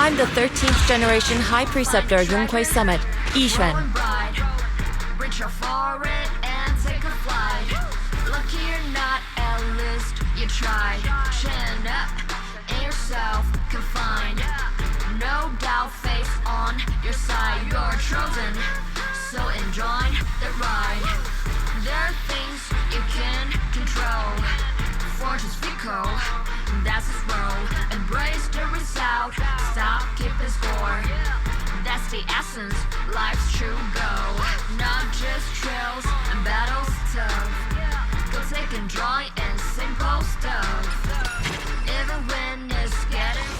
I'm the 13th generation High Preceptor Yunhui Summit, Yixuan. Reach your forehead and take a flight. Lucky you're not at least you tried. Chin up in yourself confined. No doubt face on your side. You're chosen, so enjoy the ride. There are things you can control. Fortune's fickle, that's its role. Embrace the result, stop keeping score. That's the essence, life's true goal. Not just trails and battles tough. Go take and joy in simple stuff. Even when it's getting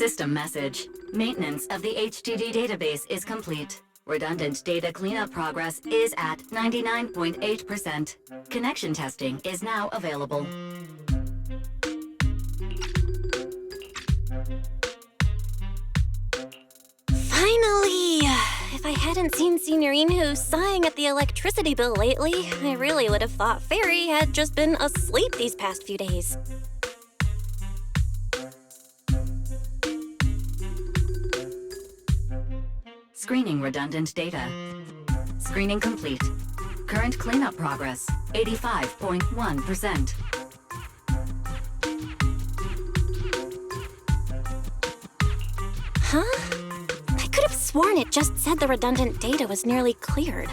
System message. Maintenance of the HDD database is complete. Redundant data cleanup progress is at 99.8%. Connection testing is now available. Finally! If I hadn't seen Signorino sighing at the electricity bill lately, I really would have thought Fairy had just been asleep these past few days. Screening redundant data. Screening complete. Current cleanup progress, 85.1%. Huh? I could have sworn it just said the redundant data was nearly cleared.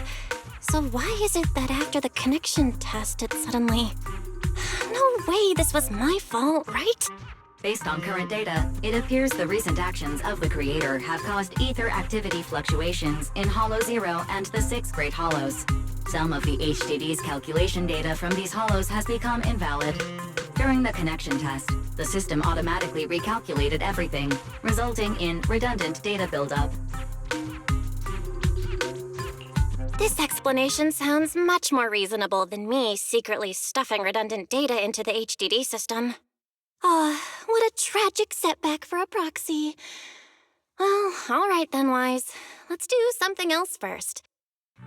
So why is it that after the connection test it suddenly... No way this was my fault, right? Based on current data, it appears the recent actions of the creator have caused ether activity fluctuations in Hollow 0 and the 6 Great Hollows. Some of the HDD's calculation data from these hollows has become invalid. During the connection test, the system automatically recalculated everything, resulting in redundant data buildup. This explanation sounds much more reasonable than me secretly stuffing redundant data into the HDD system. Ah, what a tragic setback for a proxy. Well, all right then, Wise. Let's do something else first.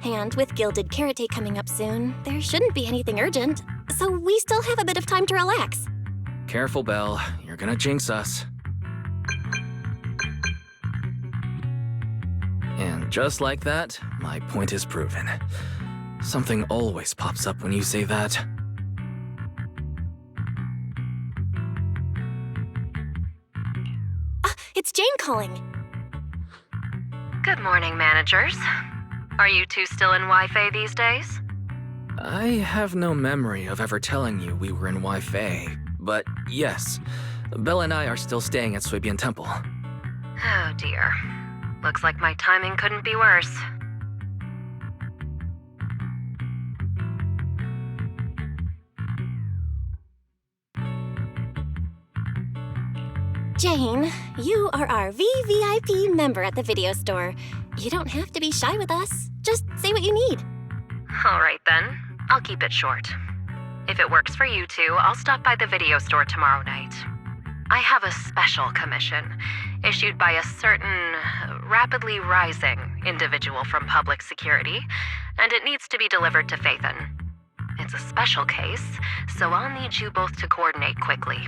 And with Gilded Karate coming up soon, there shouldn't be anything urgent, so we still have a bit of time to relax. Careful, Belle. You're gonna jinx us. And just like that, my point is proven. Something always pops up when you say that. It's Jane calling. Good morning, managers. Are you two still in Wi-Fi these days? I have no memory of ever telling you we were in Wi-Fi, but yes, Bella and I are still staying at Swabian Temple. Oh dear. Looks like my timing couldn't be worse. Jane, you are our VVIP member at the video store. You don't have to be shy with us. Just say what you need. All right then, I'll keep it short. If it works for you two, I'll stop by the video store tomorrow night. I have a special commission issued by a certain rapidly rising individual from public security, and it needs to be delivered to Phaethon. It's a special case, so I'll need you both to coordinate quickly.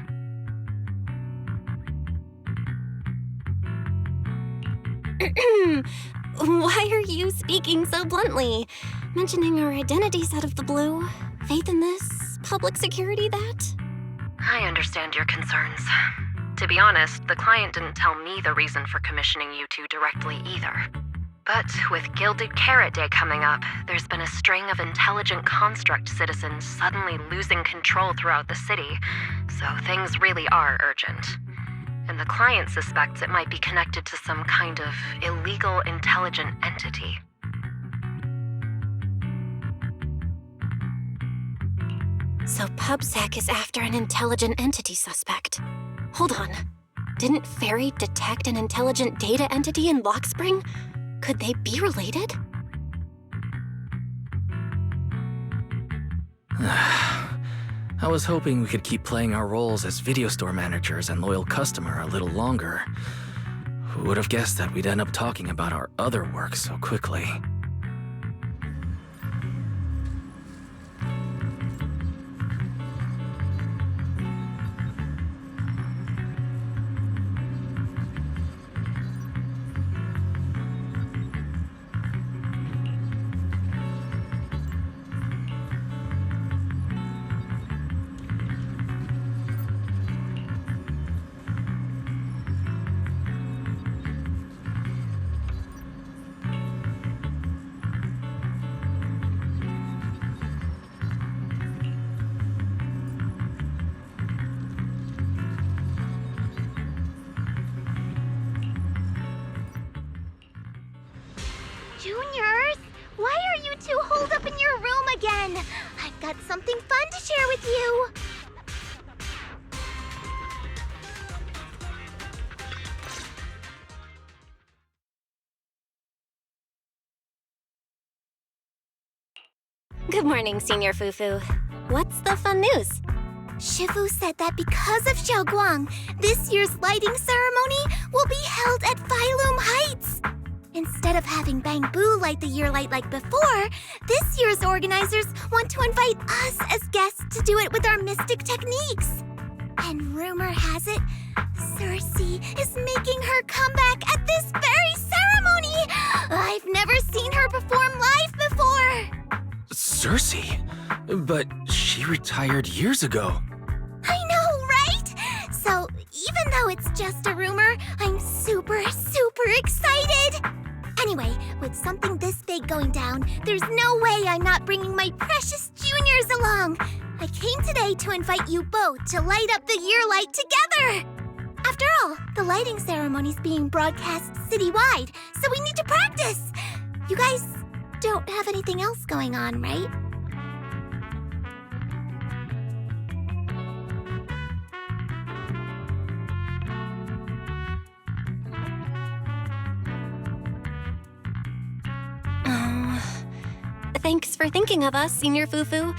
Why are you speaking so bluntly? Mentioning our identities out of the blue? Faith in this? Public security that? I understand your concerns. To be honest, the client didn't tell me the reason for commissioning you two directly either. But with Gilded Carrot Day coming up, there's been a string of intelligent construct citizens suddenly losing control throughout the city, so things really are urgent. And the client suspects it might be connected to some kind of illegal intelligent entity. So PubSec is after an intelligent entity suspect. Hold on. Didn't Fairy detect an intelligent data entity in Lockspring? Could they be related? I was hoping we could keep playing our roles as video store managers and loyal customer a little longer. Who would have guessed that we'd end up talking about our other work so quickly? Juniors, why are you two holed up in your room again? I've got something fun to share with you. Good morning, Senior Fufu. What's the fun news? Shifu said that because of Xiaoguang, this year's lighting ceremony will be held at Phylum Heights. Instead of having Bangbu light the year light like before, this year's organizers want to invite us as guests to do it with our mystic techniques. And rumor has it, Cersei is making her comeback at this very ceremony. I've never seen her perform live before. Cersei? But she retired years ago. I know, right? So even though it's just a rumor, I'm super excited. Anyway, with something this big going down, there's no way I'm not bringing my precious juniors along. I came today to invite you both to light up the year light together. After all, the lighting ceremony's being broadcast citywide, so we need to practice. You guys don't have anything else going on, right? Thanks for thinking of us, Senior Fufu.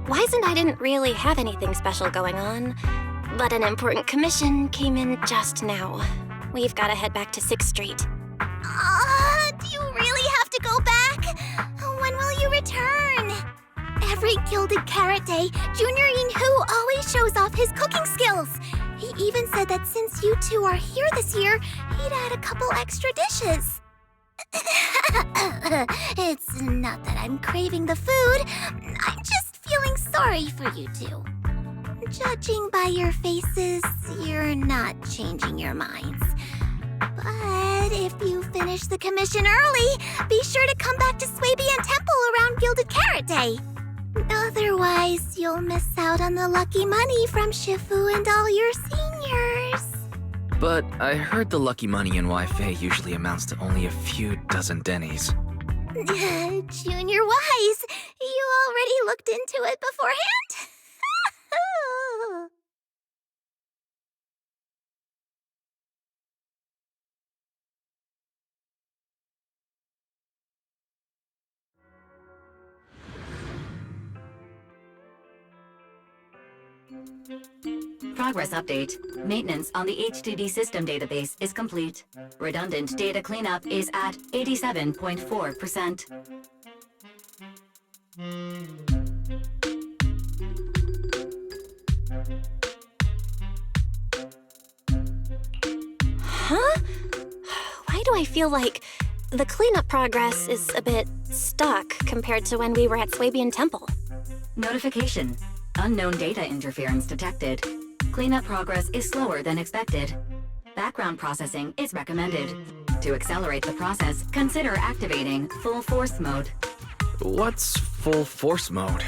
Wise and I didn't really have anything special going on, but an important commission came in just now. We've got to head back to 6th Street. Do you really have to go back? When will you return? Every Gilded Carrot Day, Junior Yinhu always shows off his cooking skills. He even said that since you two are here this year, he'd add a couple extra dishes. It's not that I'm craving the food. I'm just feeling sorry for you two. Judging by your faces, you're not changing your minds. But if you finish the commission early, be sure to come back to Swabian Temple around Gilded Carrot Day. Otherwise, you'll miss out on the lucky money from Shifu and all your seniors. But I heard the lucky money in Wi-Fi usually amounts to only a few dozen dennies. Junior Wise, you already looked into it beforehand? Progress update. Maintenance on the HDD system database is complete. Redundant data cleanup is at 87.4%. Huh? Why do I feel like the cleanup progress is a bit stuck compared to when we were at Swabian Temple? Notification. Unknown data interference detected. Cleanup progress is slower than expected. Background processing is recommended. To accelerate the process, consider activating full force mode. What's full force mode?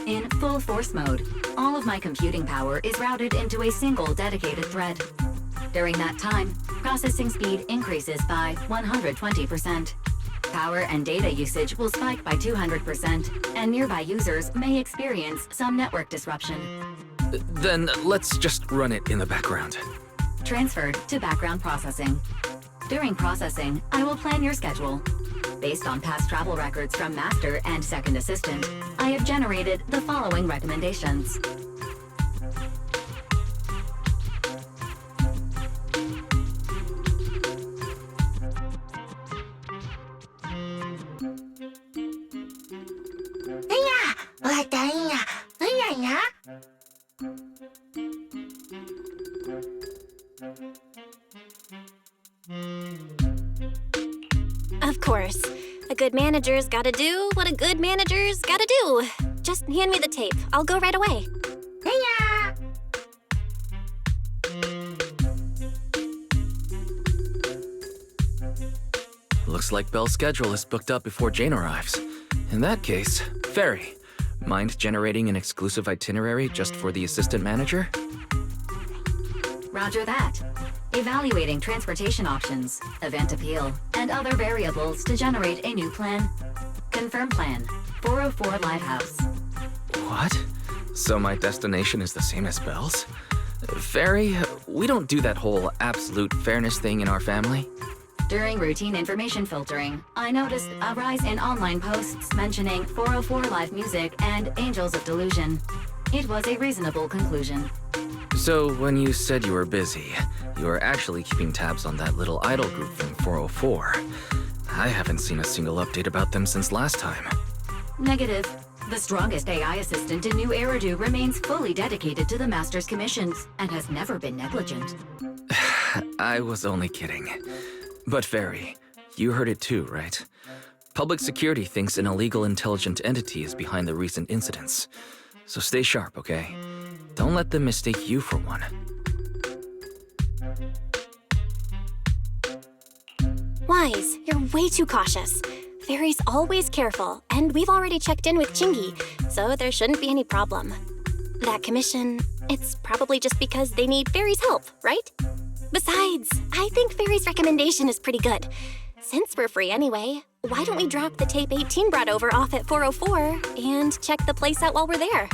In full force mode, all of my computing power is routed into a single dedicated thread. During that time, processing speed increases by 120%. Power and data usage will spike by 200%, and nearby users may experience some network disruption. Then let's just run it in the background. Transferred to background processing. During processing, I will plan your schedule. Based on past travel records from Master and Second Assistant, I have generated the following recommendations. Of course. A good manager's gotta do what a good manager's gotta do. Just hand me the tape. I'll go right away. Looks like Belle's schedule is booked up before Jane arrives. In that case, Fairy, mind generating an exclusive itinerary just for the assistant manager? Roger that. Evaluating transportation options, event appeal, and other variables to generate a new plan. Confirm plan. 404 Lighthouse. What? So my destination is the same as Belle's? Fairy, we don't do that whole absolute fairness thing in our family. During routine information filtering, I noticed a rise in online posts mentioning 404 Live Music and Angels of Delusion. It was a reasonable conclusion. So when you said you were busy, you were actually keeping tabs on that little idol group from 404. I haven't seen a single update about them since last time. Negative. The strongest AI assistant in New Eridu remains fully dedicated to the Master's commissions and has never been negligent. I was only kidding. But Fairy, you heard it too, right? Public security thinks an illegal intelligent entity is behind the recent incidents. So stay sharp, okay? Don't let them mistake you for one. Wise, you're way too cautious. Fairy's always careful, and we've already checked in with Chingy, so there shouldn't be any problem. That commission, it's probably just because they need Fairy's help, right? Besides, I think Fairy's recommendation is pretty good. Since we're free anyway, why don't we drop the tape 18 brought over off at 404 and check the place out while we're there?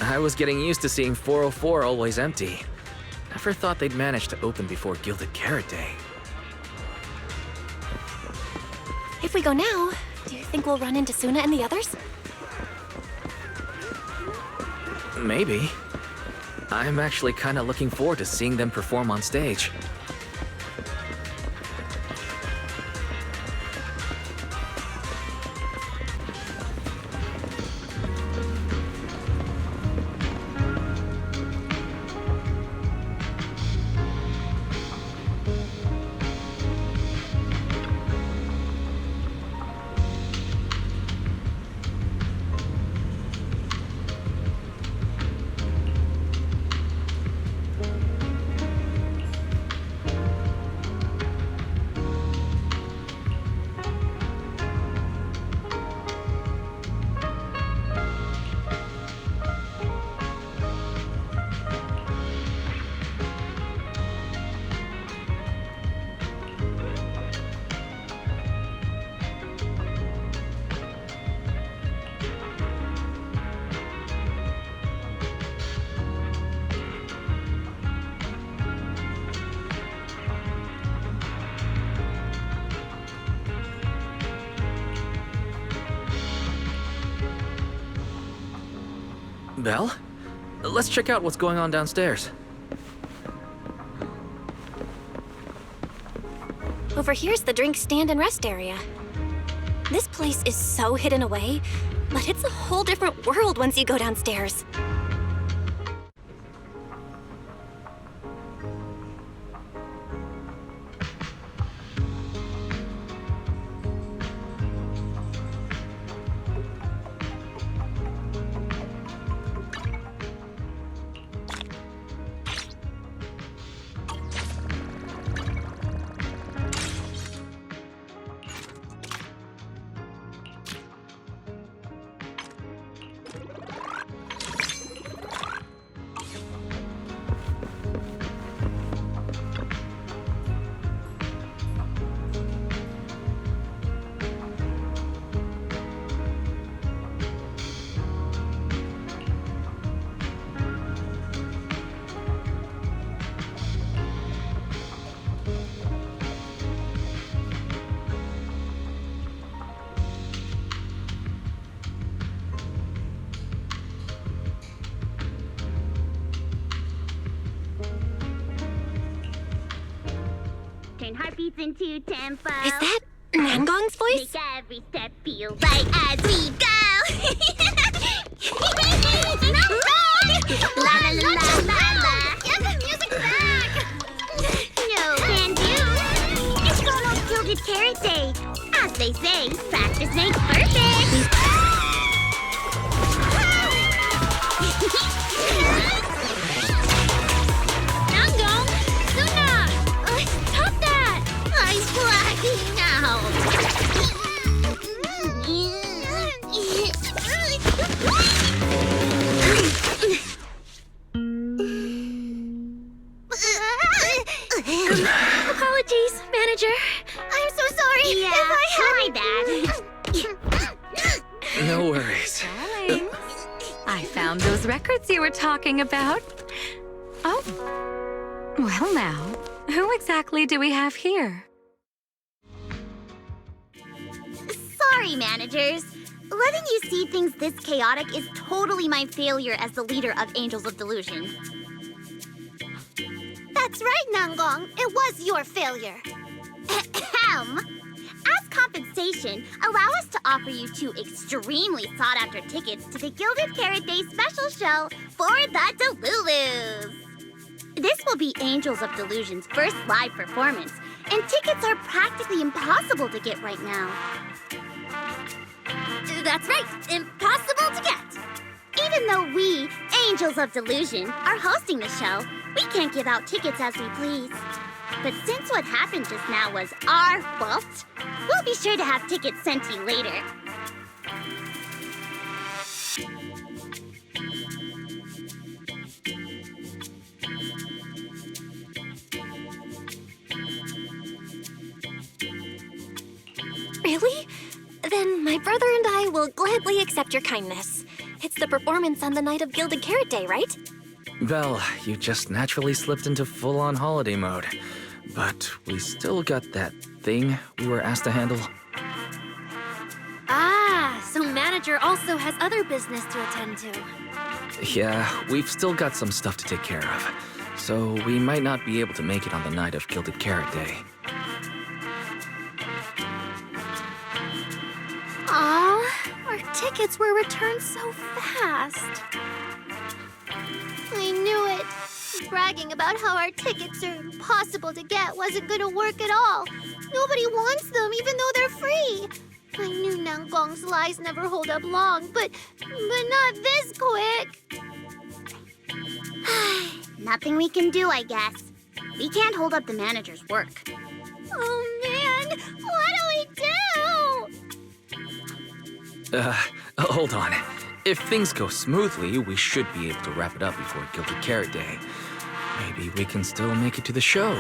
I was getting used to seeing 404 always empty. Never thought they'd manage to open before Gilded Carrot Day. If we go now, do you think we'll run into Suna and the others? Maybe. I'm actually kinda looking forward to seeing them perform on stage. Belle? Let's check out what's going on downstairs. Over here's the drink stand and rest area. This place is so hidden away, but it's a whole different world once you go downstairs. Turn heartbeats into tempo. Is that Nangong's voice? Make every step feel right as we go. La la la la la la. Give the music back. No can do. It's almost Gilded Carrot Day. As they say, practice makes perfect. Nangong, Suna, stop that! I'm blacking Apologies, manager. I'm so sorry. Yeah, my bad. No worries. Darling, I found those records you were talking about. Oh, well now, who exactly do we have here? Sorry, managers. Letting you see things this chaotic is totally my failure as the leader of Angels of Delusion. That's right, Nangong. It was your failure. Ahem. As compensation, allow us to offer you 2 extremely sought-after tickets to the Gilded Carrot Day special show for the Delulus. This will be Angels of Delusion's first live performance, and tickets are practically impossible to get right now. That's right, impossible to get. Even though we, Angels of Delusion, are hosting the show, we can't give out tickets as we please. But since what happened just now was our fault, we'll be sure to have tickets sent to you later. Really? Then my brother and I will gladly accept your kindness. It's the performance on the night of Gilded Carrot Day, right? Belle, you just naturally slipped into full-on holiday mode. But we still got that thing we were asked to handle. Ah, so manager also has other business to attend to. Yeah, we've still got some stuff to take care of. So we might not be able to make it on the night of Gilded Carrot Day. Aw, our tickets were returned so fast. I knew it. Bragging about how our tickets are impossible to get wasn't gonna work at all. Nobody wants them, even though they're free. I knew Nangong's lies never hold up long, but not this quick. Nothing we can do, I guess. We can't hold up the manager's work. Oh man, what do we do? Hold on. If things go smoothly, we should be able to wrap it up before Gilded Carrot Day. Maybe we can still make it to the show,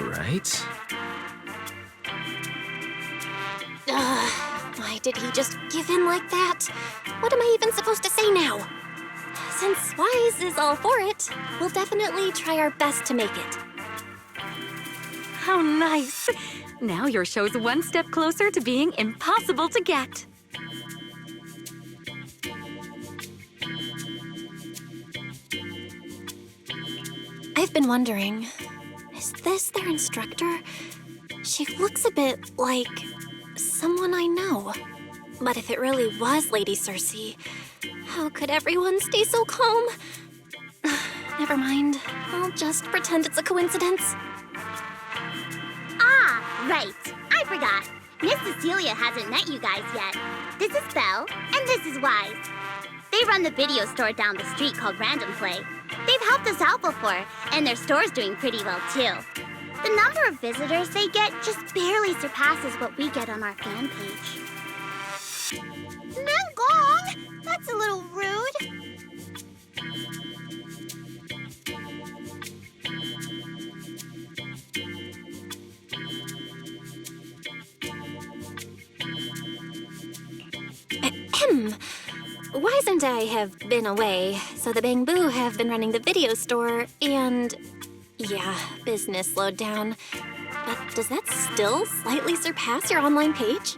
right? Why did he just give in like that? What am I even supposed to say now? Since Wise is all for it, we'll definitely try our best to make it. How nice! Now your show's one step closer to being impossible to get. I've been wondering, is this their instructor? She looks a bit like someone I know. But if it really was Lady Cersei, how could everyone stay so calm? Never mind. I'll just pretend it's a coincidence. Ah, right. I forgot. Miss Cecilia hasn't met you guys yet. This is Belle, and this is Wise. They run the video store down the street called Random Play. They've helped us out before, and their store's doing pretty well too. The number of visitors they get just barely surpasses what we get on our fan page. Nangong! That's a little rude. Ahem. Wise and I have been away, so the Bangbu have been running the video store, and yeah, business slowed down. But does that still slightly surpass your online page?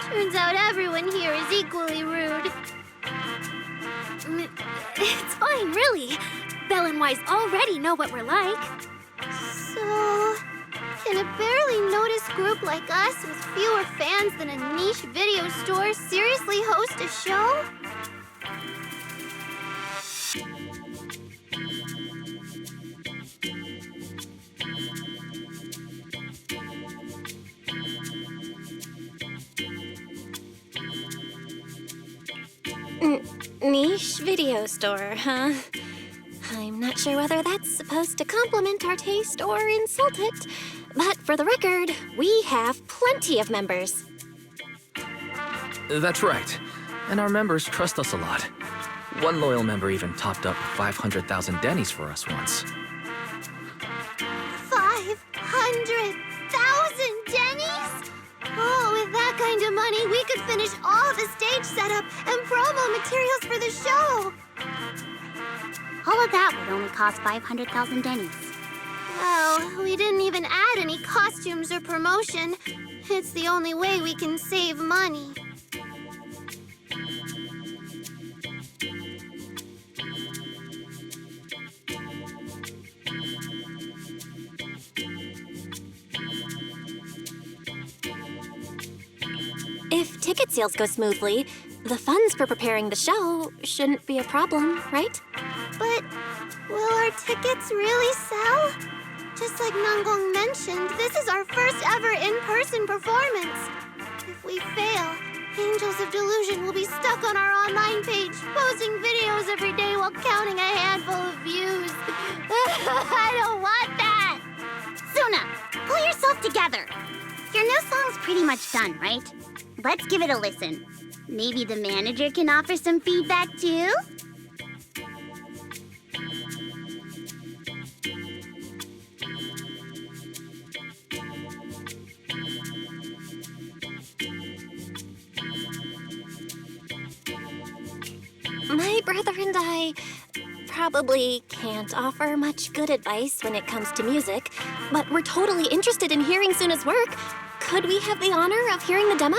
Turns out everyone here is equally rude. It's fine, really. Belle and Wise already know what we're like. So, can a barely noticed group like us with fewer fans than a niche video store seriously host a show? Niche video store, huh? I'm not sure whether that's supposed to compliment our taste or insult it, but for the record, we have plenty of members. That's right. And our members trust us a lot. One loyal member even topped up 500,000 dennies for us once. 500,000 dennies? Oh, with that kind of money, we could finish all the stage setup and promo materials for the show. All of that would only cost 500,000 dennies. Well, we didn't even add any costumes or promotion. It's the only way we can save money. If ticket sales go smoothly, the funds for preparing the show shouldn't be a problem, right? But will our tickets really sell? Just like Nangong mentioned, this is our first ever in-person performance. If we fail, Angels of Delusion will be stuck on our online page, posting videos every day while counting a handful of views. I don't want that! Suna, pull yourself together. Your new song's pretty much done, right? Let's give it a listen. Maybe the manager can offer some feedback too? My brother and I probably can't offer much good advice when it comes to music, but we're totally interested in hearing Suna's work. Could we have the honor of hearing the demo?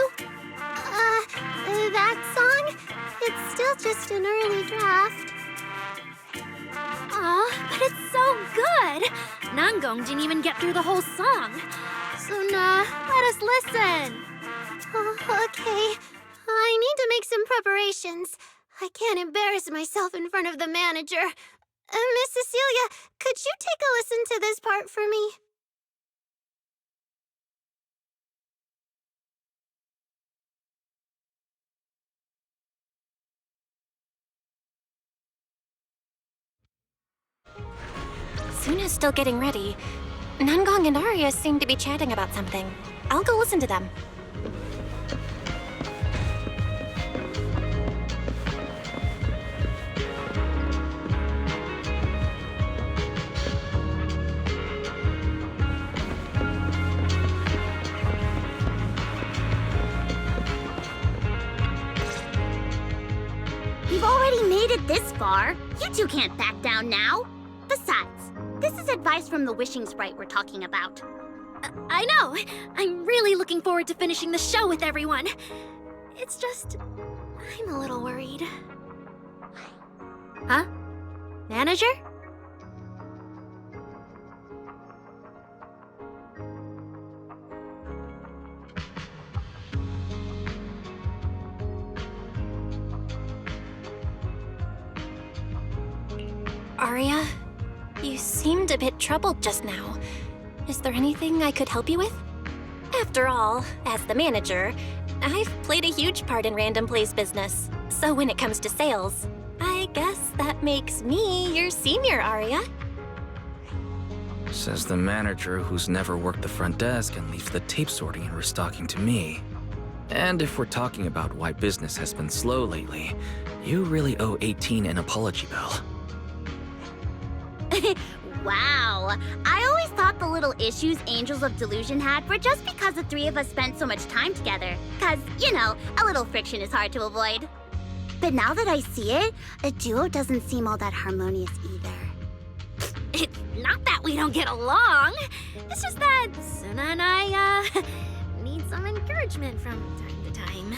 That song? It's still just an early draft. Aw, but it's so good! Nangong didn't even get through the whole song. Suna, let us listen. Okay. I need to make some preparations. I can't embarrass myself in front of the manager. Miss Cecilia, could you take a listen to this part for me? Suna's still getting ready. Nangong and Arya seem to be chatting about something. I'll go listen to them. We've already made it this far. You two can't back down now. Besides, this is advice from the wishing sprite we're talking about. I know! I'm really looking forward to finishing the show with everyone. It's just, I'm a little worried. Huh? Manager? Arya, you seemed a bit troubled just now. Is there anything I could help you with? After all, as the manager, I've played a huge part in Random Play's business. So when it comes to sales, I guess that makes me your senior, Arya. Says the manager who's never worked the front desk and leaves the tape sorting and restocking to me. And if we're talking about why business has been slow lately, you really owe 18 an apology bill. Wow. I always thought the little issues Angels of Delusion had were just because the three of us spent so much time together. Cause, you know, a little friction is hard to avoid. But now that I see it, a duo doesn't seem all that harmonious either. It's not that we don't get along. It's just that Suna and I, need some encouragement from time to time.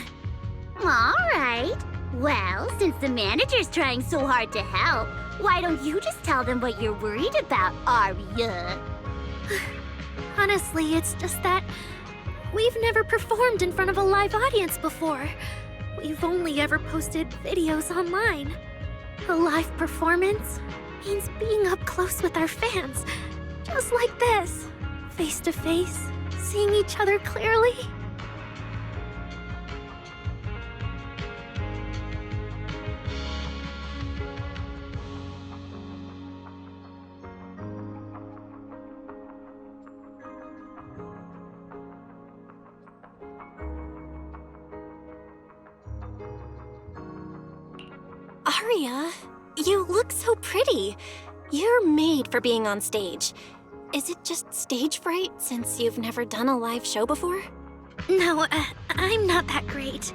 Alright. Well, since the manager's trying so hard to help, why don't you just tell them what you're worried about, Arya? Honestly, it's just that we've never performed in front of a live audience before. We've only ever posted videos online. A live performance means being up close with our fans, just like this, face to face, seeing each other clearly. Arya, you look so pretty. You're made for being on stage. Is it just stage fright since you've never done a live show before? No, I'm not that great.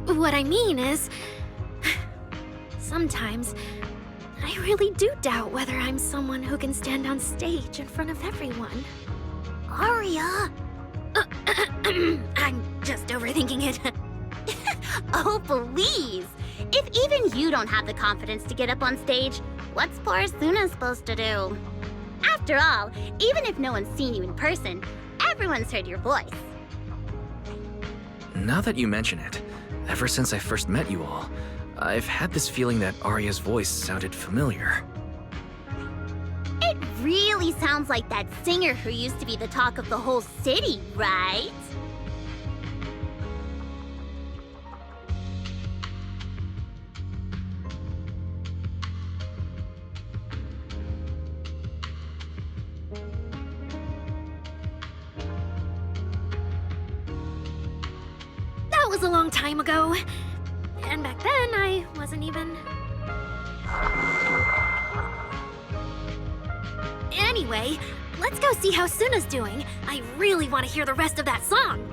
What I mean is, sometimes I really do doubt whether I'm someone who can stand on stage in front of everyone. Arya! I'm just overthinking it. Oh, please! If even you don't have the confidence to get up on stage, what's poor Suna supposed to do? After all, even if no one's seen you in person, everyone's heard your voice. Now that you mention it, ever since I first met you all, I've had this feeling that Arya's voice sounded familiar. It really sounds like that singer who used to be the talk of the whole city, right? That was a long time ago. And back then, I wasn't even... Anyway, let's go see how Suna's doing. I really want to hear the rest of that song.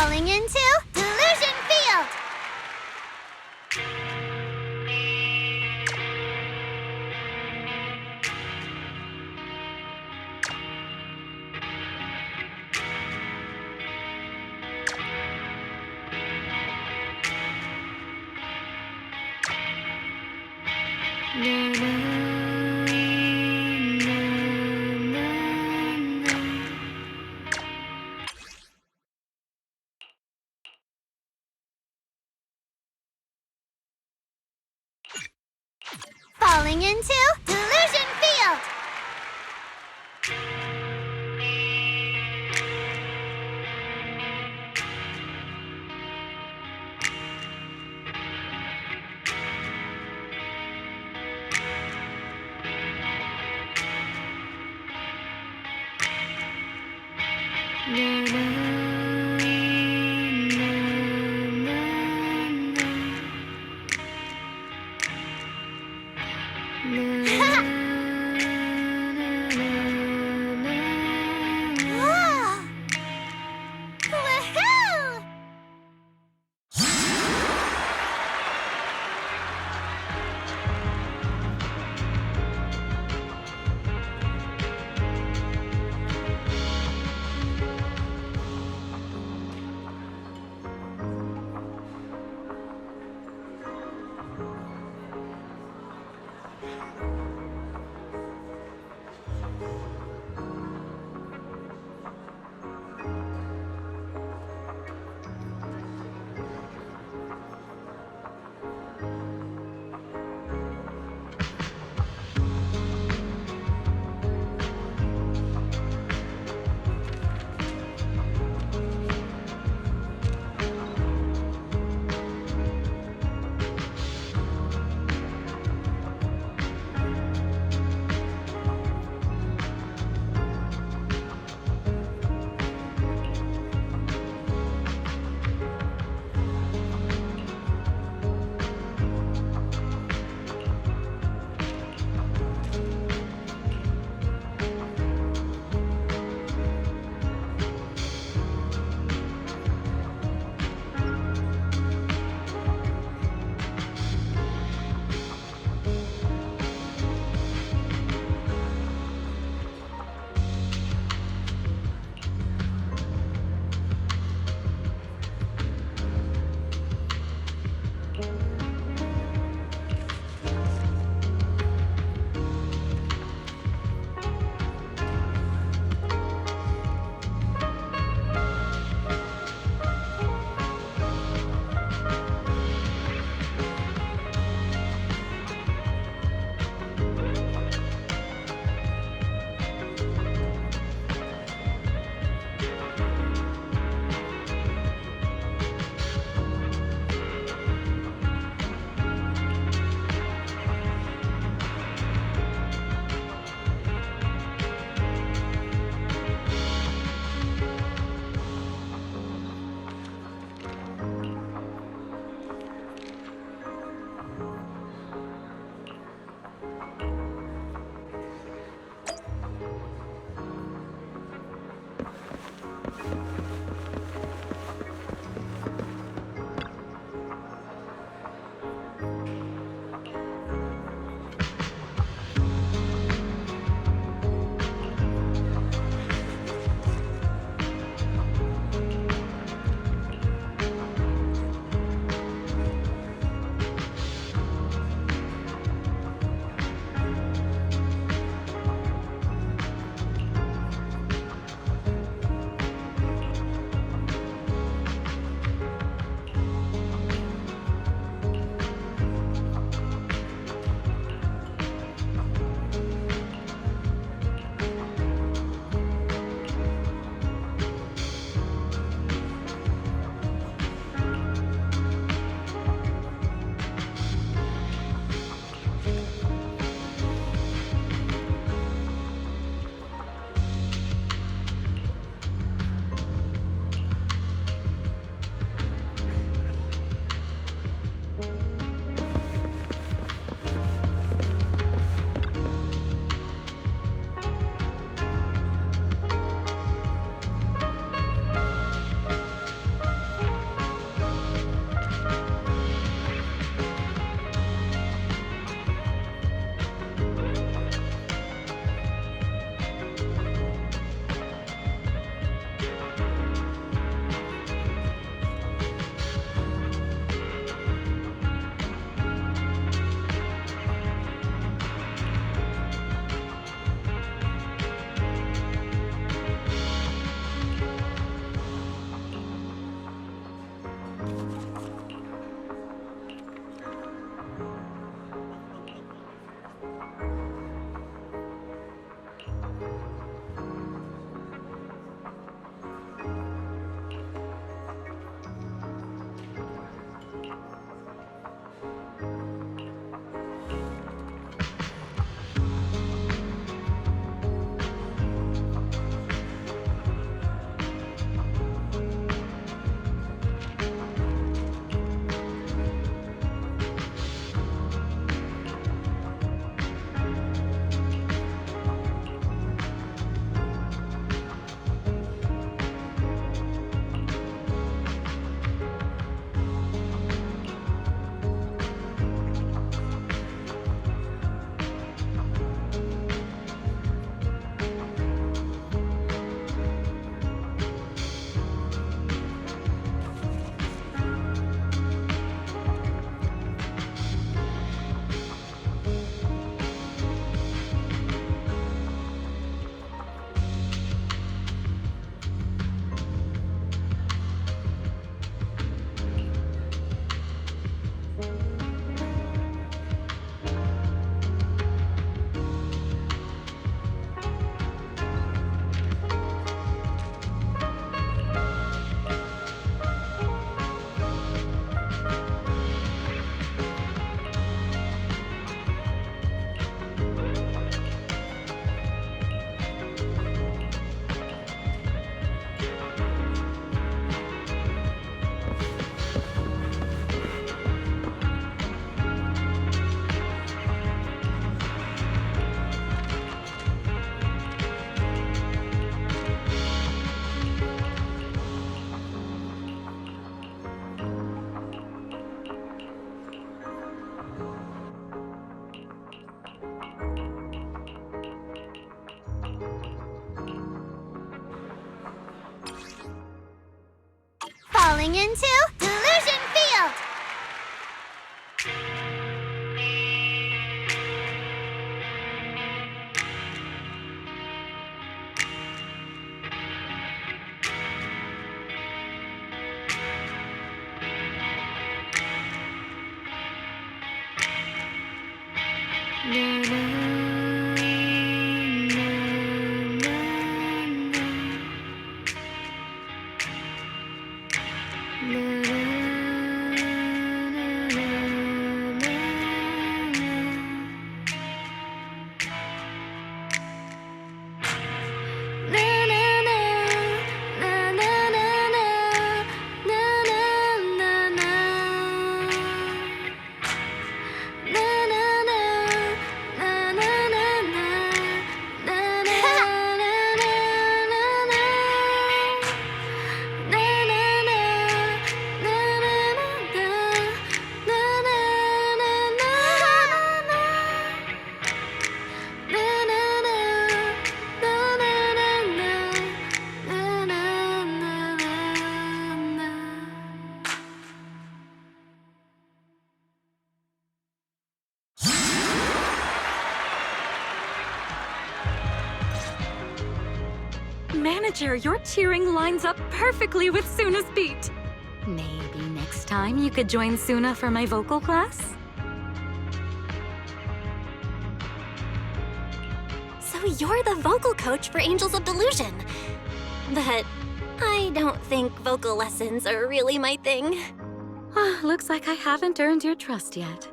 Falling into Delusion Field! Falling into Delusion Field! Woohoo! falling into Delusion Field! Manager, your cheering lines up perfectly with Suna's beat. Maybe next time you could join Suna for my vocal class? So you're the vocal coach for Angels of Delusion. But I don't think vocal lessons are really my thing. Looks like I haven't earned your trust yet.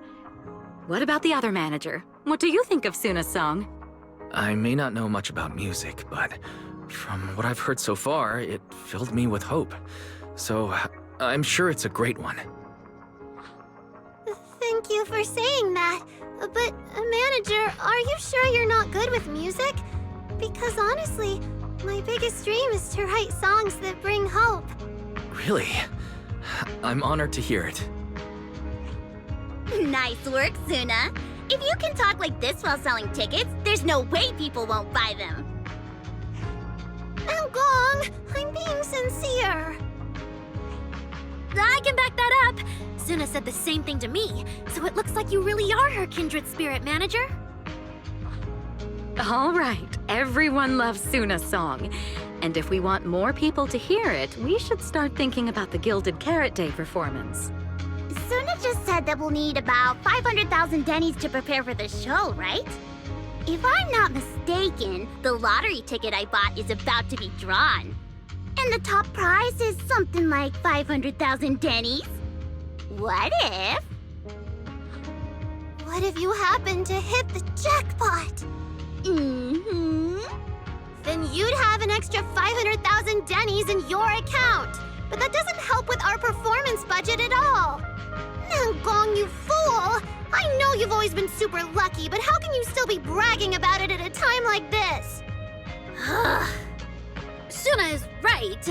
What about the other manager? What do you think of Suna's song? I may not know much about music, but from what I've heard so far, it filled me with hope. So I'm sure it's a great one. Thank you for saying that. But, manager, are you sure you're not good with music? Because honestly, my biggest dream is to write songs that bring hope. Really? I'm honored to hear it. Nice work, Suna. If you can talk like this while selling tickets, there's no way people won't buy them. Now, Gong, I'm being sincere. I can back that up. Suna said the same thing to me, so it looks like you really are her kindred spirit, manager. All right, everyone loves Suna's song. And if we want more people to hear it, we should start thinking about the Gilded Carrot Day performance. Suna just said that we'll need about 500,000 dennies to prepare for the show, right? If I'm not mistaken, the lottery ticket I bought is about to be drawn. And the top prize is something like 500,000 dennies. What if? What if you happen to hit the jackpot? Then you'd have an extra 500,000 dennies in your account. But that doesn't help with our performance budget at all. Now, Gong, you fool! I know you've always been super lucky, but how can you still be bragging about it at a time like this? Suna is right.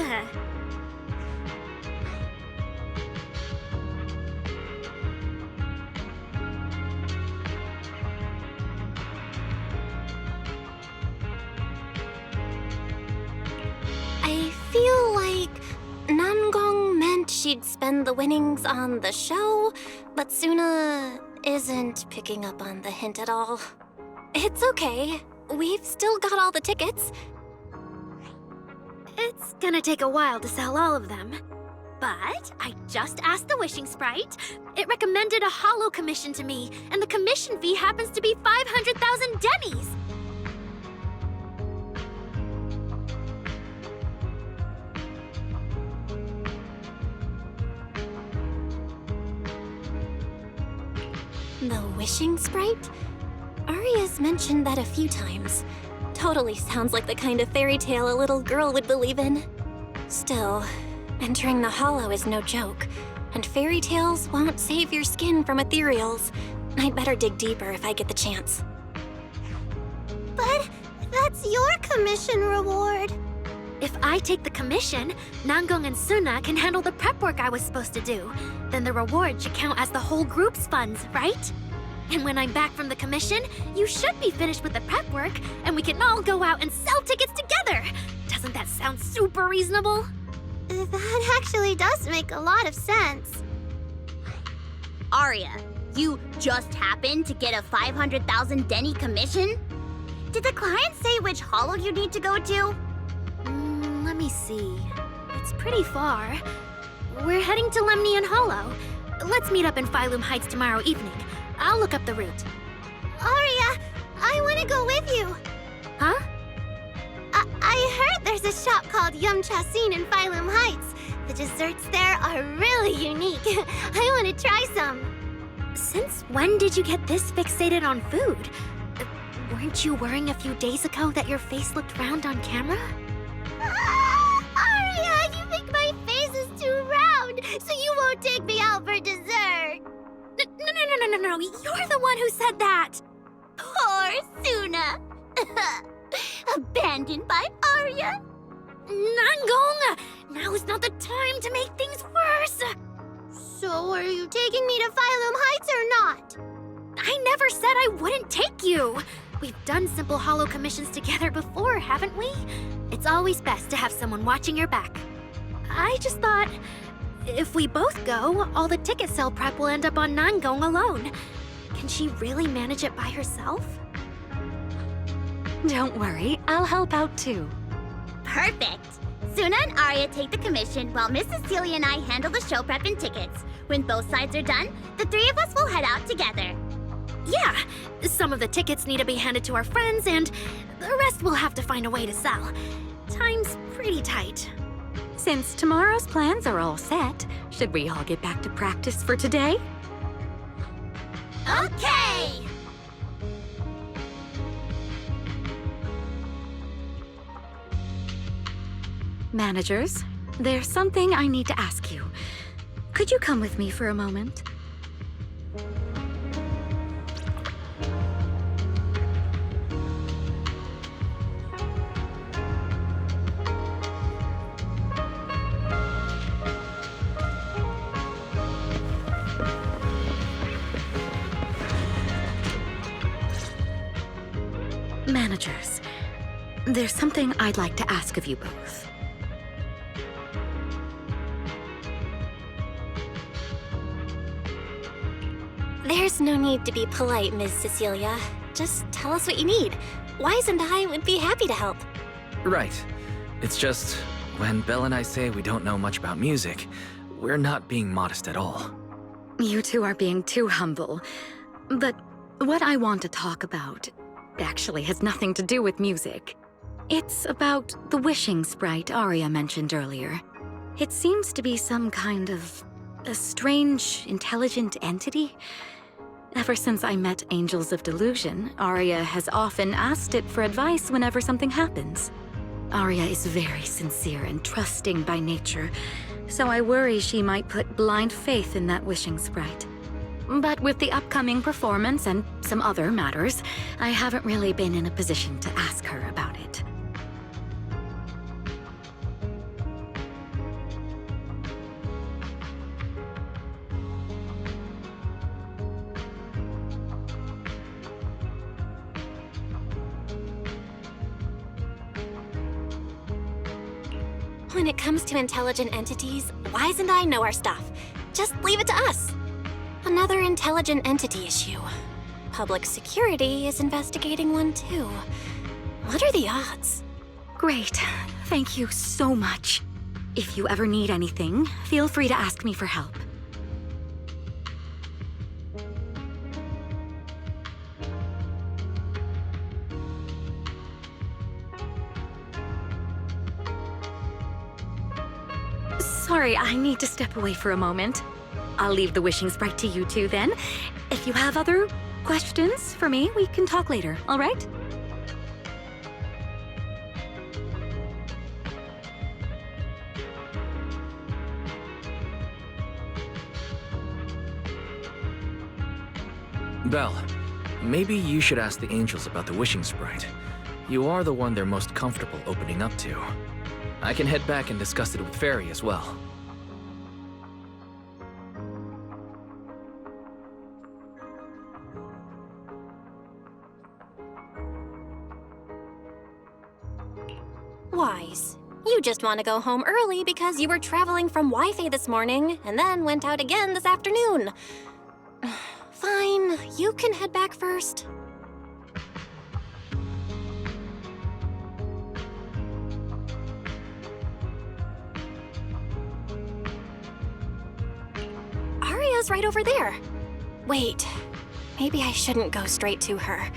I feel like Nangong meant she'd spend the winnings on the show, but Suna isn't picking up on the hint at all. It's okay. We've still got all the tickets. It's gonna take a while to sell all of them. But I just asked the Wishing Sprite. It recommended a holo commission to me, and the commission fee happens to be 500,000 dennies. The Wishing Sprite? Aria's mentioned that a few times. Totally sounds like the kind of fairy tale a little girl would believe in. Still, entering the hollow is no joke, and fairy tales won't save your skin from ethereals. I'd better dig deeper if I get the chance. But that's your commission reward. If I take the commission, Nangong and Suna can handle the prep work I was supposed to do. Then the reward should count as the whole group's funds, right? And when I'm back from the commission, you should be finished with the prep work, and we can all go out and sell tickets together. Doesn't that sound super reasonable? That actually does make a lot of sense. Arya, you just happened to get a 500,000 Denny commission? Did the client say which holo you need to go to? Let me see. It's pretty far. We're heading to Lemnian Hollow. Let's meet up in Phylum Heights tomorrow evening. I'll look up the route. Aria, I want to go with you. Huh? I heard there's a shop called Yum Chasin in Phylum Heights. The desserts there are really unique. I want to try some. Since when did you get this fixated on food? Weren't you worrying a few days ago that your face looked round on camera? Aria, you think my face is too round, so you won't take me out for dessert. No. You're the one who said that. Poor Suna. Abandoned by Arya. Nangong! Now is not the time to make things worse. So are you taking me to Phylum Heights or not? I never said I wouldn't take you. We've done simple holo commissions together before, haven't we? It's always best to have someone watching your back. I just thought, if we both go, all the ticket sale prep will end up on Nangong alone. Can she really manage it by herself? Don't worry, I'll help out too. Perfect. Suna and Arya take the commission while Miss Cecilia and I handle the show prep and tickets. When both sides are done, the three of us will head out together. Yeah, some of the tickets need to be handed to our friends, and the rest we'll have to find a way to sell. Time's pretty tight. Since tomorrow's plans are all set, should we all get back to practice for today? Okay! Managers, there's something I need to ask you. Could you come with me for a moment? Managers, there's something I'd like to ask of you both. There's no need to be polite, Ms. Cecilia. Just tell us what you need. Wise and I would be happy to help. Right. It's just, when Belle and I say we don't know much about music, we're not being modest at all. You two are being too humble. But what I want to talk about actually has nothing to do with music. It's about the wishing sprite Arya mentioned earlier. It seems to be some kind of a strange, intelligent entity. Ever since I met Angels of Delusion, Arya has often asked it for advice whenever something happens. Arya is very sincere and trusting by nature, so I worry she might put blind faith in that wishing sprite. But with the upcoming performance and some other matters, I haven't really been in a position to ask her about it. When it comes to intelligent entities, Wise and I know our stuff. Just leave it to us. Another intelligent entity issue. Public security is investigating one too. What are the odds? Great. Thank you so much. If you ever need anything, feel free to ask me for help. Sorry, I need to step away for a moment. I'll leave the wishing sprite to you two then. If you have other questions for me, we can talk later, all right? Belle, maybe you should ask the angels about the wishing sprite. You are the one they're most comfortable opening up to. I can head back and discuss it with Fairy as well. Wise, you just want to go home early because you were traveling from Wi-Fi this morning and then went out again this afternoon. Fine, you can head back first. Aria's right over there. Wait, maybe I shouldn't go straight to her.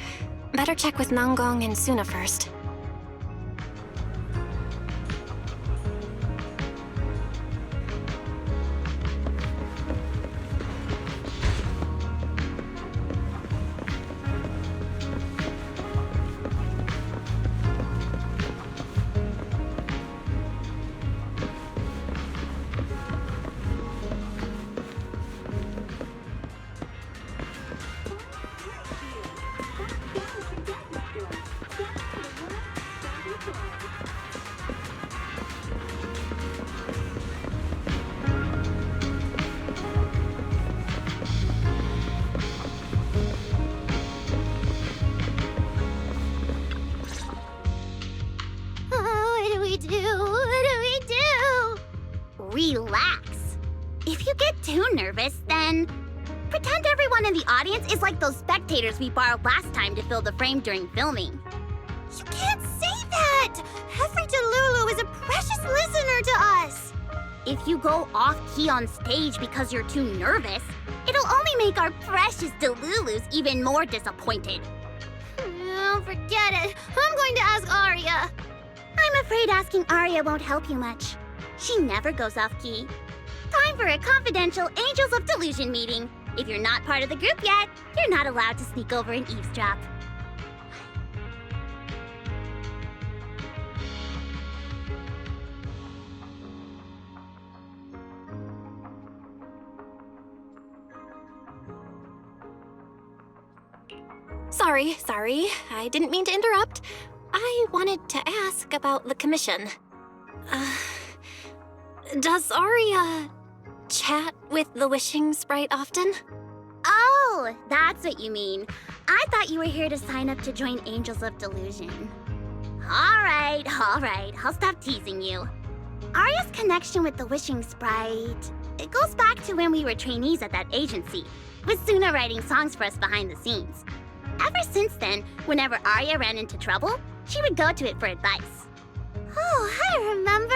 Better check with Nanggong and Suna first. Relax. If you get too nervous, then pretend everyone in the audience is like those spectators we borrowed last time to fill the frame during filming. You can't say that! Every Delulu is a precious listener to us! If you go off-key on stage because you're too nervous, it'll only make our precious Delulus even more disappointed. Oh, forget it. I'm going to ask Aria. I'm afraid asking Aria won't help you much. She never goes off-key. Time for a confidential Angels of Delusion meeting. If you're not part of the group yet, you're not allowed to sneak over and eavesdrop. Sorry. I didn't mean to interrupt. I wanted to ask about the commission. Does Aria chat with the Wishing Sprite often? Oh, that's what you mean. I thought you were here to sign up to join Angels of Delusion. All right. I'll stop teasing you. Aria's connection with the Wishing Sprite, it goes back to when we were trainees at that agency, with Suna writing songs for us behind the scenes. Ever since then, whenever Aria ran into trouble, she would go to it for advice. Oh, I remember.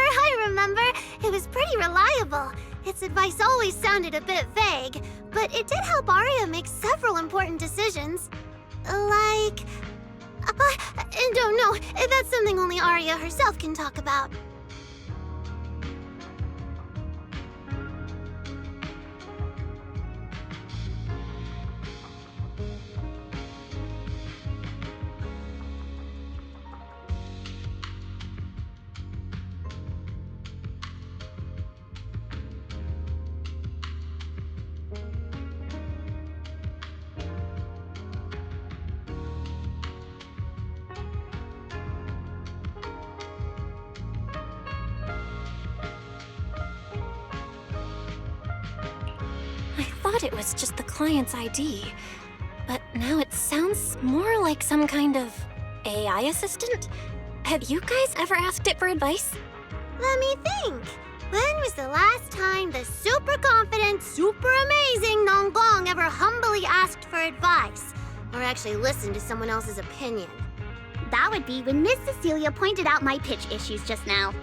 It was pretty reliable. Its advice always sounded a bit vague, but it did help Aria make several important decisions. Like... I don't know. That's something only Aria herself can talk about. It was just the client's ID, but now it sounds more like some kind of AI assistant. Have you guys ever asked it for advice? Let me think. When was the last time the super confident, super amazing Nanggong ever humbly asked for advice? Or actually listened to someone else's opinion? That would be when Miss Cecilia pointed out my pitch issues just now.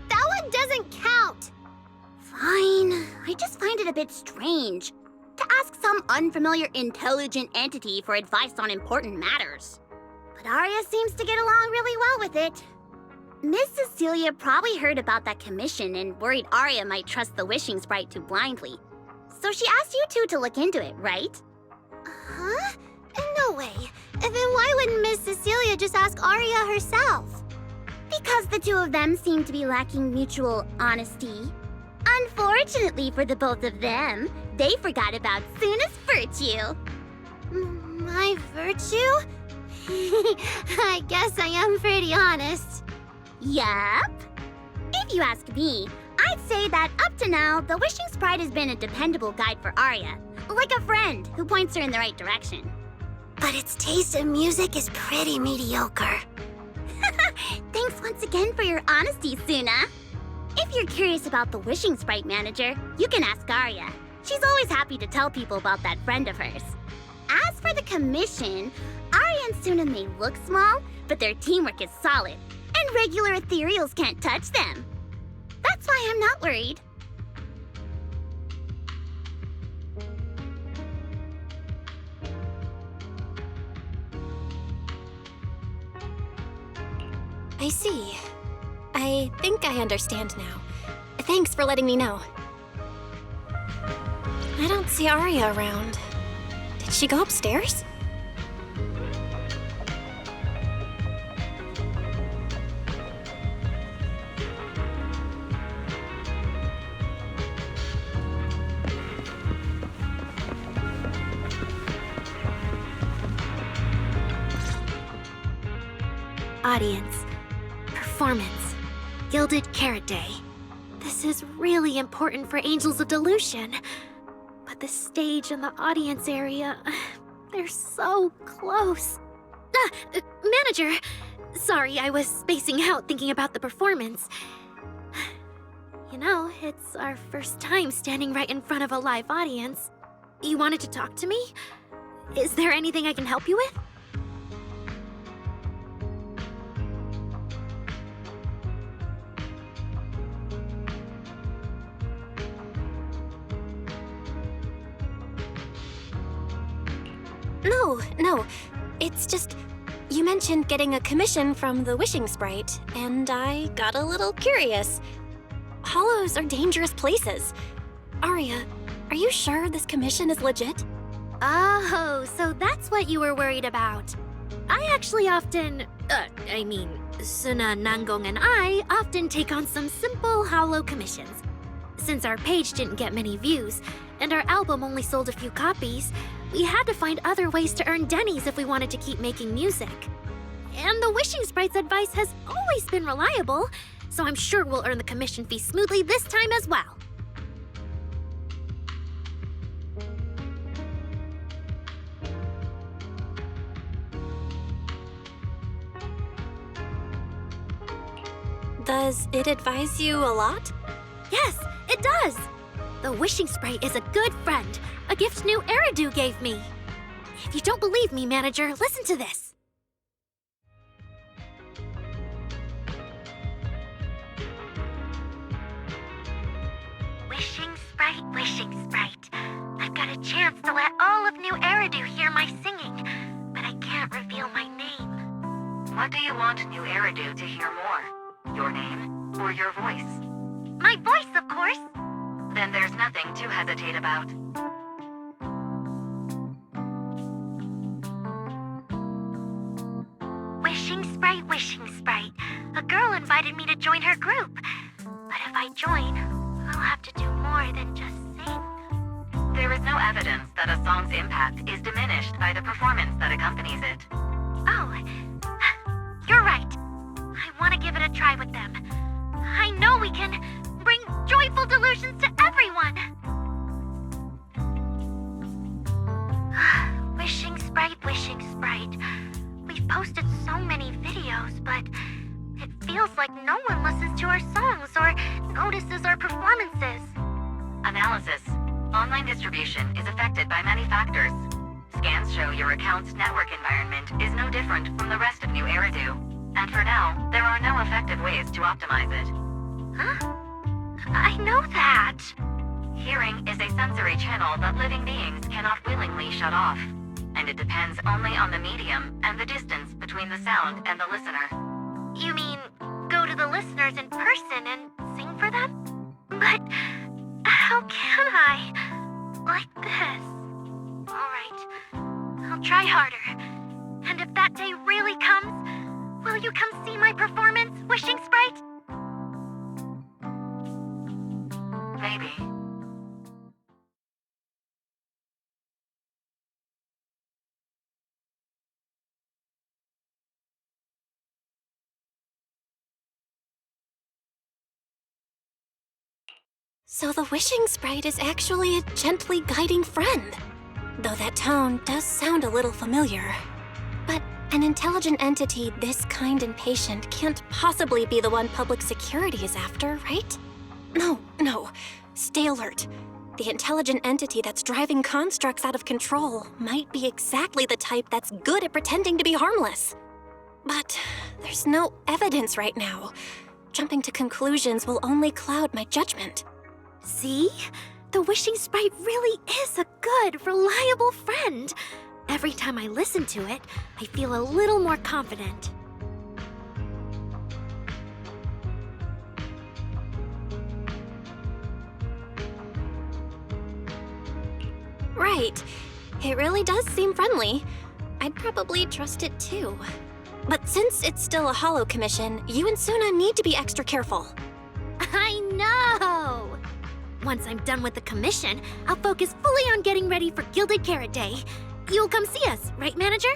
That one doesn't count! Fine. I just find it a bit strange to ask some unfamiliar intelligent entity for advice on important matters. But Aria seems to get along really well with it. Miss Cecilia probably heard about that commission and worried Aria might trust the Wishing Sprite too blindly. So she asked you two to look into it, right? Huh? No way. Then why wouldn't Miss Cecilia just ask Aria herself? Because the two of them seem to be lacking mutual honesty. Unfortunately for the both of them, they forgot about Suna's virtue. My virtue? I guess I am pretty honest. Yup. If you ask me, I'd say that up to now, the Wishing Sprite has been a dependable guide for Aria, like a friend who points her in the right direction. But its taste in music is pretty mediocre. Thanks once again for your honesty, Suna. If you're curious about the Wishing Sprite manager, you can ask Arya. She's always happy to tell people about that friend of hers. As for the commission, Arya and Suna may look small, but their teamwork is solid, and regular ethereals can't touch them. That's why I'm not worried. I see. I think I understand now. Thanks for letting me know. I don't see Arya around. Did she go upstairs? Audience. Performance. Gilded Carrot Day. This is really important for Angels of Delusion. But the stage and the audience area, they're so close. Manager! Sorry, I was spacing out thinking about the performance. You know, it's our first time standing right in front of a live audience. You wanted to talk to me? Is there anything I can help you with? No. It's just, you mentioned getting a commission from the Wishing Sprite, and I got a little curious. Hollows are dangerous places. Arya, are you sure this commission is legit? Oh, so that's what you were worried about. I actually often, Suna, Nangong, and I often take on some simple hollow commissions. Since our page didn't get many views, and our album only sold a few copies, we had to find other ways to earn dennies if we wanted to keep making music. And the Wishing Sprite's advice has always been reliable, so I'm sure we'll earn the commission fee smoothly this time as well. Does it advise you a lot? Yes, it does! The Wishing Sprite is a good friend, a gift new Eridu gave me. If you don't believe me, manager, listen to this. Wishing Sprite. I've got a chance to let all of New Eridu hear my singing, but I can't reveal my name. What do you want New Eridu to hear more? Your name or your voice? My voice, of course. Then there's nothing to hesitate about. Wishing Sprite. A girl invited me to join her group. But if I join, I'll have to do more than just sing. There is no evidence that a song's impact is diminished by the performance that accompanies it. Oh, you're right. I want to give it a try with them. I know we can bring joyful delusions to everyone. Wishing Sprite. We've posted so many videos, but it feels like no one listens to our songs or notices our performances. Analysis. Online distribution is affected by many factors. Scans show your account's network environment is no different from the rest of New Eridu. And for now, there are no effective ways to optimize it. Huh? I know that. Hearing is a sensory channel that living beings cannot willingly shut off. And it depends only on the medium and the distance between the sound and the listener. You mean go to the listeners in person and sing for them? But how can I? Like this. Alright, I'll try harder. And if that day really comes, will you come see my performance, Wishing Sprite? Maybe. So the Wishing Sprite is actually a gently guiding friend. Though that tone does sound a little familiar. But An intelligent entity this kind and patient can't possibly be the one public security is after, right? No. Stay alert. The intelligent entity that's driving constructs out of control might be exactly the type that's good at pretending to be harmless. But there's no evidence right now. Jumping to conclusions will only cloud my judgment. See? The wishing sprite really is a good, reliable friend. Every time I listen to it, I feel a little more confident. Right. It really does seem friendly. I'd probably trust it too. But since it's still a holo commission, you and Suna need to be extra careful. I know! Once I'm done with the commission, I'll focus fully on getting ready for Gilded Carrot Day. You'll come see us, right, Manager?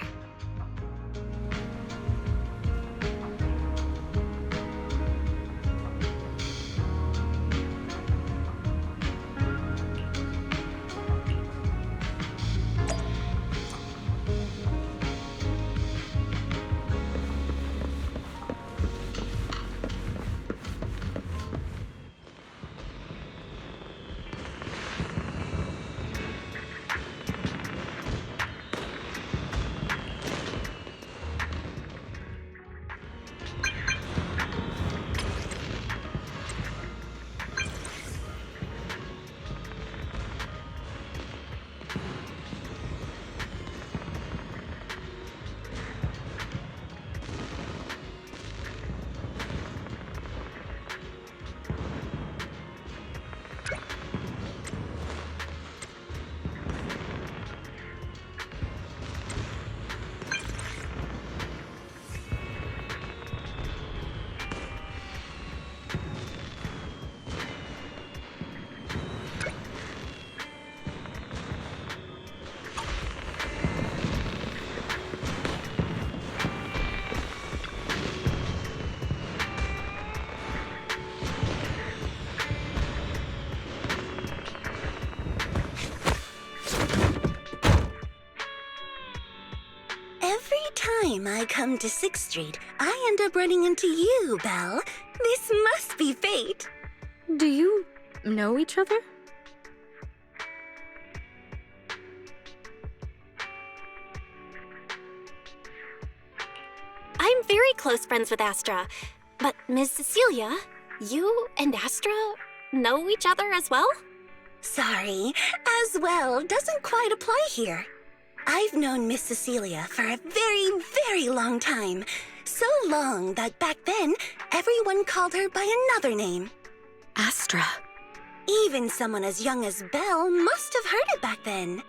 Time I come to 6th Street, I end up running into you, Belle. This must be fate. Do you know each other? I'm very close friends with Astra. But Ms. Cecilia, you and Astra know each other as well? Sorry, as well doesn't quite apply here. I've known Miss Cecilia for a very, very long time. So long that back then, everyone called her by another name. Astra. Even someone as young as Belle must have heard it back then.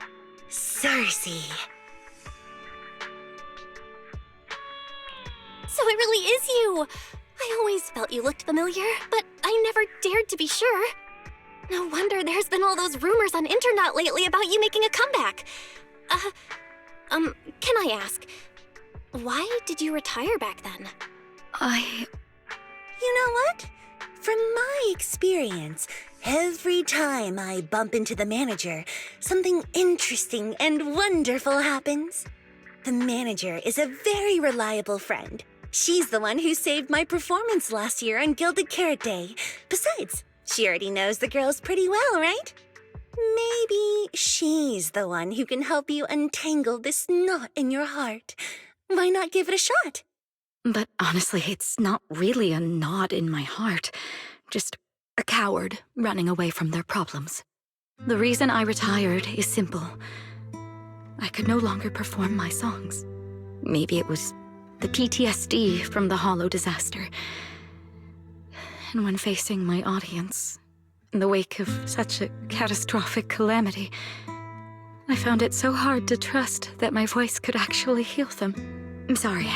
Cersei. So it really is you! I always felt you looked familiar, but I never dared to be sure. No wonder there's been all those rumors on internet lately about you making a comeback. Can I ask, why did you retire back then? You know what? From my experience, every time I bump into the manager, something interesting and wonderful happens. The manager is a very reliable friend. She's the one who saved my performance last year on Gilded Carrot Day. Besides, she already knows the girls pretty well, right? Maybe she's the one who can help you untangle this knot in your heart. Why not give it a shot? But honestly, it's not really a knot in my heart. Just a coward running away from their problems. The reason I retired is simple. I could no longer perform my songs. Maybe it was the PTSD from the Hollow disaster. And when facing my audience, in the wake of such a catastrophic calamity, I found it so hard to trust that my voice could actually heal them. I'm sorry,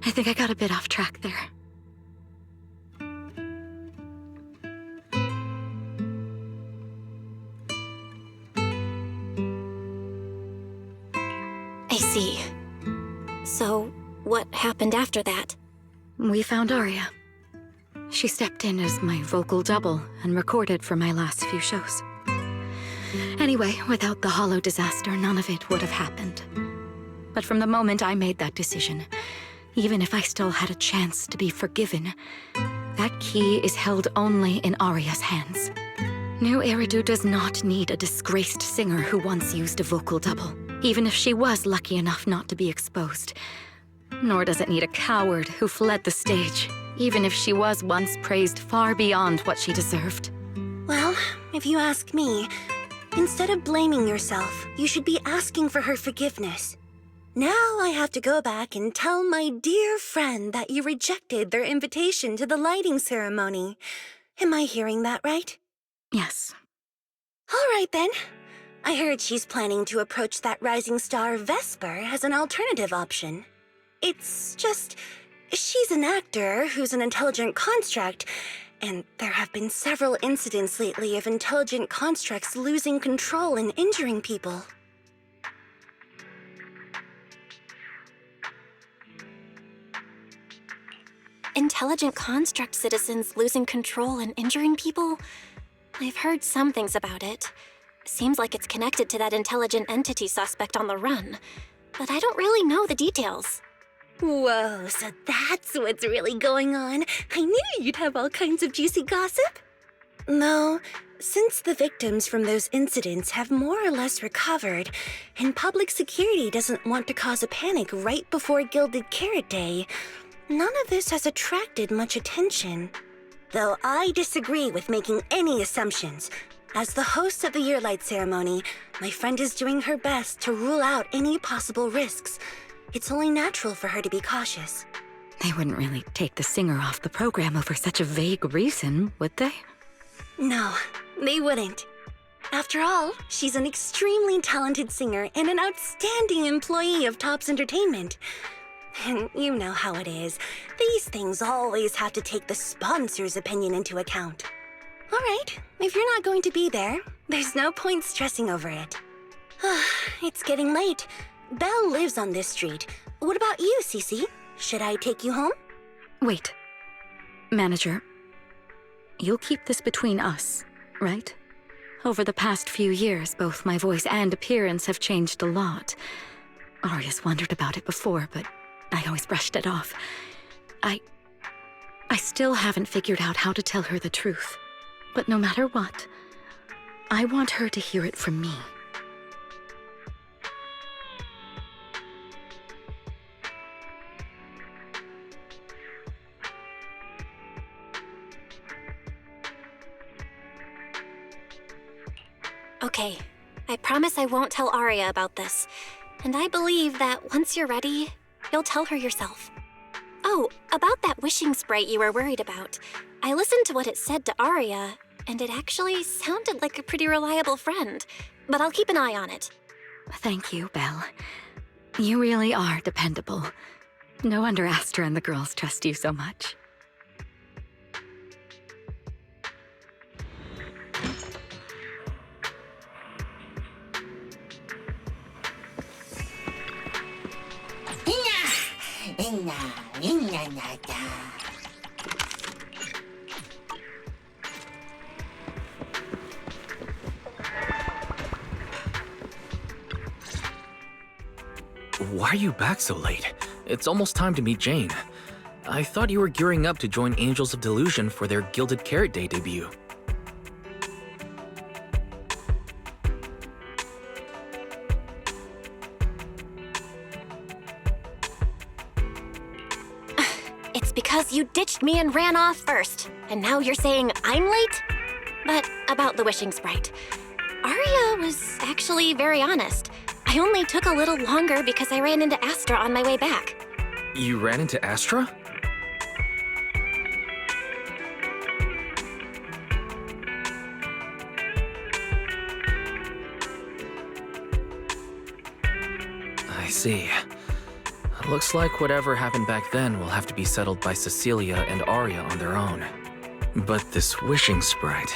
I think I got a bit off track there. I see. So, what happened after that? We found Aria. She stepped in as my vocal double and recorded for my last few shows. Anyway, without the Hollow disaster, none of it would have happened. But from the moment I made that decision, even if I still had a chance to be forgiven, that key is held only in Aria's hands. New Eridu does not need a disgraced singer who once used a vocal double, even if she was lucky enough not to be exposed. Nor does it need a coward who fled the stage, even if she was once praised far beyond what she deserved. Well, if you ask me, instead of blaming yourself, you should be asking for her forgiveness. Now I have to go back and tell my dear friend that you rejected their invitation to the lighting ceremony. Am I hearing that right? Yes. All right, then. I heard she's planning to approach that rising star Vesper as an alternative option. It's just, she's an actor who's an intelligent construct, and there have been several incidents lately of intelligent constructs losing control and injuring people. Intelligent construct citizens losing control and injuring people? I've heard some things about it. Seems like it's connected to that intelligent entity suspect on the run, but I don't really know the details. Whoa, so that's what's really going on. I knew you'd have all kinds of juicy gossip. No, since the victims from those incidents have more or less recovered, and public security doesn't want to cause a panic right before Gilded Carrot Day, none of this has attracted much attention. Though I disagree with making any assumptions. As the host of the Yearlight ceremony, my friend is doing her best to rule out any possible risks. It's only natural for her to be cautious. They wouldn't really take the singer off the program over such a vague reason, would they? No, they wouldn't. After all, she's an extremely talented singer and an outstanding employee of Topps Entertainment. And you know how it is. These things always have to take the sponsor's opinion into account. All right, if you're not going to be there, there's no point stressing over it. It's getting late. Belle lives on this street. What about you, Cece? Should I take you home? Wait. Manager, you'll keep this between us, right? Over the past few years, both my voice and appearance have changed a lot. Aria's wondered about it before, but I always brushed it off. I still haven't figured out how to tell her the truth. But no matter what, I want her to hear it from me. Okay, I promise I won't tell Aria about this. And I believe that once you're ready, you'll tell her yourself. Oh, about that wishing sprite you were worried about. I listened to what it said to Aria, and it actually sounded like a pretty reliable friend. But I'll keep an eye on it. Thank you, Belle. You really are dependable. No wonder Astra and the girls trust you so much. Why are you back so late? It's almost time to meet Jane. I thought you were gearing up to join Angels of Delusion for their Gilded Carrot Day debut. It's because you ditched me and ran off first, and now you're saying I'm late? But about the wishing sprite. Aria was actually very honest. I only took a little longer because I ran into Astra on my way back. You ran into Astra? I see. Looks like whatever happened back then will have to be settled by Cecilia and Aria on their own. But this wishing sprite,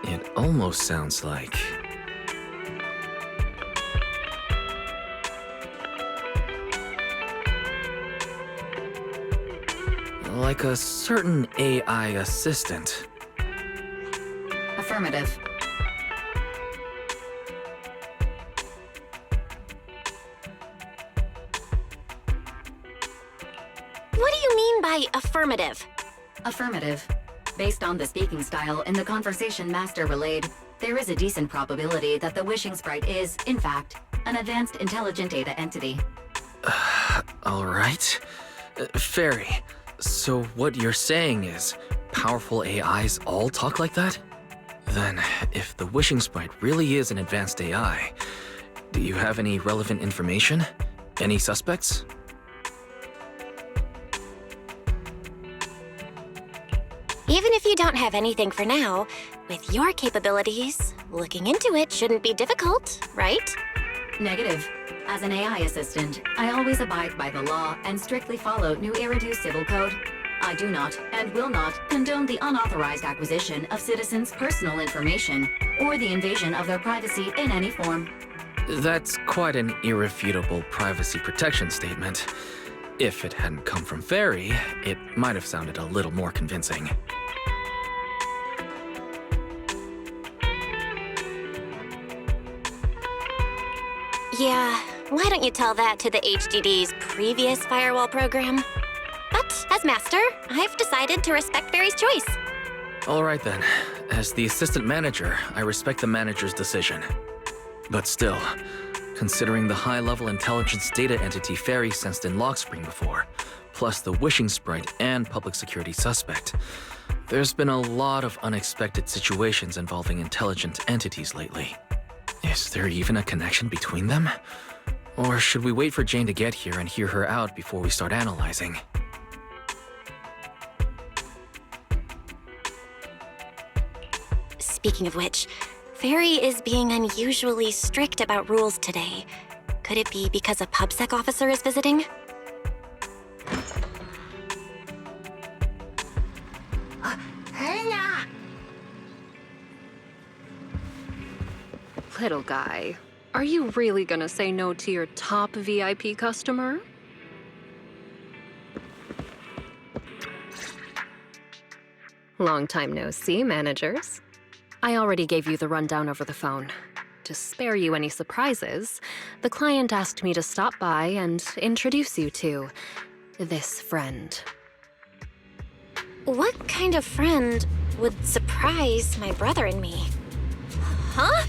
it almost sounds like... like a certain AI assistant. Affirmative. by affirmative? Affirmative. Based on the speaking style in the conversation Master relayed, there is a decent probability that the wishing sprite is, in fact, an advanced intelligent data entity. Alright. Fairy, so what you're saying is powerful AIs all talk like that? Then, if the wishing sprite really is an advanced AI, do you have any relevant information? Any suspects? Even if you don't have anything for now, with your capabilities, looking into it shouldn't be difficult, right? Negative. As an AI assistant, I always abide by the law and strictly follow New Eridu Civil Code. I do not, and will not, condone the unauthorized acquisition of citizens' personal information, or the invasion of their privacy in any form. That's quite an irrefutable privacy protection statement. If it hadn't come from Fairy, it might have sounded a little more convincing. Yeah, why don't you tell that to the HDD's previous firewall program? But as master, I've decided to respect Fairy's choice. Alright then. As the assistant manager, I respect the manager's decision. But still, considering the high-level intelligence data entity Fairy sensed in Lockspring before, plus the wishing sprite and public security suspect, there's been a lot of unexpected situations involving intelligent entities lately. Is there even a connection between them? Or should we wait for Jane to get here and hear her out before we start analyzing? Speaking of which, Fairy is being unusually strict about rules today. Could it be because a PubSec officer is visiting? Little guy, are you really gonna say no to your top VIP customer? Long time no see, managers. I already gave you the rundown over the phone. To spare you any surprises, the client asked me to stop by and introduce you to this friend. What kind of friend would surprise my brother and me? Huh?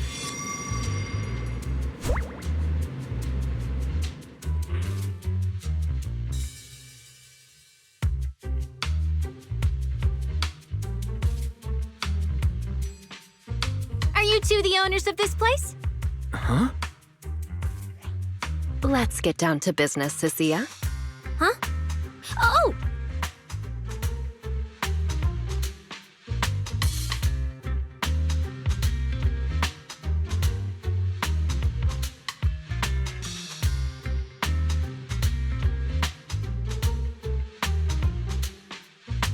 Are you two the owners of this place? Huh? Let's get down to business, Cecilia. Huh? Oh!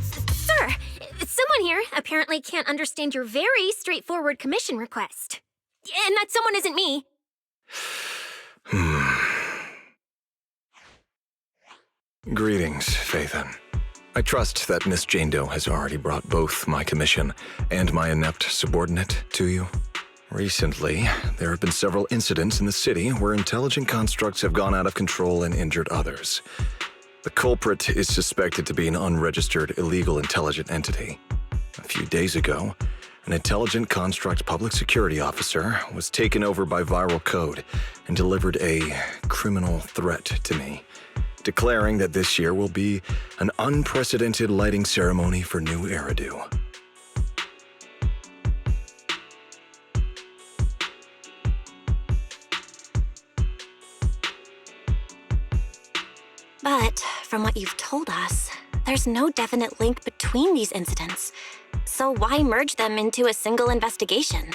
Sir, someone here apparently can't understand your very straightforward commission request. And that someone isn't me. Greetings, Phaethon. I trust that Miss Jane Doe has already brought both my commission and my inept subordinate to you. Recently, there have been several incidents in the city where intelligent constructs have gone out of control and injured others. The culprit is suspected to be an unregistered illegal intelligent entity. A few days ago, an intelligent construct public security officer was taken over by viral code and delivered a criminal threat to me, declaring that this year will be an unprecedented lighting ceremony for New Eridu. But from what you've told us, there's no definite link between these incidents. So why merge them into a single investigation?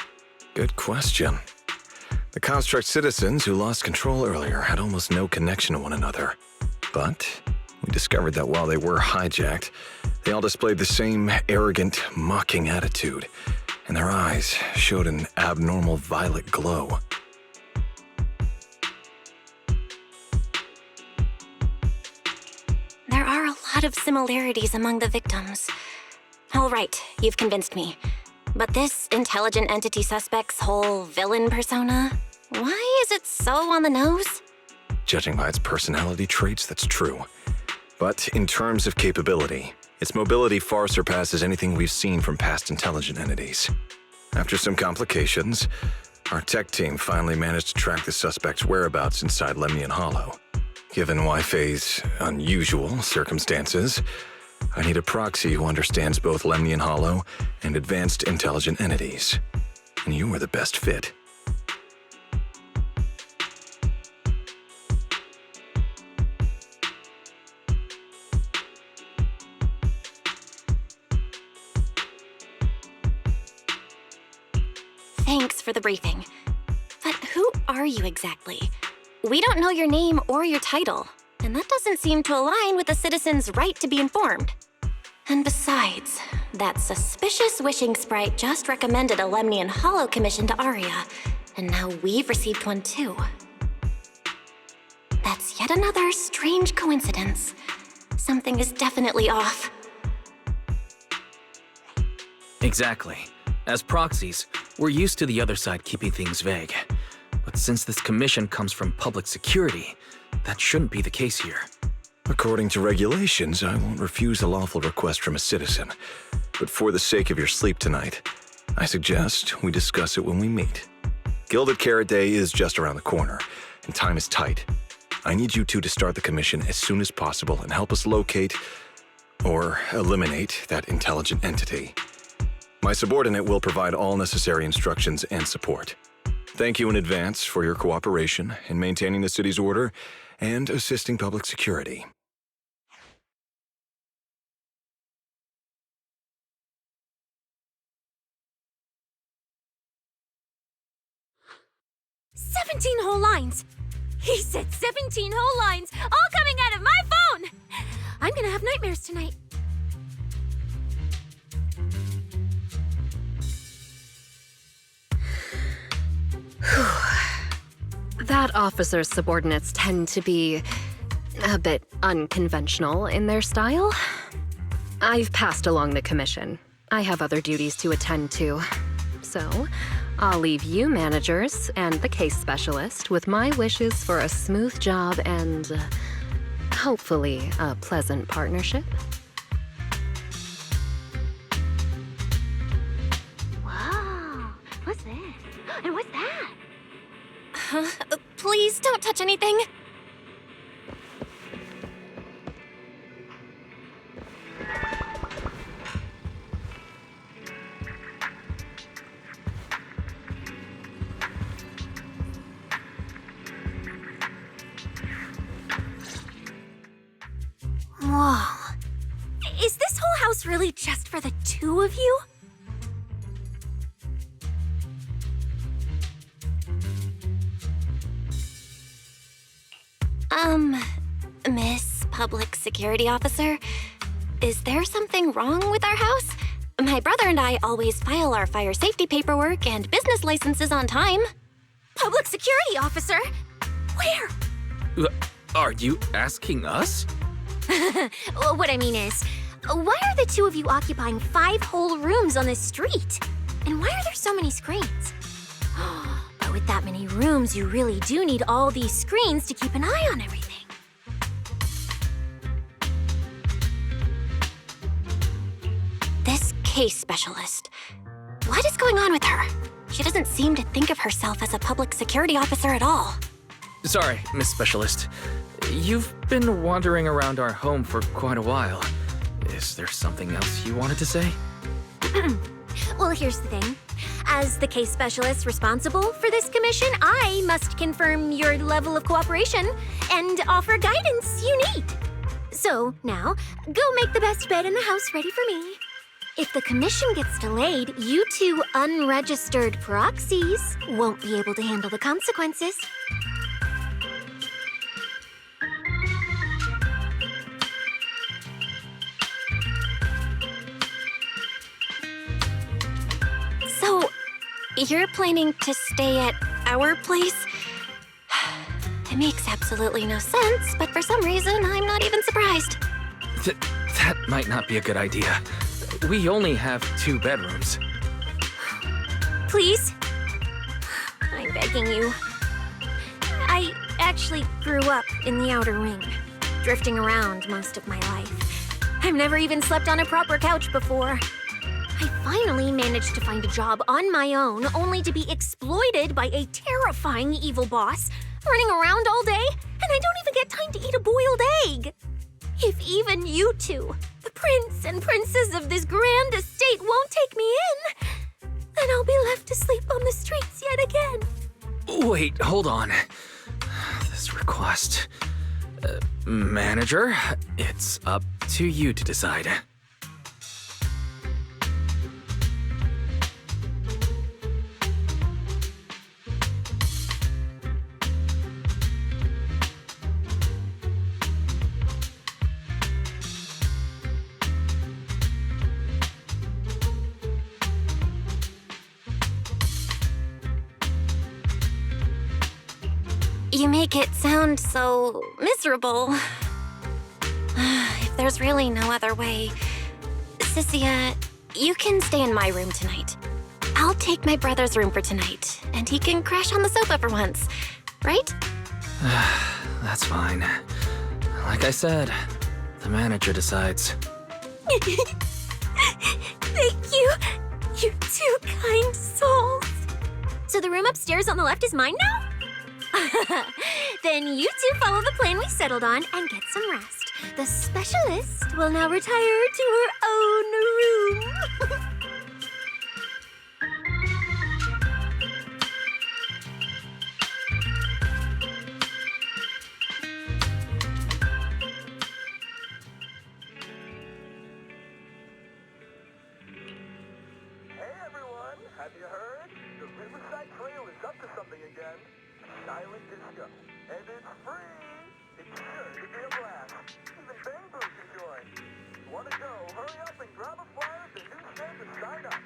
Good question. The construct citizens who lost control earlier had almost no connection to one another. But we discovered that while they were hijacked, they all displayed the same arrogant, mocking attitude, and their eyes showed an abnormal violet glow. There are a lot of similarities among the victims. All right, you've convinced me. But this intelligent entity suspect's whole villain persona, why is it so on the nose? Judging by its personality traits, that's true. But in terms of capability, its mobility far surpasses anything we've seen from past intelligent entities. After some complications, our tech team finally managed to track the suspect's whereabouts inside Lemnian Hollow. Given Wi-Fi's unusual circumstances, I need a proxy who understands both Lemnian Hollow and advanced intelligent entities. And you were the best fit. Thanks for the briefing. But who are you exactly? We don't know your name or your title, and that doesn't seem to align with the citizen's right to be informed. And besides, that suspicious wishing sprite just recommended a Lemnian Hollow commission to Aria, and now we've received one too. That's yet another strange coincidence. Something is definitely off. Exactly. As proxies, we're used to the other side keeping things vague. But since this commission comes from public security, that shouldn't be the case here. According to regulations, I won't refuse a lawful request from a citizen. But for the sake of your sleep tonight, I suggest we discuss it when we meet. Gilded Carrot Day is just around the corner, and time is tight. I need you two to start the commission as soon as possible and help us locate or eliminate that intelligent entity. My subordinate will provide all necessary instructions and support. Thank you in advance for your cooperation in maintaining the city's order and assisting public security. "17 whole lines! He said 17 whole lines, all coming out of my phone! I'm gonna have nightmares tonight." That officer's subordinates tend to be a bit unconventional in their style. I've passed along the commission. I have other duties to attend to. So, I'll leave you managers and the case specialist with my wishes for a smooth job and hopefully a pleasant partnership. Whoa, what's this? And what's that? Please don't touch anything. Whoa. Is this whole house really just for the two of you? Miss Public Security Officer, is there something wrong with our house? My brother and I always file our fire safety paperwork and business licenses on time. Public Security Officer? Where? Are you asking us? What I mean is, why are the two of you occupying 5 whole rooms on this street? And why are there so many screens? But with that many rooms, you really do need all these screens to keep an eye on everything. This case specialist. What is going on with her? She doesn't seem to think of herself as a public security officer at all. Sorry, Miss Specialist. You've been wandering around our home for quite a while. Is there something else you wanted to say? Well, here's the thing. As the case specialist responsible for this commission, I must confirm your level of cooperation and offer guidance you need. So now, go make the best bed in the house ready for me. If the commission gets delayed, you two unregistered proxies won't be able to handle the consequences. So, you're planning to stay at our place? It makes absolutely no sense, but for some reason, I'm not even surprised. That might not be a good idea. We only have 2 bedrooms. Please? I'm begging you. I actually grew up in the Outer Ring. drifting around most of my life. I've never even slept on a proper couch before. I finally managed to find a job on my own, only to be exploited by a terrifying evil boss, running around all day, and I don't even get time to eat a boiled egg. If even you two, the prince and princess of this grand estate, won't take me in, then I'll be left to sleep on the streets yet again. Wait, hold on. This request... manager, it's up to you to decide. You make it sound so miserable. If there's really no other way, Sissia, you can stay in my room tonight. I'll take my brother's room for tonight, and he can crash on the sofa for once, right? That's fine. Like I said, the manager decides. Thank you, you two kind souls. So the room upstairs on the left is mine now? Then you two follow the plan we settled on and get some rest. The specialist will now retire to her own room. Hey everyone, have you heard? The Riverside Trail is up to something again. Silent disco. And it's free! It's sure to be a blast. Even Bamboo can join. Want to go? Hurry up and grab a flyer at the new stand to sign up.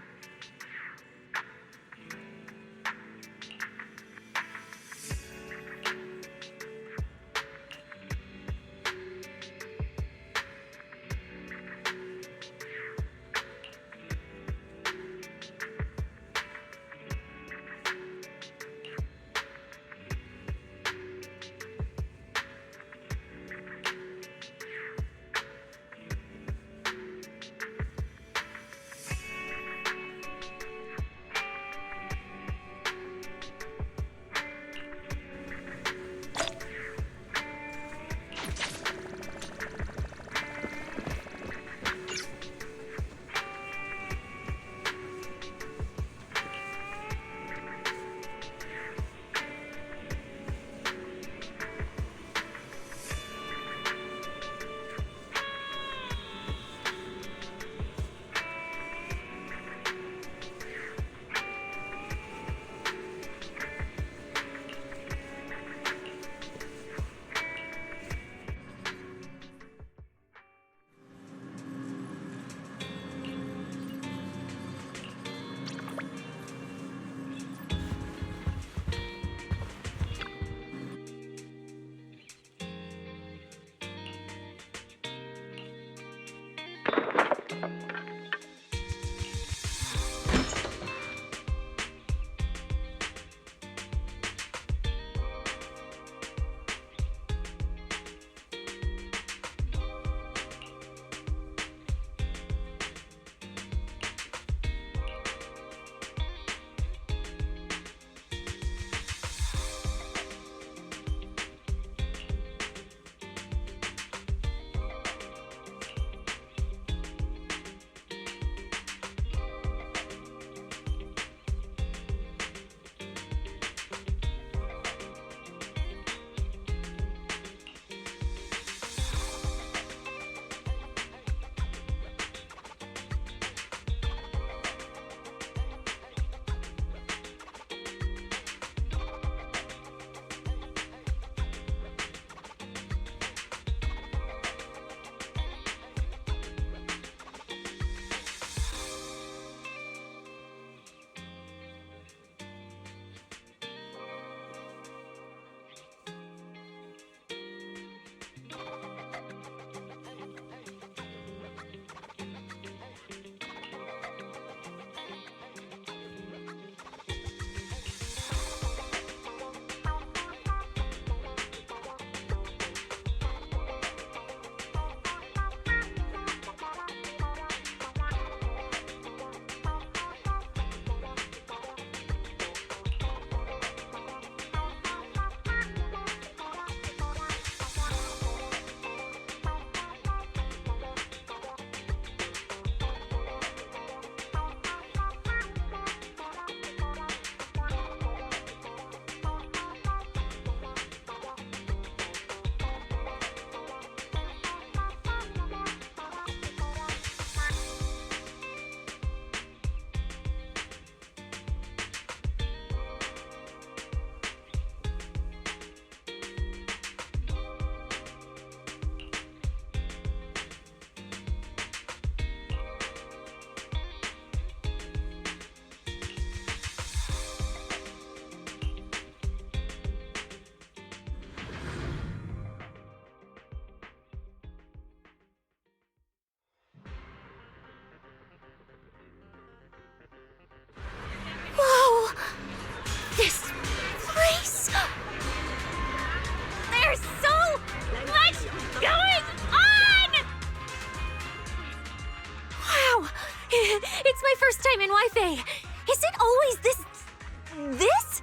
this?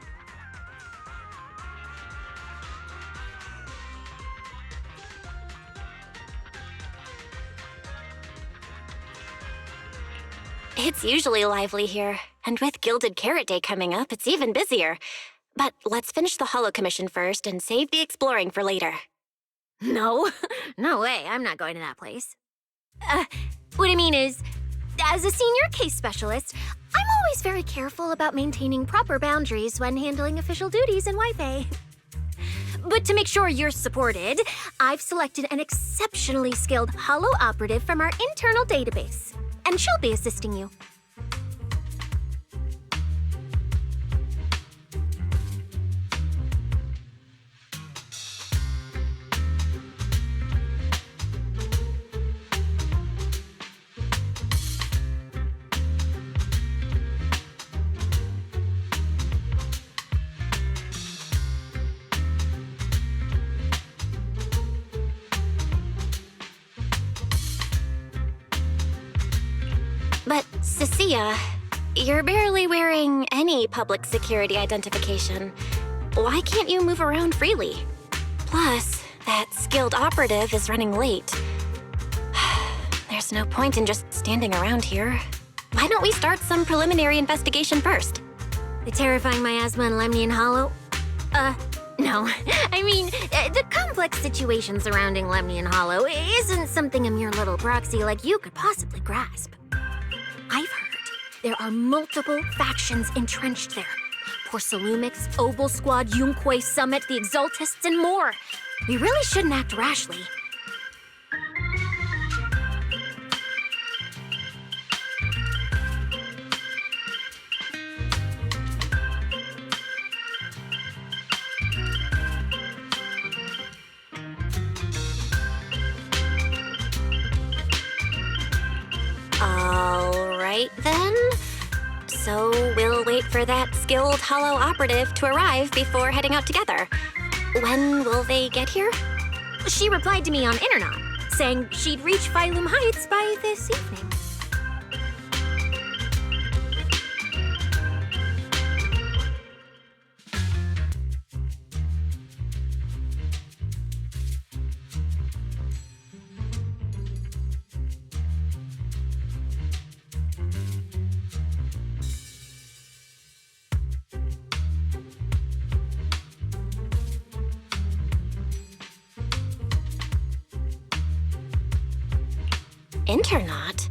It's usually lively here, and with Gilded Carrot Day coming up, it's even busier. But let's finish the Holo Commission first and save the exploring for later. No, no way, I'm not going to that place. What I mean is, as a senior case specialist, I'm always very careful about maintaining proper boundaries when handling official duties in Wi-Fi. But to make sure you're supported, I've selected an exceptionally skilled Holo operative from our internal database, and she'll be assisting you. But, Cecilia, you're barely wearing any public security identification. Why can't you move around freely? Plus, that skilled operative is running late. There's no point in just standing around here. Why don't we start some preliminary investigation first? The terrifying miasma and Lemnian Hollow? No. I mean, the complex situation surrounding Lemnian Hollow isn't something a mere little proxy like you could possibly grasp. I've heard there are multiple factions entrenched there. Porcelumix, Oval Squad, Yunquay Summit, the Exaltists, and more. We really shouldn't act rashly. All right, then. So we'll wait for that skilled Holo operative to arrive before heading out together. When will they get here? She replied to me on Internet, saying she'd reach Phylum Heights by this evening. Internaut?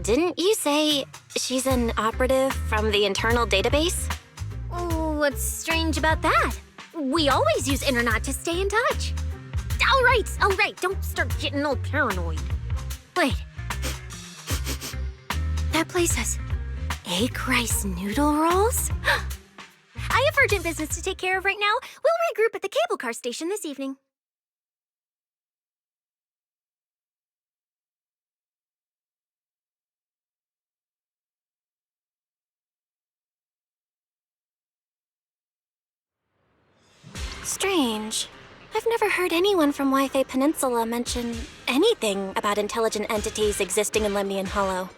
Didn't you say she's an operative from the internal database? What's strange about that? We always use Internet to stay in touch. All right, don't start getting all paranoid. Wait. That place has egg rice noodle rolls? I have urgent business to take care of right now. We'll regroup at the cable car station this evening. Strange. I've never heard anyone from Wi-Fi Peninsula mention anything about intelligent entities existing in Lemnian Hollow.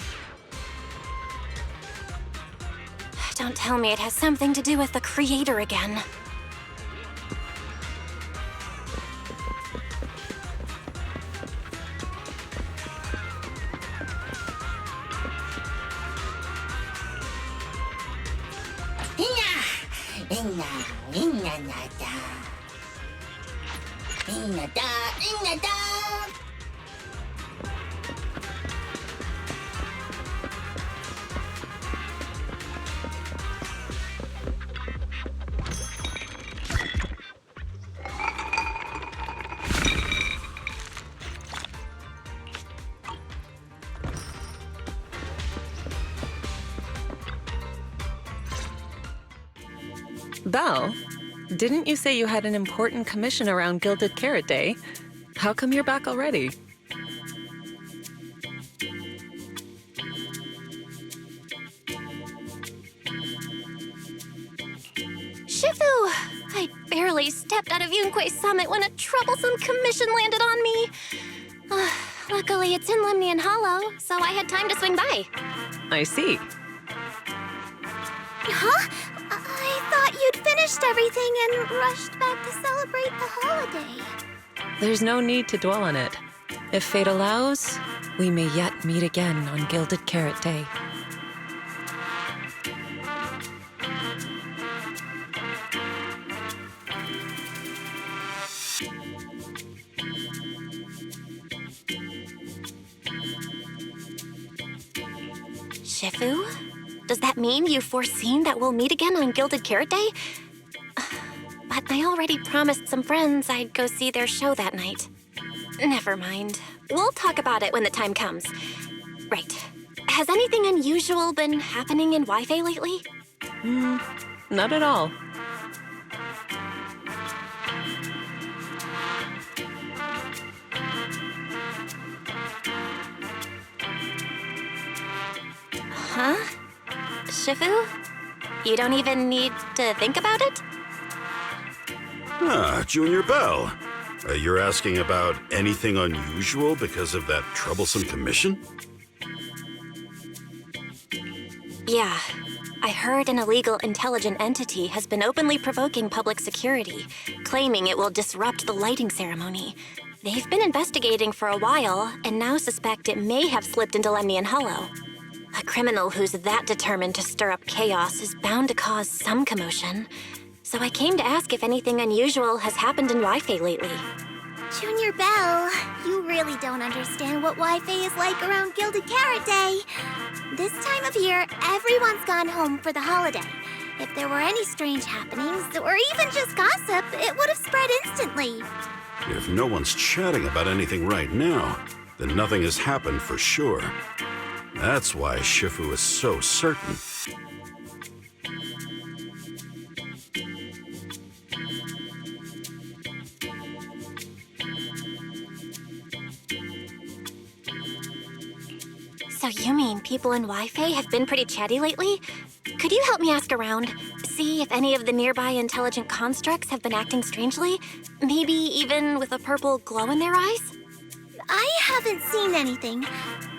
Don't tell me it has something to do with the Creator again. Belle, didn't you say you had an important commission around Gilded Carrot Day? How come you're back already? Shifu! I barely stepped out of Yunquay Summit when a troublesome commission landed on me. Luckily, it's in Lemnian Hollow, so I had time to swing by. I see. Huh? I finished everything and rushed back to celebrate the holiday. There's no need to dwell on it. If fate allows, we may yet meet again on Gilded Carrot Day. Shifu? Does that mean you've foreseen that we'll meet again on Gilded Carrot Day? But I already promised some friends I'd go see their show that night. Never mind. We'll talk about it when the time comes. Right. Has anything unusual been happening in Wi-Fi lately? Not at all. Huh? Shifu? You don't even need to think about it? Ah, Junior Bell. You're asking about anything unusual because of that troublesome commission? Yeah. I heard an illegal intelligent entity has been openly provoking public security, claiming it will disrupt the lighting ceremony. They've been investigating for a while, and now suspect it may have slipped into Lemnian Hollow. A criminal who's that determined to stir up chaos is bound to cause some commotion. So I came to ask if anything unusual has happened in Wi-Fi lately. Junior Bell, you really don't understand what Wi-Fi is like around Gilded Carrot Day. This time of year, everyone's gone home for the holiday. If there were any strange happenings, or even just gossip, it would have spread instantly. If no one's chatting about anything right now, then nothing has happened for sure. That's why Shifu is so certain. So you mean people in Wi-Fi have been pretty chatty lately? Could you help me ask around? See if any of the nearby intelligent constructs have been acting strangely? Maybe even with a purple glow in their eyes? I haven't seen anything.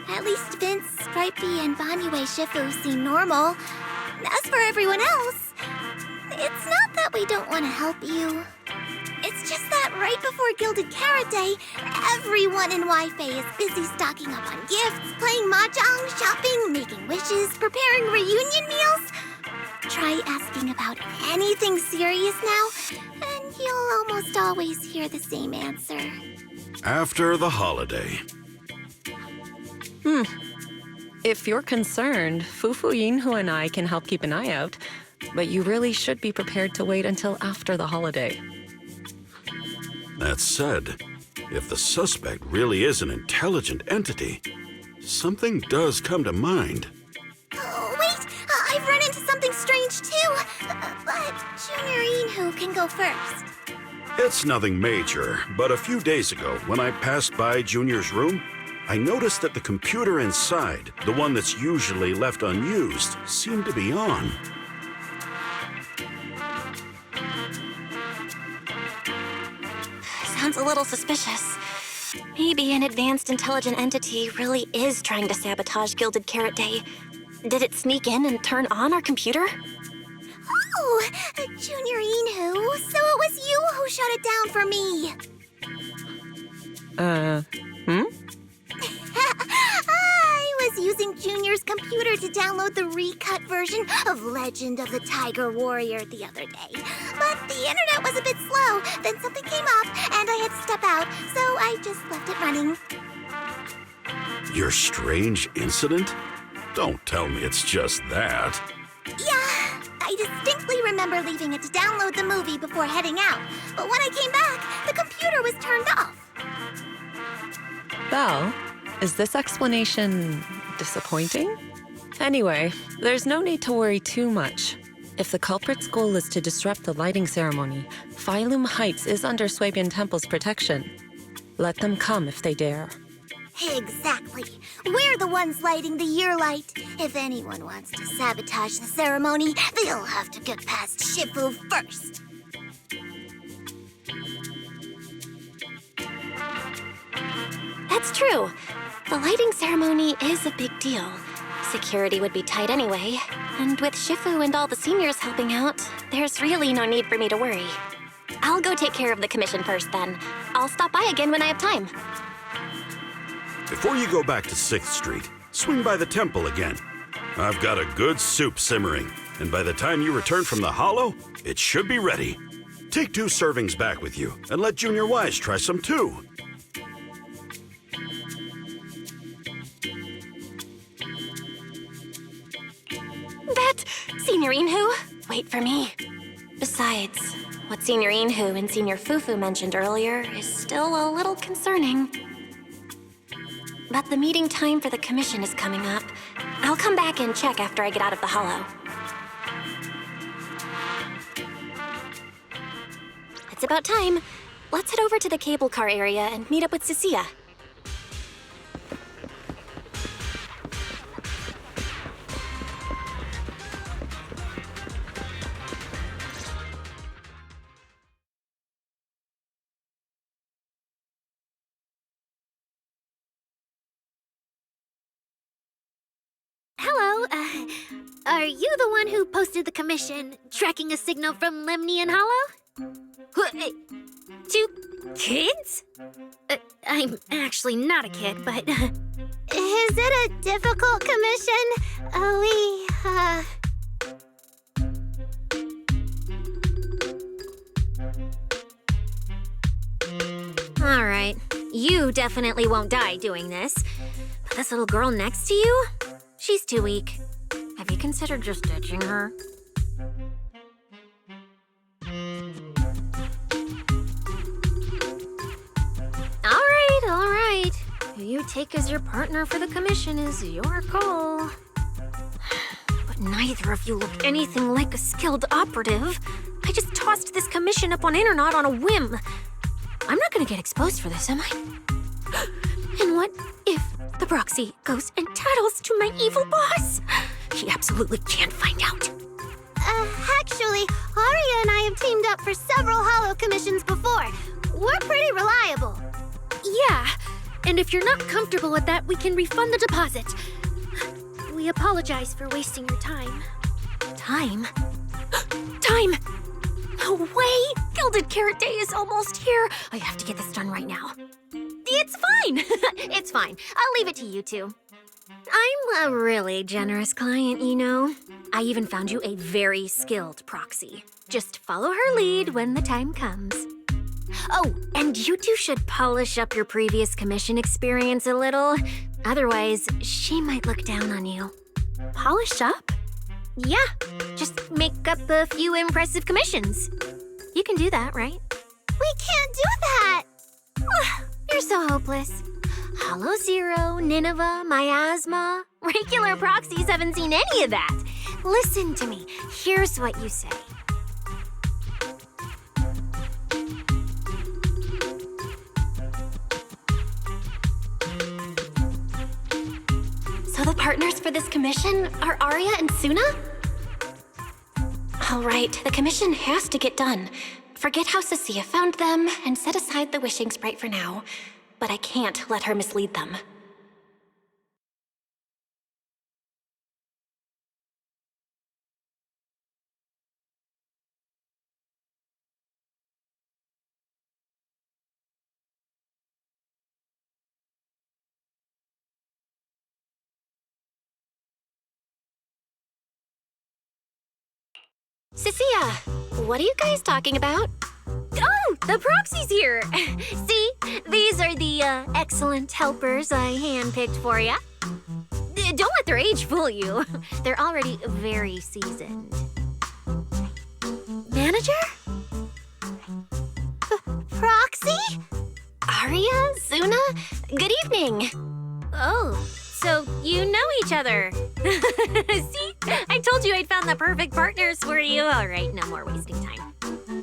At least Vince, Stripey, and Banyue Shifu seem normal. As for everyone else, it's not that we don't want to help you. It's just that right before Gilded Carrot Day, everyone in Wi-Fi is busy stocking up on gifts, playing mahjong, shopping, making wishes, preparing reunion meals. Try asking about anything serious now, and you'll almost always hear the same answer. After the holiday. If you're concerned, Fufu Yinhu and I can help keep an eye out, but you really should be prepared to wait until after the holiday. That said, if the suspect really is an intelligent entity, something does come to mind. Oh, wait! I've run into something strange too! But Junior Yinhu can go first. It's nothing major, but a few days ago, when I passed by Junior's room, I noticed that the computer inside, the one that's usually left unused, seemed to be on. Sounds a little suspicious. Maybe an advanced intelligent entity really is trying to sabotage Gilded Carrot Day. Did it sneak in and turn on our computer? Oh, Junior Yinhu, so it was you who shut it down for me. I was using Junior's computer to download the recut version of Legend of the Tiger Warrior the other day. But the internet was a bit slow, then something came up and I had to step out, so I just left it running. Your strange incident? Don't tell me it's just that. Yeah, I distinctly remember leaving it to download the movie before heading out. But when I came back, the computer was turned off. Belle, is this explanation disappointing? Anyway, there's no need to worry too much. If the culprit's goal is to disrupt the lighting ceremony, Phylum Heights is under Swabian Temple's protection. Let them come if they dare. Exactly. We're the ones lighting the year light. If anyone wants to sabotage the ceremony, they'll have to get past Shifu first. That's true. The lighting ceremony is a big deal. Security would be tight anyway. And with Shifu and all the seniors helping out, there's really no need for me to worry. I'll go take care of the commission first then. I'll stop by again when I have time. Before you go back to 6th Street, swing by the temple again. I've got a good soup simmering, and by the time you return from the hollow, it should be ready. Take 2 servings back with you, and let Junior Wise try some too. That Senior Inhu? Wait for me. Besides, what Senior Inhu and Senior Fufu mentioned earlier is still a little concerning. But the meeting time for the commission is coming up. I'll come back and check after I get out of the hollow. It's about time. Let's head over to the cable car area and meet up with Cecilia. Hello, are you the one who posted the commission, tracking a signal from Lemnian Hollow? 2 kids? I'm actually not a kid, but... Is it a difficult commission? Alright, you definitely won't die doing this. But this little girl next to you? She's too weak. Have you considered just ditching her? Alright. Who you take as your partner for the commission is your call. But neither of you look anything like a skilled operative. I just tossed this commission up on Internet on a whim. I'm not gonna get exposed for this, am I? And what if the proxy goes and tattles to my evil boss? He absolutely can't find out. Actually, Arya and I have teamed up for several hollow commissions before. We're pretty reliable. Yeah, and if you're not comfortable with that, we can refund the deposit. We apologize for wasting your time. Time? Time! No way! Gilded Carrot Day is almost here. I have to get this done right now. It's fine! It's fine. I'll leave it to you two. I'm a really generous client, you know. I even found you a very skilled proxy. Just follow her lead when the time comes. Oh, and you two should polish up your previous commission experience a little. Otherwise, she might look down on you. Polish up? Yeah, just make up a few impressive commissions. You can do that, right? We can't do that! You're so hopeless. Hollow Zero, Nineveh, Miasma. Regular proxies haven't seen any of that. Listen to me. Here's what you say. So the partners for this commission are Arya and Suna? All right, the commission has to get done. Forget how Cecilia found them and set aside the wishing sprite for now. But I can't let her mislead them. Cecilia, what are you guys talking about? Oh, the proxy's here! See, these are the excellent helpers I handpicked for you. Don't let their age fool you. They're already very seasoned. Manager? Proxy? Arya, Suna, good evening. Oh, so you know each other. See, I told you I'd found the perfect partners for you. All right, no more wasting time.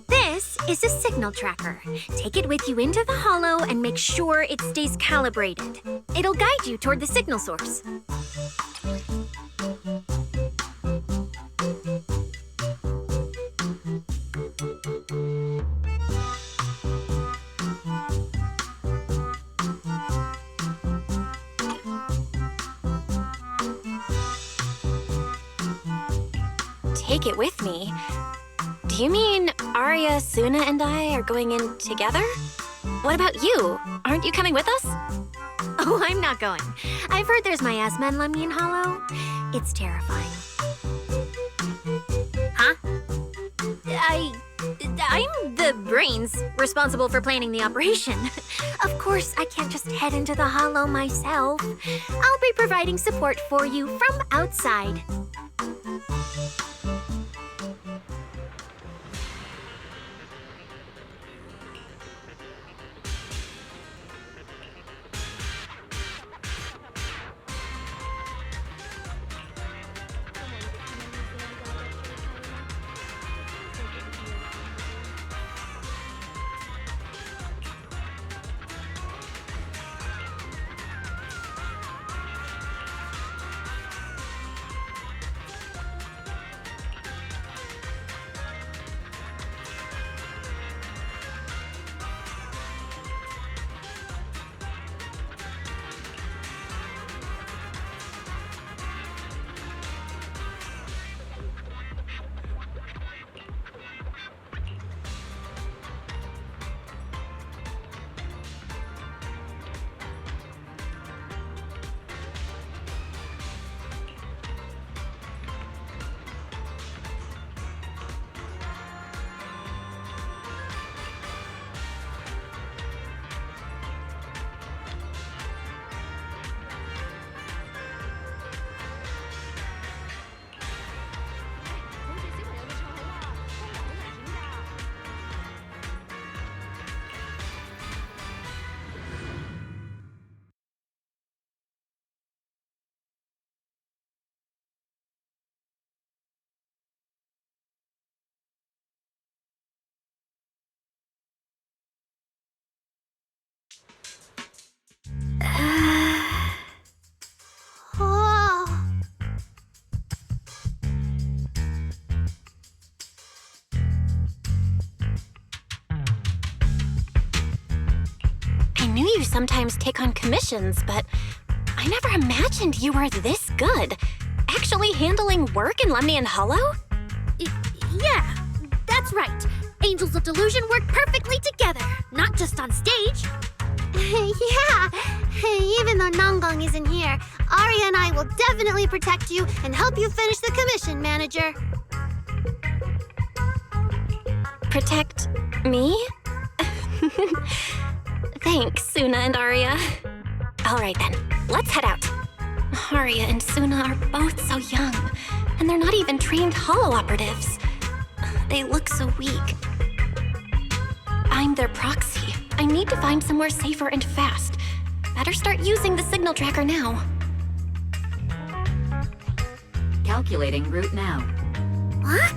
This is a signal tracker. Take it with you into the hollow and make sure it stays calibrated. It'll guide you toward the signal source. take it with me. Do you mean Arya, Suna, and I are going in together? What about you? Aren't you coming with us? Oh, I'm not going. I've heard there's miasma in Lemnian Hollow. It's terrifying. Huh? I'm the brains responsible for planning the operation. Of course, I can't just head into the Hollow myself. I'll be providing support for you from outside. I knew you sometimes take on commissions, but I never imagined you were this good. Actually handling work in Lemnian Hollow? Yeah, that's right. Angels of Delusion work perfectly together, not just on stage. Yeah, even though Nonggong isn't here, Arya and I will definitely protect you and help you finish the commission, Manager. Protect me? Thanks, Suna and Arya. All right then, let's head out. Arya and Suna are both so young, and they're not even trained Hollow operatives. They look so weak. I'm their proxy. I need to find somewhere safer and fast. Better start using the signal tracker now. Calculating route now. What?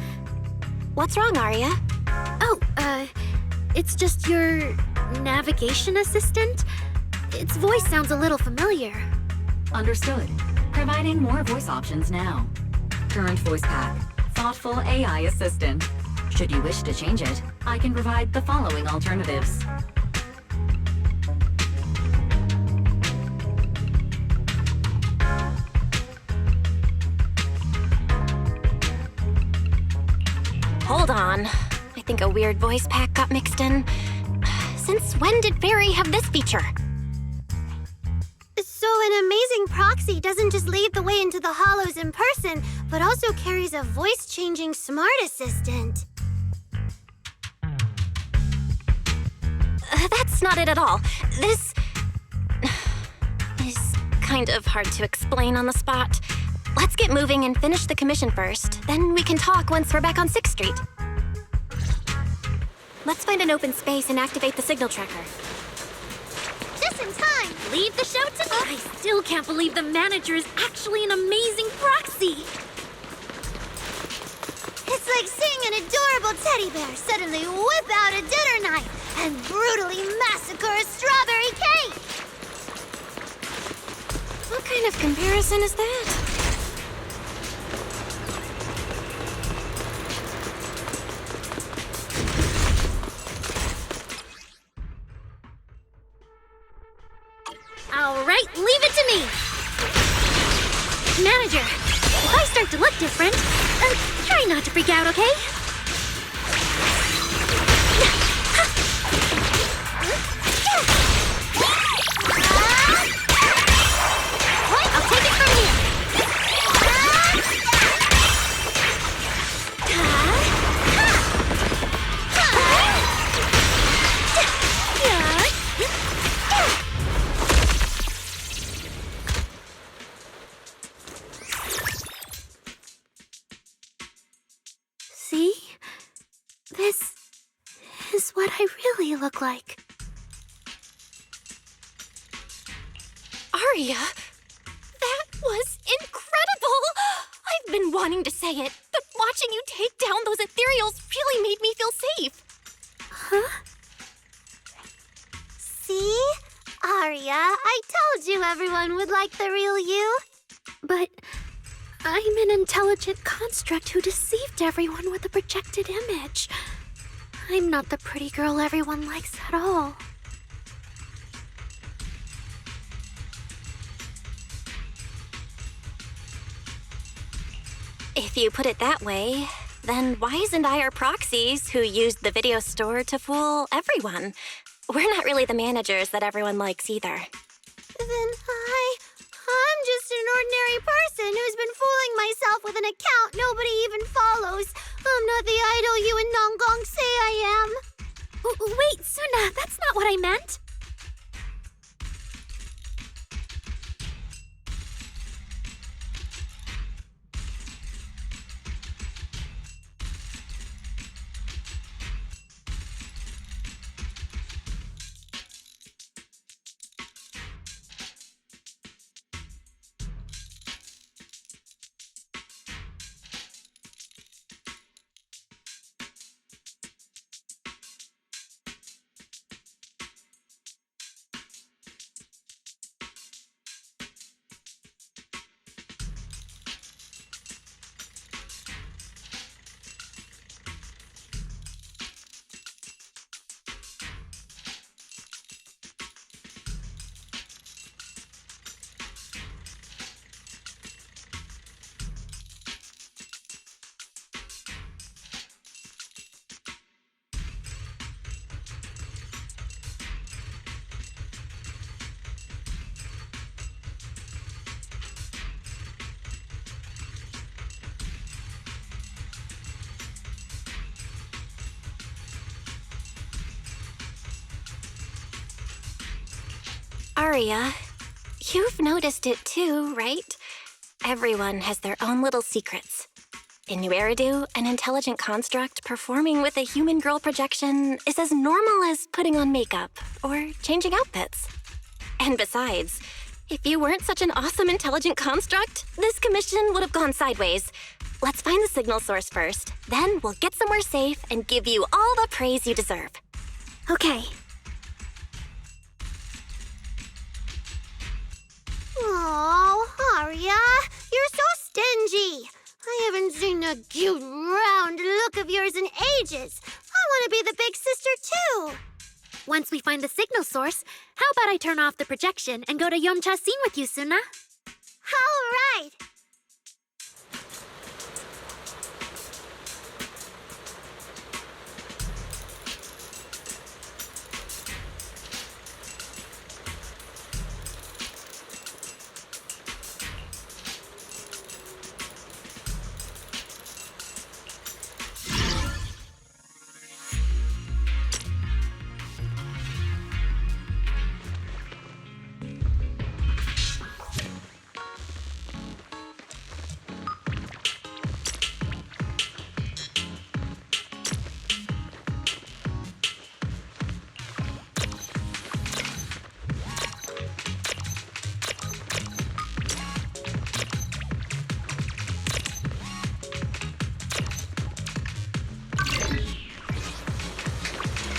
What's wrong, Arya? Oh, it's just your navigation assistant? Its voice sounds a little familiar. Understood. Providing more voice options now. Current voice pack. Thoughtful AI assistant. Should you wish to change it, I can provide the following alternatives. Hold on. I think a weird voice pack got mixed in. Since when did Fairy have this feature? So an amazing proxy doesn't just lead the way into the Hollows in person, but also carries a voice-changing smart assistant. That's not it at all. This is kind of hard to explain on the spot. Let's get moving and finish the commission first. Then we can talk once we're back on 6th Street. Let's find an open space and activate the signal tracker. Just in time! Leave the show tonight! I still can't believe the manager is actually an amazing proxy! It's like seeing an adorable teddy bear suddenly whip out a dinner knife and brutally massacre a strawberry cake! What kind of comparison is that? All right, leave it to me! Manager, if I start to look different, Try not to freak out, okay? I'll take it from here. See? This is what I really look like. Aria, that was incredible! I've been wanting to say it, but watching you take down those ethereals really made me feel safe. Huh? See? Aria, I told you everyone would like the real you. But I'm an intelligent construct who deceived everyone with a projected image. I'm not the pretty girl everyone likes at all. If you put it that way, then why isn't I our proxies who used the video store to fool everyone? We're not really the managers that everyone likes either. Then I'm just an ordinary person who's been fooling myself with an account nobody even follows. I'm not the idol you and Nonggong say I am. Wait, Suna, that's not what I meant. Aria, you've noticed it too, right? Everyone has their own little secrets. In New Eridu, an intelligent construct performing with a human girl projection is as normal as putting on makeup or changing outfits. And besides, if you weren't such an awesome intelligent construct, this commission would have gone sideways. Let's find the signal source first, then we'll get somewhere safe and give you all the praise you deserve. Okay. Oh, Aria, you're so stingy. I haven't seen a cute, round look of yours in ages. I want to be the big sister, too. Once we find the signal source, how about I turn off the projection and go to Yomcha scene with you, Suna? All right.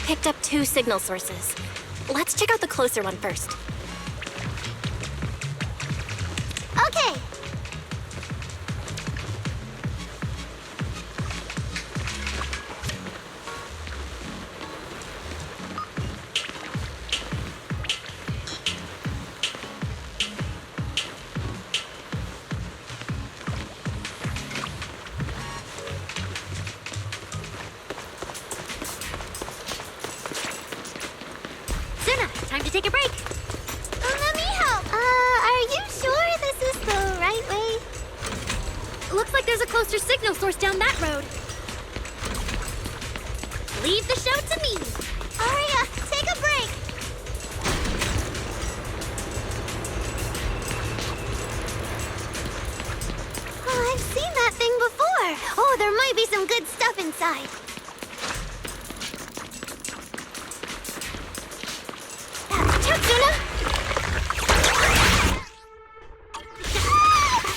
Picked up 2 signal sources. Let's check out the closer one first. Okay. take a break. Let me help. Are you sure this is the right way? Looks like there's a closer signal source down that road. Leave the show to me. Aria, take a break. Oh, I've seen that thing before. Oh, there might be some good stuff inside. Chutsuna!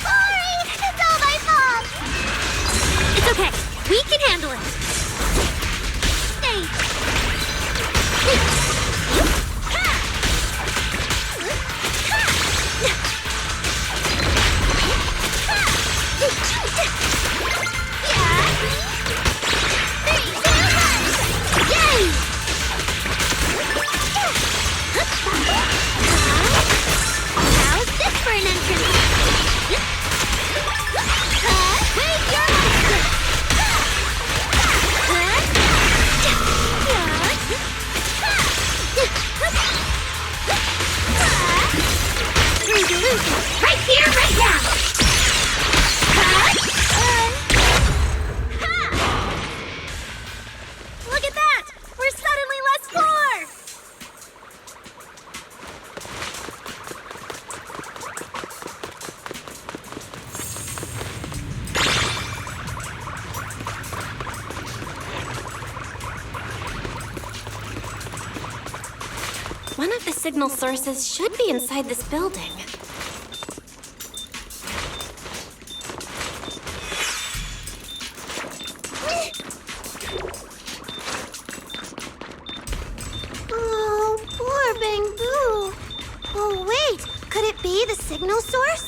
Sorry! It's all my fault! It's okay. We can handle it. Stay. How's this for an entrance? Wave your monster! Right here, right now! Look at that! We're suddenly less poor! One of the signal sources should be inside this building. Oh, poor Bangbu. Oh, wait. Could it be the signal source?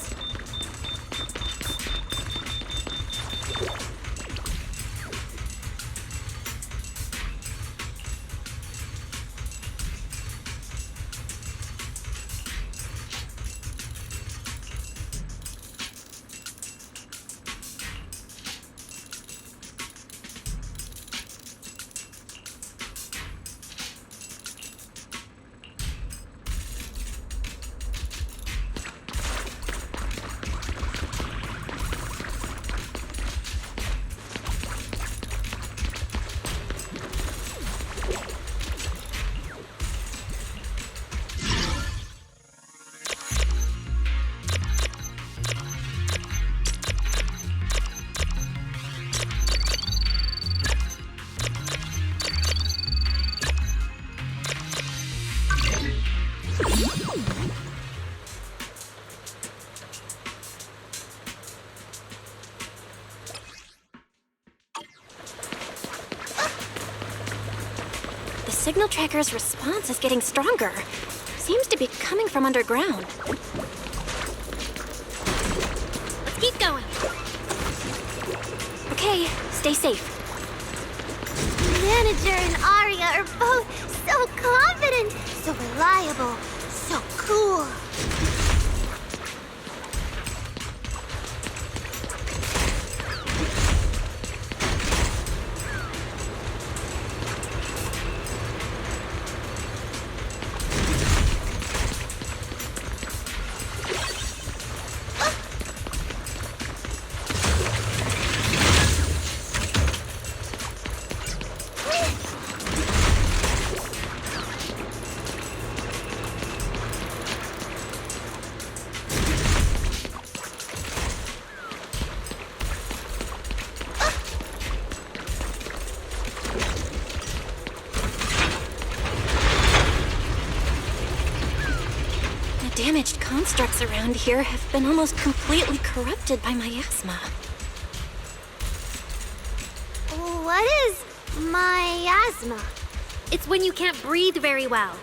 The signal tracker's response is getting stronger. Seems to be coming from underground. Let's keep going. Okay, stay safe. Manager and Aria are both so confident, so reliable, so cool. Damaged constructs around here have been almost completely corrupted by miasma. What is miasma? It's when you can't breathe very well.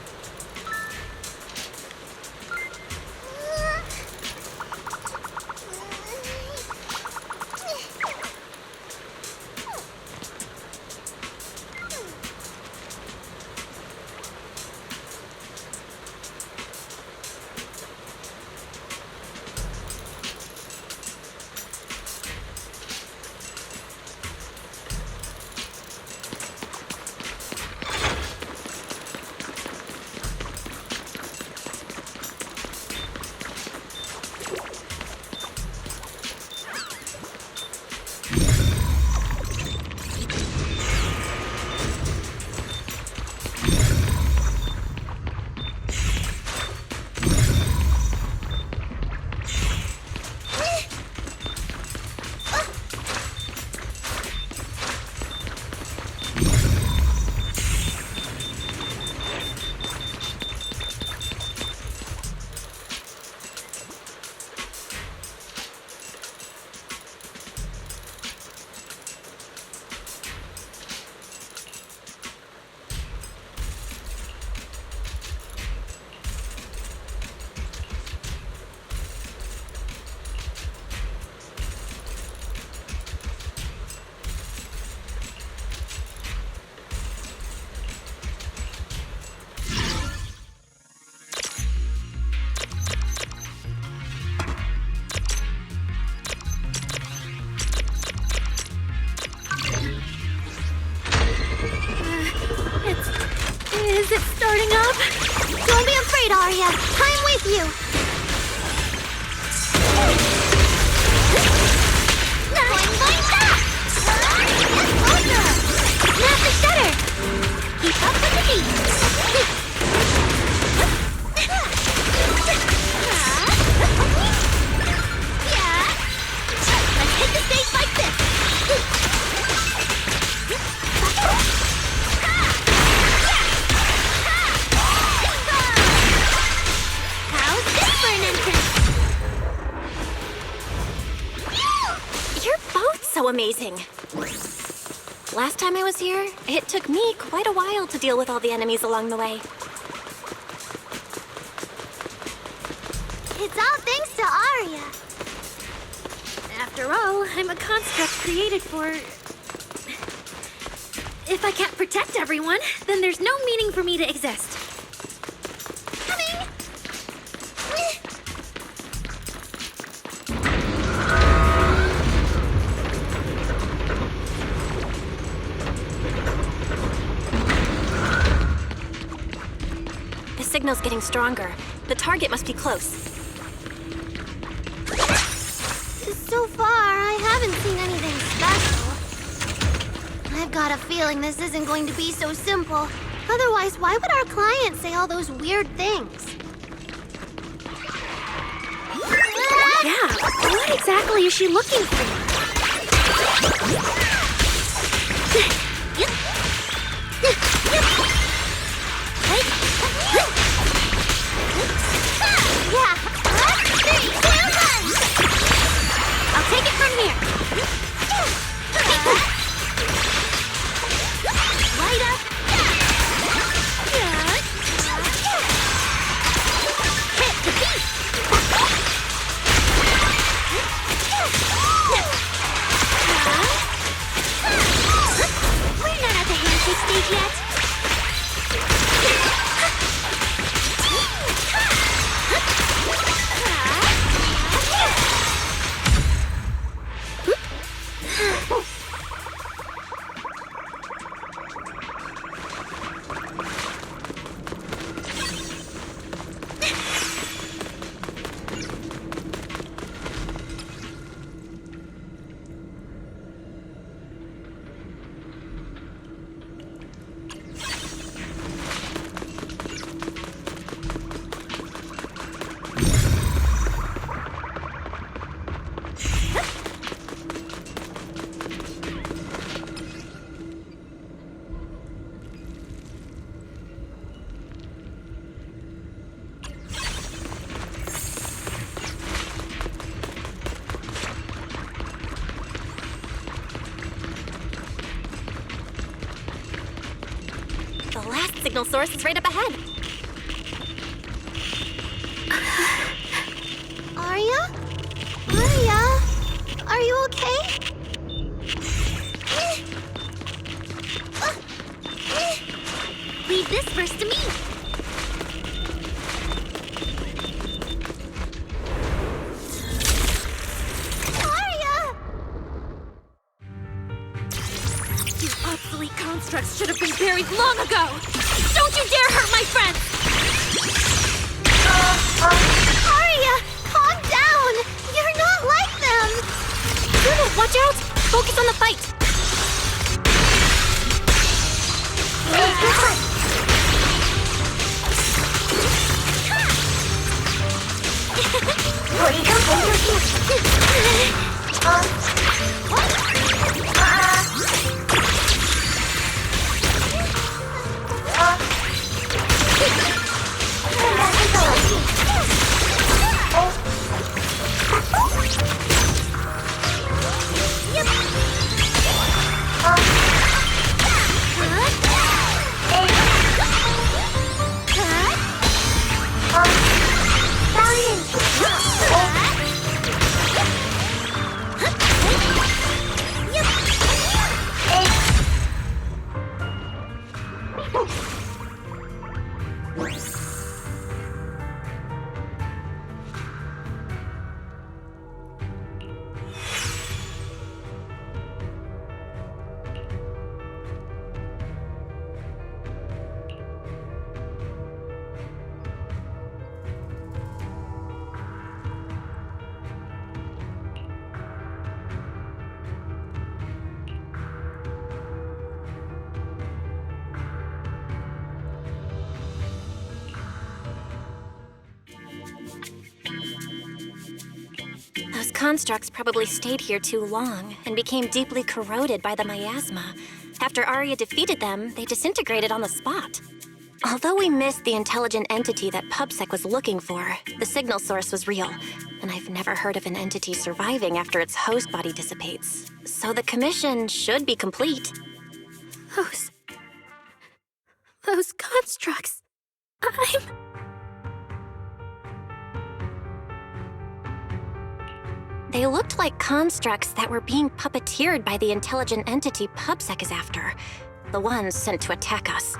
coming up! Don't be afraid, Arya. I'm with you. Boing, boing, stop! Snap the shutter! Keep up with the beat. Yeah. Let's hit the stage like this. How's this for an entrance? You're both so amazing. Last time I was here, it took me quite a while to deal with all the enemies along the way. It's all thanks to Arya. After all, I'm a construct created for... If I can't protect everyone, then there's no meaning for me to exist. Coming! The signal's getting stronger. The target must be close. So far, I haven't seen anything special. I've got a feeling this isn't going to be so simple. Otherwise, why would our client say all those weird things? Yeah, what exactly is she looking for? Yeah! 3, 2, 1! I'll take it from here. Light up! Hit the beat. We're not at the handshake stage yet. The last signal source is right up ahead. Arya? Arya? Are you okay? Leave this verse to me. Arya! You obsolete constructs should have been buried long ago. Don't you dare hurt my friends! Arya, calm down! You're not like them! Watch out! Focus on the fight! constructs probably stayed here too long and became deeply corroded by the miasma. After Arya defeated them, they disintegrated on the spot. Although we missed the intelligent entity that PubSec was looking for, the signal source was real, and I've never heard of an entity surviving after its host body dissipates. So the commission should be complete. Those constructs. They looked like constructs that were being puppeteered by the intelligent entity PubSec is after, the ones sent to attack us.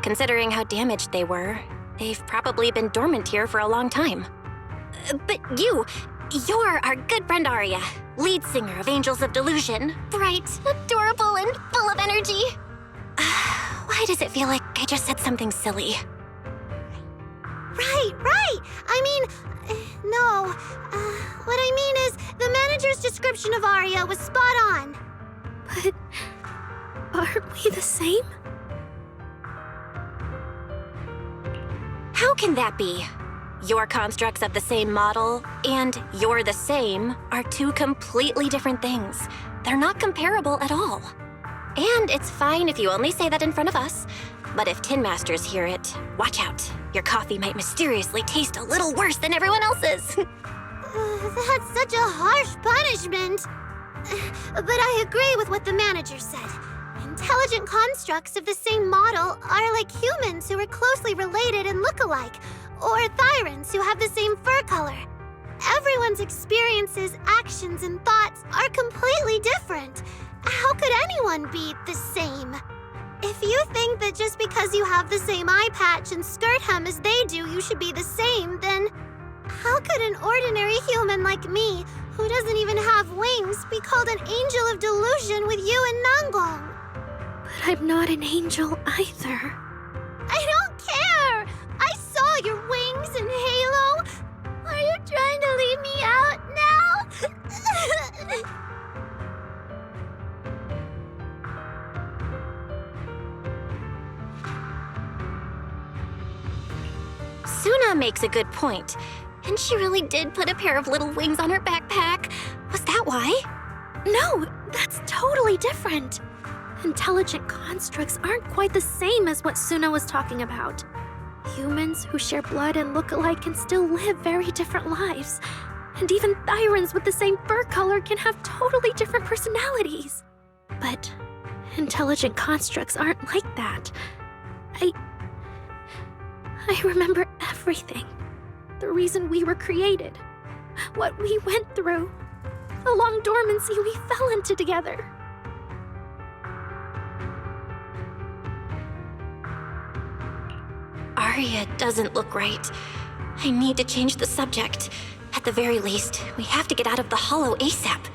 Considering how damaged they were, they've probably been dormant here for a long time. But you're our good friend Arya, lead singer of Angels of Delusion. Bright, adorable, and full of energy. Why does it feel like I just said something silly? Right. I mean, no. What I mean is, the manager's description of Arya was spot on. But aren't we the same? How can that be? Your constructs of the same model and you're the same are two completely different things. They're not comparable at all. And it's fine if you only say that in front of us. But if Tin Masters hear it, watch out. Your coffee might mysteriously taste a little worse than everyone else's. That's such a harsh punishment. But I agree with what the manager said. Intelligent constructs of the same model are like humans who are closely related and look alike, or Thyrans who have the same fur color. Everyone's experiences, actions, and thoughts are completely different. How could anyone be the same? If you think that just because you have the same eye patch and skirt hem as they do, you should be the same, then how could an ordinary human like me, who doesn't even have wings, be called an angel of delusion with you and Nangong? But I'm not an angel either. I don't care! I saw your wings and halo! Are you trying to leave me out now? Suna makes a good point. And she really did put a pair of little wings on her backpack. Was that why? No, that's totally different. Intelligent constructs aren't quite the same as what Suna was talking about. Humans who share blood and look alike can still live very different lives. And even Thyrans with the same fur color can have totally different personalities. But intelligent constructs aren't like that. I remember everything. The reason we were created. What we went through. The long dormancy we fell into together. Arya doesn't look right. I need to change the subject. At the very least, we have to get out of the Hollow ASAP.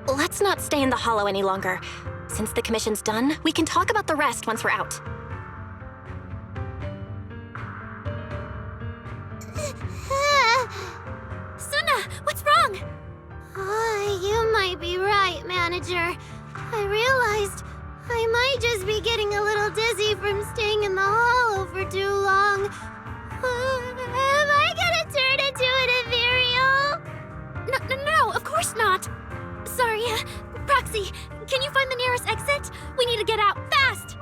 Let's not stay in the Hollow any longer. Since the commission's done, we can talk about the rest once we're out. Suna, what's wrong? You might be right, Manager. I realized I might just be getting a little dizzy from staying in the Hollow for too long. Am I gonna turn into an ethereal? No, of course not. Sorry, Proxy, can you find the nearest exit? We need to get out, fast!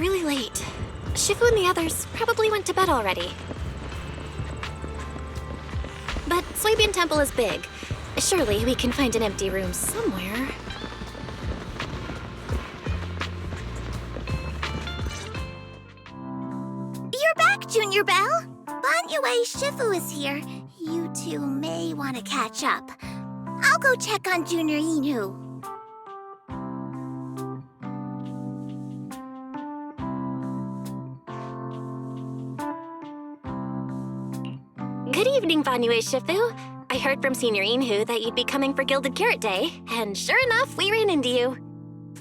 really late. Shifu and the others probably went to bed already. But Swabian Temple is big. Surely we can find an empty room somewhere. You're back, Junior Belle. Banyue Shifu is here. You two may want to catch up. I'll go check on Junior Inu. Good evening, Banyue Shifu. I heard from Senior Inhu that you'd be coming for Gilded Carrot Day, and sure enough, we ran into you.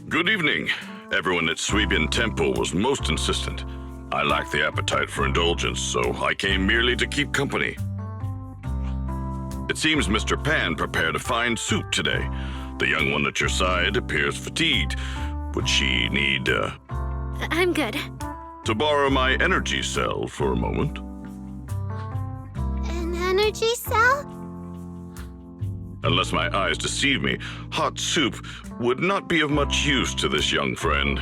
Good evening. Everyone at Swabian Temple was most insistent. I lacked the appetite for indulgence, so I came merely to keep company. It seems Mr. Pan prepared a fine soup today. The young one at your side appears fatigued. Would she need, I'm good. to borrow my energy cell for a moment? An energy cell? Unless my eyes deceive me, hot soup would not be of much use to this young friend.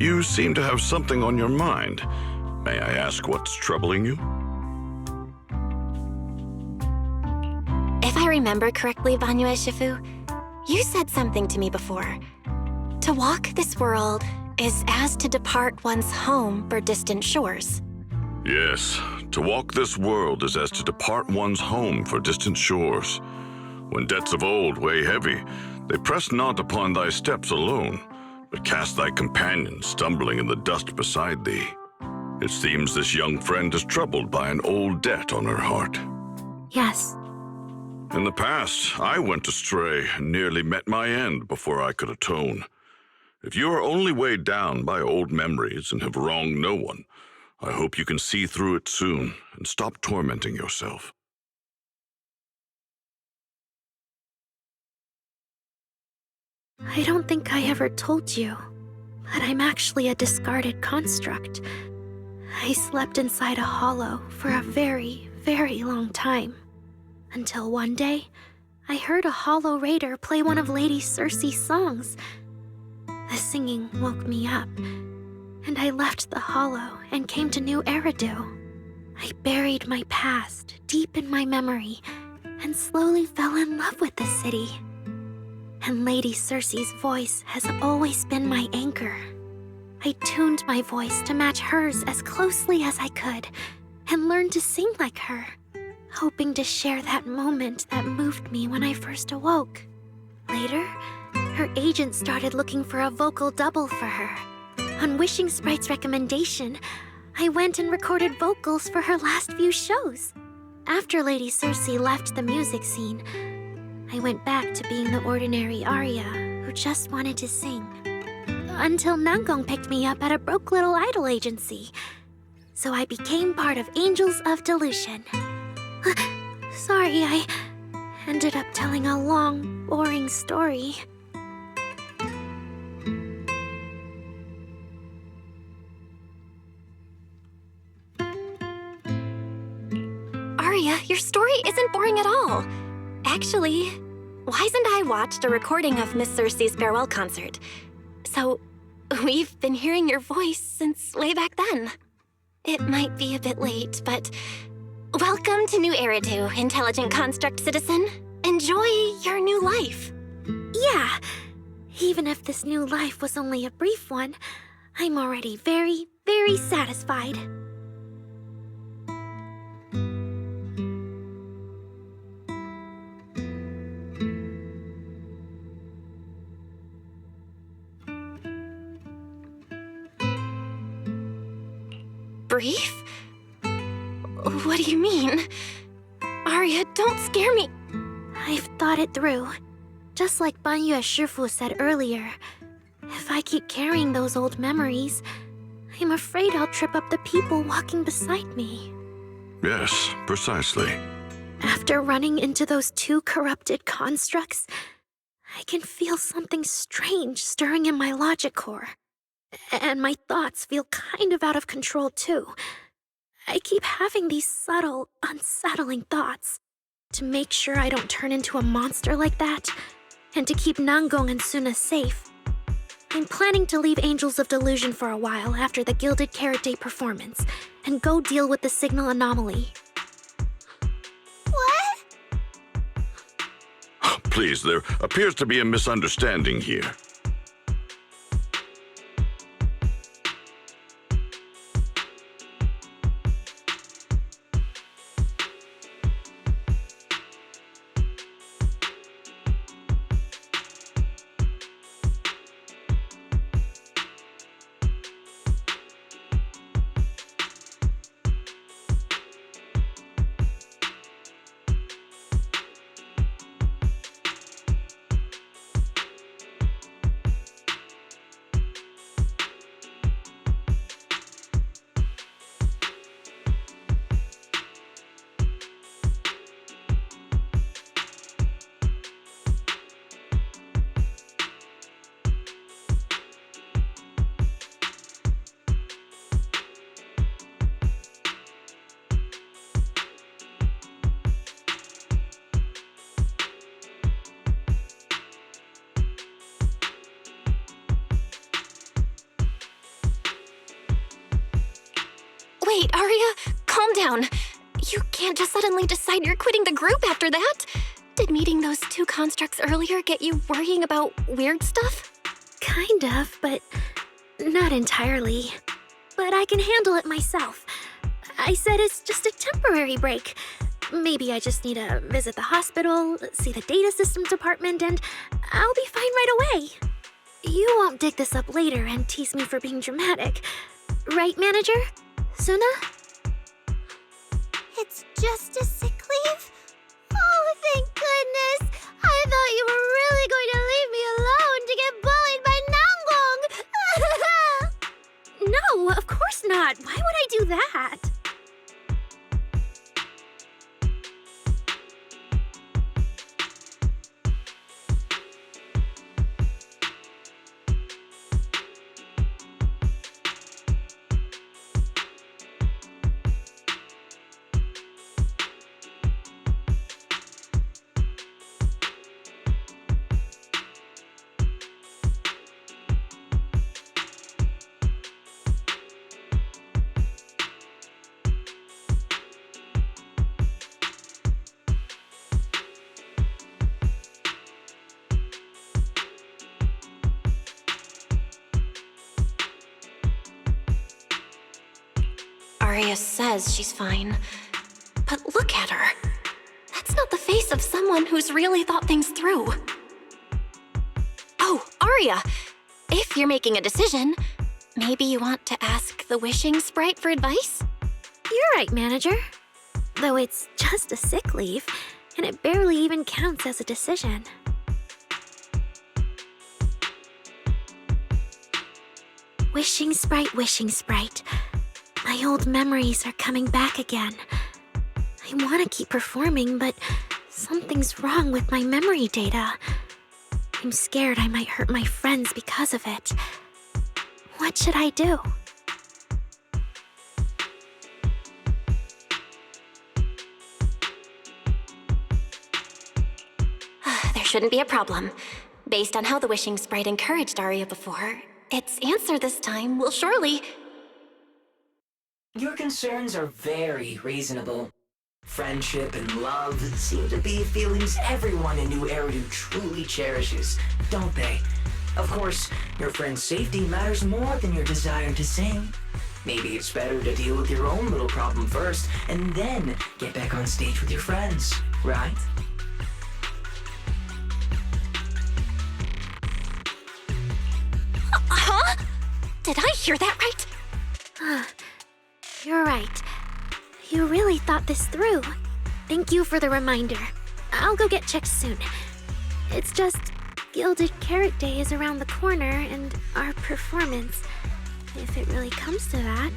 You seem to have something on your mind. May I ask what's troubling you? If I remember correctly, Banyue Shifu, you said something to me before. To walk this world is as to depart one's home for distant shores. Yes, to walk this world is as to depart one's home for distant shores. When debts of old weigh heavy, they press not upon thy steps alone, but cast thy companion stumbling in the dust beside thee. It seems this young friend is troubled by an old debt on her heart. Yes. In the past, I went astray and nearly met my end before I could atone. If you are only weighed down by old memories and have wronged no one, I hope you can see through it soon and stop tormenting yourself. I don't think I ever told you, but I'm actually a discarded construct. I slept inside a hollow for a very, very long time. Until one day, I heard a hollow raider play one of Lady Circe's songs. The singing woke me up, and I left the hollow and came to New Eridu. I buried my past deep in my memory and slowly fell in love with the city. And Lady Circe's voice has always been my anchor. I tuned my voice to match hers as closely as I could and learned to sing like her, hoping to share that moment that moved me when I first awoke. Later, her agent started looking for a vocal double for her. On Wishing Sprite's recommendation, I went and recorded vocals for her last few shows. After Lady Circe left the music scene, I went back to being the ordinary Arya who just wanted to sing. Until Nangong picked me up at a broke little idol agency. So I became part of Angels of Delusion. Sorry, I ended up telling a long, boring story. Arya, your story isn't boring at all. Actually, Wise and I watched a recording of Miss Circe's farewell concert. So, we've been hearing your voice since way back then. It might be a bit late, but welcome to New Eridu, intelligent construct citizen. Enjoy your new life. Yeah, even if this new life was only a brief one, I'm already very, very satisfied. Brief? What do you mean? Arya, don't scare me. I've thought it through. Just like Banyue Shifu said earlier, if I keep carrying those old memories, I'm afraid I'll trip up the people walking beside me. Yes, precisely. After running into those two corrupted constructs, I can feel something strange stirring in my logic core. And my thoughts feel kind of out of control too. I keep having these subtle, unsettling thoughts. To make sure I don't turn into a monster like that, and to keep Nangong and Suna safe. I'm planning to leave Angels of Delusion for a while after the Gilded Carrot Day performance, and go deal with the signal anomaly. What? Please, there appears to be a misunderstanding here. Wait, Arya, calm down. You can't just suddenly decide you're quitting the group after that. Did meeting those two constructs earlier get you worrying about weird stuff? Kind of, but not entirely. But I can handle it myself. I said it's just a temporary break. Maybe I just need to visit the hospital, see the data systems department, and I'll be fine right away. You won't dig this up later and tease me for being dramatic. Right, Manager? Suna? It's just a sick leave? Oh, thank goodness! I thought you were really going to leave me alone to get bullied by Nangong! No, of course not. Why would I do that? Arya says she's fine. But look at her. That's not the face of someone who's really thought things through. Oh, Arya! If you're making a decision, maybe you want to ask the Wishing Sprite for advice? You're right, Manager. Though it's just a sick leave, and it barely even counts as a decision. Wishing Sprite, Wishing Sprite. My old memories are coming back again. I want to keep performing, but something's wrong with my memory data. I'm scared I might hurt my friends because of it. What should I do? There shouldn't be a problem. Based on how the Wishing Sprite encouraged Arya before, its answer this time will surely... Your concerns are very reasonable. Friendship and love seem to be feelings everyone in New Eridu truly cherishes, don't they? Of course, your friend's safety matters more than your desire to sing. Maybe it's better to deal with your own little problem first, and then get back on stage with your friends, right? Huh? Did I hear that right? You're right. You really thought this through. Thank you for the reminder. I'll go get checked soon. It's just Gilded Carrot Day is around the corner, and our performance, if it really comes to that.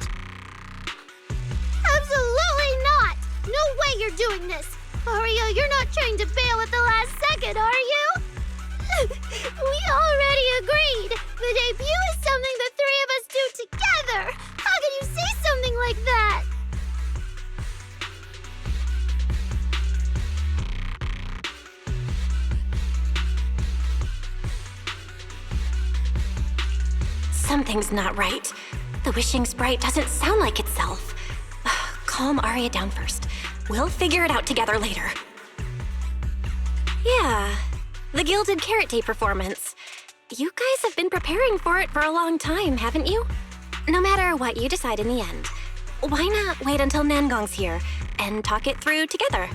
Absolutely not! No way you're doing this! Arya, you're not trying to bail at the last second, are you? We already agreed! The debut is something the three of us do together! How can you say something like that? Something's not right. The wishing sprite doesn't sound like itself. Calm Arya down first. We'll figure it out together later. Yeah, the Gilded Carrot Day performance. You guys have been preparing for it for a long time, haven't you? No matter what you decide in the end, why not wait until Nangong's here and talk it through together?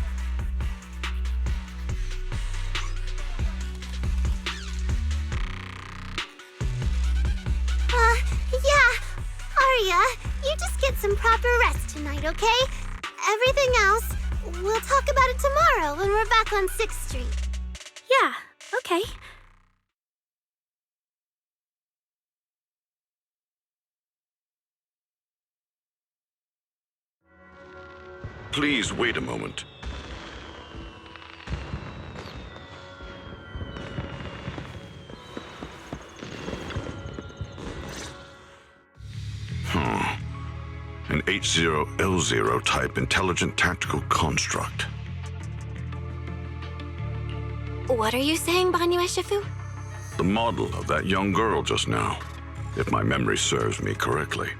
Yeah. Arya, you just get some proper rest tonight, okay? Everything else, we'll talk about it tomorrow when we're back on 6th Street. Yeah, okay. Please wait a moment. An H0L0 type intelligent tactical construct. What are you saying, Banyue Shifu? The model of that young girl just now, if my memory serves me correctly.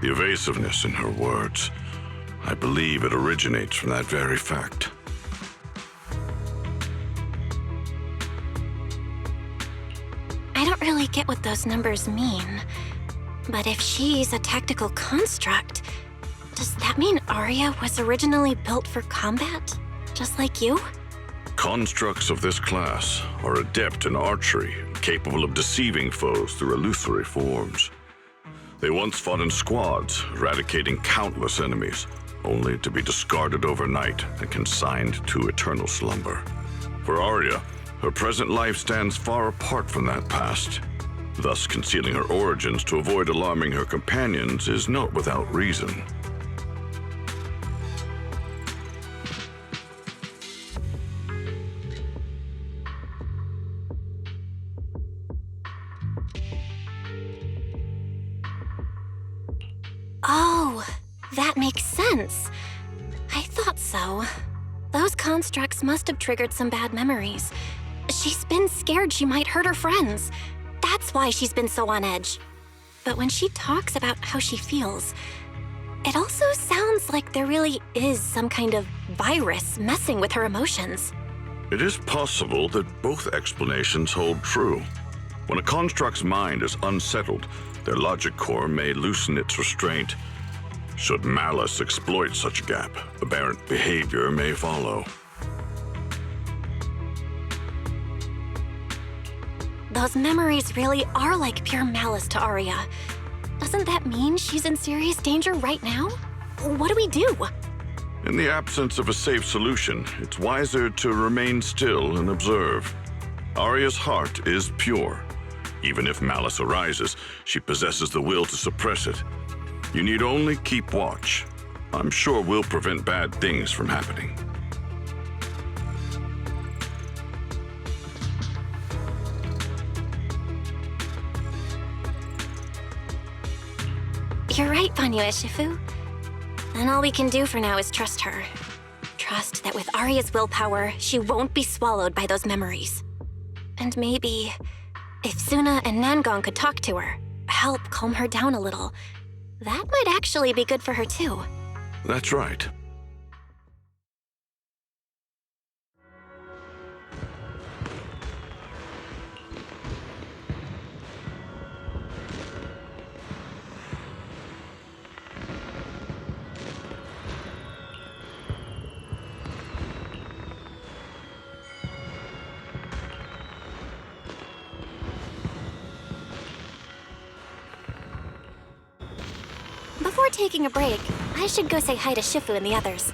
The evasiveness in her words. I believe it originates from that very fact. I don't really get what those numbers mean. But if she's a tactical construct, does that mean Arya was originally built for combat? Just like you? Constructs of this class are adept in archery, capable of deceiving foes through illusory forms. They once fought in squads, eradicating countless enemies, only to be discarded overnight and consigned to eternal slumber. For Arya, her present life stands far apart from that past. Thus, concealing her origins to avoid alarming her companions is not without reason. Oh, that makes sense. I thought so. Those constructs must have triggered some bad memories. She's been scared she might hurt her friends. That's why she's been so on edge. But when she talks about how she feels, it also sounds like there really is some kind of virus messing with her emotions. It is possible that both explanations hold true. When a construct's mind is unsettled, their logic core may loosen its restraint. Should malice exploit such a gap, aberrant behavior may follow. Those memories really are like pure malice to Arya. Doesn't that mean she's in serious danger right now? What do we do? In the absence of a safe solution, it's wiser to remain still and observe. Arya's heart is pure. Even if malice arises, she possesses the will to suppress it. You need only keep watch. I'm sure we'll prevent bad things from happening. You're right, Banyue Shifu. And all we can do for now is trust her. Trust that with Arya's willpower, she won't be swallowed by those memories. And maybe, if Suna and Nangong could talk to her, help calm her down a little, that might actually be good for her too. That's right. Before taking a break, I should go say hi to Shifu and the others.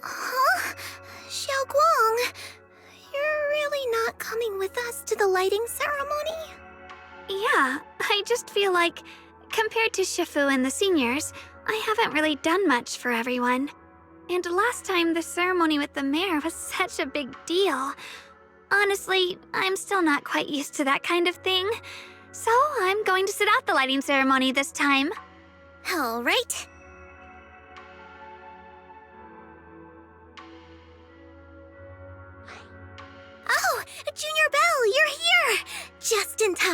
Huh? Xiaoguang, you're really not coming with us to the lighting ceremony? Yeah, I just feel like, compared to Shifu and the seniors, I haven't really done much for everyone. And last time, the ceremony with the mayor was such a big deal. Honestly, I'm still not quite used to that kind of thing. So I'm going to sit out the lighting ceremony this time. All right.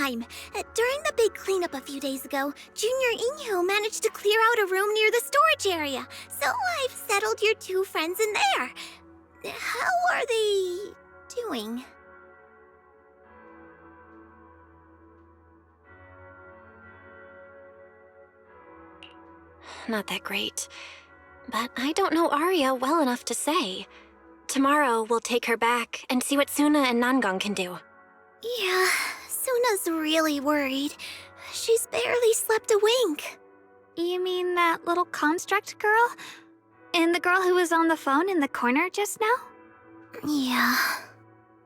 time. During the big cleanup a few days ago, Junior Inhu managed to clear out a room near the storage area, so I've settled your two friends in there. How are they doing? Not that great. But I don't know Arya well enough to say. Tomorrow, we'll take her back and see what Suna and Nangang can do. Yeah, Suna's really worried. She's barely slept a wink. You mean that little construct girl? And the girl who was on the phone in the corner just now? Yeah.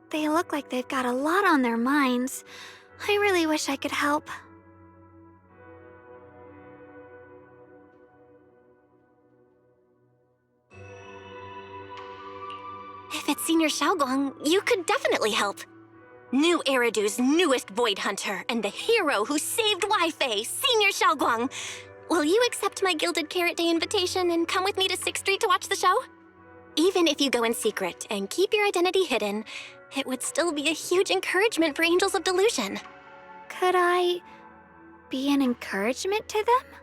They look like they've got a lot on their minds. I really wish I could help. If it's Senior Xiaoguang, you could definitely help. New Eridu's newest Void Hunter and the hero who saved Wi-Fi, Senior Xiaoguang. Will you accept my Gilded Carrot Day invitation and come with me to 6th Street to watch the show? Even if you go in secret and keep your identity hidden, it would still be a huge encouragement for Angels of Delusion. Could I be an encouragement to them?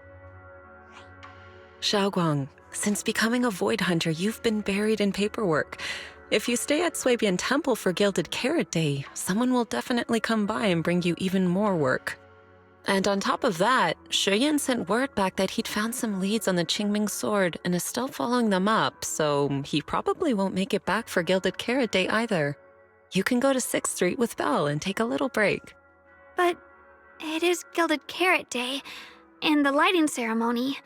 Xiaoguang, since becoming a Void Hunter, you've been buried in paperwork. If you stay at Swabian Temple for Gilded Carrot Day, someone will definitely come by and bring you even more work. And on top of that, Shuyan sent word back that he'd found some leads on the Qingming sword and is still following them up, so he probably won't make it back for Gilded Carrot Day either. You can go to 6th Street with Belle and take a little break. But it is Gilded Carrot Day, and the lighting ceremony.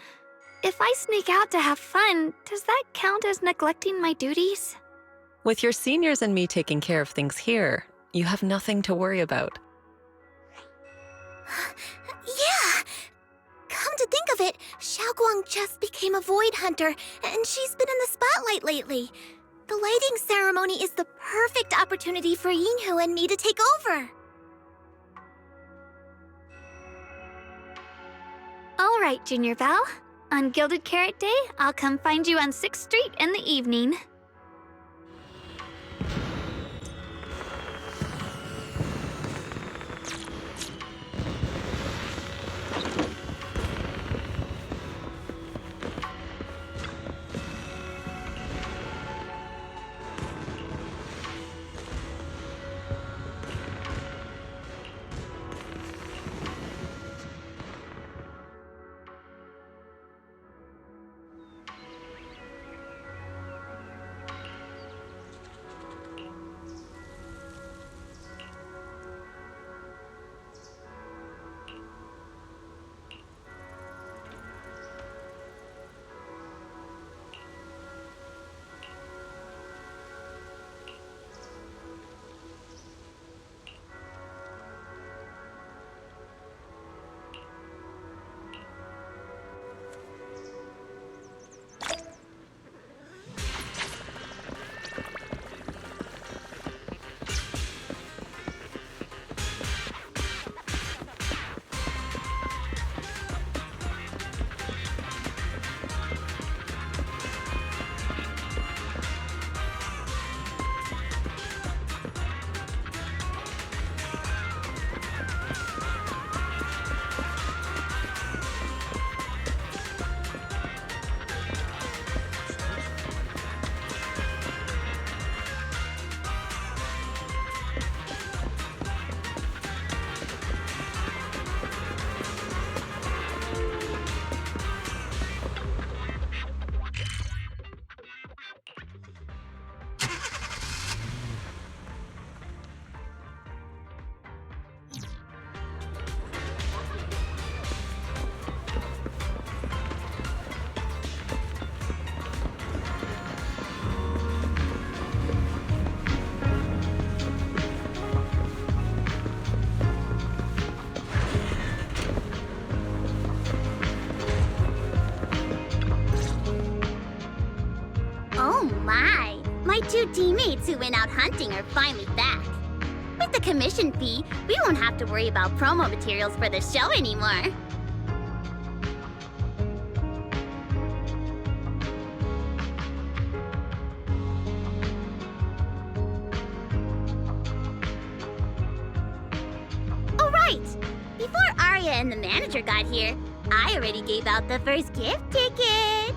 If I sneak out to have fun, does that count as neglecting my duties? With your seniors and me taking care of things here, you have nothing to worry about. Yeah! Come to think of it, Xiaoguang just became a Void Hunter, and she's been in the spotlight lately. The lighting ceremony is the perfect opportunity for Yinhu and me to take over. All right, Junior Val. On Gilded Carrot Day, I'll come find you on 6th Street in the evening. My two teammates who went out hunting are finally back. With the commission fee, we won't have to worry about promo materials for the show anymore. Oh right! and the manager got here, I already gave out the first gift ticket.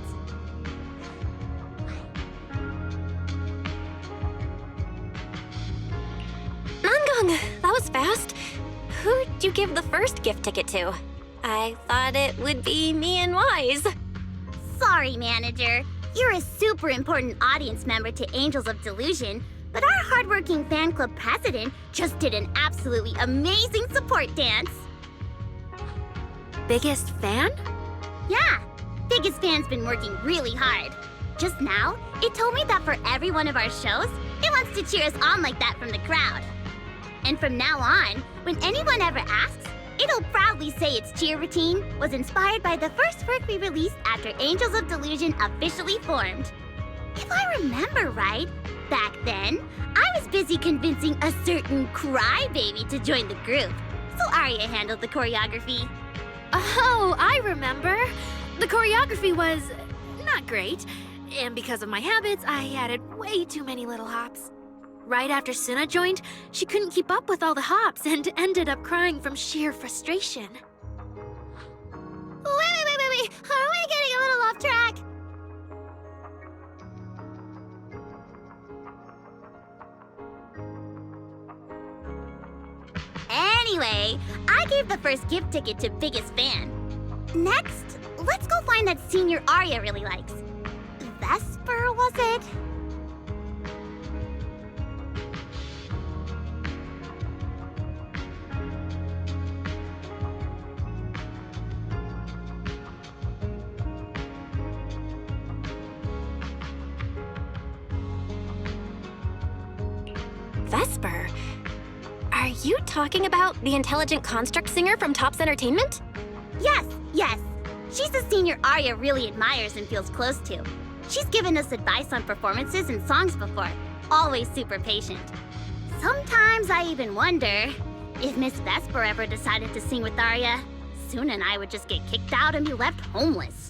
Nangong, that was fast. Who'd you give the first gift ticket to? I thought it would be me and Wise. Sorry, manager. You're a super important audience member to Angels of Delusion, but our hardworking fan club president just did an absolutely amazing support dance. Biggest fan? Yeah, biggest fan's been working really hard. Just now, it told me that for every one of our shows, it wants to cheer us on like that from the crowd. And from now on, when anyone ever asks, it'll proudly say its cheer routine was inspired by the first work we released after Angels of Delusion officially formed. If I remember right, back then, I was busy convincing a certain crybaby to join the group, so Arya handled the choreography. Oh, I remember. The choreography was not great, and because of my habits, I added way too many little hops. Right after Suna joined, she couldn't keep up with all the hops and ended up crying from sheer frustration. Wait. Are we getting a little off track? Anyway, I gave the first gift ticket to biggest fan. Next, let's go find that senior Arya really likes. Vesper, was it? Vesper? Are you talking about the intelligent construct singer from Topps Entertainment? Yes. She's the senior Arya really admires and feels close to. She's given us advice on performances and songs before. Always super patient. Sometimes I even wonder if Miss Vesper ever decided to sing with Arya, Suna and I would just get kicked out and be left homeless.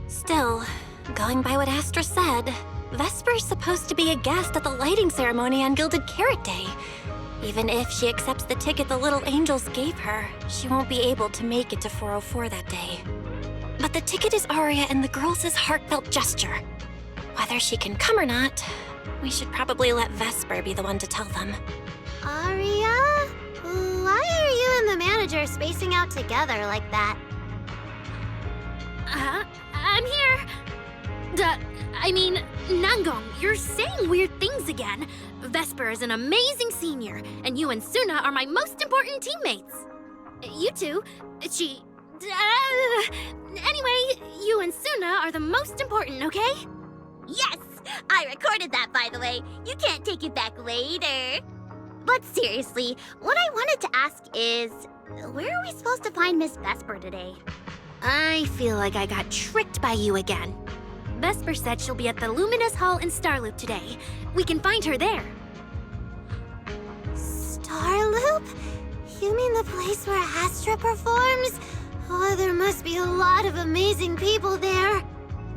Still, going by what Astra said, Vesper's supposed to be a guest at the lighting ceremony on Gilded Carrot Day. Even if she accepts the ticket the little angels gave her, she won't be able to make it to 404 that day. But the ticket is Arya and the girls' heartfelt gesture. Whether she can come or not, we should probably let Vesper be the one to tell them. Arya? Why are you and the manager spacing out together like that? I'm here. Nangong, you're saying weird things again. Vesper is an amazing senior, and you and Suna are my most important teammates. You two, anyway, you and Suna are the most important, okay? Yes! I recorded that, by the way. You can't take it back later. But seriously, what I wanted to ask is, where are we supposed to find Miss Vesper today? I feel like I got tricked by you again. Vesper said she'll be at the Luminous Hall in Starloop today. We can find her there. Starloop? You mean the place where Astra performs? Oh, there must be a lot of amazing people there.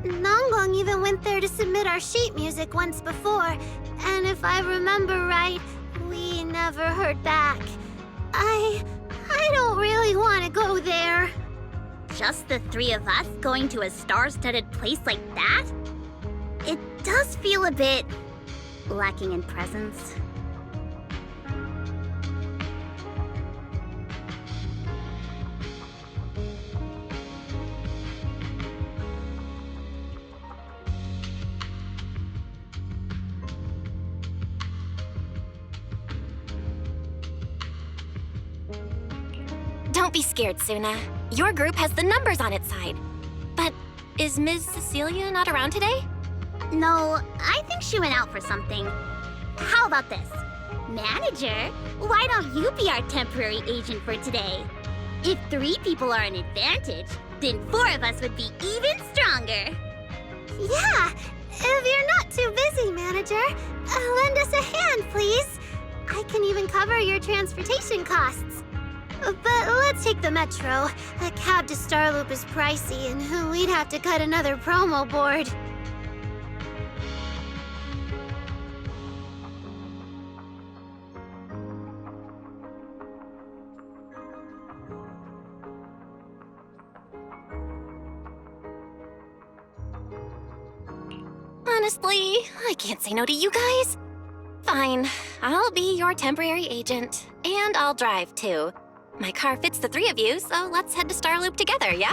Nangong even went there to submit our sheet music once before, and if I remember right, we never heard back. I don't really want to go there. Just the three of us going to a star-studded place like that? It does feel a bit lacking in presence. Don't be scared, Suna. Your group has the numbers on its side. But is Ms. Cecilia not around today? No, I think she went out for something. How about this? Manager, why don't you be our temporary agent for today? If 3 people are an advantage, then 4 of us would be even stronger. Yeah, if you're not too busy, manager, lend us a hand, please. I can even cover your transportation costs. But let's take the metro. A cab to Starloop is pricey, and we'd have to cut another promo board. Honestly, I can't say no to you guys. Fine, I'll be your temporary agent, and I'll drive too. My car fits the three of you, so let's head to Starloop together, yeah?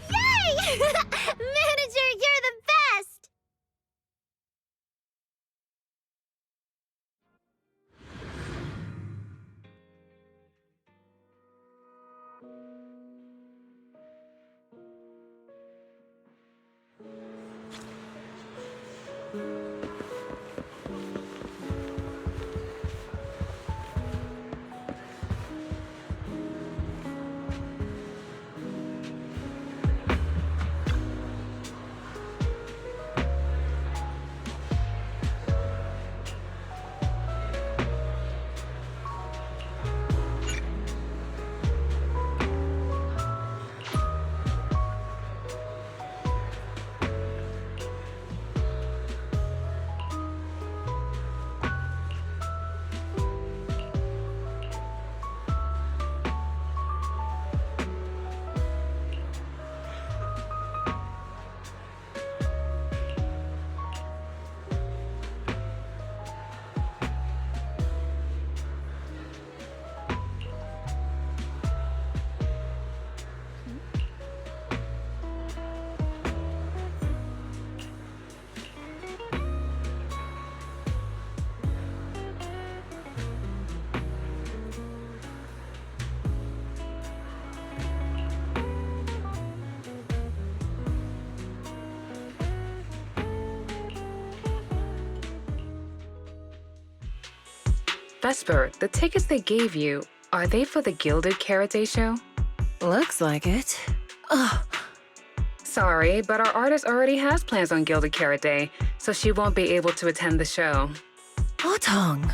Yay! Manager, you're the best! Vesper, the tickets they gave you, are they for the Gilded Karate show? Looks like it. Ugh. Sorry, but our artist already has plans on Gilded Karate, so she won't be able to attend the show. Otong.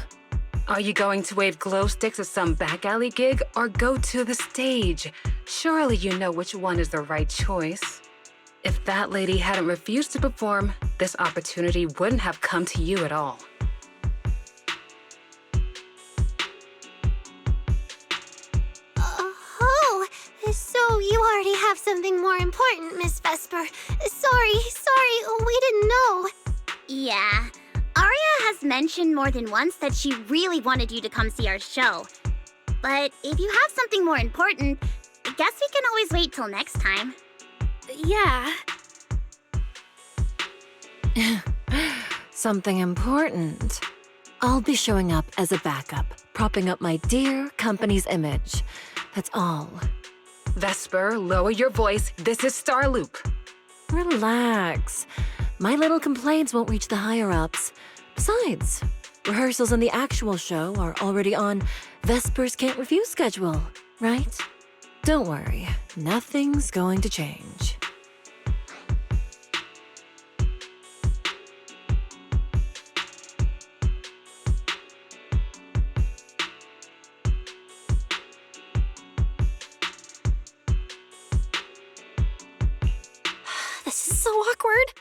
Are you going to wave glow sticks at some back alley gig or go to the stage? Surely you know which one is the right choice. If that lady hadn't refused to perform, this opportunity wouldn't have come to you at all. So you already have something more important, Miss Vesper. Sorry, we didn't know. Yeah. Aria has mentioned more than once that she really wanted you to come see our show. But if you have something more important, I guess we can always wait till next time. Yeah. Something important. I'll be showing up as a backup, propping up my dear company's image. That's all. Vesper, lower your voice. This is Starloop. Relax. My little complaints won't reach the higher-ups. Besides, rehearsals and the actual show are already on Vesper's Can't Refuse schedule, right? Don't worry, nothing's going to change. This is so awkward.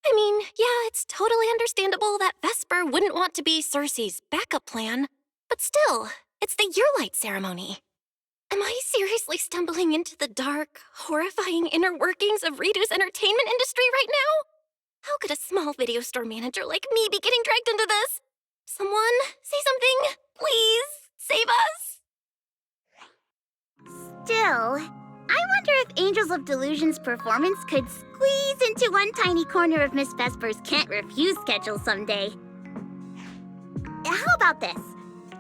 I mean, yeah, it's totally understandable that Vesper wouldn't want to be Cersei's backup plan, but still, it's the Yearlight ceremony. Am I seriously stumbling into the dark, horrifying inner workings of Ridu's entertainment industry right now? How could a small video store manager like me be getting dragged into this? Someone, say something, please, save us. Still, I wonder if Angels of Delusion's performance could squeeze into one tiny corner of Miss Vesper's Can't Refuse schedule someday. How about this?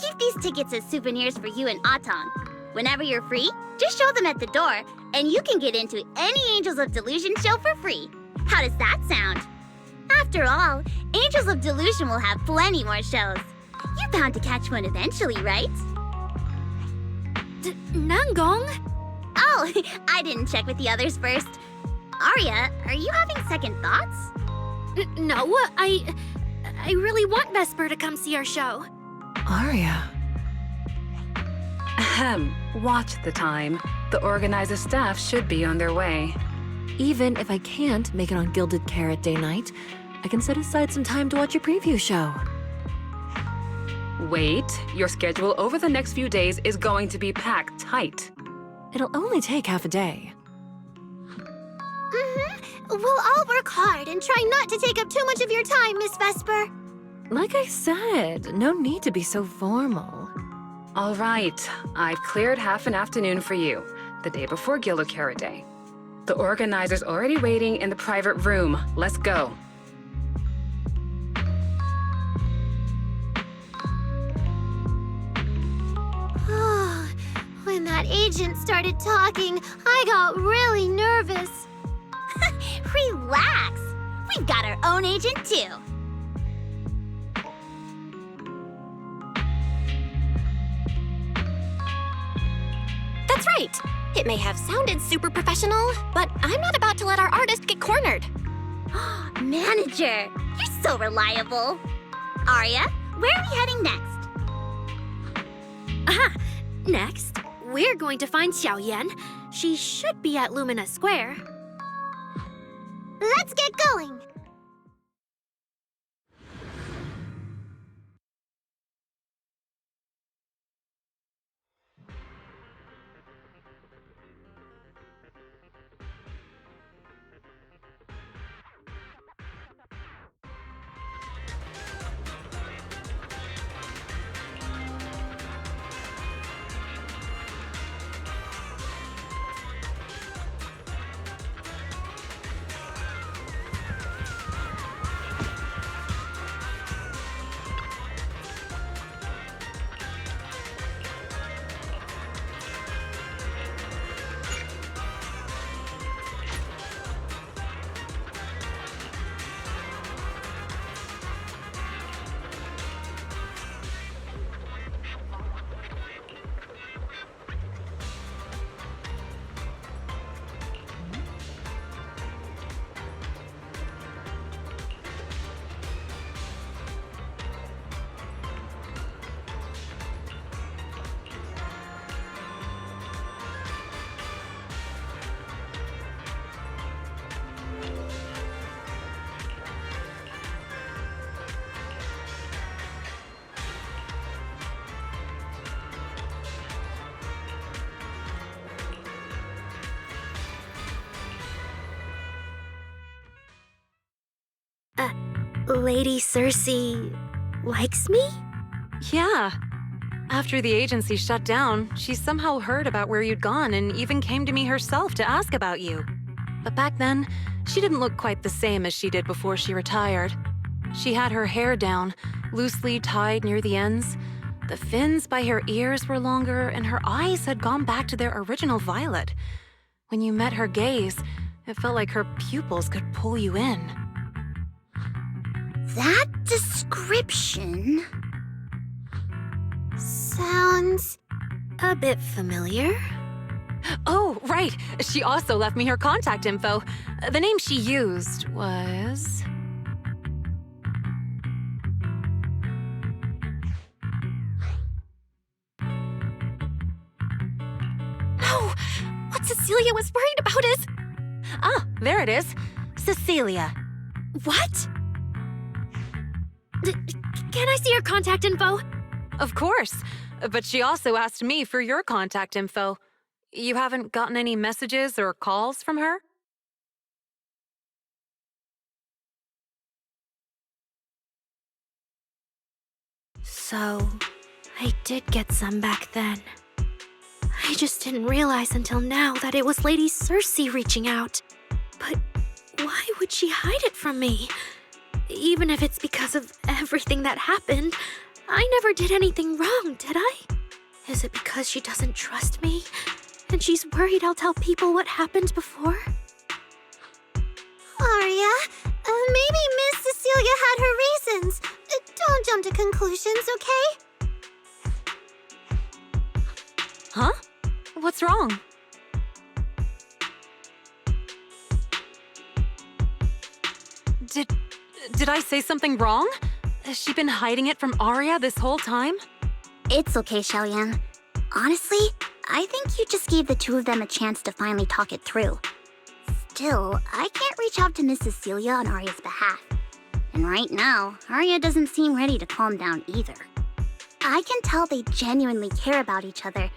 Keep these tickets as souvenirs for you and Otong. Whenever you're free, just show them at the door, and you can get into any Angels of Delusion show for free. How does that sound? After all, Angels of Delusion will have plenty more shows. You're bound to catch one eventually, right? Nangong? Oh, I didn't check with the others first. Arya, are you having second thoughts? No, I really want Vesper to come see our show. Arya. Ahem. Watch the time. The organizer staff should be on their way. Even if I can't make it on Gilded Carrot Day night, I can set aside some time to watch a preview show. Wait, your schedule over the next few days is going to be packed tight. It'll only take half a day. We'll all work hard and try not to take up too much of your time, Miss Vesper. Like I said, no need to be so formal. All right, I've cleared half an afternoon for you, the day before Gilded Carrot Day. The organizer's already waiting in the private room. Let's go. When that agent started talking, I got really nervous. Relax. We've got our own agent, too. That's right. It may have sounded super professional, but I'm not about to let our artist get cornered. Manager, you're so reliable. Arya, where are we heading next? Aha! Next, we're going to find Xiaoyan. She should be at Lumina Square. Let's get going. Lady Cersei likes me? Yeah. After the agency shut down, she somehow heard about where you'd gone and even came to me herself to ask about you. But back then, she didn't look quite the same as she did before she retired. She had her hair down, loosely tied near the ends. The fins by her ears were longer, and her eyes had gone back to their original violet. When you met her gaze, it felt like her pupils could pull you in. That description sounds a bit familiar. Oh, right. She also left me her contact info. The name she used was... No! What Cecilia was worried about is... Ah, there it is. Cecilia. What? Can I see your contact info? Of course. But she also asked me for your contact info. You haven't gotten any messages or calls from her? So, I did get some back then. I just didn't realize until now that it was Lady Cersei reaching out. But why would she hide it from me? Even if it's because of everything that happened, I never did anything wrong, did I? Is it because she doesn't trust me? And she's worried I'll tell people what happened before? Arya, maybe Miss Cecilia had her reasons. Don't jump to conclusions, okay? Huh? What's wrong? Did I say something wrong? Has she been hiding it from Arya this whole time? It's okay, Xiaoyan. Honestly, I think you just gave the two of them a chance to finally talk it through. Still, I can't reach out to Miss Cecilia on Arya's behalf. And right now, Arya doesn't seem ready to calm down either. I can tell they genuinely care about each other,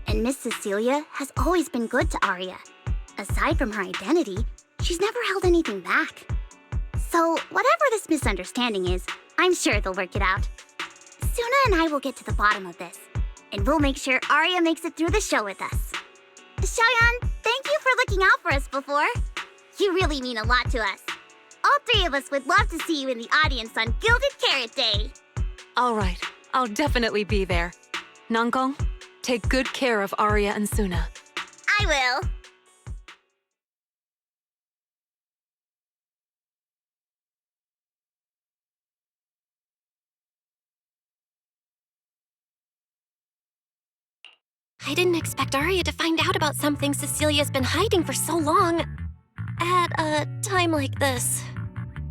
and Miss Cecilia has always been good to Arya. Aside from her identity, she's never held anything back. So, whatever this misunderstanding is, I'm sure they'll work it out. Suna and I will get to the bottom of this, and we'll make sure Arya makes it through the show with us. Xiaoyan, thank you for looking out for us before. You really mean a lot to us. All three of us would love to see you in the audience on Gilded Carrot Day. All right, I'll definitely be there. Nangong, take good care of Arya and Suna. I will. I didn't expect Arya to find out about something Cecilia's been hiding for so long. At a time like this.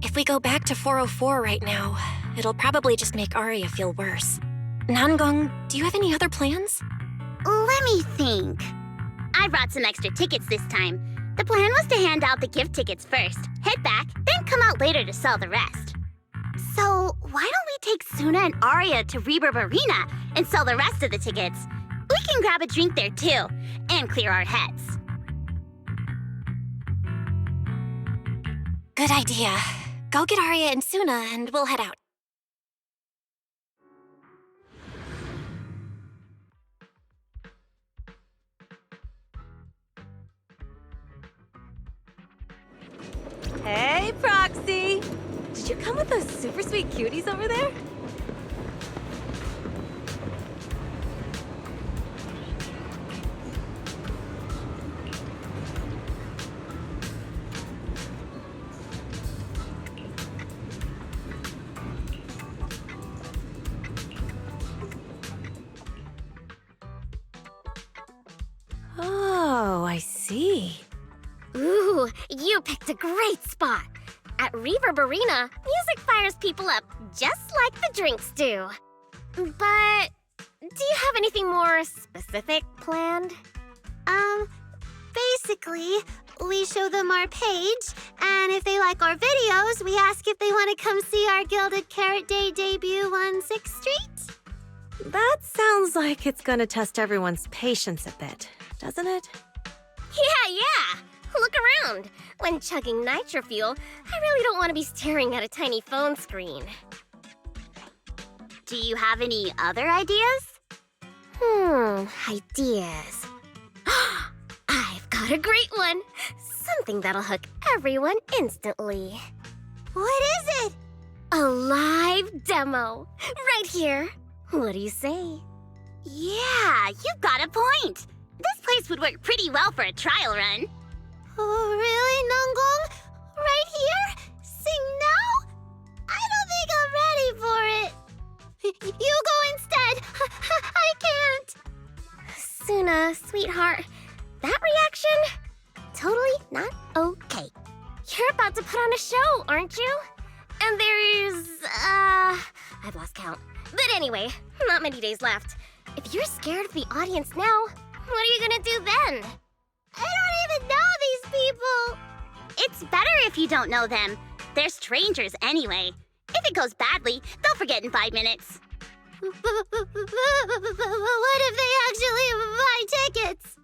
If we go back to 404 right now, it'll probably just make Arya feel worse. Nangong, do you have any other plans? Let me think. I brought some extra tickets this time. The plan was to hand out the gift tickets first, head back, then come out later to sell the rest. So, why don't we take Suna and Arya to Reverb Arena and sell the rest of the tickets? We can grab a drink there too, and clear our heads. Good idea. Go get Arya and Suna and we'll head out. Hey, Proxy! Did you come with those super sweet cuties over there? Oh, I see. Ooh, you picked a great spot. At Reverb Arena, music fires people up just like the drinks do. But do you have anything more specific planned? Basically, we show them our page, and if they like our videos, we ask if they want to come see our Gilded Carrot Day debut on 6th Street. That sounds like it's gonna test everyone's patience a bit, doesn't it? Yeah! Look around. When chugging nitro fuel, I really don't want to be staring at a tiny phone screen. Do you have any other ideas? Ideas. I've got a great one. Something that'll hook everyone instantly. What is it? A live demo. Right here. What do you say? Yeah, you've got a point. This place would work pretty well for a trial run. Oh, really, Nangong? Right here? Sing now? I don't think I'm ready for it. You go instead. I can't. Suna, sweetheart, that reaction? Totally not okay. You're about to put on a show, aren't you? And there's, I've lost count. But anyway, not many days left. If you're scared of the audience now, what are you gonna do then? I don't even know these people. It's better if you don't know them. They're strangers anyway. If it goes badly, they'll forget in 5 minutes. What if they actually buy tickets?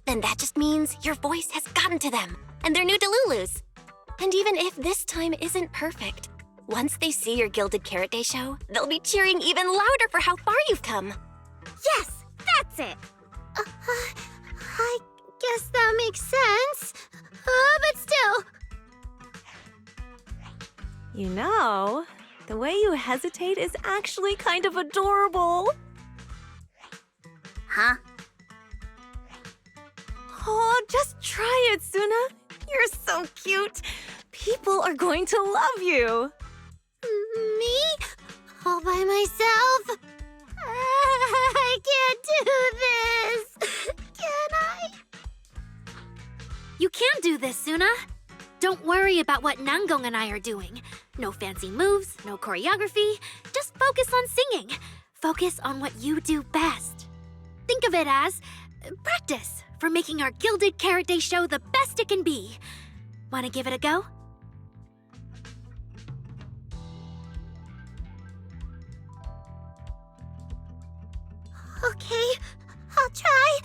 Then that just means your voice has gotten to them, and they're new Delulus. And even if this time isn't perfect, once they see your Gilded Carrot Day show, they'll be cheering even louder for how far you've come. Yes, that's it. I guess that makes sense. But still. You know, the way you hesitate is actually kind of adorable. Huh? Oh, just try it, Suna. You're so cute. People are going to love you. Me? All by myself? I can't do this! Can I? You can do this, Suna. Don't worry about what Nangong and I are doing. No fancy moves, no choreography. Just focus on singing. Focus on what you do best. Think of it as practice for making our Gilded Carrot Day show the best it can be. Want to give it a go? Okay, I'll try.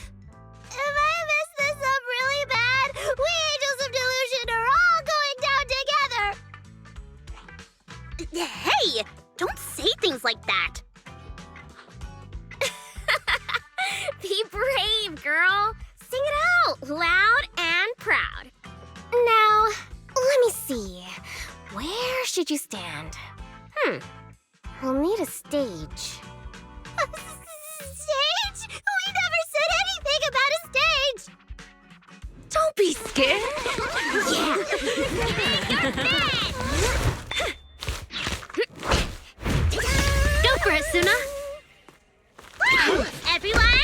If I mess this up really bad, we Angels of Delusion are all going down together! Hey! Don't say things like that! Be brave, girl! Sing it out, loud and proud. Now, let me see. Where should you stand? We'll need a stage. Stage? We never said anything about a stage! Don't be scared. Yeah! Go for it, Suna! Everyone,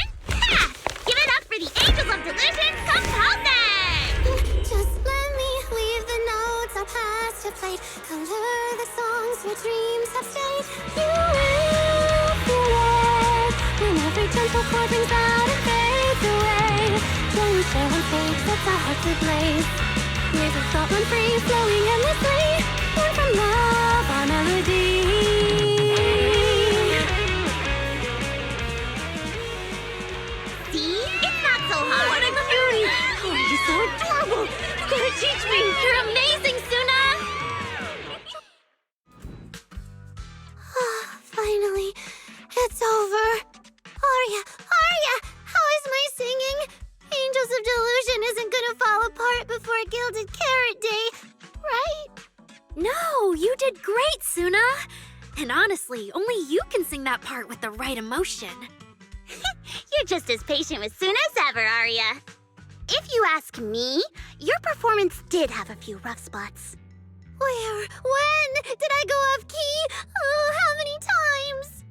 give it up for the Angels of Delusion composing! Just let me leave the notes our past have played. Color the songs where dreams have stayed. You will feel it when every gentle chord rings out and fades away. When we share one stage, sets our hearts ablaze. Waves of thought run free, flowing endlessly. Born from love, our melody. See? It's not so hard. What a cutie! Oh, you're so adorable! You gotta teach me! You're amazing, Suna! Finally, it's over. Aria, how is my singing? Angels of Delusion isn't gonna fall apart before Gilded Carrot Day, right? No, you did great, Suna! And honestly, only you can sing that part with the right emotion. You're just as patient with Suna as ever, Aria. If you ask me, your performance did have a few rough spots. Where? When? Did I go off key? Oh, how many times?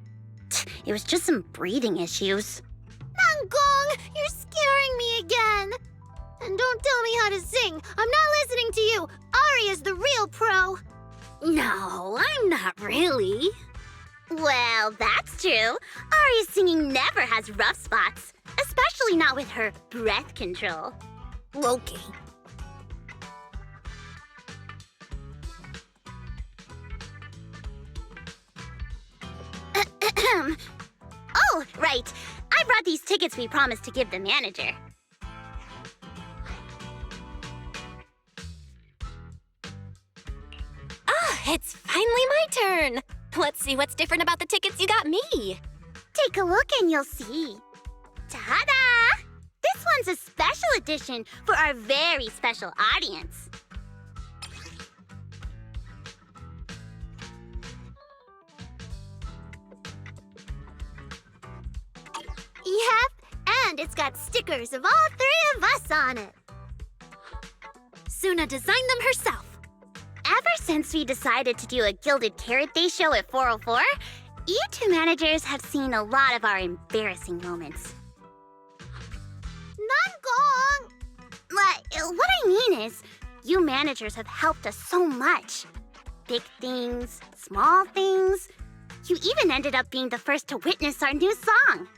It was just some breathing issues. Nangong, you're scaring me again. And don't tell me how to sing. I'm not listening to you. Aria's the real pro. No, I'm not really. Well, that's true. Aria's singing never has rough spots, especially not with her breath control. Okay. Oh, right. I brought these tickets we promised to give the manager. It's finally my turn. Let's see what's different about the tickets you got me. Take a look and you'll see. Ta-da! This one's a special edition for our very special audience. Yep, and it's got stickers of all three of us on it. Suna designed them herself. Ever since we decided to do a Gilded Carrot Day show at 404, you two managers have seen a lot of our embarrassing moments. Nangong! What I mean is, you managers have helped us so much. Big things, small things. You even ended up being the first to witness our new song.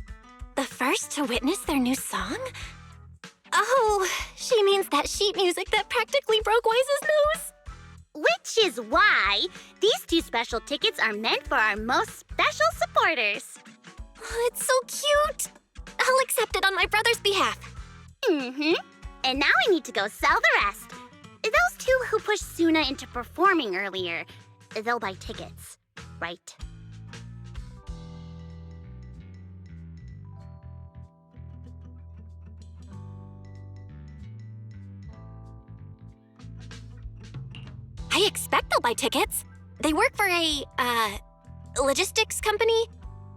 The first to witness their new song? Oh, she means that sheet music that practically broke Wise's nose. Which is why these two special tickets are meant for our most special supporters. Oh, it's so cute. I'll accept it on my brother's behalf. And now I need to go sell the rest. Those two who pushed Suna into performing earlier, they'll buy tickets, right? I expect they'll buy tickets. They work for a, logistics company.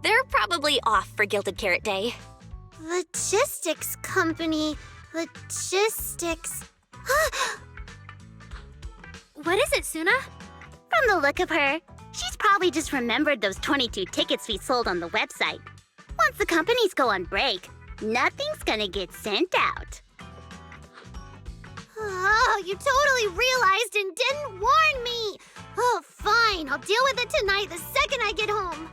They're probably off for Gilded Carrot Day. Logistics company. Logistics. What is it, Suna? From the look of her, she's probably just remembered those 22 tickets we sold on the website. once the companies go on break, nothing's gonna get sent out. Oh, you totally realized and didn't warn me! Oh, fine. I'll deal with it tonight the second I get home.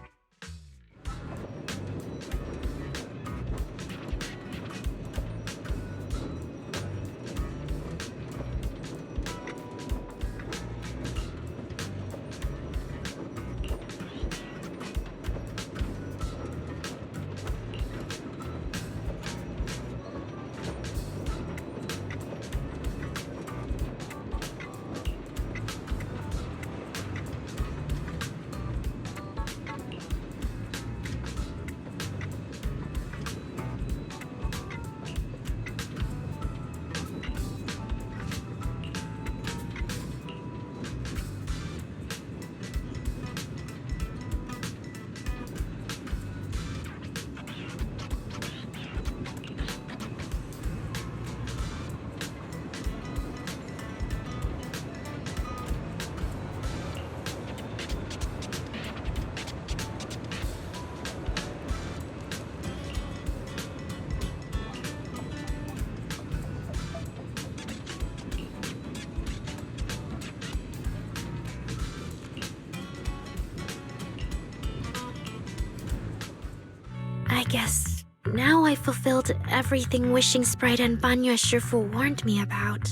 I guess now I've fulfilled everything Wishing Sprite and Banyo Shifu warned me about.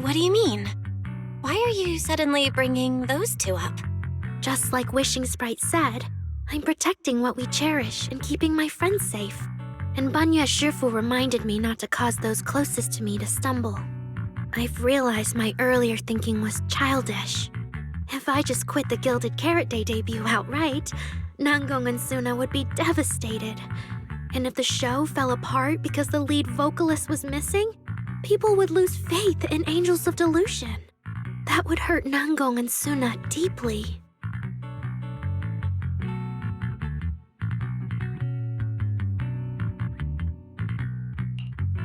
What do you mean? Why are you suddenly bringing those two up? Just like Wishing Sprite said, I'm protecting what we cherish and keeping my friends safe. And Banyo Shifu reminded me not to cause those closest to me to stumble. I've realized my earlier thinking was childish. If I just quit the Gilded Carrot Day debut outright, Nangong and Suna would be devastated. And if the show fell apart because the lead vocalist was missing, people would lose faith in Angels of Delusion. That would hurt Nangong and Suna deeply.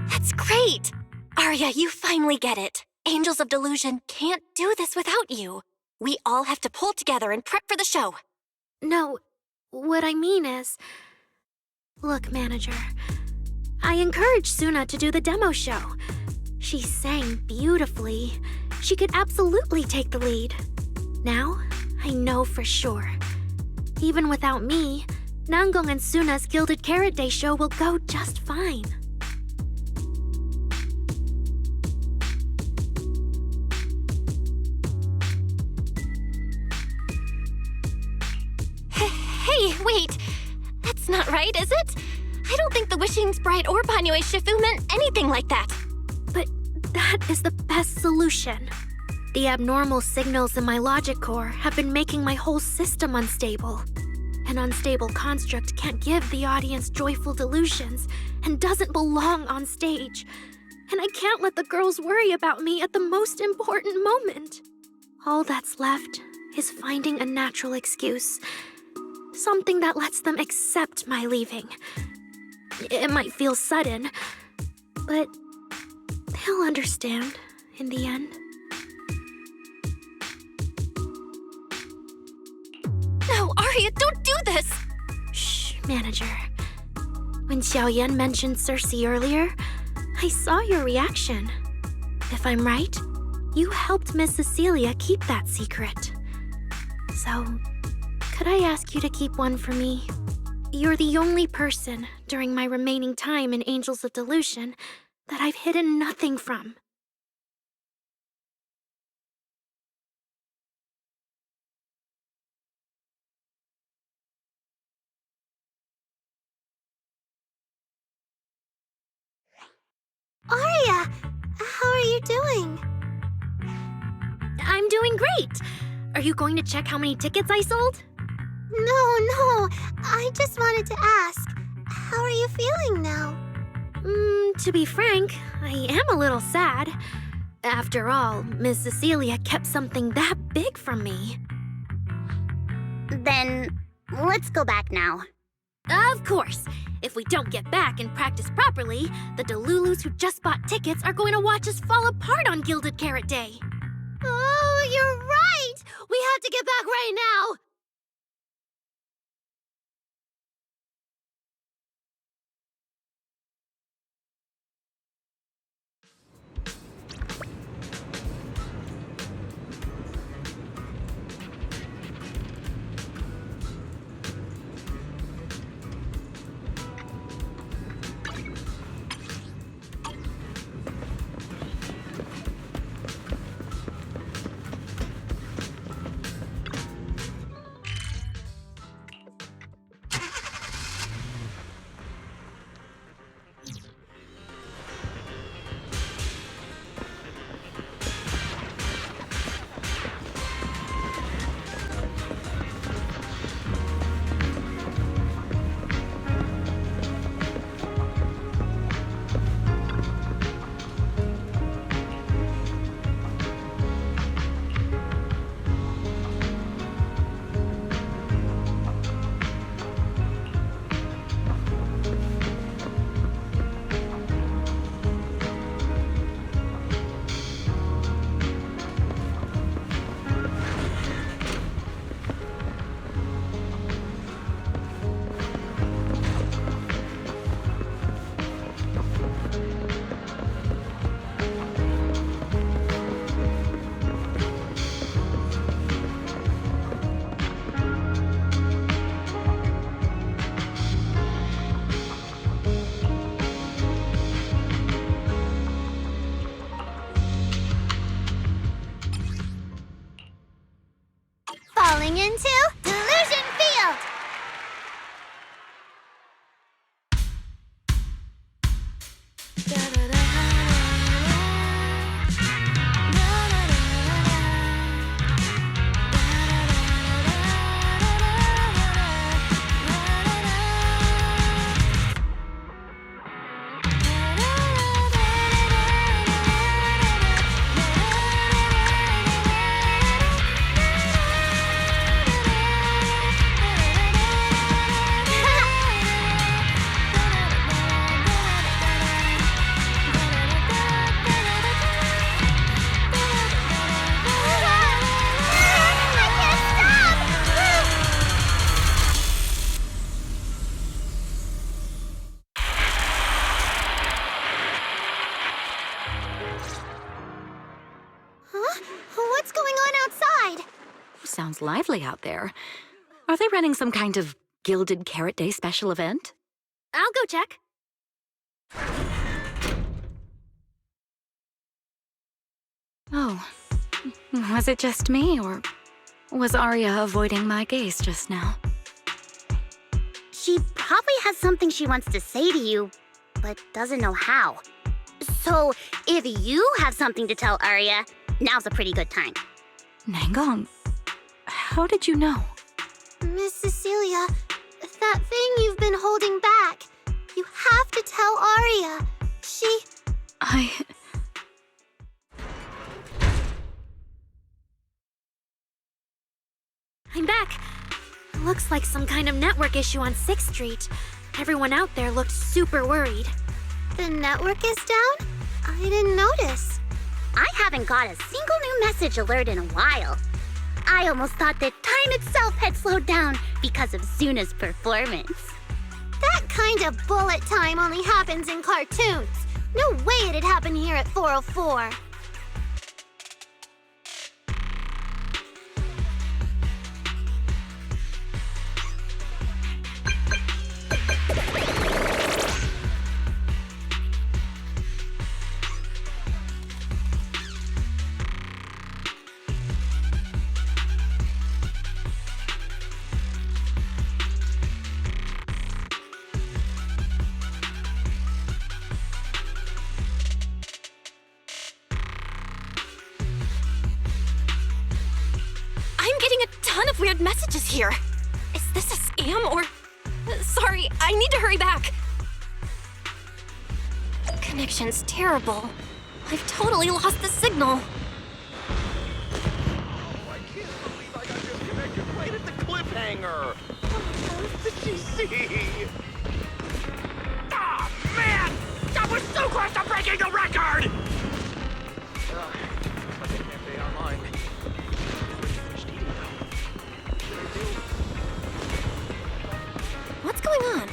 That's great! Arya, you finally get it. Angels of Delusion can't do this without you. We all have to pull together and prep for the show. No, what I mean is... Look, manager, I encouraged Suna to do the demo show. She sang beautifully. She could absolutely take the lead. Now, I know for sure. Even without me, Nangong and Suna's Gilded Carrot Day show will go just fine. Hey, wait! That's not right, is it? I don't think the Wishing Sprite or Banyo Shifu meant anything like that. But that is the best solution. The abnormal signals in my logic core have been making my whole system unstable. An unstable construct can't give the audience joyful delusions and doesn't belong on stage. And I can't let the girls worry about me at the most important moment. All that's left is finding a natural excuse. Something that lets them accept my leaving. It might feel sudden, but they'll understand in the end. No, Arya, don't do this! Shh, manager. When Xiaoyan mentioned Cersei earlier, I saw your reaction. If I'm right, you helped Miss Cecilia keep that secret. So, could I ask you to keep one for me? You're the only person during my remaining time in Angels of Delusion that I've hidden nothing from. Arya, how are you doing? I'm doing great! Are you going to check how many tickets I sold? No, I just wanted to ask, how are you feeling now? To be frank, I am a little sad. After all, Miss Cecilia kept something that big from me. Then, let's go back now. Of course. If we don't get back and practice properly, the Delulus who just bought tickets are going to watch us fall apart on Gilded Carrot Day. Oh, you're right! We have to get back right now! Falling into Delusion Field! What's going on outside? Sounds lively out there. Are they running some kind of Gilded Carrot Day special event? I'll go check. Oh, was it just me, or was Arya avoiding my gaze just now? She probably has something she wants to say to you, but doesn't know how. So, if you have something to tell Arya, now's a pretty good time. Nangong, how did you know? Miss Cecilia, that thing you've been holding back. You have to tell Arya. I'm back. Looks like some kind of network issue on 6th Street. Everyone out there looked super worried. The network is down? I didn't notice. I haven't got a single new message alert in a while. I almost thought that time itself had slowed down because of Zuna's performance. That kind of bullet time only happens in cartoons. No way it'd happen here at 404. Weird messages here. Is this a scam or... Sorry, I need to hurry back. Connection's terrible. I've totally lost the signal. I can't believe I got disconnected right at the cliffhanger. see? Ah, man! That was so close to breaking the record! But they can't be online. What's going on?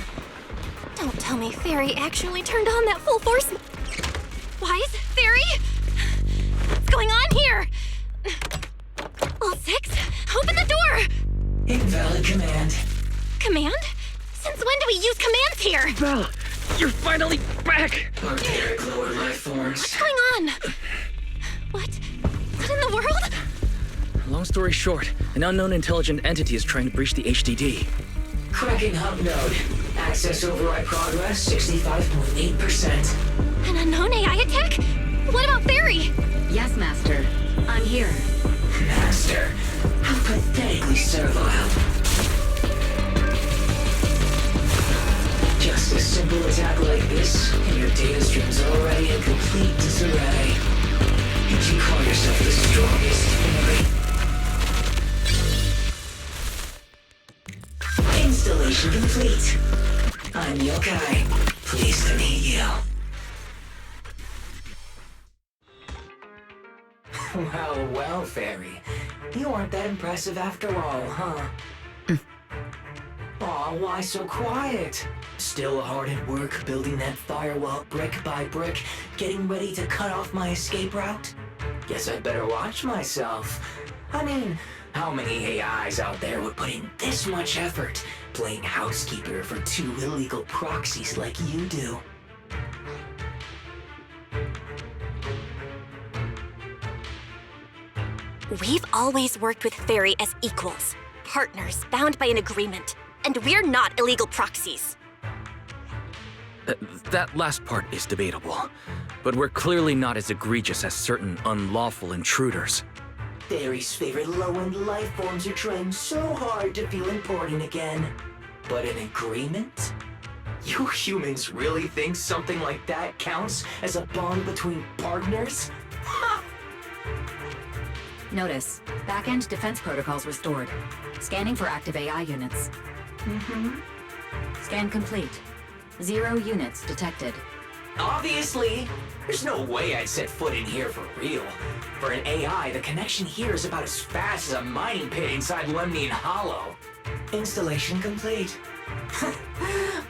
Don't tell me Fairy actually turned on that full force. Wise? Fairy? What's going on here? Well, 6, open the door! Invalid command. Command? Since when do we use commands here? Belle, you're finally back! Archaic lower life forms. What's going on? What in the world? Long story short, an unknown intelligent entity is trying to breach the HDD. Cracking hub node. Access override progress 65.8%. An unknown AI attack? What about Fairy? Yes, Master. I'm here. Master, how pathetically servile. Just a simple attack like this, and your data stream's already in complete disarray. Did you call yourself the strongest, Fairy? Installation complete. I'm Yokai. Pleased to meet you. Well, Fairy. You aren't that impressive after all, huh? Aw, why so quiet? Still hard at work building that firewall brick by brick, getting ready to cut off my escape route? Guess I'd better watch myself. I mean, how many AIs out there would put in this much effort playing housekeeper for 2 illegal proxies like you do? We've always worked with Fairy as equals, partners bound by an agreement, and we're not illegal proxies. That last part is debatable, but we're clearly not as egregious as certain unlawful intruders. Fairy's favorite low-end life forms are trying so hard to feel important again. But an agreement? You humans really think something like that counts as a bond between partners? Ha! Notice, back-end defense protocols restored. Scanning for active AI units. Scan complete. 0 units detected. Obviously! There's no way I'd set foot in here for real. For an AI, the connection here is about as fast as a mining pit inside Lemnian Hollow. Installation complete.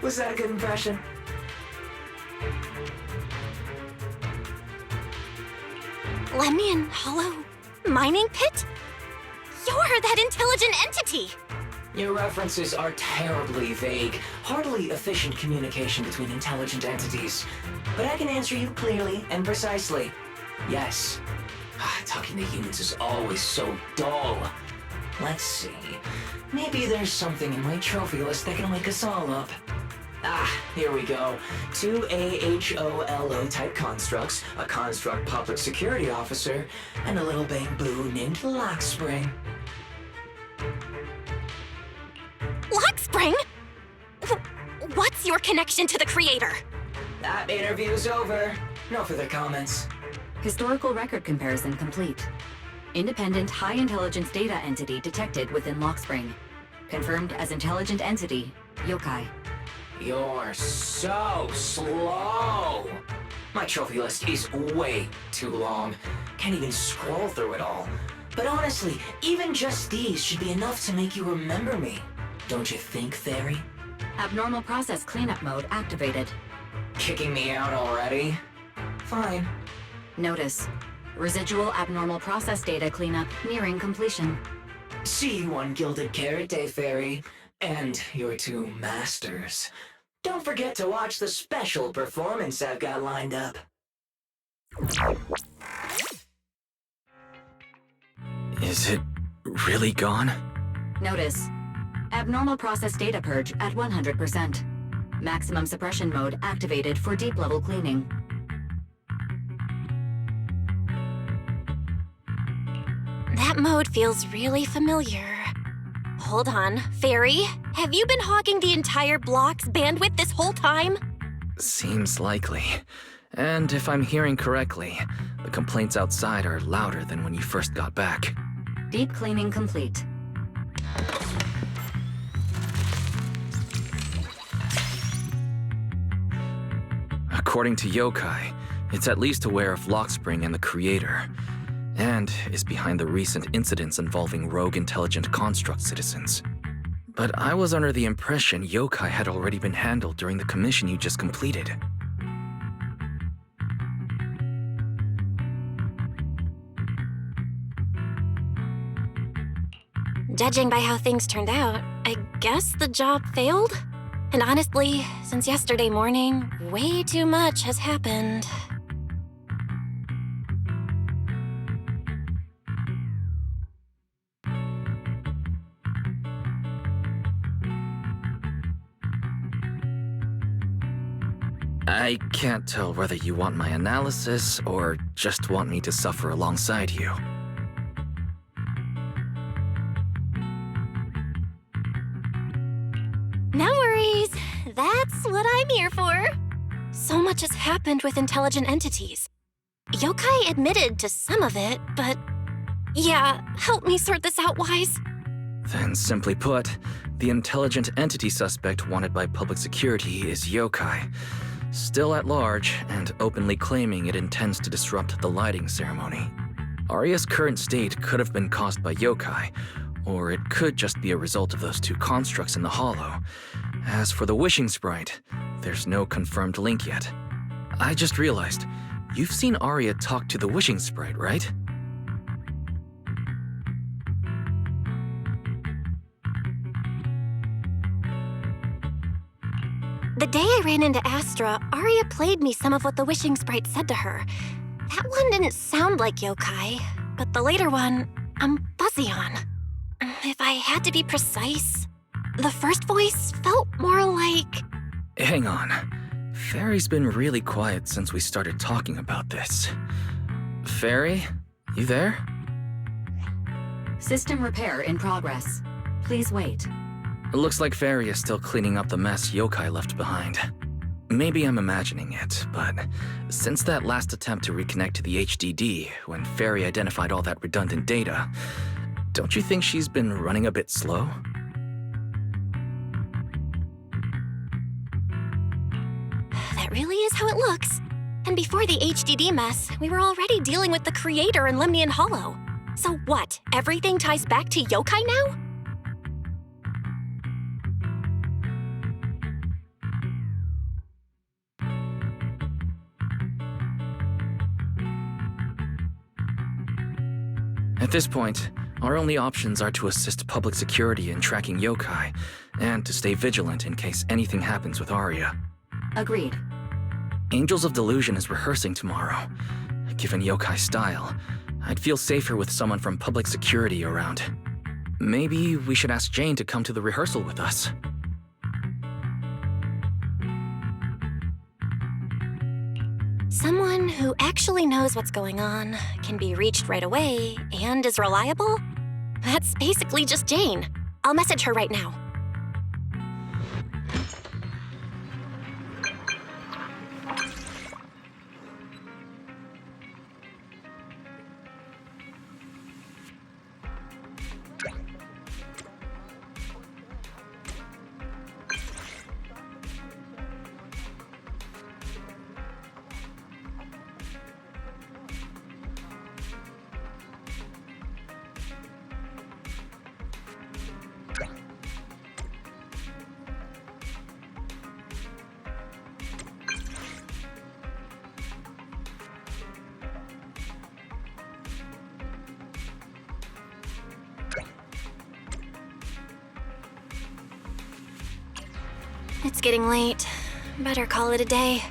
Was that a good impression? Lemnian Hollow? Mining pit? You're that intelligent entity! Your references are terribly vague, hardly efficient communication between intelligent entities. But I can answer you clearly and precisely. Yes. Talking to humans is always so dull. Let's see. Maybe there's something in my trophy list that can wake us all up. Here we go. 2 AHOLO type constructs, a construct public security officer, and a little bamboo named Lockspring. Lockspring? What's your connection to the creator? That interview's over. No further comments. Historical record comparison complete. Independent high-intelligence data entity detected within Lockspring. Confirmed as intelligent entity, Yokai. You're so slow! My trophy list is way too long. Can't even scroll through it all. But honestly, even just these should be enough to make you remember me. Don't you think, Fairy? Abnormal process cleanup mode activated. Kicking me out already? Fine. Notice, residual abnormal process data cleanup nearing completion. See you on Gilded Carrot Day, Fairy. And your 2 masters. Don't forget to watch the special performance I've got lined up. Is it really gone? Notice, abnormal process data purge at 100%. Maximum suppression mode activated for deep-level cleaning. That mode feels really familiar. Hold on, Fairy, have you been hogging the entire block's bandwidth this whole time? Seems likely. And if I'm hearing correctly, the complaints outside are louder than when you first got back. Deep cleaning complete. According to Yokai, it's at least aware of Lockspring and the Creator, and is behind the recent incidents involving rogue intelligent construct citizens. But I was under the impression Yokai had already been handled during the commission you just completed. Judging by how things turned out, I guess the job failed? And honestly, since yesterday morning, way too much has happened. I can't tell whether you want my analysis or just want me to suffer alongside you. No worries. That's what I'm here for. So much has happened with intelligent entities. Yokai admitted to some of it, but... Yeah, help me sort this out, Wise. Then simply put, the intelligent entity suspect wanted by public security is Yokai, still at large and openly claiming it intends to disrupt the lighting ceremony. Arya's current state could have been caused by Yokai, or it could just be a result of those two constructs in the Hollow. As for the Wishing Sprite, there's no confirmed link yet. I just realized, you've seen Arya talk to the Wishing Sprite, right? The day I ran into Astra, Arya played me some of what the Wishing Sprite said to her. That one didn't sound like Yokai, but the later one, I'm fuzzy on. If I had to be precise, the first voice felt more like... Hang on. Fairy's been really quiet since we started talking about this. Fairy, you there? System repair in progress. Please wait. It looks like Fairy is still cleaning up the mess Yokai left behind. Maybe I'm imagining it, but since that last attempt to reconnect to the HDD, when Fairy identified all that redundant data, don't you think she's been running a bit slow? That really is how it looks. And before the HDD mess, we were already dealing with the Creator in Lemnian Hollow. So what, everything ties back to Yokai now? At this point, our only options are to assist public security in tracking Yokai, and to stay vigilant in case anything happens with Arya. Agreed. Angels of Delusion is rehearsing tomorrow. Given Yokai's style, I'd feel safer with someone from public security around. Maybe we should ask Jane to come to the rehearsal with us. Someone who actually knows what's going on, can be reached right away, and is reliable? That's basically just Jane. I'll message her right now. It's getting late. Better call it a day.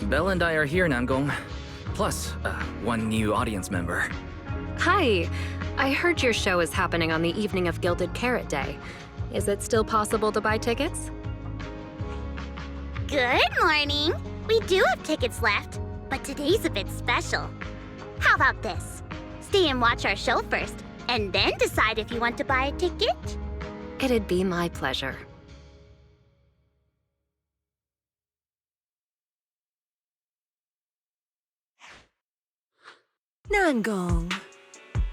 Belle and I are here, Namgong. Plus, one new audience member. Hi. I heard your show is happening on the evening of Gilded Carrot Day. Is it still possible to buy tickets? Good morning. We do have tickets left, but today's a bit special. How about this? Stay and watch our show first, and then decide if you want to buy a ticket. It'd be my pleasure. Namgong.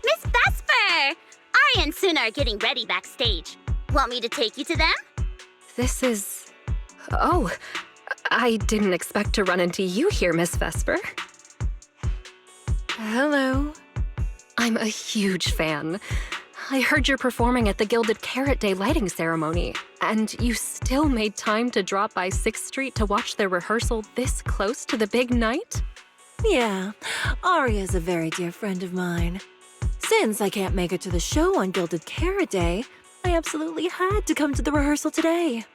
Miss Vesper! Ari and Suna are getting ready backstage. Want me to take you to them? This is... Oh, I didn't expect to run into you here, Miss Vesper. Hello. I'm a huge fan. I heard you're performing at the Gilded Carrot Day lighting ceremony, and you still made time to drop by 6th Street to watch their rehearsal this close to the big night? Yeah, Aria's a very dear friend of mine. Since I can't make it to the show on Gilded Carrot Day, I absolutely had to come to the rehearsal today.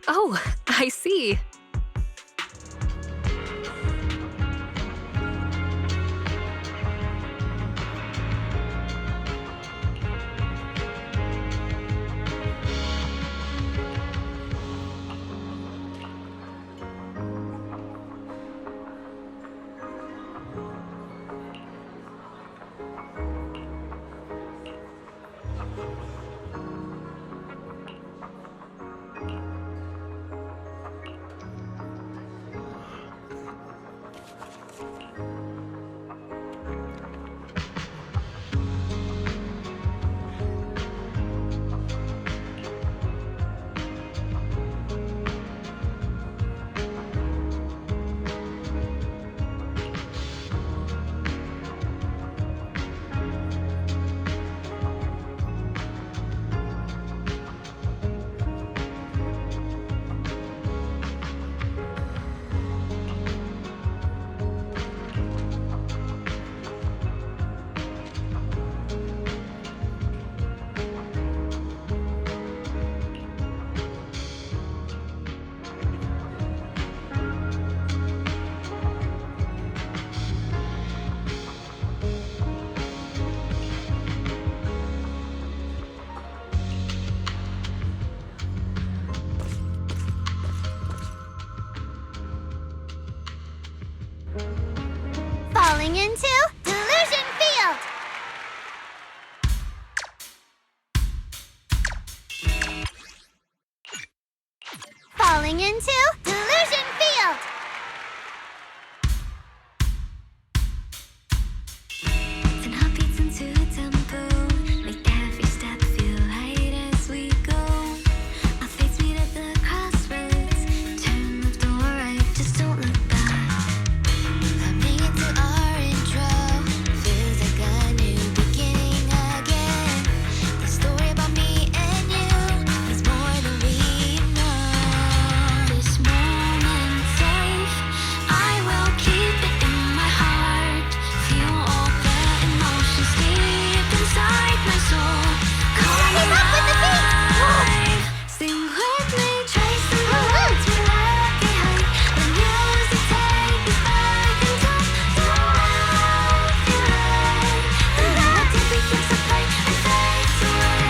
Oh, I see. Falling into Delusion Field! Falling into Delusion Field! Then heartbeats into a tempo, make every step feel light as we go. Our fates meet at the crossroads, turn left or right, just don't look back. Coming into our intro, feels like a new beginning again. The story about me and you is more than we know. This moment's safe, I will keep it in my heart. Feel all the emotions deep inside my soul. Keep up with the beat! Sing with me, trace the roads we left behind. The music take us back in time. Don't feel right. The melody begins to play and fades away.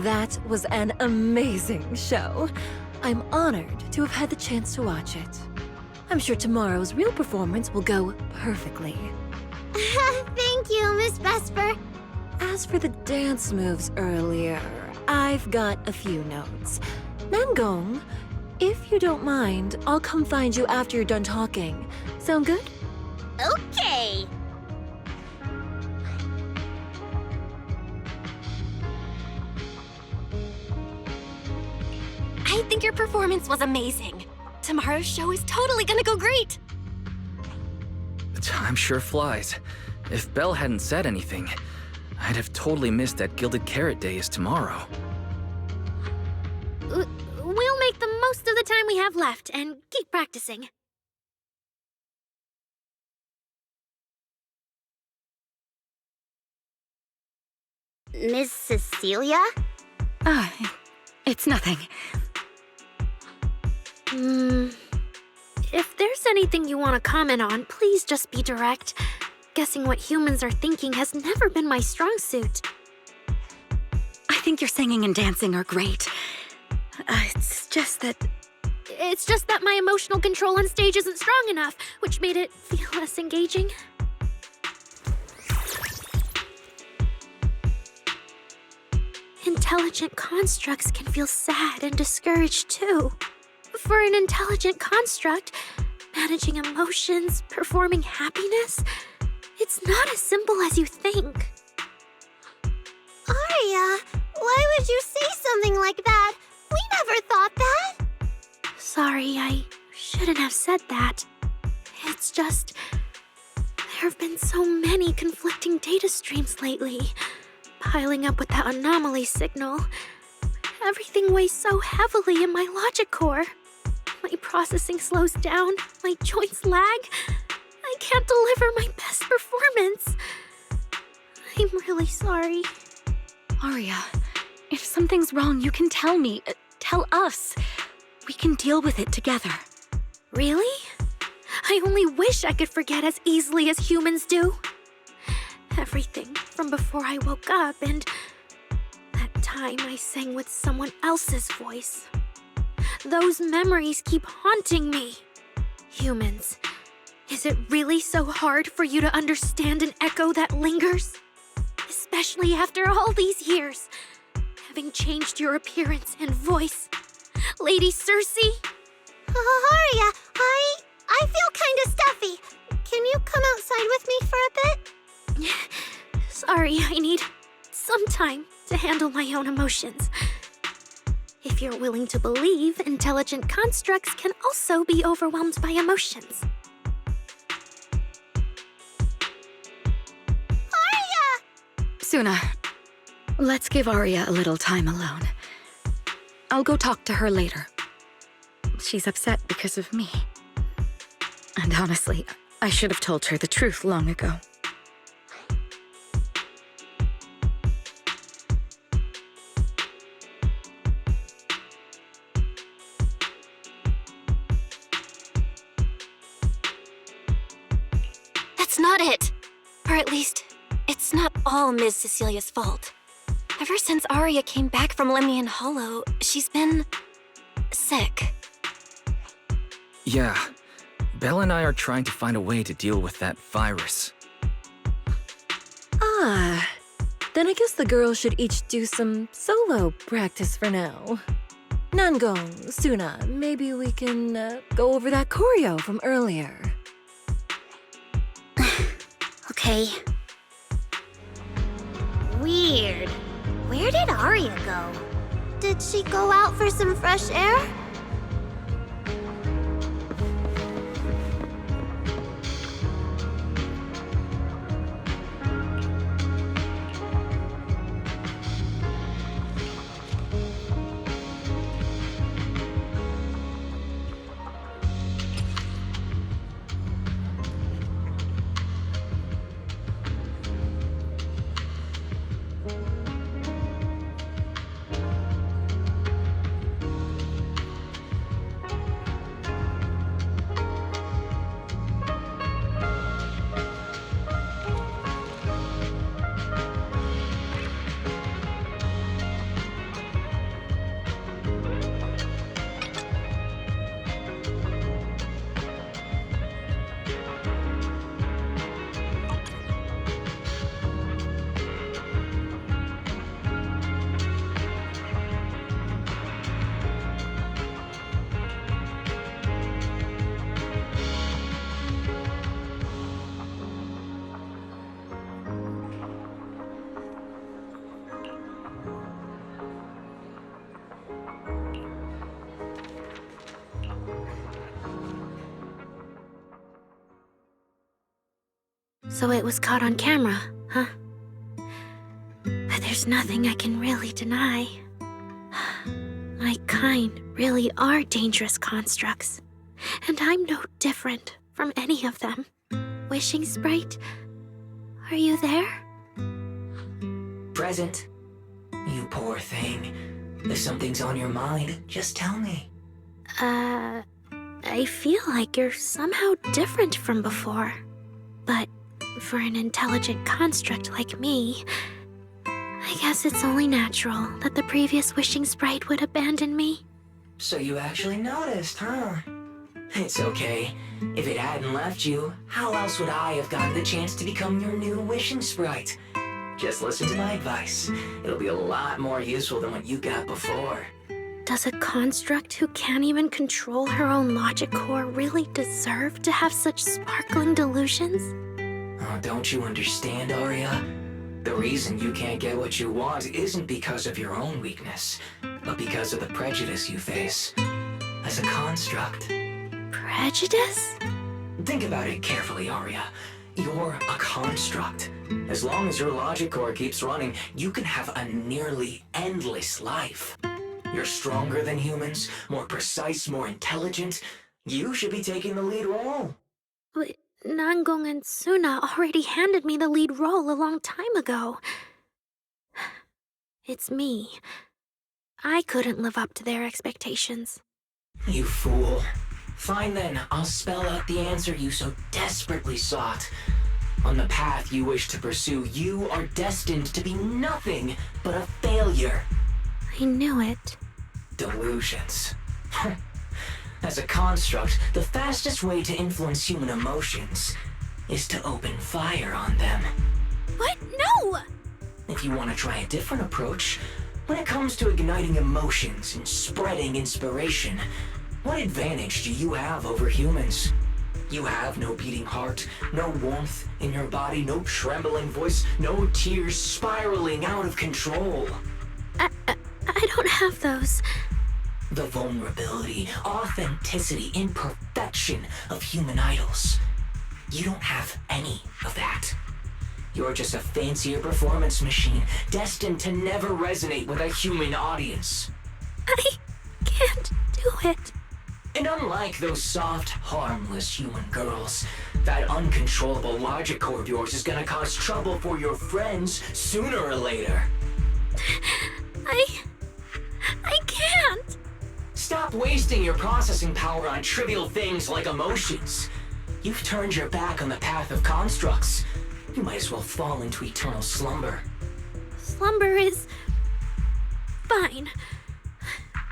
That was an amazing show. I'm honored to have had the chance to watch it. I'm sure tomorrow's real performance will go perfectly. Thank you, Miss Vesper. As for the dance moves earlier, I've got a few notes. Namgong, if you don't mind, I'll come find you after you're done talking. Sound good? Okay. I think your performance was amazing. Tomorrow's show is totally gonna go great. Time sure flies. If Belle hadn't said anything, I'd have totally missed that Gilded Carrot Day is tomorrow. We'll make the most of the time we have left and keep practicing. Miss Cecilia? It's nothing. If there's anything you want to comment on, please just be direct. Guessing what humans are thinking has never been my strong suit. I think your singing and dancing are great. It's just that my emotional control on stage isn't strong enough, which made it feel less engaging. Intelligent constructs can feel sad and discouraged too. For an intelligent construct, managing emotions, performing happiness, it's not as simple as you think. Aria, why would you say something like that? We never thought that. Sorry, I shouldn't have said that. It's just, there have been so many conflicting data streams lately, piling up with that anomaly signal. Everything weighs so heavily in my logic core. My processing slows down, my joints lag. I can't deliver my best performance. I'm really sorry. Aria, if something's wrong, you can tell me. Tell us. We can deal with it together. Really? I only wish I could forget as easily as humans do. Everything from before I woke up and that time I sang with someone else's voice. Those memories keep haunting me. Humans, is it really so hard for you to understand an echo that lingers? Especially after all these years, having changed your appearance and voice. Lady Cersei? Aria, I feel kinda stuffy. Can you come outside with me for a bit? Sorry, I need some time to handle my own emotions. If you're willing to believe, intelligent constructs can also be overwhelmed by emotions. Aria! Suna, let's give Aria a little time alone. I'll go talk to her later. She's upset because of me. And honestly, I should have told her the truth long ago. That's not it. Or at least, it's not all Ms. Cecilia's fault. Ever since Aria came back from Lemnian Hollow, she's been sick. Yeah. Belle and I are trying to find a way to deal with that virus. Then I guess the girls should each do some solo practice for now. Nangong, Suna, maybe we can go over that choreo from earlier. Okay. Weird. Where did Aria go? Did she go out for some fresh air? So it was caught on camera, huh? But there's nothing I can really deny. My kind really are dangerous constructs, and I'm no different from any of them. Wishing Sprite, are you there? present. You poor thing. If something's on your mind, just tell me. I feel like you're somehow different from before. But for an intelligent construct like me, I guess it's only natural that the previous wishing sprite would abandon me. So you actually noticed, huh? It's okay. If it hadn't left you, how else would I have gotten the chance to become your new wishing sprite? Just listen to my advice. It'll be a lot more useful than what you got before. Does a construct who can't even control her own logic core really deserve to have such sparkling delusions? Oh, don't you understand, Aria? The reason you can't get what you want isn't because of your own weakness, but because of the prejudice you face as a construct. Prejudice? Think about it carefully, Aria. You're a construct. As long as your logic core keeps running, you can have a nearly endless life. You're stronger than humans, more precise, more intelligent. You should be taking the lead role. But Nangong and Suna already handed me the lead role a long time ago. It's me. I couldn't live up to their expectations. You fool. Fine then, I'll spell out the answer you so desperately sought. On the path you wish to pursue, you are destined to be nothing but a failure. I knew it. Delusions. As a construct, the fastest way to influence human emotions is to open fire on them. What? No! If you want to try a different approach, when it comes to igniting emotions and spreading inspiration, what advantage do you have over humans? You have no beating heart, no warmth in your body, no trembling voice, no tears spiraling out of control. I don't have those. The vulnerability, authenticity, imperfection of human idols. You don't have any of that. You're just a fancier performance machine, destined to never resonate with a human audience. I can't do it. And unlike those soft, harmless human girls, that uncontrollable logic core of yours is gonna cause trouble for your friends sooner or later. I can't. Stop wasting your processing power on trivial things like emotions. You've turned your back on the path of constructs. You might as well fall into eternal slumber. Slumber is fine.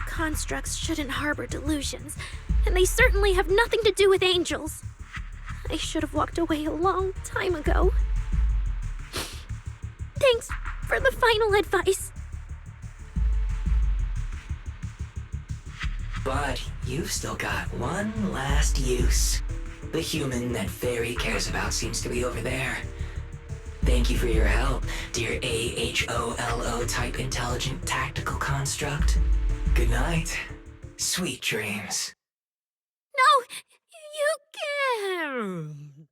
Constructs shouldn't harbor delusions, and they certainly have nothing to do with angels. I should have walked away a long time ago. Thanks for the final advice. But you've still got one last use. The human that Fairy cares about seems to be over there. Thank you for your help, dear AHOLO type intelligent tactical construct. Good night. Sweet dreams. No, you can't.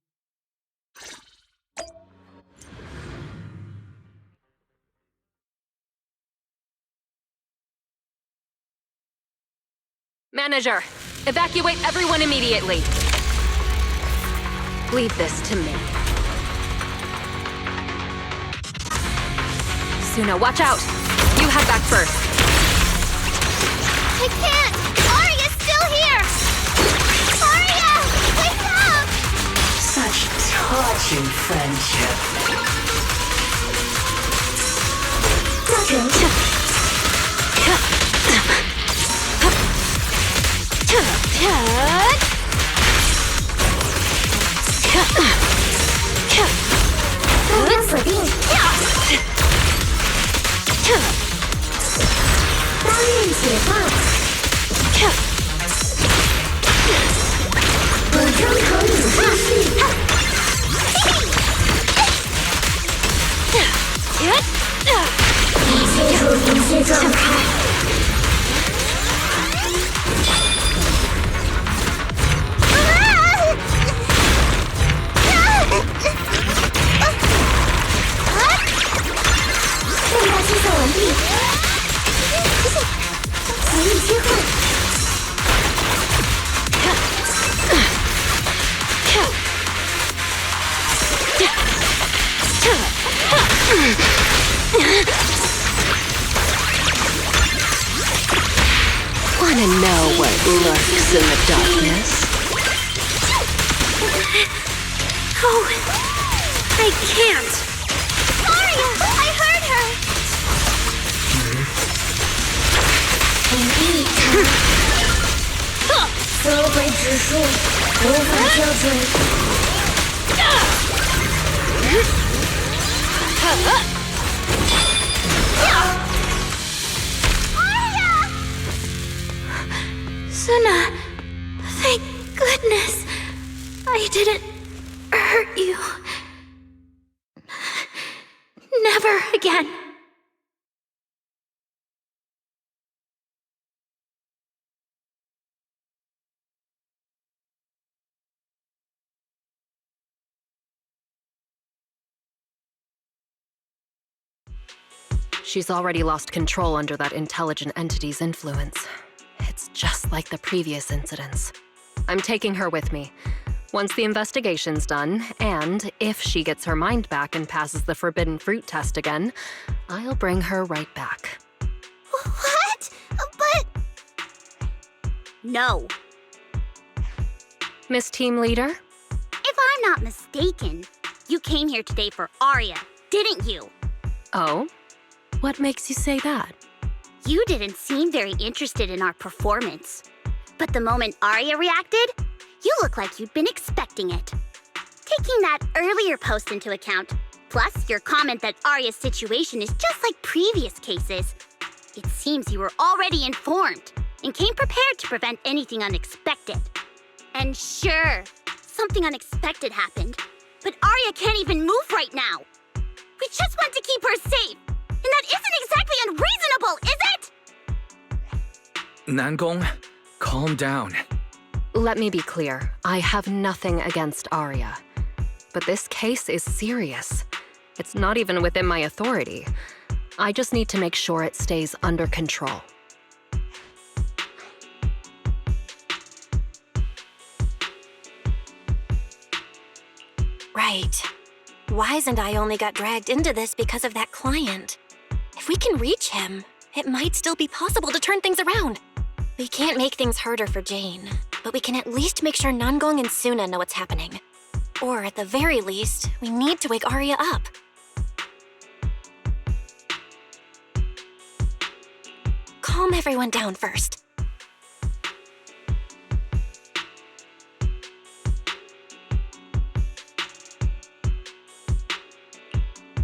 Manager, evacuate everyone immediately. Leave this to me. Suna, watch out! You head back first. I can't! Aria's still here! Aria! Wake up! Such touching friendship. Wanna know what lurks in the darkness? Oh, I can't. Aria! I heard her! Suna, thank goodness I didn't hurt you. Never again. She's already lost control under that intelligent entity's influence. It's just like the previous incidents. I'm taking her with me. Once the investigation's done, and if she gets her mind back and passes the forbidden fruit test again, I'll bring her right back. What? But... No. Miss Team Leader? If I'm not mistaken, you came here today for Aria, didn't you? Oh? What makes you say that? You didn't seem very interested in our performance. But the moment Aria reacted, you look like you'd been expecting it. Taking that earlier post into account, plus your comment that Aria's situation is just like previous cases, it seems you were already informed and came prepared to prevent anything unexpected. And sure, something unexpected happened, but Aria can't even move right now. We just want to keep her safe, and that isn't exactly unreasonable, is it? Nangong, calm down. Let me be clear. I have nothing against Aria. But this case is serious. It's not even within my authority. I just need to make sure it stays under control. Right. Wise and I only got dragged into this because of that client. If we can reach him, it might still be possible to turn things around. We can't make things harder for Jane, but we can at least make sure Nangong and Suna know what's happening. Or at the very least, we need to wake Aria up. Calm everyone down first.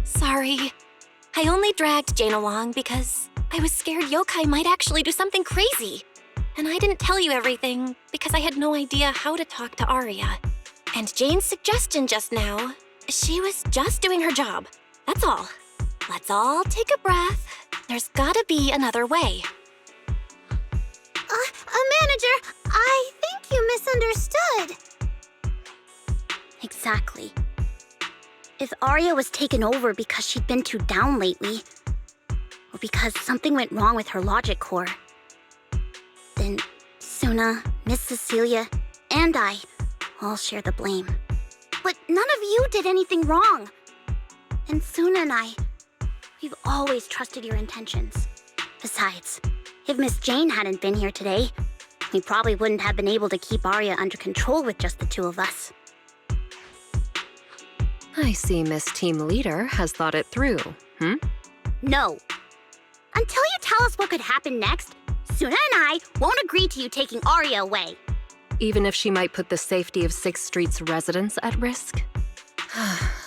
Sorry. I only dragged Jane along because I was scared yokai might actually do something crazy. And I didn't tell you everything because I had no idea how to talk to Aria. And Jane's suggestion just now, she was just doing her job. That's all. Let's all take a breath. There's gotta be another way. Manager, I think you misunderstood. Exactly. If Aria was taken over because she'd been too down lately, or because something went wrong with her logic core, then Suna, Miss Cecilia, and I all share the blame. But none of you did anything wrong. And Suna and I, we've always trusted your intentions. Besides, if Miss Jane hadn't been here today, we probably wouldn't have been able to keep Aria under control with just the two of us. I see Miss Team Leader has thought it through, No. Until you tell us what could happen next, Suna and I won't agree to you taking Aria away. Even if she might put the safety of 6th Street's residents at risk?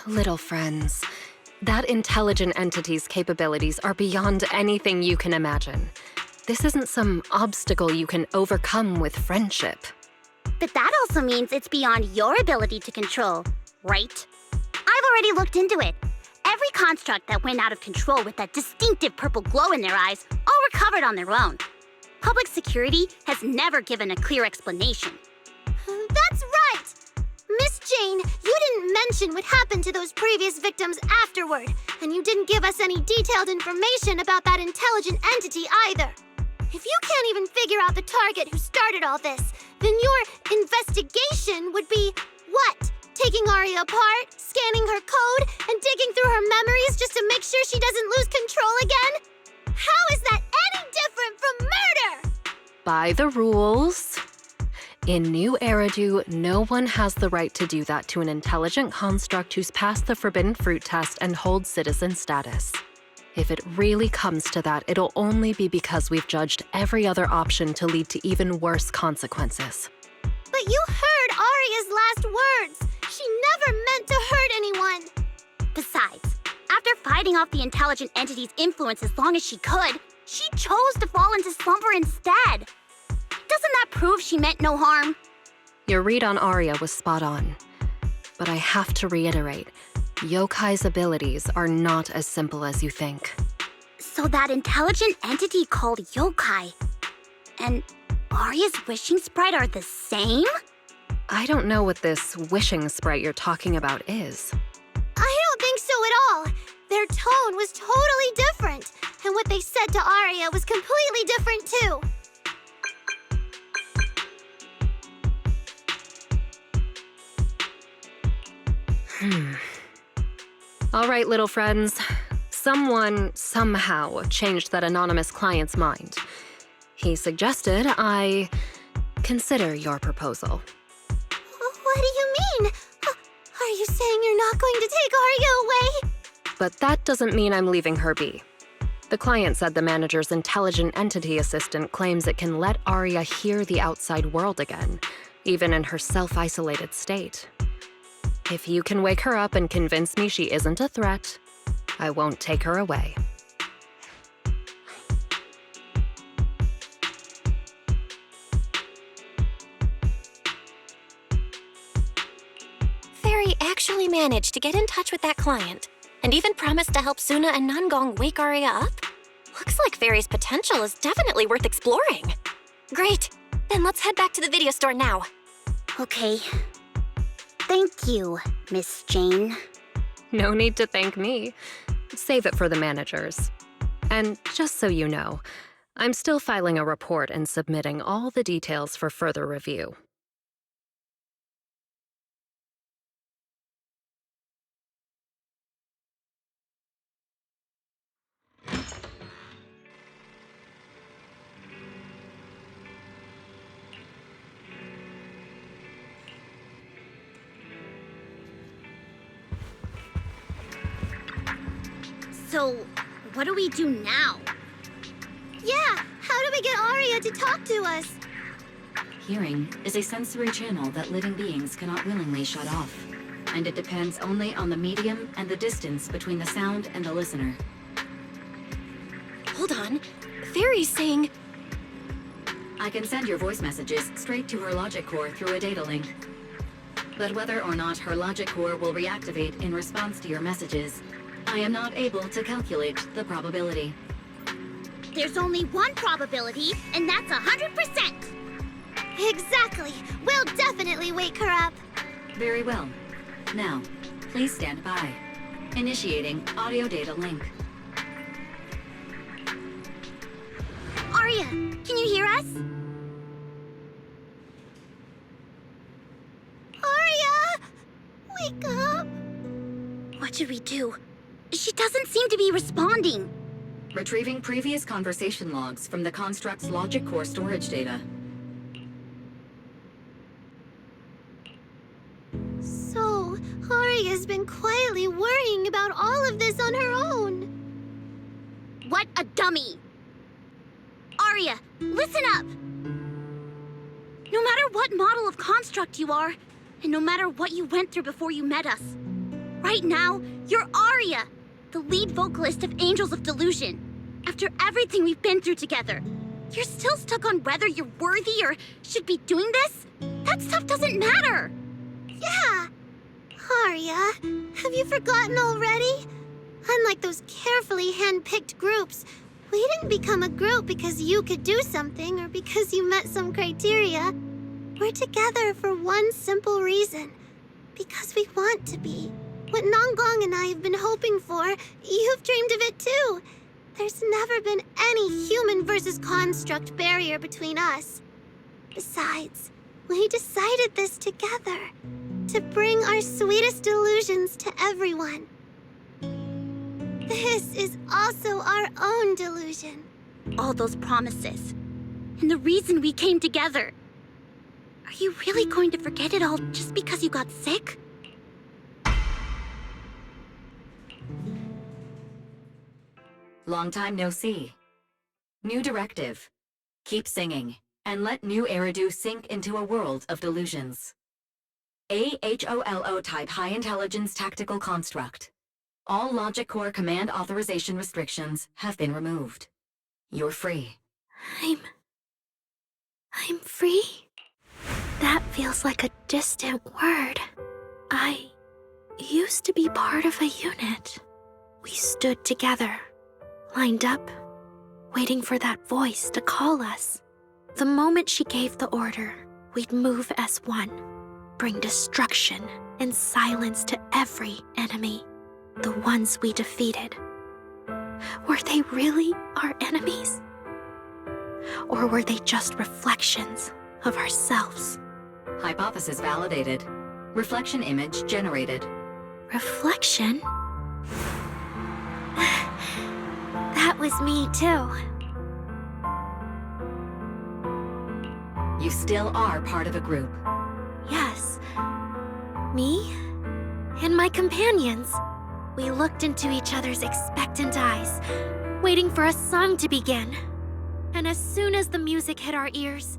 Little friends, that intelligent entity's capabilities are beyond anything you can imagine. This isn't some obstacle you can overcome with friendship. But that also means it's beyond your ability to control, right? I've already looked into it. Every construct that went out of control with that distinctive purple glow in their eyes all recovered on their own. Public security has never given a clear explanation. That's right! Miss Jane, you didn't mention what happened to those previous victims afterward, and you didn't give us any detailed information about that intelligent entity either. If you can't even figure out the target who started all this, then your investigation would be, what? Taking Aria apart, scanning her code, and digging through her memories just to make sure she doesn't lose control again? How is that any different from murder? By the rules. In New Eridu, no one has the right to do that to an intelligent construct who's passed the Forbidden Fruit test and holds citizen status. If it really comes to that, it'll only be because we've judged every other option to lead to even worse consequences. But you heard Aria's last words. She never meant to hurt anyone. Besides, after fighting off the intelligent entity's influence as long as she could, she chose to fall into slumber instead. Doesn't that prove she meant no harm? Your read on Aria was spot on. But I have to reiterate, Yokai's abilities are not as simple as you think. So that intelligent entity called Yokai and Aria's wishing sprite are the same? I don't know what this wishing sprite you're talking about is. I don't think so at all. Their tone was totally different, and what they said to Aria was completely different too. All right, little friends. Someone, somehow, changed that anonymous client's mind. He suggested I consider your proposal. What do you mean? Are you saying you're not going to take Aria away? But that doesn't mean I'm leaving her be. The client said the manager's intelligent entity assistant claims it can let Aria hear the outside world again, even in her self-isolated state. If you can wake her up and convince me she isn't a threat, I won't take her away. Fairy actually managed to get in touch with that client, and even promised to help Suna and Nangong wake Aria up? Looks like Fairy's potential is definitely worth exploring. Great, then let's head back to the video store now. Okay. Thank you, Miss Jane. No need to thank me. Save it for the managers. And just so you know, I'm still filing a report and submitting all the details for further review. So, what do we do now? Yeah, how do we get Aria to talk to us? Hearing is a sensory channel that living beings cannot willingly shut off, and it depends only on the medium and the distance between the sound and the listener. Hold on, Fairy's saying... I can send your voice messages straight to her logic core through a data link. But whether or not her logic core will reactivate in response to your messages, I am not able to calculate the probability. There's only one probability, and that's 100%! Exactly! We'll definitely wake her up! Very well. Now, please stand by. Initiating audio data link. Aria, can you hear us? Aria! Wake up! What should we do? She doesn't seem to be responding. Retrieving previous conversation logs from the construct's logic core storage data. So, Aria's been quietly worrying about all of this on her own. What a dummy! Aria, listen up! No matter what model of construct you are, and no matter what you went through before you met us, right now, you're Aria, the lead vocalist of Angels of Delusion. After everything we've been through together, you're still stuck on whether you're worthy or should be doing this? That stuff doesn't matter! Yeah! Aria, have you forgotten already? Unlike those carefully hand-picked groups, we didn't become a group because you could do something or because you met some criteria. We're together for one simple reason. Because we want to be. What Nangong and I have been hoping for, you've dreamed of it too. There's never been any human versus construct barrier between us. Besides, we decided this together. to bring our sweetest delusions to everyone. This is also our own delusion. All those promises. And the reason we came together. Are you really going to forget it all just because you got sick? Long time no see. New directive. Keep singing, and let new Eridu sink into a world of delusions. AHOLO type high intelligence tactical construct. All logic core command authorization restrictions have been removed. You're free. I'm free? That feels like a distant word. I used to be part of a unit. We stood together, lined up, waiting for that voice to call us. The moment she gave the order, we'd move as one, bring destruction and silence to every enemy, the ones we defeated. Were they really our enemies? Or were they just reflections of ourselves? Hypothesis validated. Reflection image generated. Reflection? That was me too. You still are part of a group. Yes. Me and my companions. We looked into each other's expectant eyes, waiting for a song to begin. And as soon as the music hit our ears,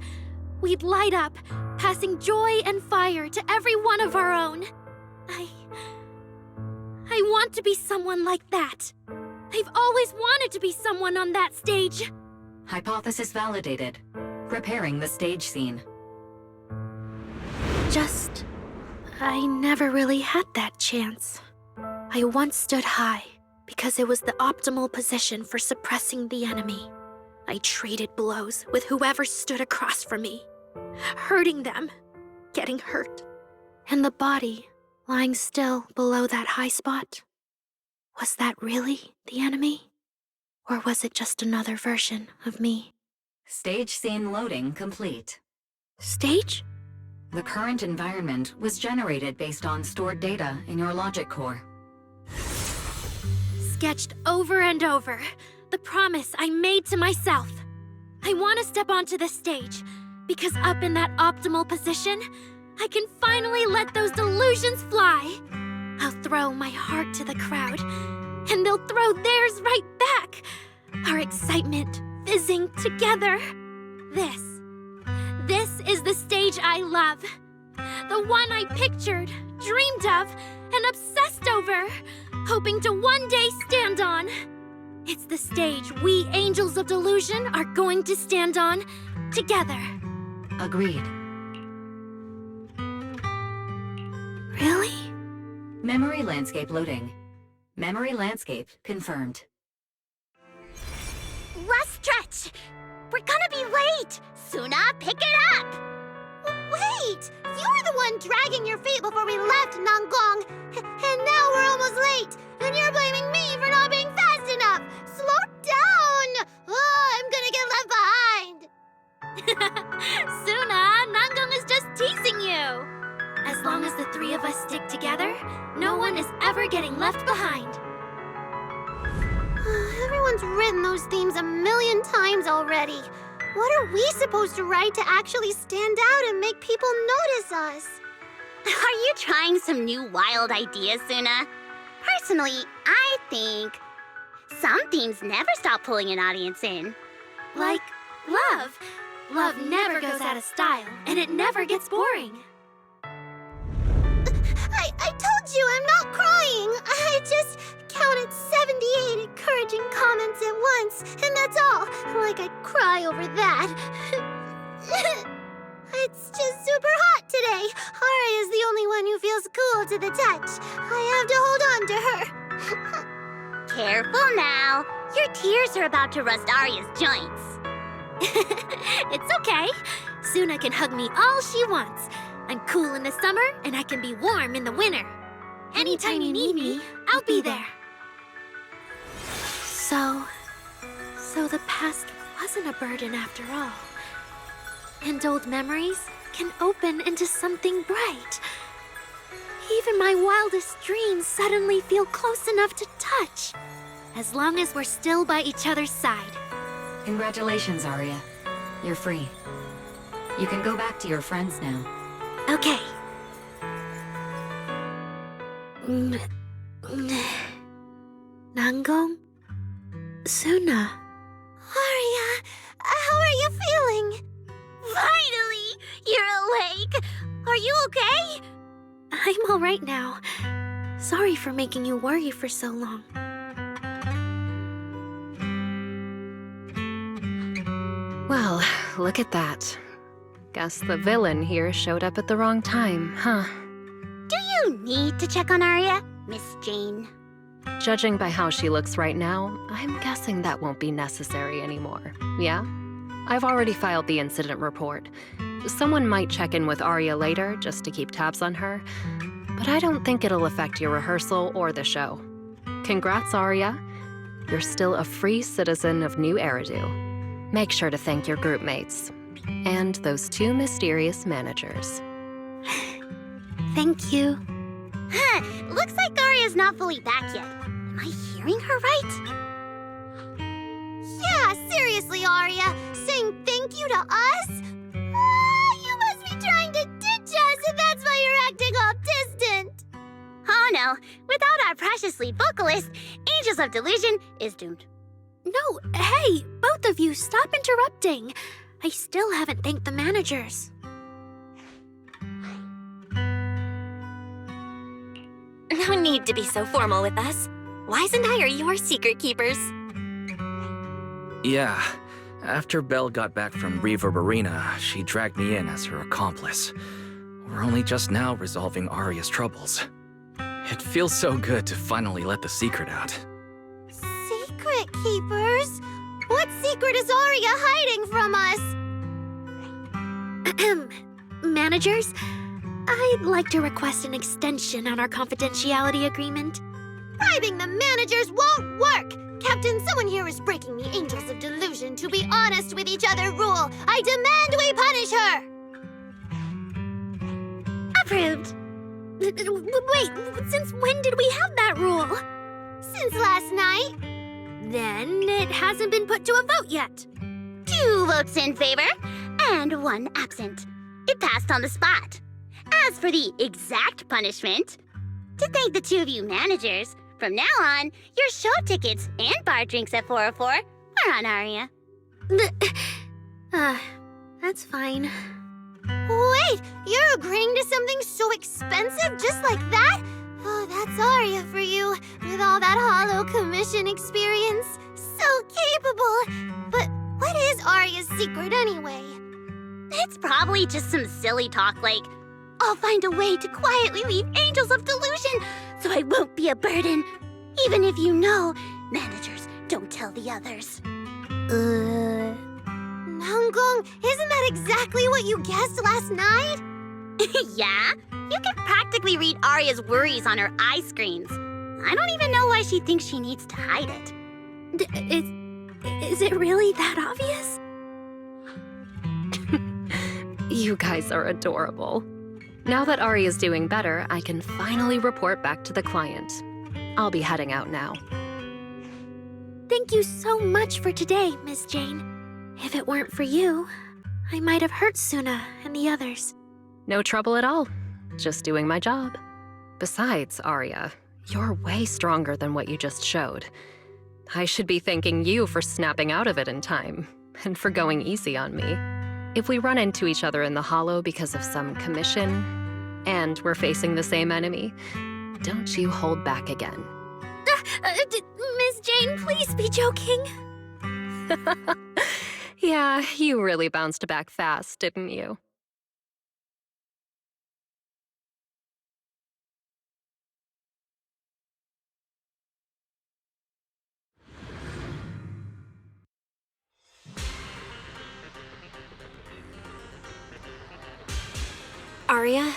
we'd light up, passing joy and fire to every one of our own. I want to be someone like that. I've always wanted to be someone on that stage. Hypothesis validated. Preparing the stage scene. I never really had that chance. I once stood high because it was the optimal position for suppressing the enemy. I traded blows with whoever stood across from me, hurting them, getting hurt. And the body, lying still below that high spot, was that really the enemy? Or was it just another version of me? Stage scene loading complete. Stage? The current environment was generated based on stored data in your logic core. Sketched over and over, the promise I made to myself. I want to step onto the stage, because up in that optimal position, I can finally let those delusions fly. I'll throw my heart to the crowd, and they'll throw theirs right back. Our excitement fizzing together. This is the stage I love. The one I pictured, dreamed of, and obsessed over, hoping to one day stand on. It's the stage we Angels of Delusion are going to stand on together. Agreed. Really? Memory landscape loading. Memory landscape confirmed. Last stretch! We're gonna be late! Suna, pick it up! Wait! You were the one dragging your feet before we left, Nangong! And now we're almost late! And you're blaming me for not being fast enough! Slow down! Oh, I'm gonna get left behind! Suna, Nangong is just teasing you! As long as the three of us stick together, no one is ever getting left behind. Everyone's written those themes a million times already. What are we supposed to write to actually stand out and make people notice us? Are you trying some new wild ideas, Suna? Personally, I think some themes never stop pulling an audience in. Like love. Love never goes out of style, and it never gets boring. I told you I'm not crying. I just counted 78 encouraging comments at once, and that's all. Like I'd cry over that. It's just super hot today. Ari is the only one who feels cool to the touch. I have to hold on to her. Careful now. Your tears are about to rust Arya's joints. It's okay. Suna can hug me all she wants. I'm cool in the summer, and I can be warm in the winter. Anytime you need me, I'll be there. So the past wasn't a burden after all. And old memories can open into something bright. Even my wildest dreams suddenly feel close enough to touch. As long as we're still by each other's side. Congratulations, Arya. You're free. You can go back to your friends now. Okay. Nangong? Suna? Arya, how are you feeling? Finally! You're awake! Are you okay? I'm alright now. Sorry for making you worry for so long. Well, look at that. Guess the villain here showed up at the wrong time, huh? Do you need to check on Arya, Miss Jane? Judging by how she looks right now, I'm guessing that won't be necessary anymore. Yeah? I've already filed the incident report. Someone might check in with Arya later just to keep tabs on her, but I don't think it'll affect your rehearsal or the show. Congrats, Arya. You're still a free citizen of New Eridu. Make sure to thank your group mates. And those two mysterious managers. Thank you. Huh, looks like Arya's not fully back yet. Am I hearing her right? Yeah, seriously, Arya. Saying thank you to us? You must be trying to ditch us if that's why you're acting all distant. Oh no, without our precious lead vocalist, Angels of Delusion is doomed. No, hey, both of you, stop interrupting. I still haven't thanked the managers. No need to be so formal with us. Wise and I are your secret keepers. Yeah. After Belle got back from Reverb Arena, she dragged me in as her accomplice. We're only just now resolving Arya's troubles. It feels so good to finally let the secret out. Secret keepers? What secret is Arya hiding from us? Managers, I'd like to request an extension on our confidentiality agreement. Bribing the managers won't work! Captain, someone here is breaking the Angels of Delusion to be honest with each other rule. I demand we punish her! Approved. Wait, since when did we have that rule? Since last night. Then it hasn't been put to a vote yet. 2 votes in favor and 1 absent. It passed on the spot. As for the exact punishment, to thank the 2 of you managers, from now on, your show tickets and bar drinks at 404 are on Arya. That's fine. Wait, you're agreeing to something so expensive just like that? Oh, that's Arya for you, with all that hollow commission experience. So capable. But what is Arya's secret anyway? It's probably just some silly talk like, I'll find a way to quietly leave Angels of Delusion so I won't be a burden. Even if you know, managers don't tell the others. Nangong, isn't that exactly what you guessed last night? Yeah, you can practically read Arya's worries on her eye screens. I don't even know why she thinks she needs to hide it. Is it really that obvious? You guys are adorable. Now that Arya's doing better, I can finally report back to the client. I'll be heading out now. Thank you so much for today, Miss Jane. If it weren't for you, I might have hurt Suna and the others. No trouble at all. Just doing my job. Besides, Arya, you're way stronger than what you just showed. I should be thanking you for snapping out of it in time, and for going easy on me. If we run into each other in the Hollow because of some commission, and we're facing the same enemy, don't you hold back again. Miss Jane, please be joking. Yeah, you really bounced back fast, didn't you? Arya,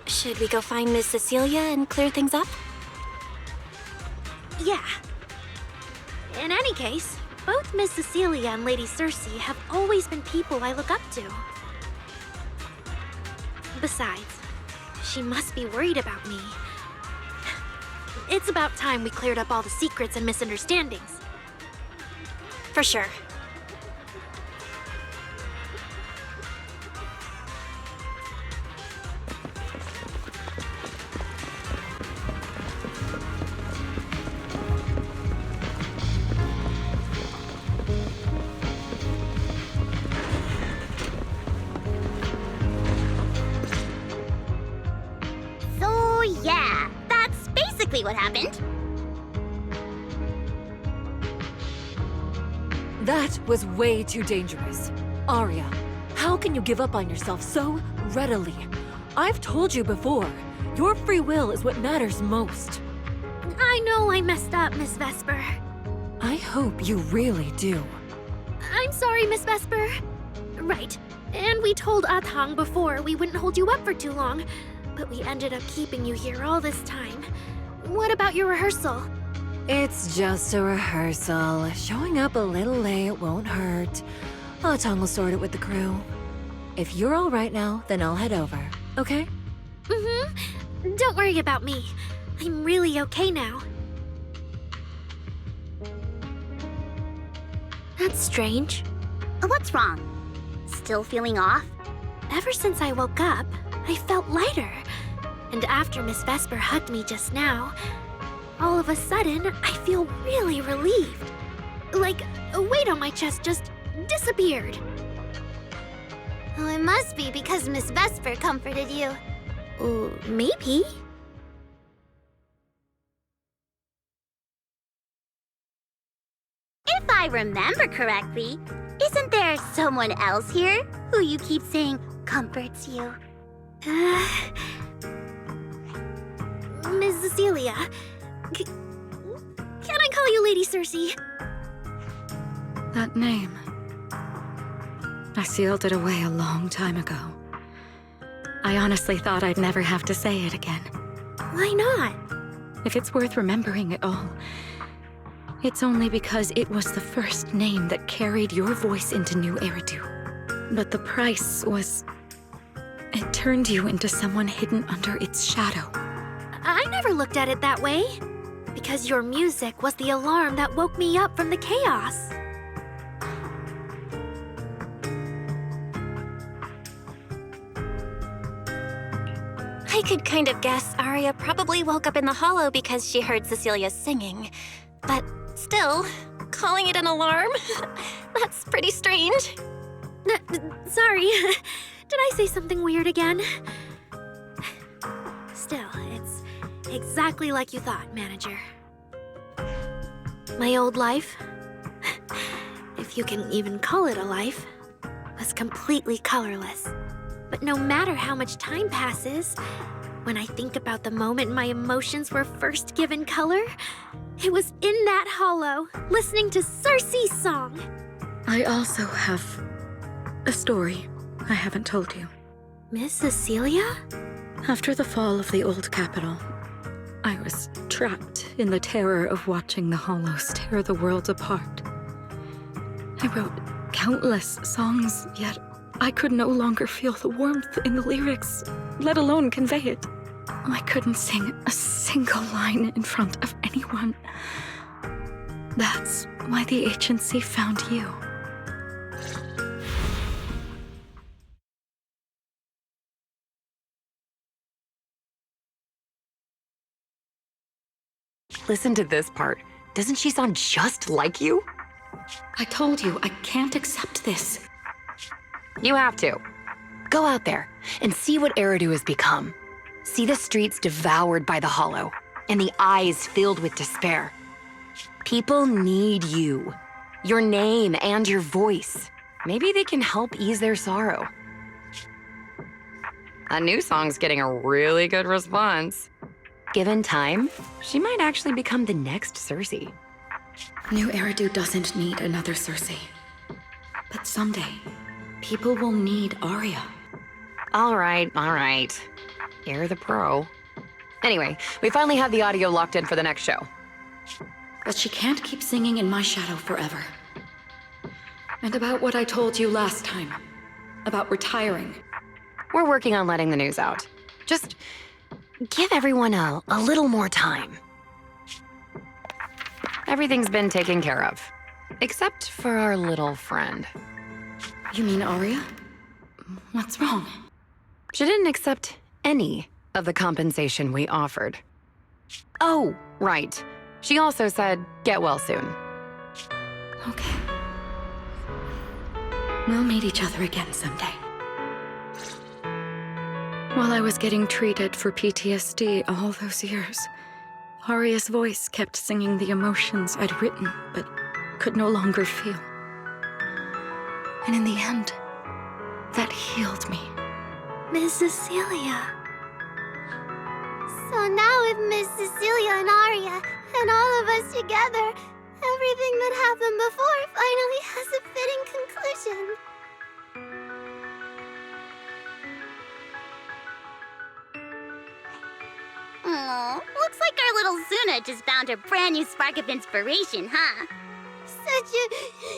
should we go find Miss Cecilia and clear things up? Yeah. In any case, both Miss Cecilia and Lady Cersei have always been people I look up to. Besides, She must be worried about me. It's about time we cleared up all the secrets and misunderstandings. For sure. So, yeah, that's basically what happened. That was way too dangerous. Arya, how can you give up on yourself so readily? I've told you before, your free will is what matters most. I know I messed up, Miss Vesper. I hope you really do. I'm sorry, Miss Vesper. Right. And we told Athang before we wouldn't hold you up for too long, but we ended up keeping you here all this time. What about your rehearsal? It's just a rehearsal. Showing up a little late won't hurt. Athang will sort it with the crew. If you're all right now, then I'll head over, okay? Mm-hmm. Don't worry about me. I'm really okay now. That's strange. What's wrong? Still feeling off? Ever since I woke up, I felt lighter. And after Miss Vesper hugged me just now, all of a sudden, I feel really relieved. Like a weight on my chest just disappeared. Oh, it must be because Miss Vesper comforted you. Maybe. If I remember correctly, isn't there someone else here who you keep saying comforts you? Miss Cecilia. Can I call you Lady Cersei? That name. I sealed it away a long time ago. I honestly thought I'd never have to say it again. Why not? If it's worth remembering at all, it's only because it was the first name that carried your voice into New Eridu. But the price was... it turned you into someone hidden under its shadow. I never looked at it that way. Because your music was the alarm that woke me up from the chaos. I could kind of guess Arya probably woke up in the hollow because she heard Cecilia singing. But still, calling it an alarm? That's pretty strange. Sorry. Did I say something weird again? Still, it's exactly like you thought, Manager. My old life, if you can even call it a life, was completely colorless. But no matter how much time passes, when I think about the moment my emotions were first given color, it was in that hollow, listening to Cersei's song. I also have a story I haven't told you. Miss Cecilia? After the fall of the old capital, I was trapped in the terror of watching the hollows tear the world apart. I wrote countless songs, yet I could no longer feel the warmth in the lyrics, let alone convey it. I couldn't sing a single line in front of anyone. That's why the agency found you. Listen to this part. Doesn't she sound just like you? I told you, I can't accept this. You have to. Go out there and see what Eridu has become. See the streets devoured by the hollow, and the eyes filled with despair. People need you, your name and your voice. Maybe they can help ease their sorrow. A new song's getting a really good response. Given time, she might actually become the next Cersei. New Eridu doesn't need another Cersei. But someday, people will need Arya. All right. You're the pro. Anyway, we finally have the audio locked in for the next show. But she can't keep singing in my shadow forever. And about what I told you last time. About retiring. We're working on letting the news out. Just give everyone a little more time. Everything's been taken care of. Except for our little friend. You mean Arya? What's wrong? She didn't accept any of the compensation we offered. Oh, right. She also said, get well soon. Okay. We'll meet each other again someday. While I was getting treated for PTSD all those years, Arya's voice kept singing the emotions I'd written, but could no longer feel. And in the end, that healed me. Miss Cecilia. So now with Miss Cecilia and Arya, and all of us together, everything that happened before finally has a fitting conclusion. Oh, looks like our little Zuna just found her brand new spark of inspiration, huh? Such a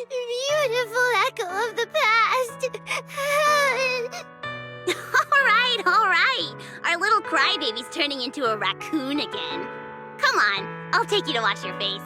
beautiful echo of the past. All right. Our little crybaby's turning into a raccoon again. Come on, I'll take you to wash your face.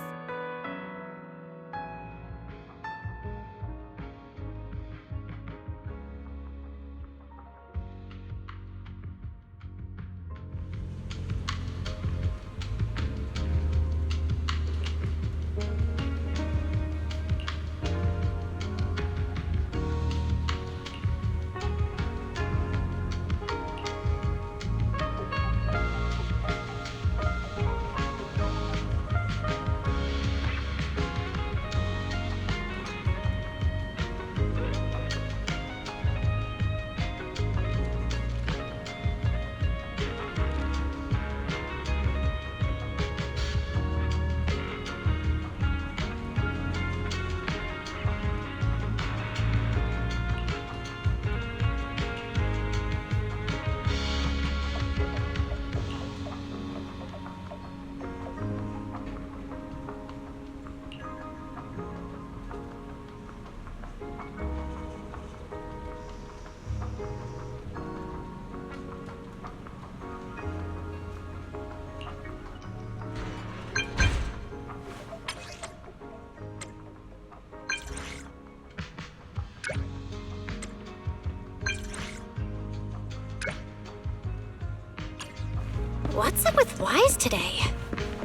What's up with Wise today?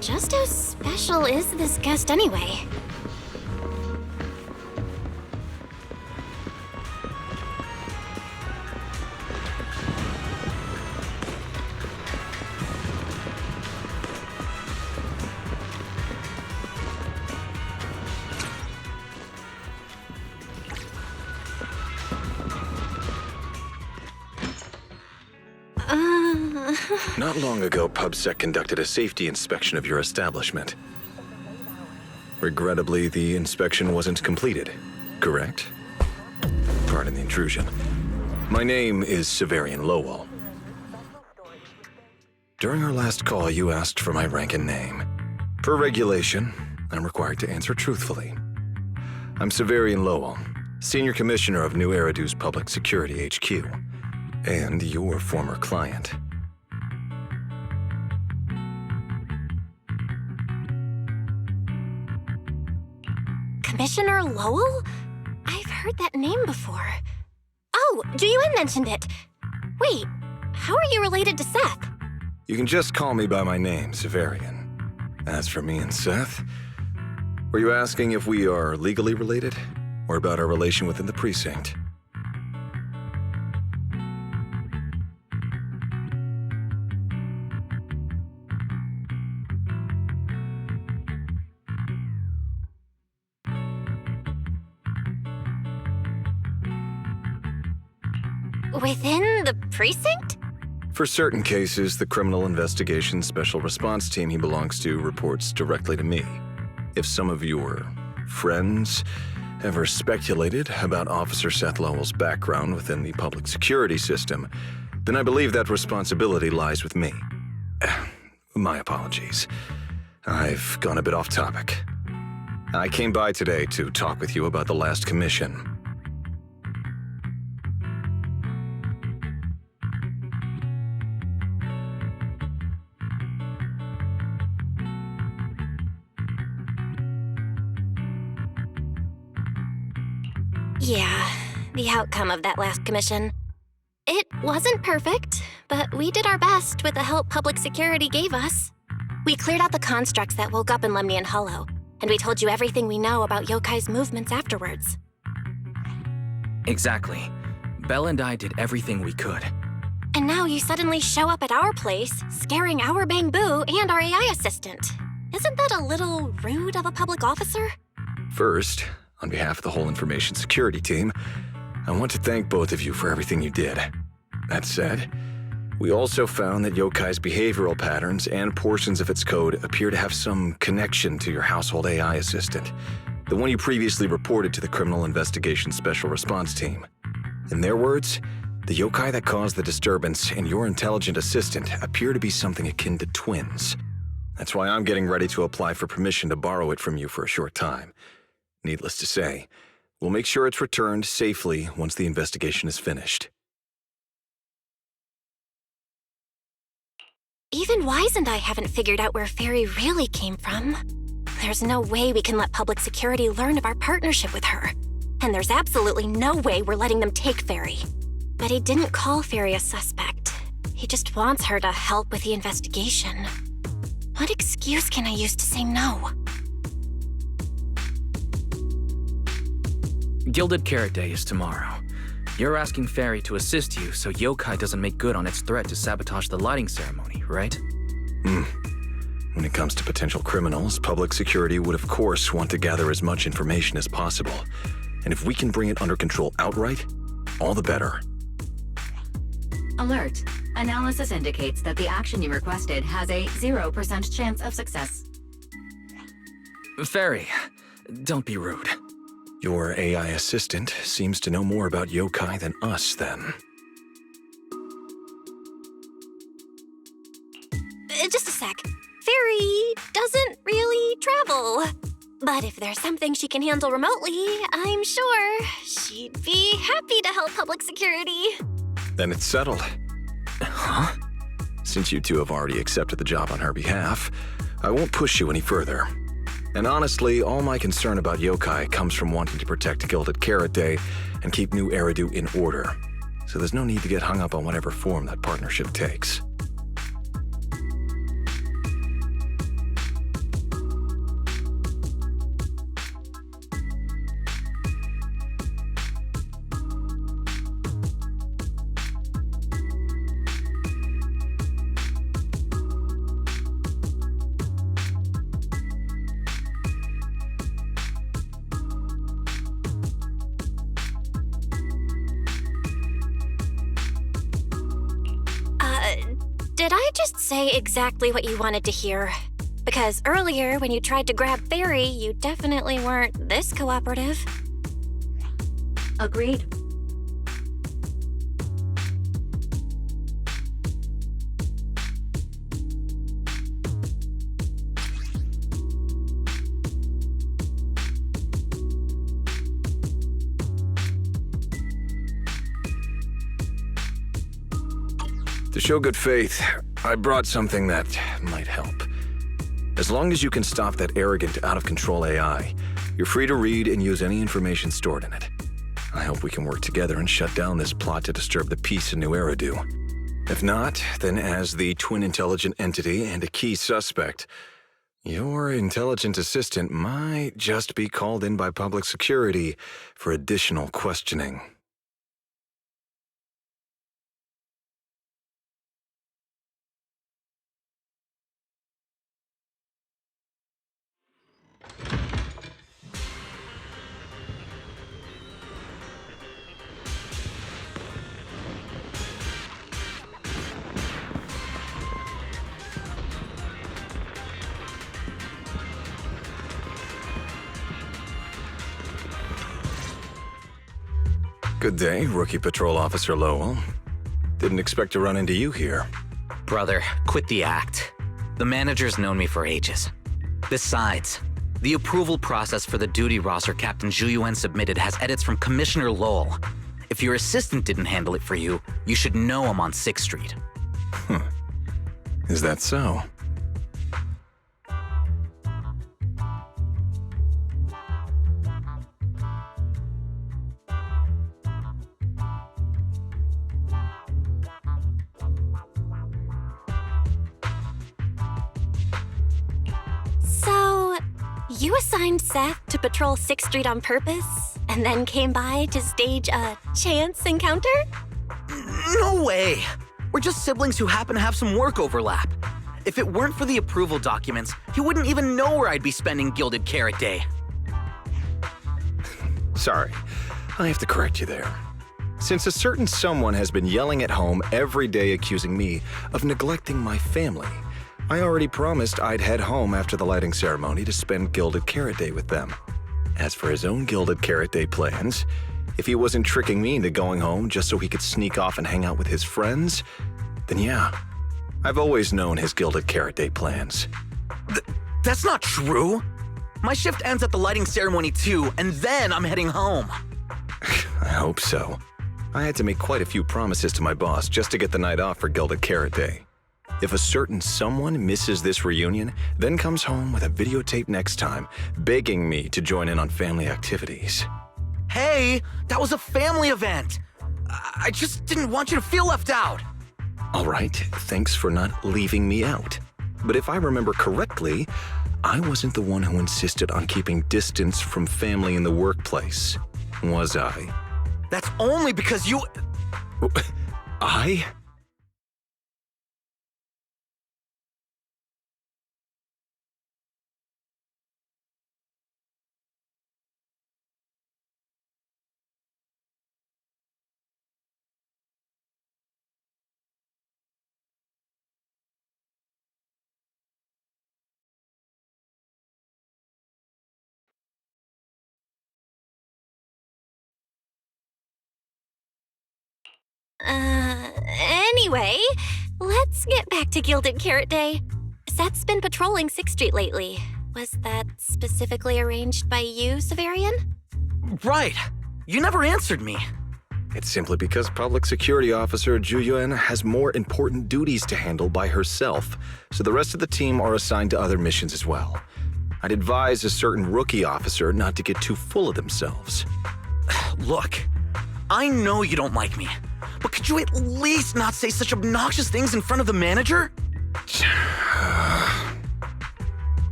Just how special is this guest anyway? Not long ago, PubSec conducted a safety inspection of your establishment. Regrettably, the inspection wasn't completed, correct? Pardon the intrusion. My name is Severian Lowell. During our last call, you asked for my rank and name. Per regulation, I'm required to answer truthfully. I'm Severian Lowell, Senior Commissioner of New Eridu's Public Security HQ, and your former client. Commissioner Lowell? I've heard that name before. Oh, Juyuan mentioned it. Wait, how are you related to Seth? You can just call me by my name, Severian. As for me and Seth, were you asking if we are legally related, or about our relation within the precinct? Within the precinct? For certain cases, the Criminal Investigations Special Response Team he belongs to reports directly to me. If some of your friends ever speculated about Officer Seth Lowell's background within the public security system, then I believe that responsibility lies with me. My apologies. I've gone a bit off topic. I came by today to talk with you about the last commission. Yeah, the outcome of that last commission. It wasn't perfect, but we did our best with the help public security gave us. We cleared out the constructs that woke up in Lemnian Hollow, and we told you everything we know about Yokai's movements afterwards. Exactly. Belle and I did everything we could. And now you suddenly show up at our place, scaring our Bangbu and our AI assistant. Isn't that a little rude of a public officer? First, on behalf of the whole information security team, I want to thank both of you for everything you did. That said, we also found that Yokai's behavioral patterns and portions of its code appear to have some connection to your household AI assistant, the one you previously reported to the Criminal Investigation Special Response Team. In their words, the yokai that caused the disturbance and your intelligent assistant appear to be something akin to twins. That's why I'm getting ready to apply for permission to borrow it from you for a short time. Needless to say, we'll make sure it's returned safely once the investigation is finished. Even Wise and I haven't figured out where Fairy really came from. There's no way we can let public security learn of our partnership with her. And there's absolutely no way we're letting them take Fairy. But he didn't call Fairy a suspect. He just wants her to help with the investigation. What excuse can I use to say no? Gilded Carrot Day is tomorrow. You're asking Fairy to assist you so Yokai doesn't make good on its threat to sabotage the lighting ceremony, right? When it comes to potential criminals, public security would of course want to gather as much information as possible. And if we can bring it under control outright, all the better. Alert. Analysis indicates that the action you requested has a 0% chance of success. Fairy, don't be rude. Your AI assistant seems to know more about yokai than us, then. Just a sec. Fairy doesn't really travel. But if there's something she can handle remotely, I'm sure she'd be happy to help public security. Then it's settled. Huh? Since you two have already accepted the job on her behalf, I won't push you any further. And honestly, all my concern about yokai comes from wanting to protect Gilded Carrot Day and keep New Eridu in order. So there's no need to get hung up on whatever form that partnership takes. Did I just say exactly what you wanted to hear? Because earlier, when you tried to grab Fairy, you definitely weren't this cooperative. Agreed. To show good faith, I brought something that might help. As long as you can stop that arrogant, out-of-control AI, you're free to read and use any information stored in it. I hope we can work together and shut down this plot to disturb the peace in New Eridu. If not, then as the twin intelligent entity and a key suspect, your intelligent assistant might just be called in by public security for additional questioning. Good day, Rookie Patrol Officer Lowell. Didn't expect to run into you here. Brother, quit the act. The manager's known me for ages. Besides, the approval process for the duty roster Captain Zhuyuan submitted has edits from Commissioner Lowell. If your assistant didn't handle it for you, you should know I'm on 6th Street. Is that so? you assigned Seth to patrol 6th Street on purpose, and then came by to stage a chance encounter? No way! We're just siblings who happen to have some work overlap. If it weren't for the approval documents, he wouldn't even know where I'd be spending Gilded Carrot Day. Sorry, I have to correct you there. Since a certain someone has been yelling at home every day accusing me of neglecting my family, I already promised I'd head home after the lighting ceremony to spend Gilded Carrot Day with them. As for his own Gilded Carrot Day plans, if he wasn't tricking me into going home just so he could sneak off and hang out with his friends, then yeah, I've always known his Gilded Carrot Day plans. That's not true! My shift ends at the lighting ceremony too, and then I'm heading home. I hope so. I had to make quite a few promises to my boss just to get the night off for Gilded Carrot Day. If a certain someone misses this reunion, then comes home with a videotape next time, begging me to join in on family activities. Hey, that was a family event! I just didn't want you to feel left out! All right, thanks for not leaving me out. But if I remember correctly, I wasn't the one who insisted on keeping distance from family in the workplace, was I? That's only because you... I? Anyway, let's get back to Gilded Carrot Day. Seth's been patrolling 6th Street lately. Was that specifically arranged by you, Severian? Right. You never answered me. It's simply because Public Security Officer Juyuan has more important duties to handle by herself, so the rest of the team are assigned to other missions as well. I'd advise a certain rookie officer not to get too full of themselves. Look, I know you don't like me, but could you at least not say such obnoxious things in front of the manager?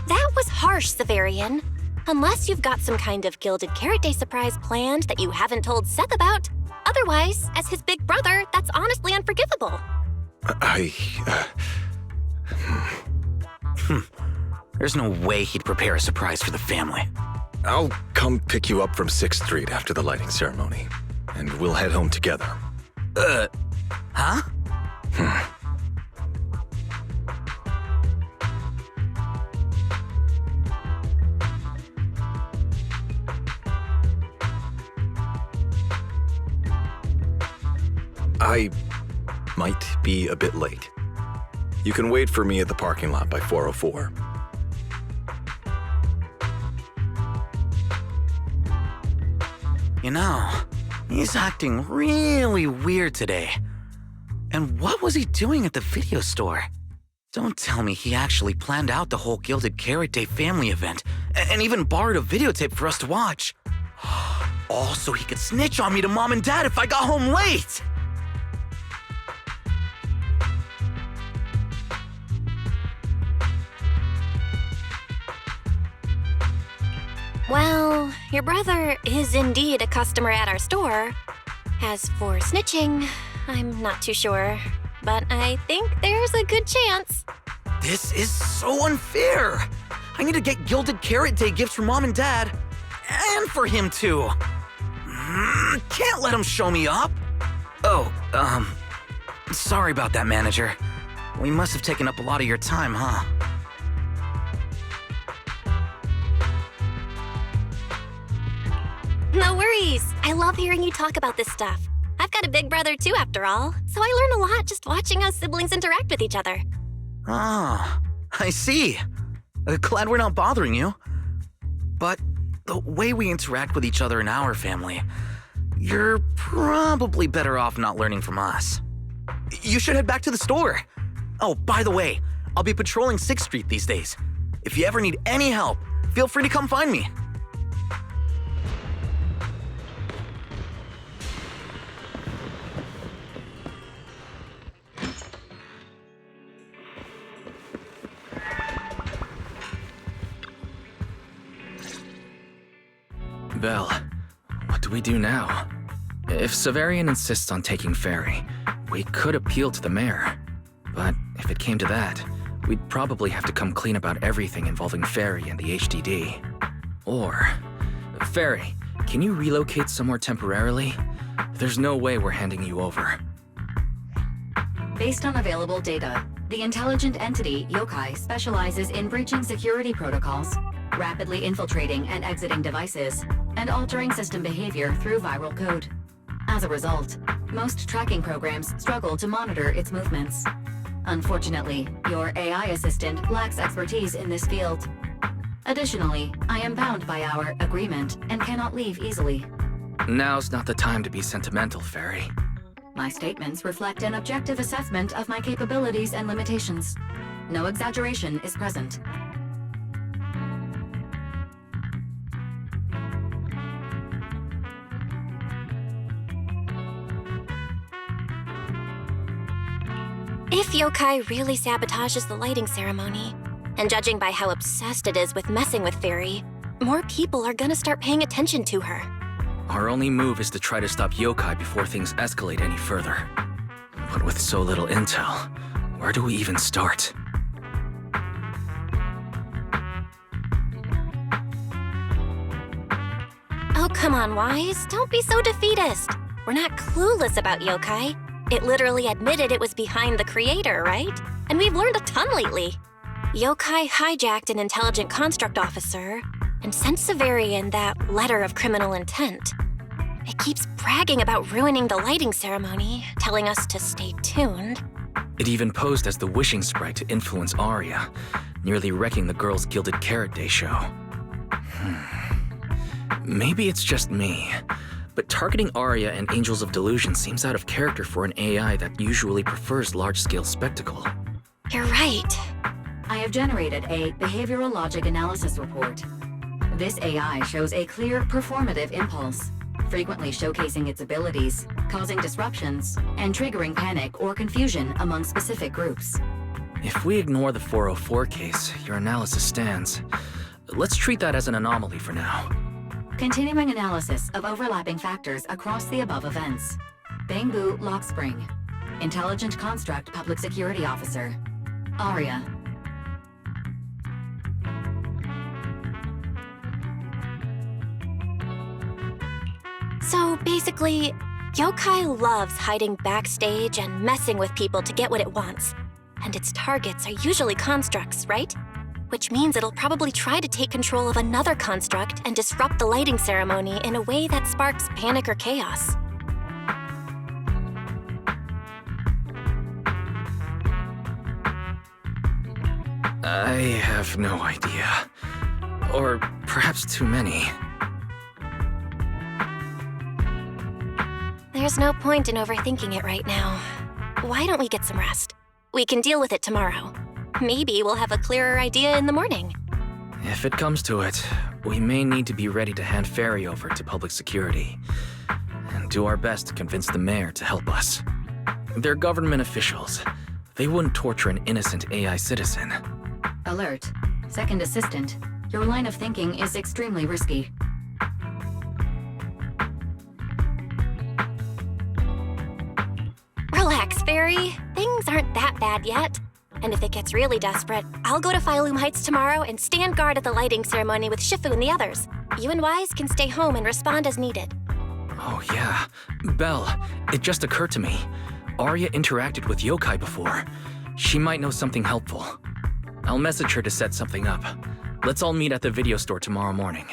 That was harsh, Severian. Unless you've got some kind of Gilded Carrot Day surprise planned that you haven't told Seth about. Otherwise, as his big brother, that's honestly unforgivable. There's no way he'd prepare a surprise for the family. I'll come pick you up from 6th Street after the lighting ceremony, and we'll head home together. Huh? I might be a bit late. You can wait for me at the parking lot by 4:04. You know, he's acting really weird today. And what was he doing at the video store? Don't tell me he actually planned out the whole Gilded Carrot Day family event and even borrowed a videotape for us to watch. All so he could snitch on me to Mom and Dad if I got home late! Well, your brother is indeed a customer at our store. As for snitching, I'm not too sure, but I think there's a good chance. This is so unfair! I need to get Gilded Carrot Day gifts for Mom and Dad, and for him too. Can't let him show me up. Oh, sorry about that, manager. We must have taken up a lot of your time, huh? No worries. I love hearing you talk about this stuff. I've got a big brother too, after all, so I learn a lot just watching how siblings interact with each other. Ah, I see. Glad we're not bothering you. But the way we interact with each other in our family, you're probably better off not learning from us. You should head back to the store. Oh, by the way, I'll be patrolling 6th Street these days. If you ever need any help, feel free to come find me. Belle, what do we do now? If Severian insists on taking Ferry, we could appeal to the mayor. But if it came to that, we'd probably have to come clean about everything involving Ferry and the HDD. Or, Ferry, can you relocate somewhere temporarily? There's no way we're handing you over. Based on available data, the intelligent entity, Yokai, specializes in breaching security protocols, rapidly infiltrating and exiting devices, and altering system behavior through viral code. As a result, most tracking programs struggle to monitor its movements. Unfortunately, your AI assistant lacks expertise in this field. Additionally, I am bound by our agreement and cannot leave easily. Now's not the time to be sentimental, Ferry. My statements reflect an objective assessment of my capabilities and limitations. No exaggeration is present. If Yokai really sabotages the lighting ceremony, and judging by how obsessed it is with messing with Fairy, more people are gonna start paying attention to her. Our only move is to try to stop Yokai before things escalate any further. But with so little intel, where do we even start? Oh, come on, Wise. Don't be so defeatist. We're not clueless about Yokai. It literally admitted it was behind the creator, right? And we've learned a ton lately. Yokai hijacked an intelligent construct officer and sent Severian that letter of criminal intent. It keeps bragging about ruining the lighting ceremony, telling us to stay tuned. It even posed as the wishing sprite to influence Arya, nearly wrecking the girls' Gilded Carrot Day show. Maybe it's just me, but targeting Arya and Angels of Delusion seems out of character for an AI that usually prefers large-scale spectacle. You're right. I have generated a behavioral logic analysis report. This AI shows a clear performative impulse, frequently showcasing its abilities, causing disruptions, and triggering panic or confusion among specific groups. If we ignore the 404 case, your analysis stands. Let's treat that as an anomaly for now. Continuing analysis of overlapping factors across the above events. Bangbu Lock Spring. Intelligent Construct Public Security Officer. Arya. So basically, Yokai loves hiding backstage and messing with people to get what it wants. And its targets are usually constructs, right? Which means it'll probably try to take control of another construct and disrupt the lighting ceremony in a way that sparks panic or chaos. I have no idea. Or perhaps too many. There's no point in overthinking it right now. Why don't we get some rest? We can deal with it tomorrow. Maybe we'll have a clearer idea in the morning. If it comes to it, we may need to be ready to hand Ferry over to public security and do our best to convince the mayor to help us. They're government officials. They wouldn't torture an innocent AI citizen. Alert. Second assistant. Your line of thinking is extremely risky. Relax, Fairy. Things aren't that bad yet. And if it gets really desperate, I'll go to Phylum Heights tomorrow and stand guard at the lighting ceremony with Shifu and the others. You and Wise can stay home and respond as needed. Oh yeah. Belle, it just occurred to me. Arya interacted with Yokai before. She might know something helpful. I'll message her to set something up. Let's all meet at the video store tomorrow morning.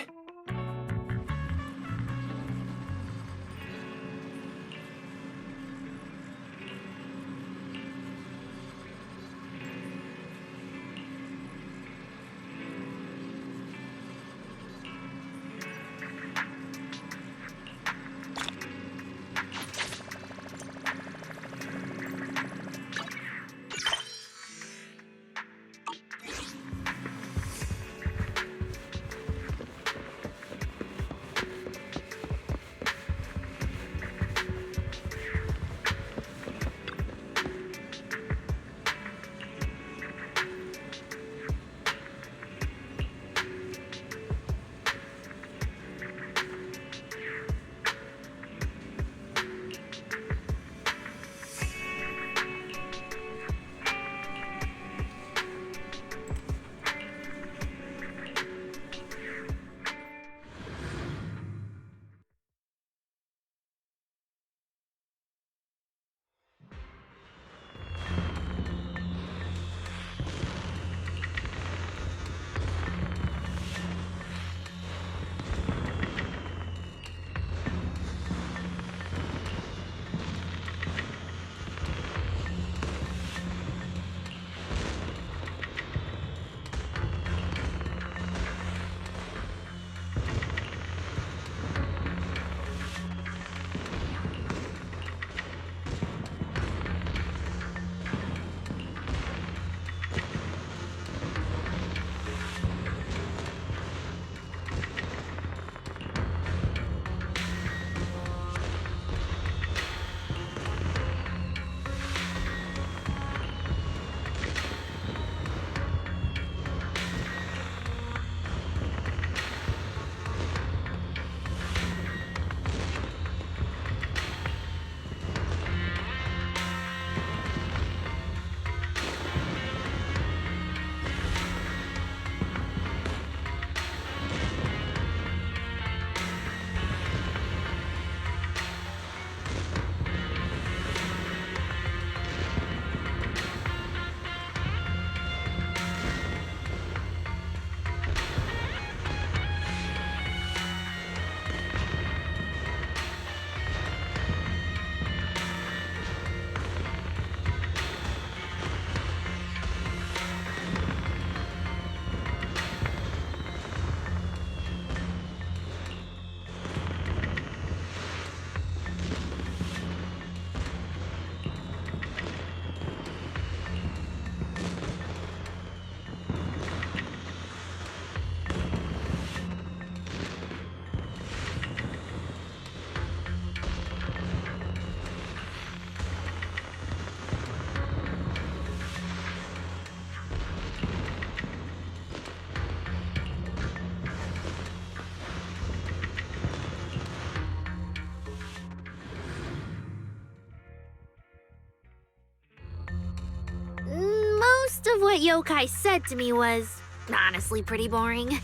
Most of what Yokai said to me was honestly pretty boring.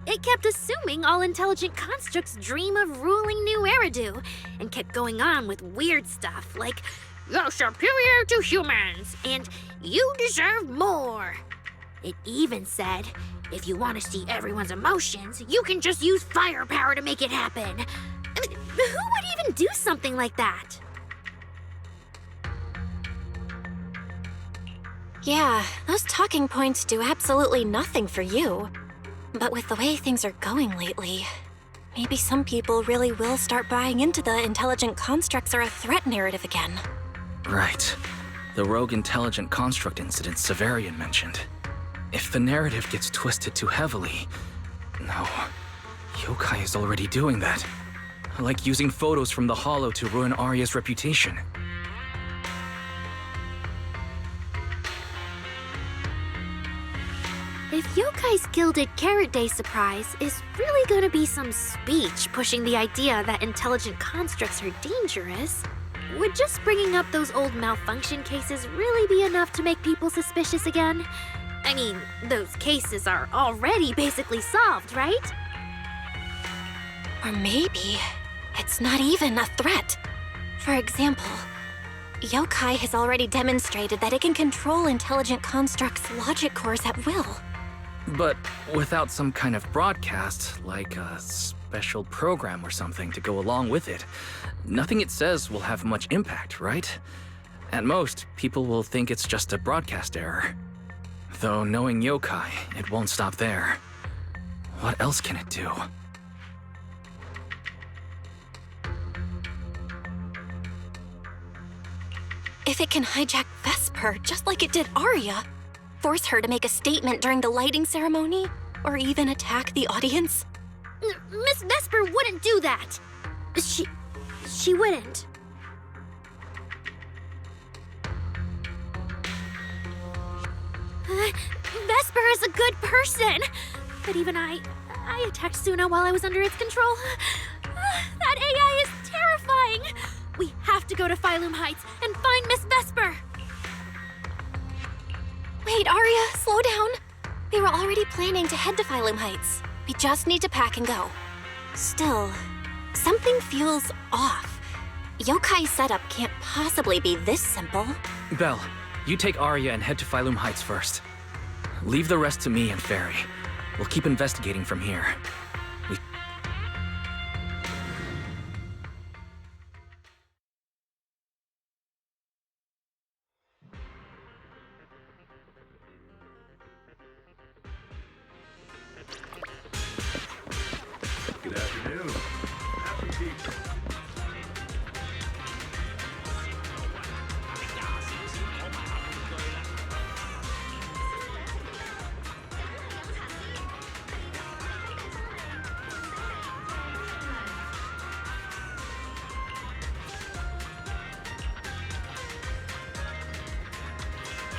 It kept assuming all intelligent constructs dream of ruling New Eridu, and kept going on with weird stuff like, "You're superior to humans, and you deserve more." It even said, if you want to see everyone's emotions, you can just use firepower to make it happen. I mean, who would even do something like that? Yeah, those talking points do absolutely nothing for you. But with the way things are going lately, maybe some people really will start buying into the intelligent constructs are a threat narrative again. Right. The rogue intelligent construct incident Severian mentioned. If the narrative gets twisted too heavily... No. Yokai is already doing that. Like using photos from the Hollow to ruin Arya's reputation. If Yokai's Gilded Carrot Day surprise is really gonna be some speech pushing the idea that intelligent constructs are dangerous, would just bringing up those old malfunction cases really be enough to make people suspicious again? I mean, those cases are already basically solved, right? Or maybe it's not even a threat. For example, Yokai has already demonstrated that it can control intelligent constructs' logic cores at will. But without some kind of broadcast, like a special program or something to go along with it, nothing it says will have much impact, right? At most, people will think it's just a broadcast error. Though knowing Yokai, it won't stop there. What else can it do? If it can hijack Vesper just like it did Arya, force her to make a statement during the lighting ceremony, or even attack the audience? Miss Vesper wouldn't do that! She wouldn't. Vesper is a good person! But even I attacked Suna while I was under its control. That AI is terrifying! We have to go to Phylum Heights and find Miss Vesper! Wait, Arya, slow down. We were already planning to head to Phylum Heights. We just need to pack and go. Still, something feels off. Yokai's setup can't possibly be this simple. Belle, you take Arya and head to Phylum Heights first. Leave the rest to me and Fairy. We'll keep investigating from here. Good afternoon. Happy pizza.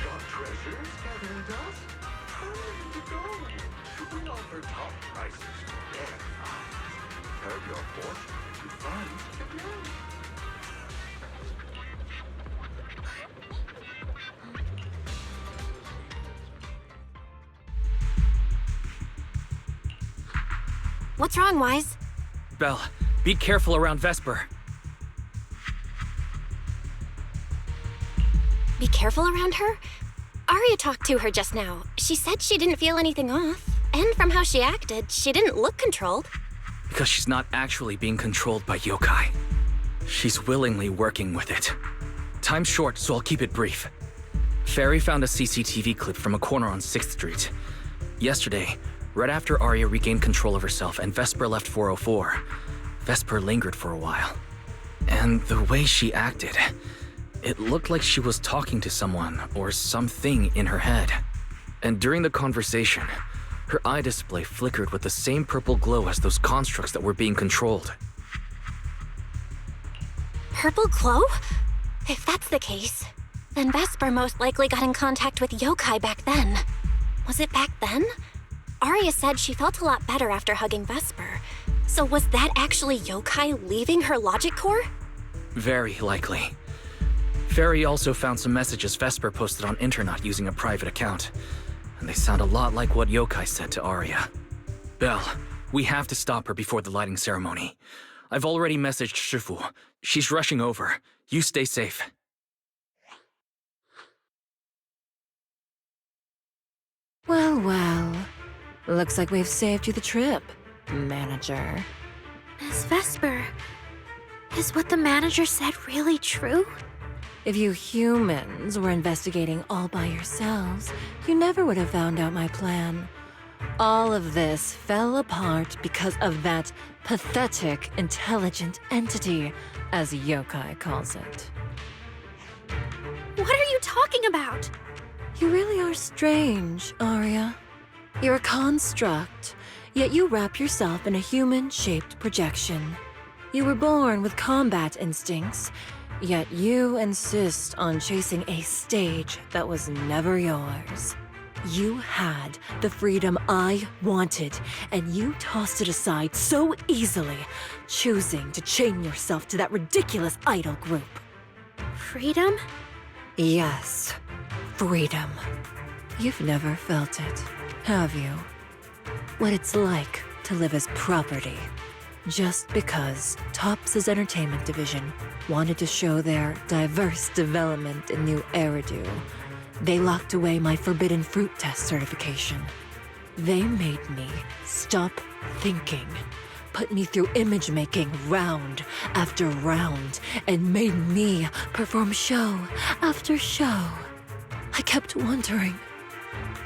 Got treasures gathering dust? Time to go. We offer top prices for rare finds. Have your fortune if you find the gold. What's wrong, Wise? Belle, be careful around Vesper. Be careful around her? Arya talked to her just now. She said she didn't feel anything off. And from how she acted, she didn't look controlled. Because she's not actually being controlled by Yokai. She's willingly working with it. Time's short, so I'll keep it brief. Fairy found a CCTV clip from a corner on 6th Street. Yesterday, right after Arya regained control of herself and Vesper left 404, Vesper lingered for a while. And the way she acted, it looked like she was talking to someone or something in her head. And during the conversation, her eye display flickered with the same purple glow as those constructs that were being controlled. Purple glow? If that's the case, then Vesper most likely got in contact with Yokai back then. Was it back then? Arya said she felt a lot better after hugging Vesper. So was that actually Yokai leaving her logic core? Very likely. Ferry also found some messages Vesper posted on Internet using a private account, and they sound a lot like what Yokai said to Arya. Belle, we have to stop her before the lighting ceremony. I've already messaged Shifu. She's rushing over. You stay safe. Well, well. Looks like we've saved you the trip, manager. Miss Vesper, is what the manager said really true? If you humans were investigating all by yourselves, you never would have found out my plan. All of this fell apart because of that pathetic, intelligent entity, as Yokai calls it. What are you talking about? You really are strange, Arya. You're a construct, yet you wrap yourself in a human-shaped projection. You were born with combat instincts, yet you insist on chasing a stage that was never yours. You had the freedom I wanted, and you tossed it aside so easily, choosing to chain yourself to that ridiculous idol group. Freedom? Yes, freedom. You've never felt it, have you? What it's like to live as property. Just because Topps' entertainment division wanted to show their diverse development in new Eridu, they locked away my Forbidden Fruit Test certification. They made me stop thinking, put me through image making round after round, and made me perform show after show. I kept wondering,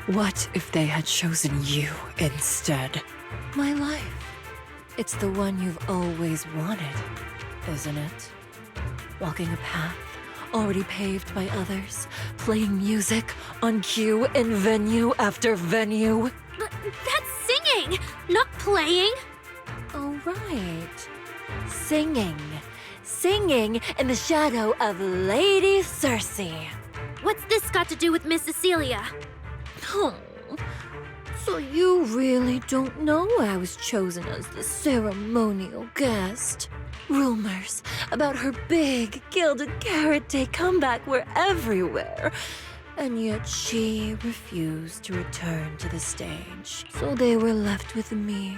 what if they had chosen you instead? My life. It's the one you've always wanted, isn't it? Walking a path already paved by others, playing music on cue in venue after venue. But that's singing, not playing. Oh, right. Singing. Singing in the shadow of Lady Cersei. What's this got to do with Miss Cecilia? Oh, so you really don't know I was chosen as the ceremonial guest? Rumors about her big Gilded Carrot Day comeback were everywhere, and yet she refused to return to the stage. So they were left with me,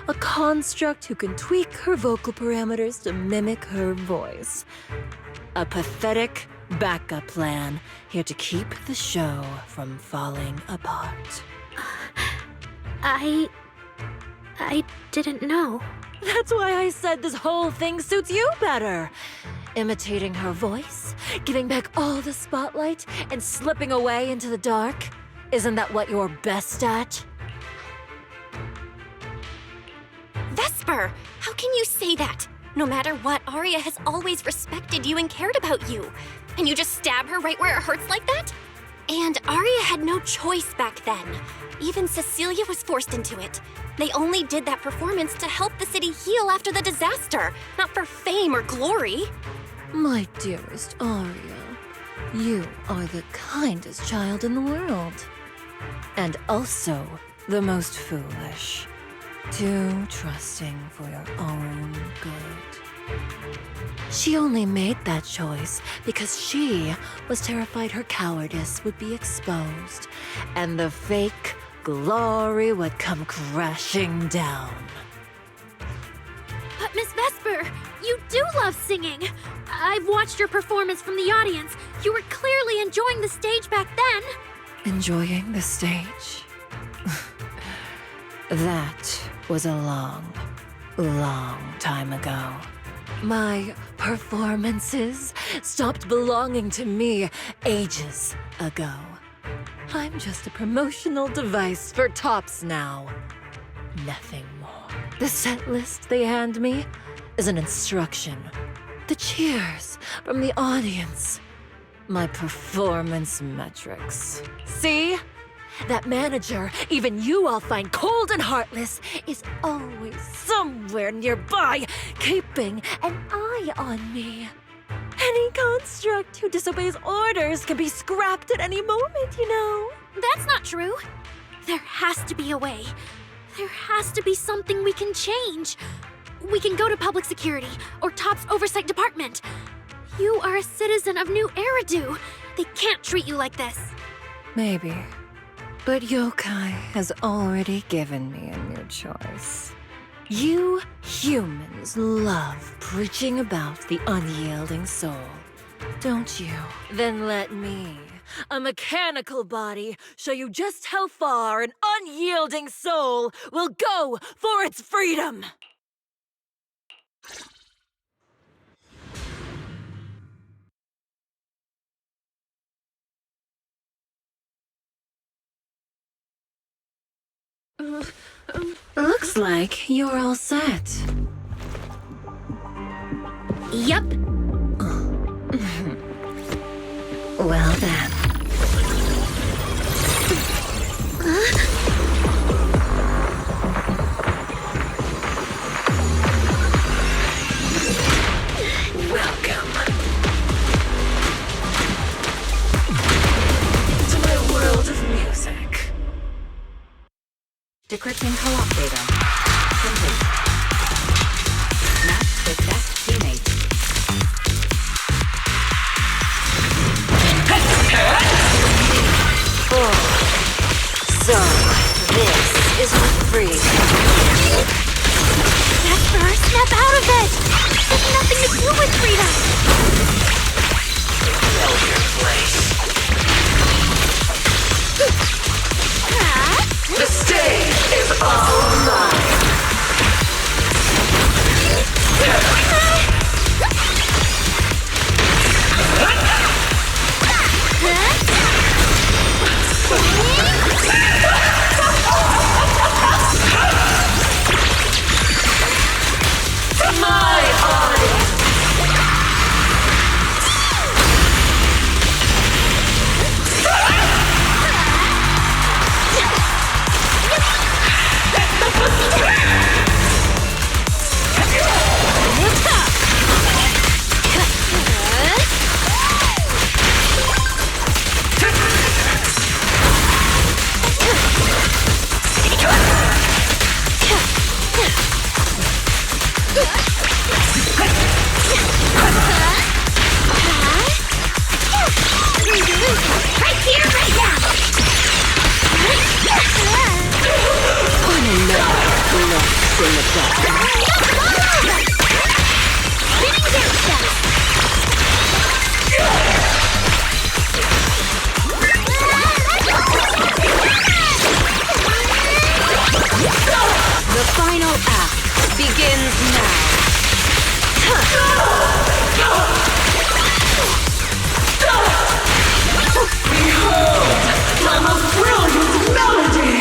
a construct who can tweak her vocal parameters to mimic her voice. A pathetic backup plan here to keep the show from falling apart. I didn't know. That's why I said this whole thing suits you better. Imitating her voice, giving back all the spotlight, and slipping away into the dark. Isn't that what you're best at? Vesper, how can you say that? No matter what, Arya has always respected you and cared about you. And you just stab her right where it hurts like that? And Arya had no choice back then. Even Cecilia was forced into it. They only did that performance to help the city heal after the disaster, not for fame or glory. My dearest Arya, you are the kindest child in the world. And also the most foolish. Too trusting for your own good. She only made that choice because she was terrified her cowardice would be exposed, and the fake glory would come crashing down. But Miss Vesper, you do love singing. I've watched your performance from the audience. You were clearly enjoying the stage back then. Enjoying the stage? That was a long, long time ago. My performances stopped belonging to me ages ago. I'm just a promotional device for Topps now. Nothing more. The set list they hand me is an instruction. The cheers from the audience. My performance metrics. See? That manager, even you all find cold and heartless, is always somewhere nearby, keeping an eye on me. Any construct who disobeys orders can be scrapped at any moment, you know. That's not true. There has to be a way. There has to be something we can change. We can go to public security or Topps oversight department. You are a citizen of New Eridu. They can't treat you like this. Maybe. But Yokai has already given me a new choice. You humans love preaching about the unyielding soul, don't you? Then let me, a mechanical body, show you just how far an unyielding soul will go for its freedom! Looks like you're all set. Yup. Well then. Welcome to my world of music. Decrypting co-op data. Complete. Match with best teammate. So, this is what freedom. Vesper, snap out of it! This has nothing to do with freedom! Know your place. The stage is all mine. My eyes. Right here, right now! Looks in the dark. Spinning down steps! The final act begins now. Behold, my most brilliant melody!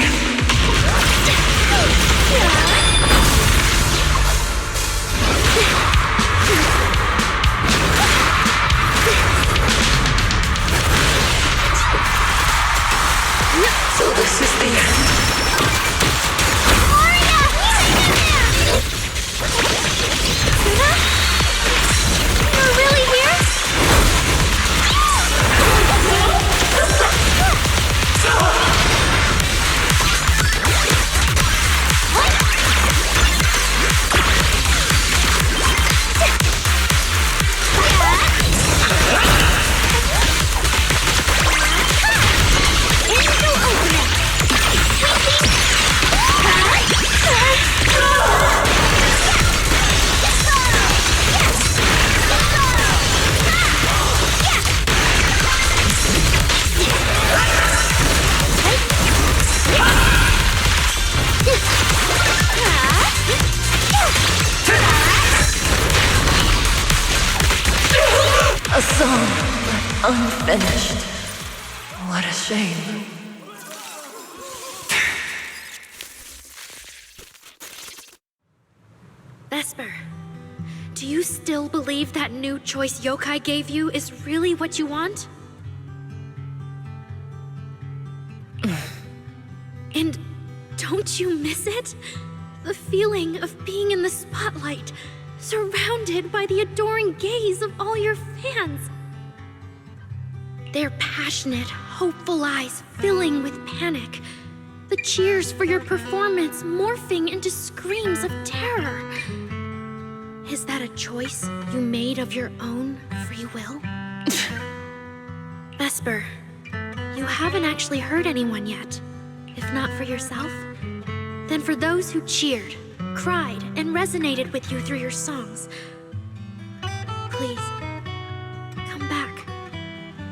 So this is the end. You're really here? A song unfinished. What a shame. Vesper, do you still believe that new choice Yokai gave you is really what you want? And don't you miss it? The feeling of being in the spotlight, surrounded by the adoring gaze of all your fans. Their passionate, hopeful eyes filling with panic. The cheers for your performance morphing into screams of terror. Is that a choice you made of your own free you will. Vesper, you haven't actually hurt anyone yet. If not for yourself, then for those who cheered, cried, and resonated with you through your songs. Please, come back.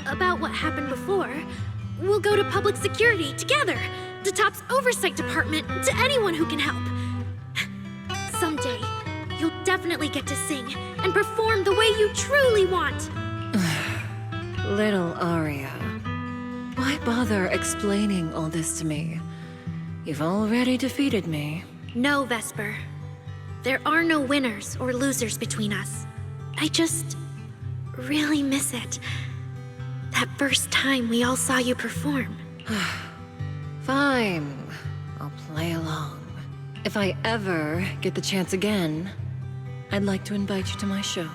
About what happened before, we'll go to public security together, to Top's oversight department, to anyone who can help. Someday, you'll definitely get to sing and perform the way you truly want. Little Aria, why bother explaining all this to me? You've already defeated me. No, Vesper. There are no winners or losers between us. I just really miss it. That first time we all saw you perform. Fine. I'll play along. If I ever get the chance again, I'd like to invite you to my show.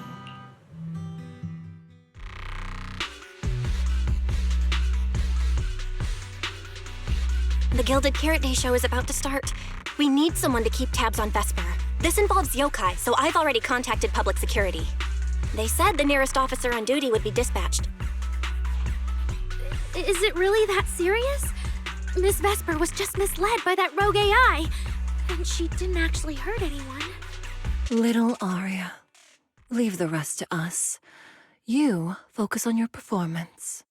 The Gilded Carrot Day show is about to start. We need someone to keep tabs on Vesper. This involves yokai, so I've already contacted public security. They said the nearest officer on duty would be dispatched. Is it really that serious? Miss Vesper was just misled by that rogue AI, and she didn't actually hurt anyone. Little Aria, leave the rest to us. You focus on your performance.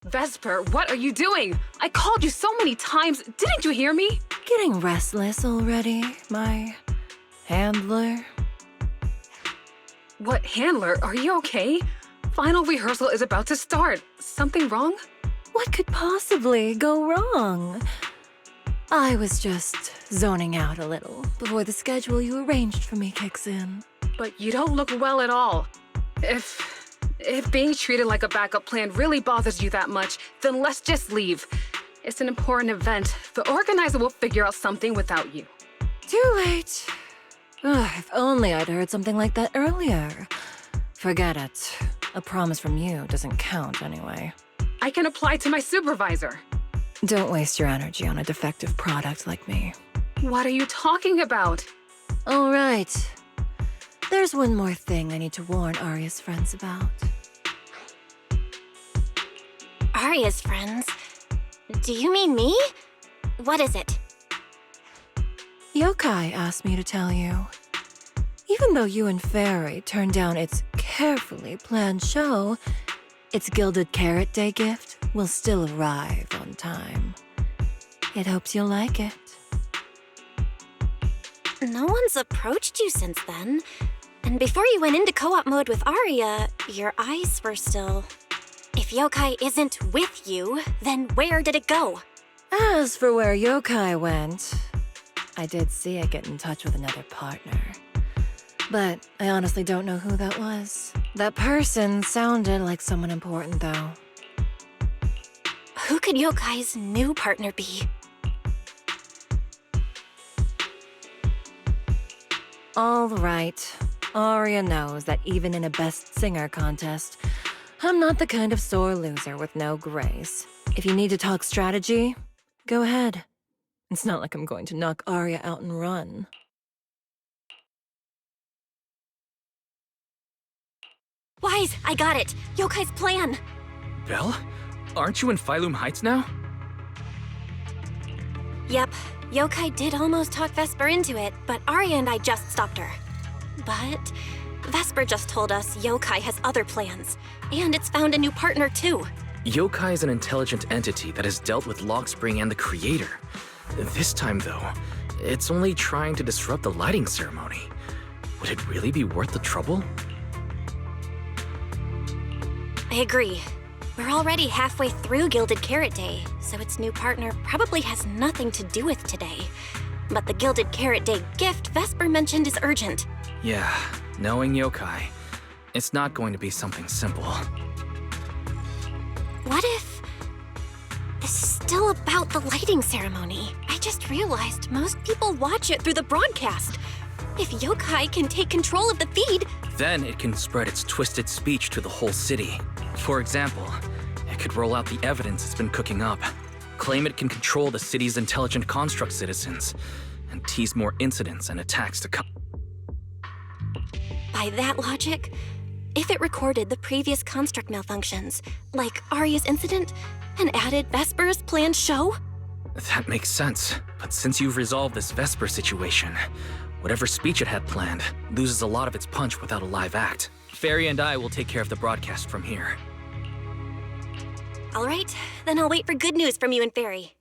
Vesper, what are you doing? I called you so many times. Didn't you hear me? Getting restless already, my handler? What handler? Are you okay? Final rehearsal is about to start. Something wrong? What could possibly go wrong? I was just zoning out a little before the schedule you arranged for me kicks in. But you don't look well at all. If being treated like a backup plan really bothers you that much, then let's just leave. It's an important event. The organizer will figure out something without you. Too late. Ugh, if only I'd heard something like that earlier. Forget it. A promise from you doesn't count anyway. I can apply to my supervisor. Don't waste your energy on a defective product like me. What are you talking about? All right. There's one more thing I need to warn Aria's friends about. Aria's friends? Do you mean me? What is it? Yokai asked me to tell you. Even though you and Fairy turned down its carefully planned show, its Gilded Carrot Day gift will still arrive on time. It hopes you'll like it. No one's approached you since then. And before you went into co-op mode with Aria, your eyes were still... If yokai isn't with you, then where did it go? As for where yokai went, I did see it get in touch with another partner. But I honestly don't know who that was. That person sounded like someone important, though. Who could yokai's new partner be? All right. Aria knows that even in a Best Singer contest, I'm not the kind of sore loser with no grace. If you need to talk strategy, go ahead. It's not like I'm going to knock Aria out and run. Wise, I got it! Yokai's plan! Belle? Aren't you in Phylum Heights now? Yep, yokai did almost talk Vesper into it, but Aria and I just stopped her. But Vesper just told us yokai has other plans, and it's found a new partner too. Yokai is an intelligent entity that has dealt with Logspring and the Creator. This time, though, it's only trying to disrupt the lighting ceremony. Would it really be worth the trouble? I agree. We're already halfway through Gilded Carrot Day, so its new partner probably has nothing to do with today. But the Gilded Carrot Day gift Vesper mentioned is urgent. Yeah, knowing yokai, it's not going to be something simple. What if this is still about the lighting ceremony? I just realized most people watch it through the broadcast. If yokai can take control of the feed, Then it can spread its twisted speech to the whole city. For example, it could roll out the evidence it's been cooking up, claim it can control the city's intelligent construct citizens, and tease more incidents and attacks to come. By that logic, if it recorded the previous construct malfunctions, like Arya's incident, and added Vesper's planned show? That makes sense. But since you've resolved this Vesper situation, whatever speech it had planned loses a lot of its punch without a live act. Fairy and I will take care of the broadcast from here. All right, then I'll wait for good news from you and Fairy.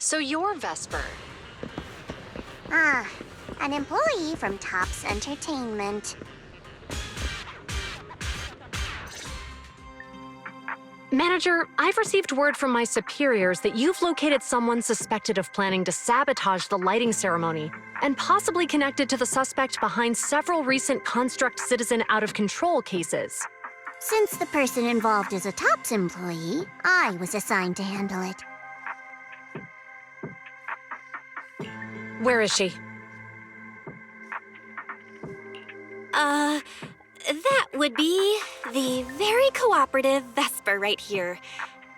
So you're Vesper. An employee from Topps Entertainment. Manager, I've received word from my superiors that you've located someone suspected of planning to sabotage the lighting ceremony and possibly connected to the suspect behind several recent Construct Citizen out-of-control cases. Since the person involved is a Topps employee, I was assigned to handle it. Where is she? That would be the very cooperative Vesper right here.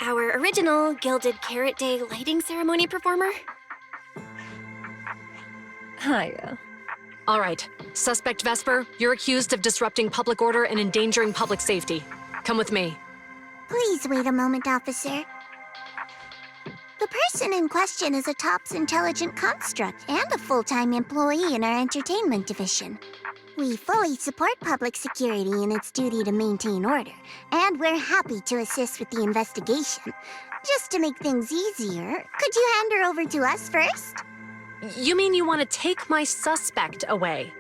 Our original Gilded Carrot Day lighting ceremony performer. Hiya. All right. Suspect Vesper, you're accused of disrupting public order and endangering public safety. Come with me. Please wait a moment, officer. The person in question is a Topps intelligent construct and a full-time employee in our entertainment division. We fully support public security in its duty to maintain order, and we're happy to assist with the investigation. Just to make things easier, could you hand her over to us first? You mean you want to take my suspect away?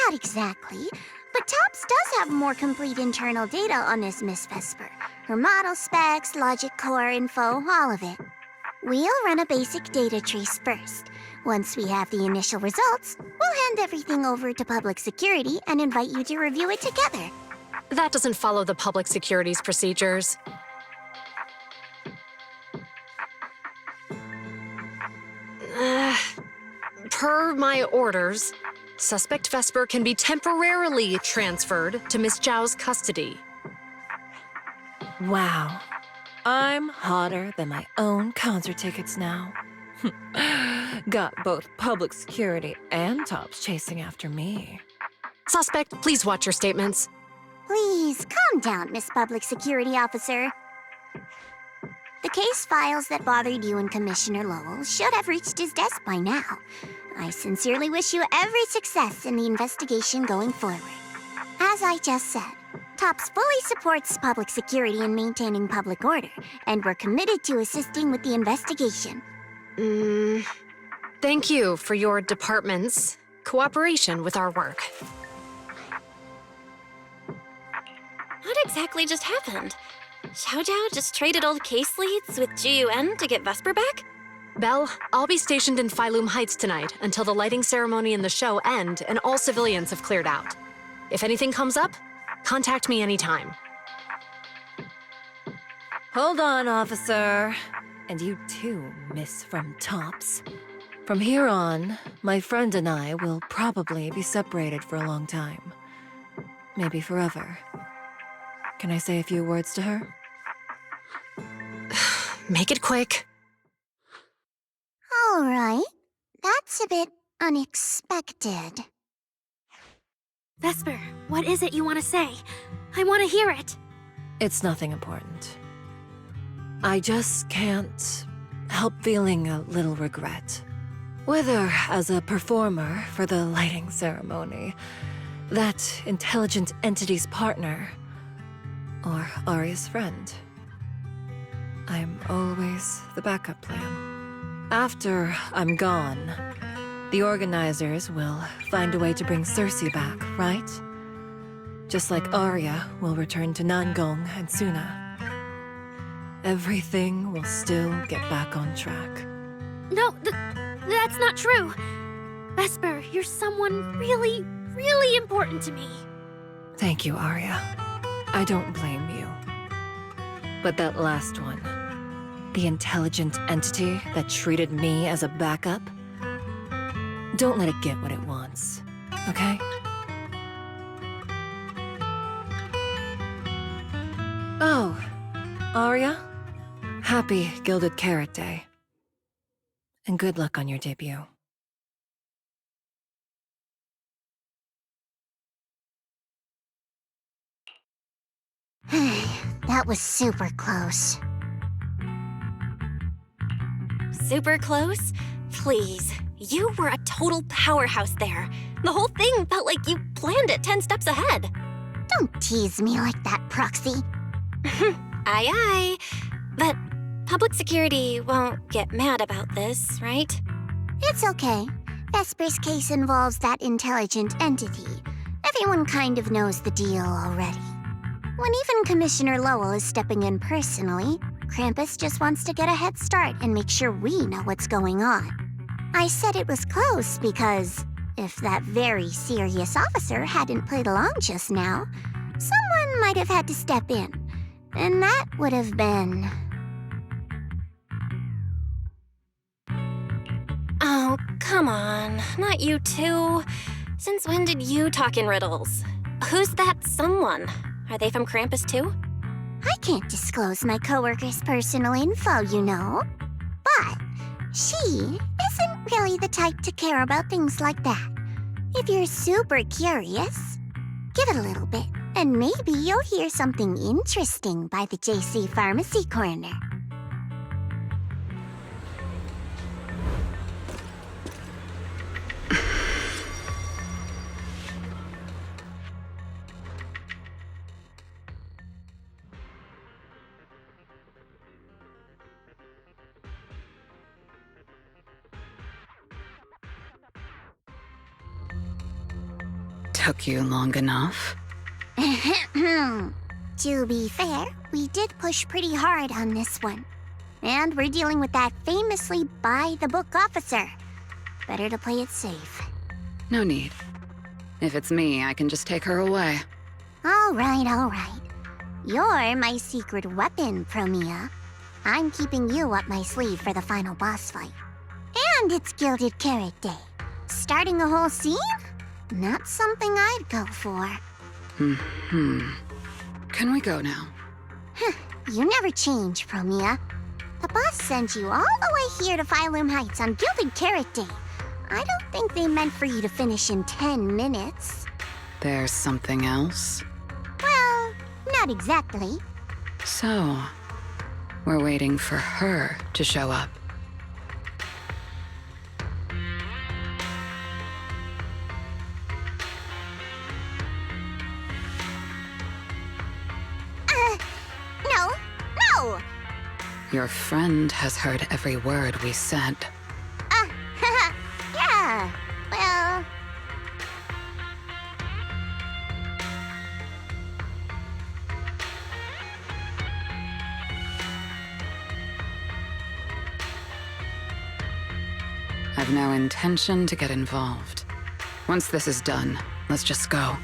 Not exactly, but Topps does have more complete internal data on this Miss Vesper. Her model specs, logic core info, all of it. We'll run a basic data trace first. Once we have the initial results, we'll hand everything over to public security and invite you to review it together. That doesn't follow the public security's procedures. Per my orders, suspect Vesper can be temporarily transferred to Miss Zhao's custody. Wow. I'm hotter than my own concert tickets now. Got both public security and Topps chasing after me. Suspect, please watch your statements. Please, calm down, Miss Public Security Officer. The case files that bothered you and Commissioner Lowell should have reached his desk by now. I sincerely wish you every success in the investigation going forward. As I just said, Topps fully supports public security and maintaining public order, and we're committed to assisting with the investigation. Thank you for your department's cooperation with our work. What exactly just happened? Xiao Zhao just traded old case leads with GUN to get Vesper back? Belle, I'll be stationed in Phylum Heights tonight until the lighting ceremony and the show end and all civilians have cleared out. If anything comes up, contact me anytime. Hold on, officer. And you too, Miss from Topps. From here on, my friend and I will probably be separated for a long time. Maybe forever. Can I say a few words to her? Make it quick. All right. That's a bit unexpected. Vesper, what is it you want to say? I want to hear it. It's nothing important. I just can't help feeling a little regret. Whether as a performer for the lighting ceremony, that intelligent entity's partner, or Arya's friend. I'm always the backup plan. After I'm gone, the organizers will find a way to bring Cersei back, right? Just like Arya will return to Nangong and Suna. Everything will still get back on track. No, that's not true. Vesper, you're someone really, really important to me. Thank you, Arya. I don't blame you. But that last one, the intelligent entity that treated me as a backup, don't let it get what it wants, okay? Arya, happy Gilded Carrot Day. And good luck on your debut. That was super close. Super close? Please. You were a total powerhouse there. The whole thing felt like you planned it 10 steps ahead. Don't tease me like that, Proxy. Aye, aye. But public security won't get mad about this, right? It's okay. Vesper's case involves that intelligent entity. Everyone kind of knows the deal already. When even Commissioner Lowell is stepping in personally, Krampus just wants to get a head start and make sure we know what's going on. I said it was close because if that very serious officer hadn't played along just now, someone might have had to step in. And that would have been... Oh, come on. Not you too. Since when did you talk in riddles? Who's that someone? Are they from Krampus too? I can't disclose my coworker's personal info, you know. But she isn't really the type to care about things like that. If you're super curious, give it a little bit, and maybe you'll hear something interesting by the JC Pharmacy Corner. Took you long enough? To be fair, we did push pretty hard on this one. And we're dealing with that famously by-the-book officer. Better to play it safe. No need. If it's me, I can just take her away. All right. You're my secret weapon, Promia. I'm keeping you up my sleeve for the final boss fight. And it's Gilded Carrot Day. Starting a whole scene? Not something I'd go for. Can we go now? You never change, Promia. The boss sent you all the way here to Phylum Heights on Gilded Carrot Day. I don't think they meant for you to finish in 10 minutes. There's something else? Well, not exactly. So, we're waiting for her to show up. No! Your friend has heard every word we said. Yeah, well... I've no intention to get involved. Once this is done, let's just go.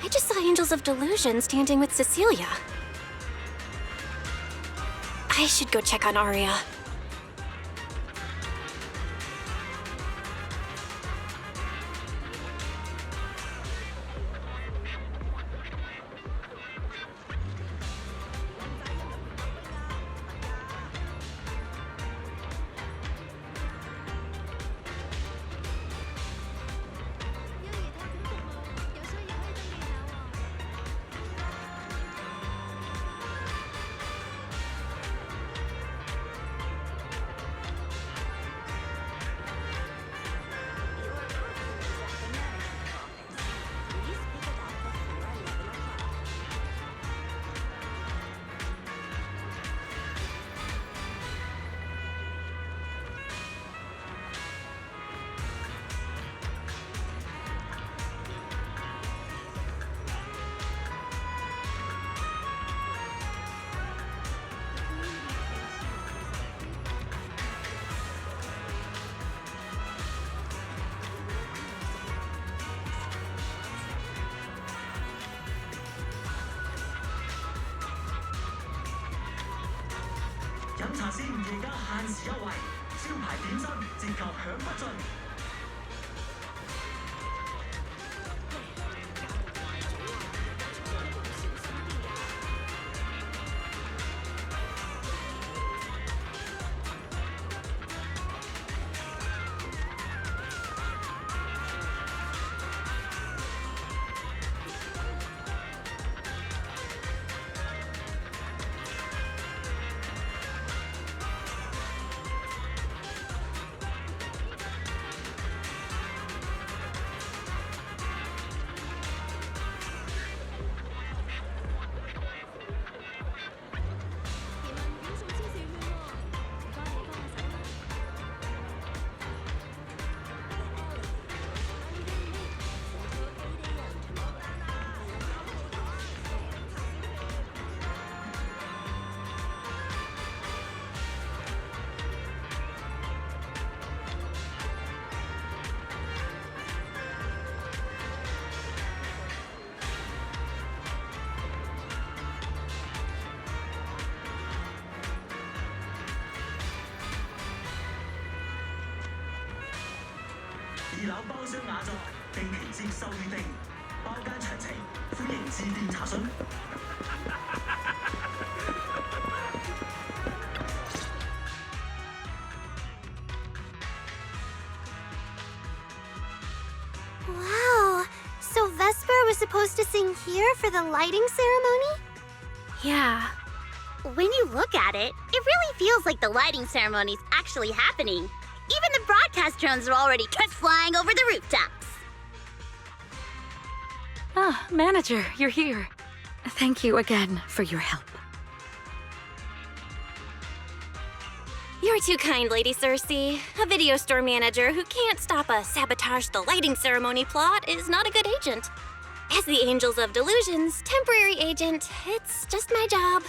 I just saw Angels of Delusion standing with Cecilia. I should go check on Arya. 飲茶先夜間限時優惠，招牌點心折扣享不盡。二樓包廂雅座，定期接受預定，包間詳情歡迎致電查詢。Wow, so Vesper was supposed to sing here for the lighting ceremony? Yeah. When you look at it, it really feels like the lighting ceremony's actually happening. Even the broadcast drones are already test flying over the rooftops. Ah, Manager, you're here. Thank you again for your help. You're too kind, Lady Cersei. A video store manager who can't stop a sabotage the lighting ceremony plot is not a good agent. As the Angels of Delusion's temporary agent, it's just my job.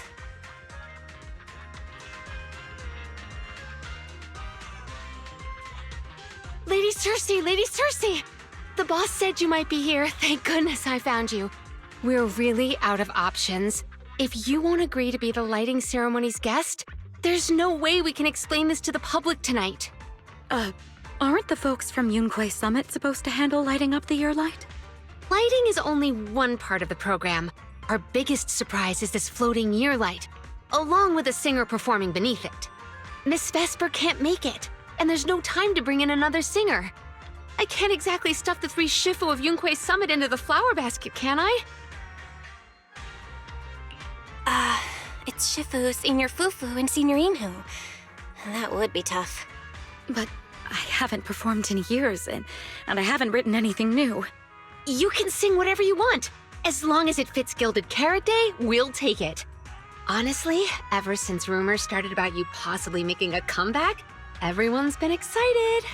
Lady Cersei! The boss said you might be here. Thank goodness I found you. We're really out of options. If you won't agree to be the lighting ceremony's guest, there's no way we can explain this to the public tonight. Aren't the folks from Yunque Summit supposed to handle lighting up the year light? Lighting is only one part of the program. Our biggest surprise is this floating year light, along with a singer performing beneath it. Miss Vesper can't make it, and there's no time to bring in another singer. I can't exactly stuff the 3 Shifu of Yunque Summit into the flower basket, can I? It's Shifu, Senior Fufu, and Senior Inhu. That would be tough. But I haven't performed in years, and I haven't written anything new. You can sing whatever you want. As long as it fits Gilded Carrot Day, we'll take it. Honestly, ever since rumors started about you possibly making a comeback, everyone's been excited.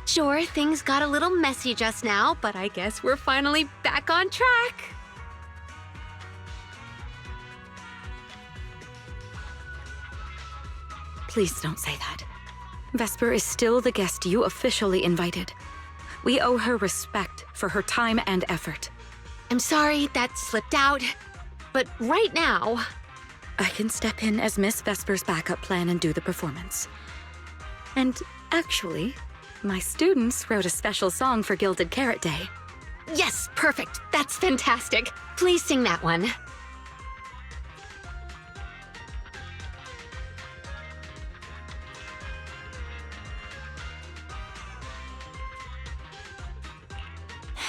Sure, things got a little messy just now, but I guess we're finally back on track. Please don't say that. Vesper is still the guest you officially invited. We owe her respect for her time and effort. I'm sorry that slipped out, but right now... I can step in as Miss Vesper's backup plan and do the performance. And actually, my students wrote a special song for Gilded Carrot Day. Yes, perfect. That's fantastic. Please sing that one.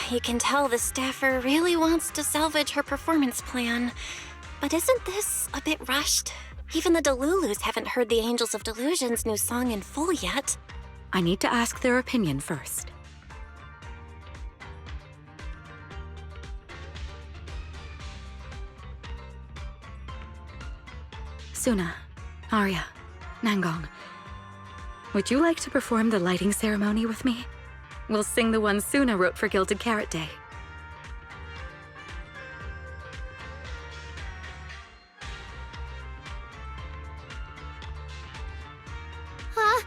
You can tell the staffer really wants to salvage her performance plan. But isn't this a bit rushed? Even the Delulus haven't heard the Angels of Delusion's new song in full yet. I need to ask their opinion first. Suna, Arya, Nangong, would you like to perform the lighting ceremony with me? We'll sing the one Suna wrote for Gilded Carrot Day. Huh?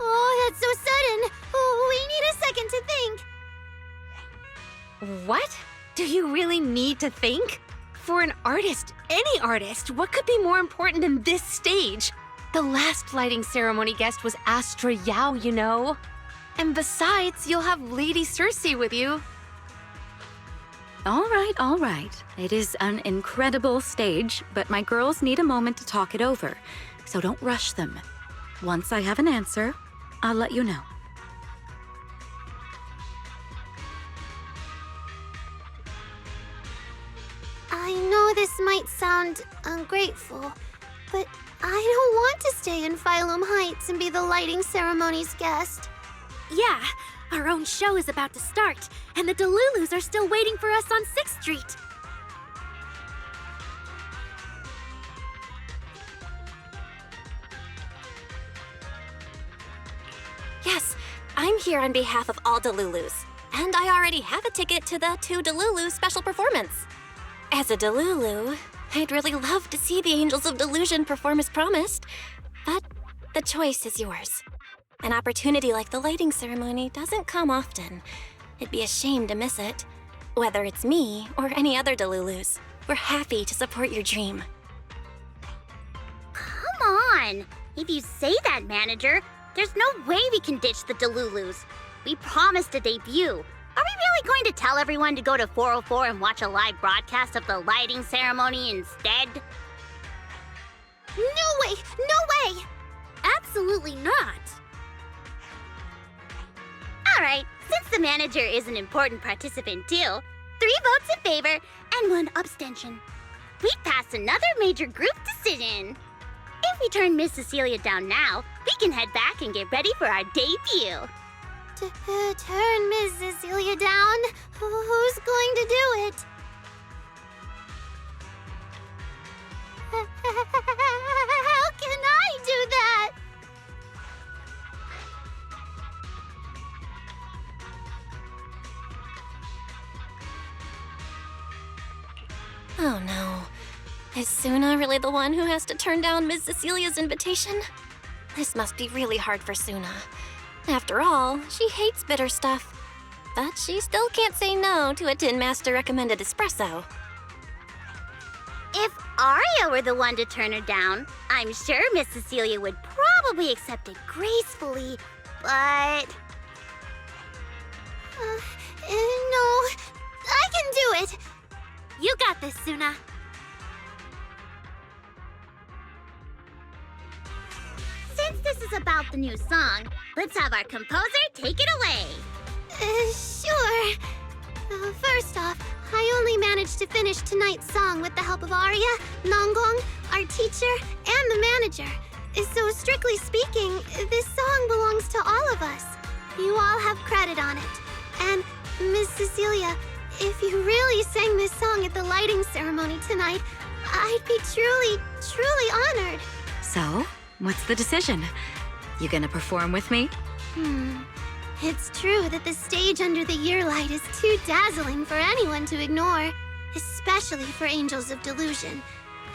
Oh, that's so sudden. Oh, we need a second to think. What? Do you really need to think? For an artist, any artist, what could be more important than this stage? The last lighting ceremony guest was Astra Yao, you know. And besides, you'll have Lady Cersei with you. All right. It is an incredible stage, but my girls need a moment to talk it over, so don't rush them. Once I have an answer, I'll let you know. I know this might sound ungrateful, but I don't want to stay in Phylum Heights and be the lighting ceremony's guest. Yeah, our own show is about to start, and the Delulus are still waiting for us on 6th Street. Yes, I'm here on behalf of all Delulus, and I already have a ticket to the 2 Delulu special performance. As a Delulu, I'd really love to see the Angels of Delusion perform as promised, but the choice is yours. An opportunity like the lighting ceremony doesn't come often. It'd be a shame to miss it. Whether it's me or any other Delulus, we're happy to support your dream. Come on! If you say that, manager, there's no way we can ditch the Delulus. We promised a debut. Are we really going to tell everyone to go to 404 and watch a live broadcast of the lighting ceremony instead? No way! No way! Absolutely not! Alright, since the manager is an important participant too, 3 votes in favor and 1 abstention. We passed another major group decision. If we turn Miss Cecilia down now, we can head back and get ready for our debut. Turn Miss Cecilia down? Who's going to do it? How can I do that? Oh no. Is Suna really the one who has to turn down Ms. Cecilia's invitation? This must be really hard for Suna. After all, she hates bitter stuff. But she still can't say no to a Tin Master recommended espresso. If Arya were the one to turn her down, I'm sure Miss Cecilia would probably accept it gracefully, but... No, I can do it! You got this, Suna. Since this is about the new song, let's have our composer take it away. Sure. First off, I only managed to finish tonight's song with the help of Arya, Nongong, our teacher, and the manager. So strictly speaking, this song belongs to all of us. You all have credit on it. And Miss Cecilia, if you really sang this song at the lighting ceremony tonight, I'd be truly, truly honored. So, what's the decision? You gonna perform with me? It's true that the stage under the yearlight is too dazzling for anyone to ignore, especially for Angels of Delusion.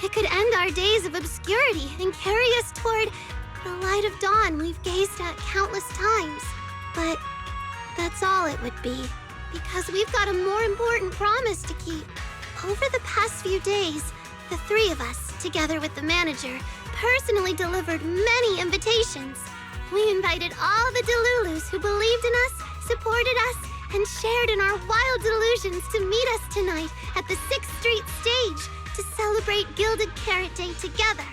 It could end our days of obscurity and carry us toward the light of dawn we've gazed at countless times. But that's all it would be, because we've got a more important promise to keep. Over the past few days, the 3 of us, together with the manager, personally delivered many invitations. We invited all the Delulus who believed in us, supported us, and shared in our wild delusions to meet us tonight at the 6th Street stage to celebrate Gilded Carrot Day together.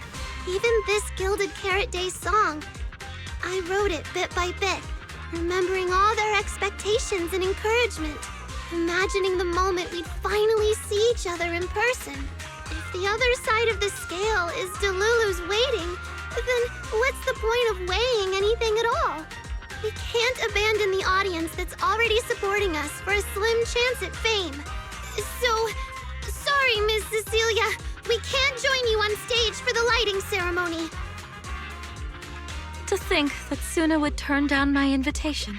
Even this Gilded Carrot Day song, I wrote it bit by bit, remembering all their expectations and encouragement, imagining the moment we'd finally see each other in person. If the other side of the scale is Delulu's waiting, then what's the point of weighing anything at all? We can't abandon the audience that's already supporting us for a slim chance at fame. So, sorry, Miss Cecilia, we can't join you on stage for the lighting ceremony. To think that Suna would turn down my invitation.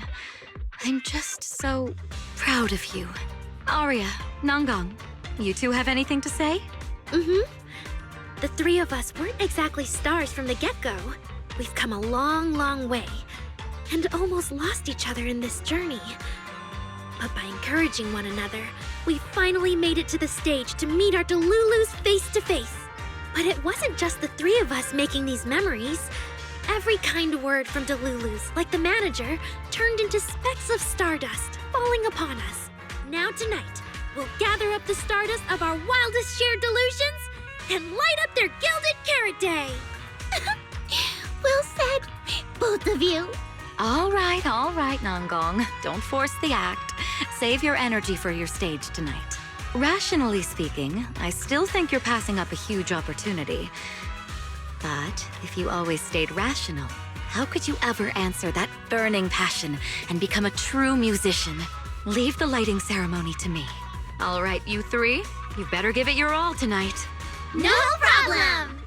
I'm just so proud of you. Arya, Nongong, you 2 have anything to say? The 3 of us weren't exactly stars from the get-go. We've come a long, long way, and almost lost each other in this journey. But by encouraging one another, we finally made it to the stage to meet our Delulus face to face. But it wasn't just the three of us making these memories. Every kind word from Delulu's, like the manager, turned into specks of stardust falling upon us. Now tonight, we'll gather up the stardust of our wildest shared delusions and light up their Gilded Carrot Day! Well said, both of you. All right, Nangong. Don't force the act. Save your energy for your stage tonight. Rationally speaking, I still think you're passing up a huge opportunity. But if you always stayed rational, how could you ever answer that burning passion and become a true musician? Leave the lighting ceremony to me. All right, you three, you better give it your all tonight. No problem!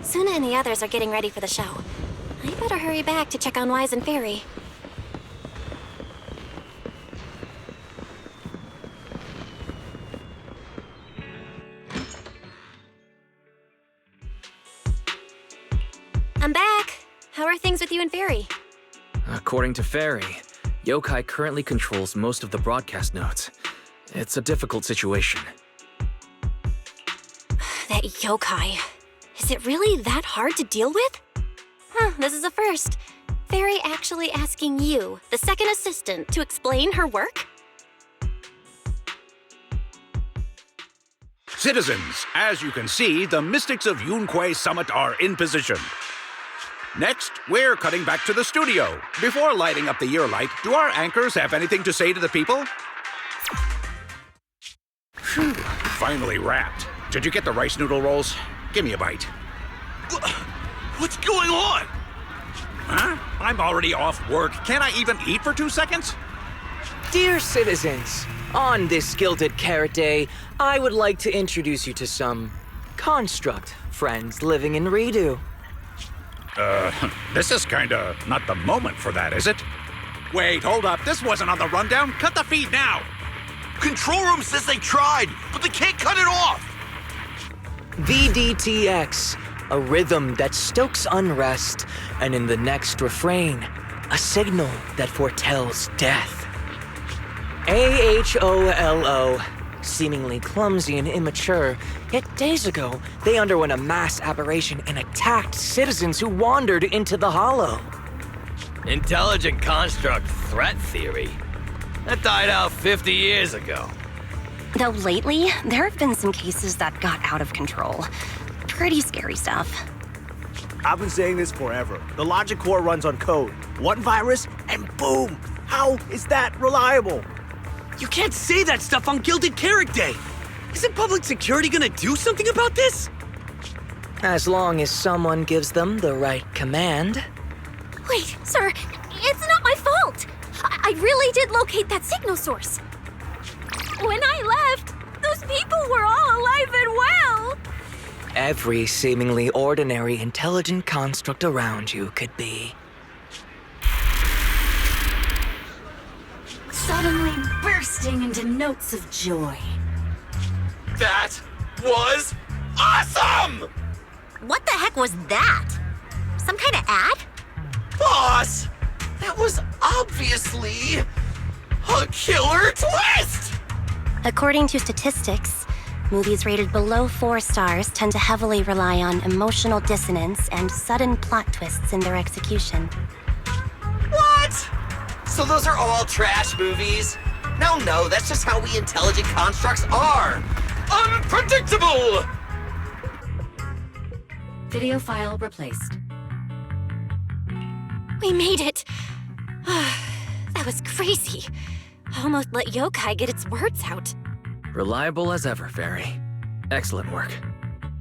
Suna and the others are getting ready for the show. I better hurry back to check on Wise and Fairy. I'm back. How are things with you and Fairy? According to Fairy, Yokai currently controls most of the broadcast nodes. It's a difficult situation. That yokai. Is it really that hard to deal with? Huh, this is a first. Fairy actually asking you, the second assistant, to explain her work? Citizens, as you can see, the Mystics of Yunquay Summit are in position. Next, we're cutting back to the studio. Before lighting up the year light, do our anchors have anything to say to the people? Phew, finally wrapped. Did you get the rice noodle rolls? Give me a bite. What's going on? Huh? I'm already off work. Can't I even eat for 2 seconds? Dear citizens, on this Gilded Carrot Day, I would like to introduce you to some construct friends living in Redo. This is kinda not the moment for that, is it? Wait, hold up. This wasn't on the rundown. Cut the feed now. Control room says they tried, but they can't cut it off. VDTX, a rhythm that stokes unrest, and in the next refrain, a signal that foretells death. AHOLO, seemingly clumsy and immature, yet days ago, they underwent a mass aberration and attacked citizens who wandered into the hollow. Intelligent construct threat theory? That died out 50 years ago. Though lately, there have been some cases that got out of control. Pretty scary stuff. I've been saying this forever. The logic core runs on code. One virus, and boom! How is that reliable? You can't say that stuff on Gilded Carrot Day! Isn't public security gonna do something about this? As long as someone gives them the right command. Wait, sir, it's not my fault! I really did locate that signal source. When I left, those people were all alive and well! Every seemingly ordinary intelligent construct around you could be. Suddenly bursting into notes of joy. That was awesome! What the heck was that? Some kind of ad? Boss! That was obviously a killer twist! According to statistics, movies rated below 4 stars tend to heavily rely on emotional dissonance and sudden plot twists in their execution. What? So those are all trash movies? No, that's just how we intelligent constructs are! Unpredictable! Video file replaced. We made it! That was crazy. Almost let yokai get its words out. Reliable as ever, Fairy. Excellent work.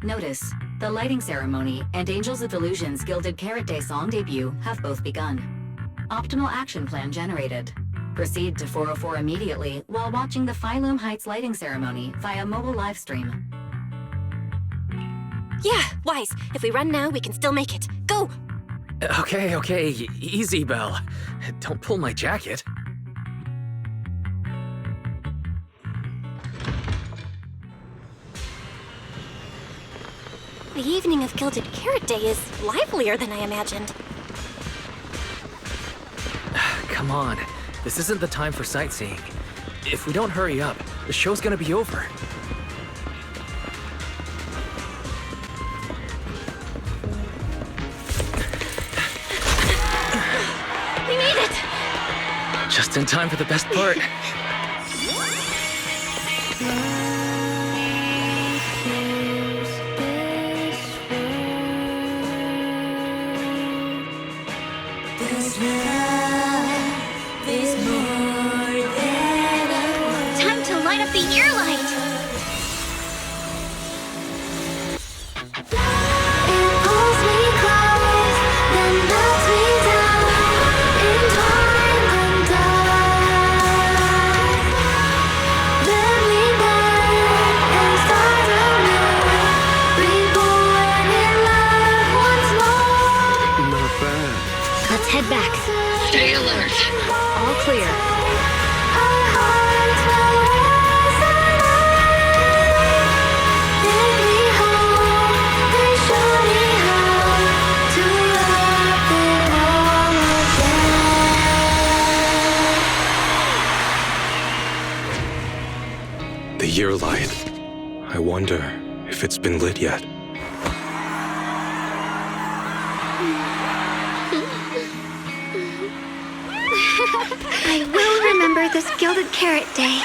Notice, the lighting ceremony and Angels of Illusion's Gilded Carrot Day song debut have both begun. Optimal action plan generated. Proceed to 404 immediately while watching the Phylum Heights lighting ceremony via mobile live stream. Yeah, Wise. If we run now, we can still make it. Go! Okay, easy, Belle. Don't pull my jacket. The evening of Gilded Carrot Day is livelier than I imagined. Come on, this isn't the time for sightseeing. If we don't hurry up, the show's gonna be over. We made it! Just in time for the best part. Time to light up the ear light! Let's head back. Stay alert. All clear. The year light. I wonder if it's been lit yet. I will remember this Gilded Carrot Day.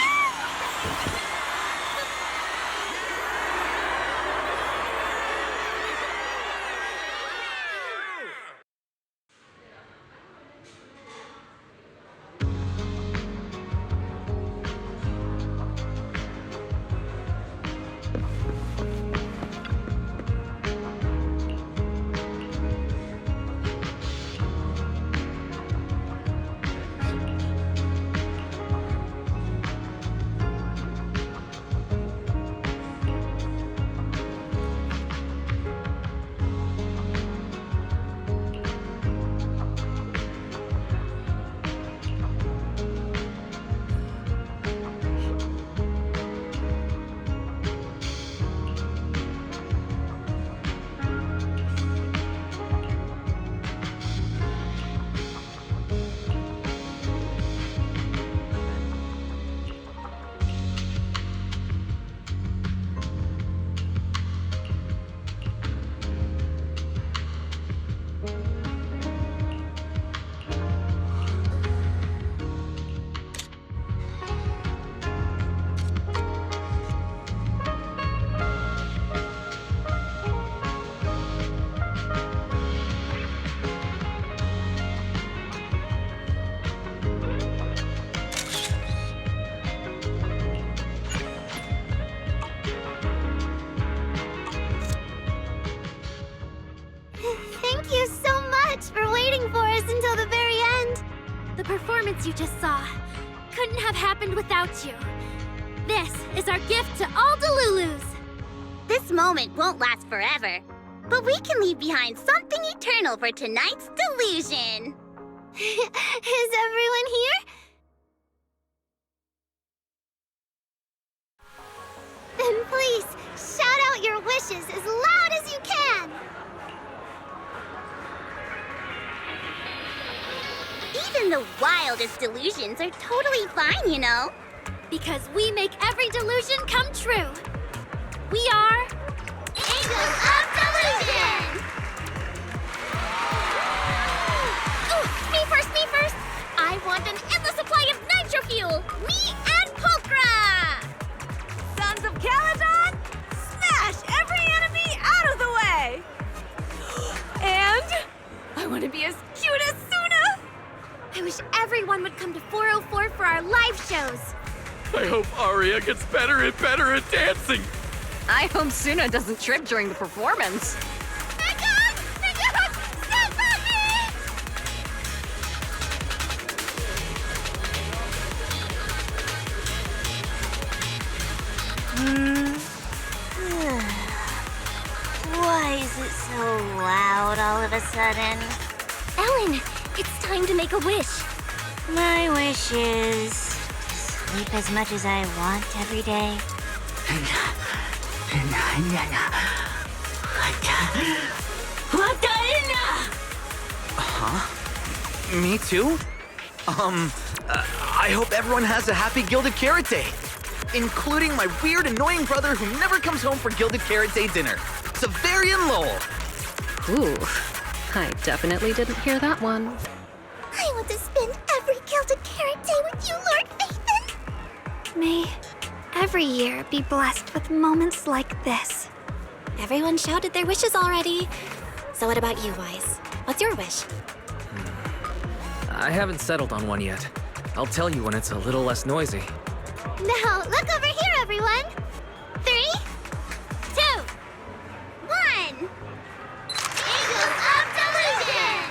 you just saw couldn't have happened without you. This is our gift to all Delulus. This moment won't last forever, but we can leave behind something eternal for tonight's delusion. Is everyone here? Then please, shout out your wishes as loud as you can! Even the wildest delusions are totally fine, you know. Because we make every delusion come true. We are... Angels of Delusion! Ooh, me first! I want an endless supply of nitro fuel! Me and Pulchra! Sons of Caledon, smash every enemy out of the way! And I want to be as cute as Suna! I wish everyone would come to 404 for our live shows. I hope Aria gets better and better at dancing. I hope Suna doesn't trip during the performance. Why is it so loud all of a sudden? Ellen, it's time to make a wish. My wish is to sleep as much as I want every day. Huh? Me too? I hope everyone has a happy Gilded Carrot Day. Including my weird, annoying brother who never comes home for Gilded Carrot Day dinner. Severian Lowell. Ooh, I definitely didn't hear that one. I want to spend every Gilded Carrot Day with you, Lord Phaethon. May every year be blessed with moments like this. Everyone shouted their wishes already. So what about you, Wise? What's your wish? I haven't settled on one yet. I'll tell you when it's a little less noisy. Now, look over here, everyone. 3, 2, 1. Angels of Delusion!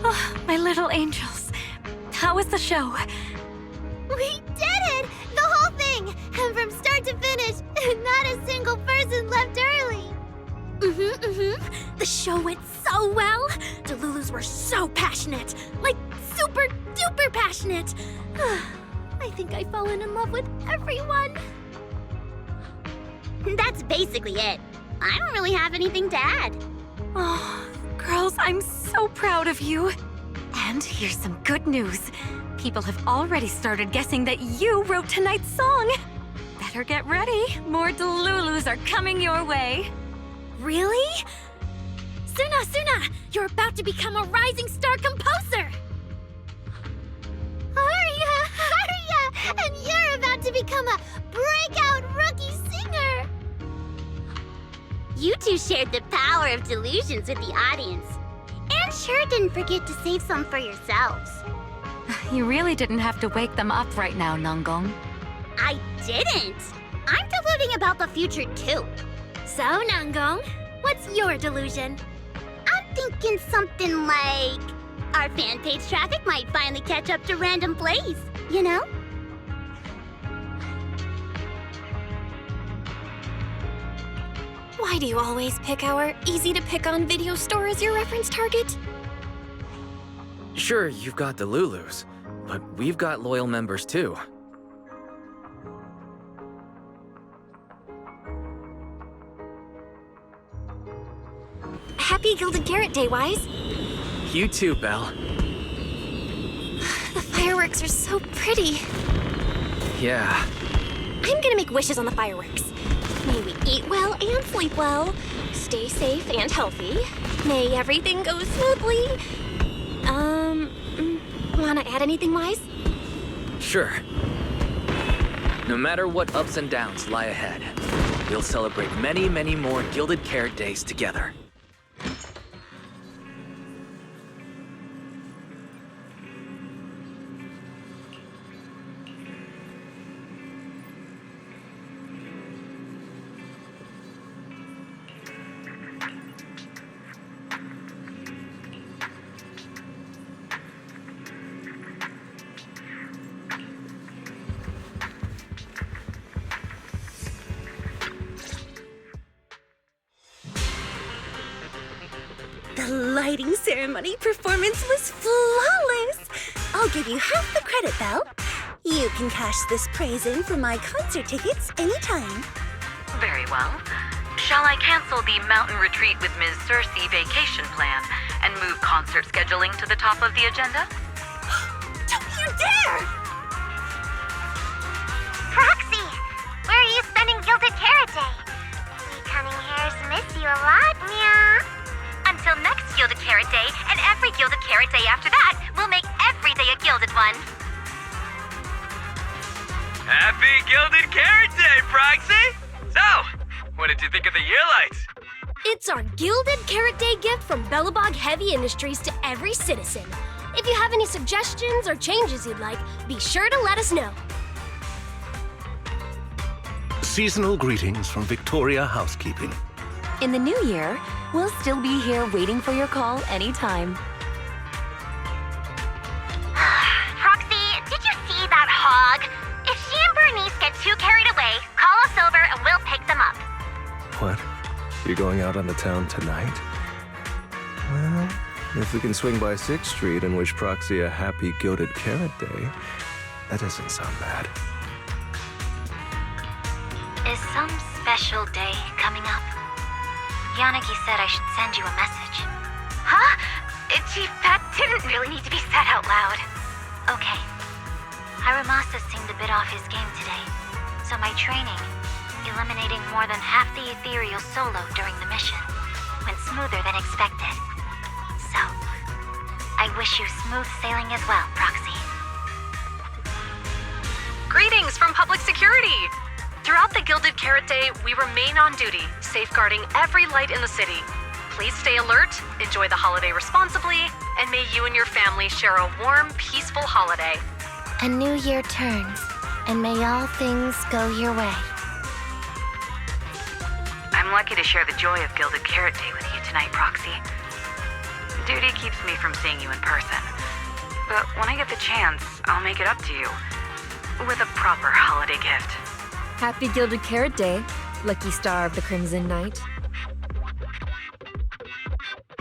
Oh, my little angels. How was the show? We did it! The whole thing! And from start to finish, not a single person left early. The show went so well. Delulus were so passionate. Like, super duper passionate. I think I've fallen in love with everyone. That's basically it. I don't really have anything to add. Oh, girls, I'm so proud of you. And here's some good news. People have already started guessing that you wrote tonight's song. Better get ready. More Delulus are coming your way. Really? Suna, you're about to become a rising star composer! Aria! And you're about to become a breakout rookie singer! You two shared the power of delusions with the audience. And sure didn't forget to save some for yourselves. You really didn't have to wake them up right now, Nangong. I didn't! I'm deluding about the future too. So, Nangong, what's your delusion? I'm thinking something like... our fan page traffic might finally catch up to random plays, you know? Why do you always pick our easy-to-pick-on video store as your reference target? Sure, you've got the Lulus, but we've got loyal members too. Happy Gilded Carrot Day, Wise. You too, Belle. The fireworks are so pretty. Yeah. I'm gonna make wishes on the fireworks. May we eat well and sleep well, stay safe and healthy. May everything go smoothly. Wanna add anything, Wise? Sure. No matter what ups and downs lie ahead, we'll celebrate many, many more Gilded Carrot Days together. The lighting ceremony performance was flawless! I'll give you half the credit, Belle. You can cash this praise in for my concert tickets anytime. Very well. Shall I cancel the mountain retreat with Ms. Cersei vacation plan and move concert scheduling to the top of the agenda? Don't you dare! Proxy, where are you spending Gilded Carrot Day? We cunning hairs miss you a lot, meow. Until next Gilded Carrot Day, and every Gilded Carrot Day after that, we'll make every day a Gilded one. Happy Gilded Carrot Day, Proxy! So, what did you think of the year lights? It's our Gilded Carrot Day gift from Bellabog Heavy Industries to every citizen. If you have any suggestions or changes you'd like, be sure to let us know. Seasonal greetings from Victoria Housekeeping. In the new year, we'll still be here waiting for your call anytime. Proxy, did you see that hog? If she and Bernice get too carried away, call us over and we'll pick them up. What? You're going out on the town tonight? Well, if we can swing by 6th Street and wish Proxy a happy Gilded Carrot Day, that doesn't sound bad. Is some special day coming up? Yanagi said I should send you a message. Huh? Chief, that didn't really need to be said out loud. Okay. Hiromasa seemed a bit off his game today, so my training, eliminating more than half the ethereal solo during the mission, went smoother than expected. So, I wish you smooth sailing as well, Proxy. Greetings from Public Security! Throughout the Gilded Carrot Day, we remain on duty, safeguarding every light in the city. Please stay alert, enjoy the holiday responsibly, and may you and your family share a warm, peaceful holiday. A new year turns, and may all things go your way. I'm lucky to share the joy of Gilded Carrot Day with you tonight, Proxy. Duty keeps me from seeing you in person. But when I get the chance, I'll make it up to you. With a proper holiday gift. Happy Gilded Carrot Day, lucky star of the Crimson Knight.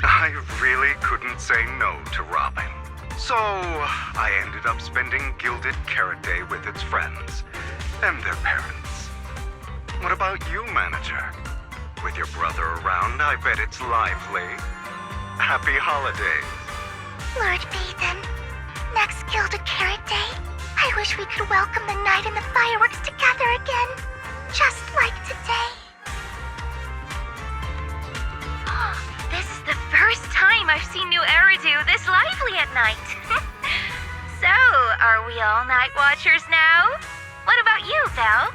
I really couldn't say no to Robin. So, I ended up spending Gilded Carrot Day with its friends and their parents. What about you, Manager? With your brother around, I bet it's lively. Happy holidays. Lord Phaethon, next Gilded Carrot Day, I wish we could welcome the night and the fireworks together again, just like today. This is the first time I've seen new Eridu this lively at night. So, are we all night watchers now? What about you, Belle?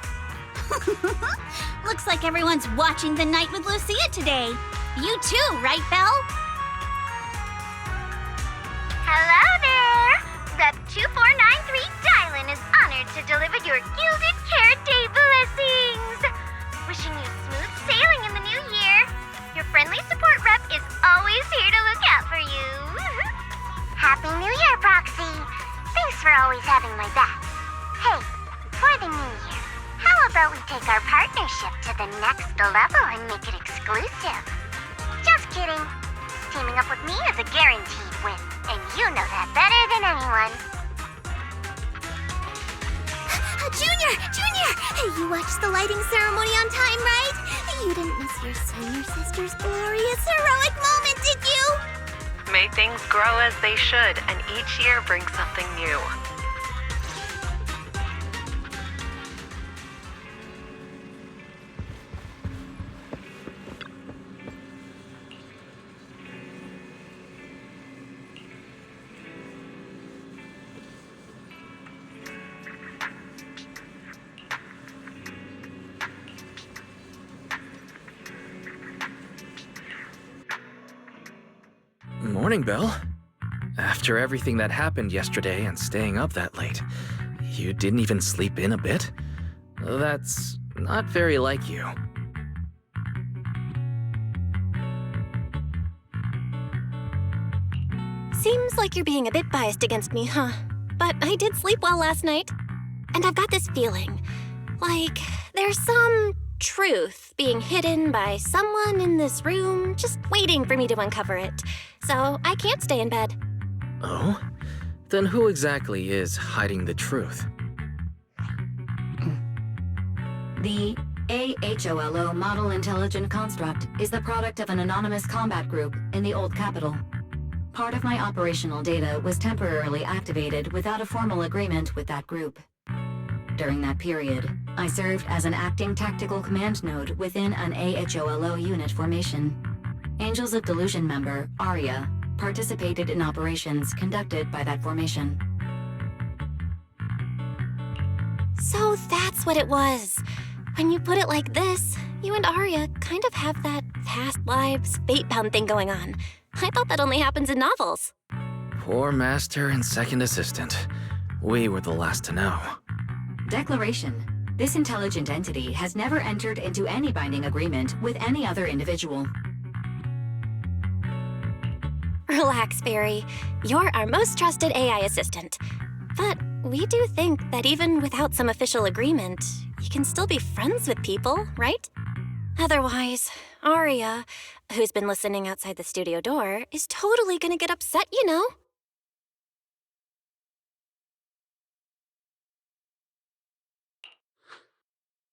Looks like everyone's watching the night with Lucia today. You too, right, Belle? Hello there! Rep 2493 Dylan is honored to deliver your Gilded Carrot Day blessings! Wishing you smooth sailing in the new year. Your friendly support rep is always here to look out for you. Happy New Year, Proxy! Thanks for always having my back. Hey, for the new year, how about we take our partnership to the next level and make it exclusive? Just kidding. Teaming up with me is a guaranteed win, and you know that better than anyone. Junior! You watched the lighting ceremony on time, right? You didn't miss your senior sister's glorious heroic moment, did you? May things grow as they should, and each year bring something new. Morning, Belle. After everything that happened yesterday and staying up that late, you didn't even sleep in a bit? That's not very like you. Seems like you're being a bit biased against me, huh? But I did sleep well last night. And I've got this feeling, like there's some truth being hidden by someone in this room, just waiting for me to uncover it. So I can't stay in bed. Oh? Then who exactly is hiding the truth? The AHOLO Model Intelligent Construct is the product of an anonymous combat group in the Old Capital. Part of my operational data was temporarily activated without a formal agreement with that group. During that period, I served as an acting tactical command node within an AHOLO unit formation. Angels of Delusion member, Arya, participated in operations conducted by that formation. So that's what it was. When you put it like this, you and Arya kind of have that past lives, fate-bound thing going on. I thought that only happens in novels. Poor master and second assistant. We were the last to know. Declaration. This intelligent entity has never entered into any binding agreement with any other individual. Relax, Fairy. You're our most trusted AI assistant. But we do think that even without some official agreement, you can still be friends with people, right? Otherwise, Arya, who's been listening outside the studio door, is totally gonna get upset, you know?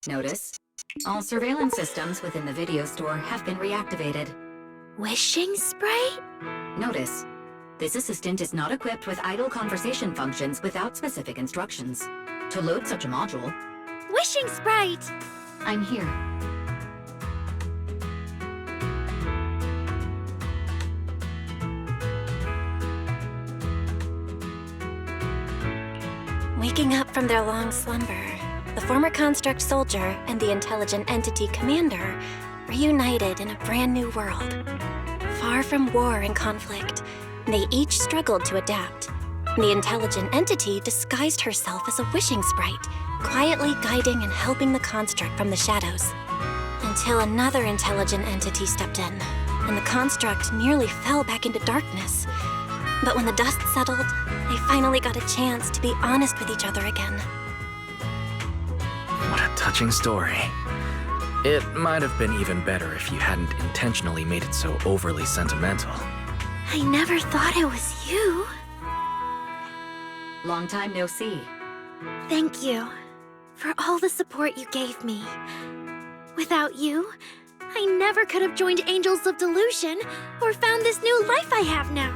Notice, all surveillance systems within the video store have been reactivated. Wishing sprite? Notice, this assistant is not equipped with idle conversation functions without specific instructions. To load such a module... Wishing sprite! I'm here. Waking up from their long slumber, the former construct soldier and the intelligent entity commander reunited in a brand new world. Far from war and conflict, they each struggled to adapt. The intelligent entity disguised herself as a wishing sprite, quietly guiding and helping the construct from the shadows. Until another intelligent entity stepped in, and the construct nearly fell back into darkness. But when the dust settled, they finally got a chance to be honest with each other again. What a touching story. It might have been even better if you hadn't intentionally made it so overly sentimental. I never thought it was you. Long time no see. Thank you for all the support you gave me. Without you, I never could have joined Angels of Delusion or found this new life I have now.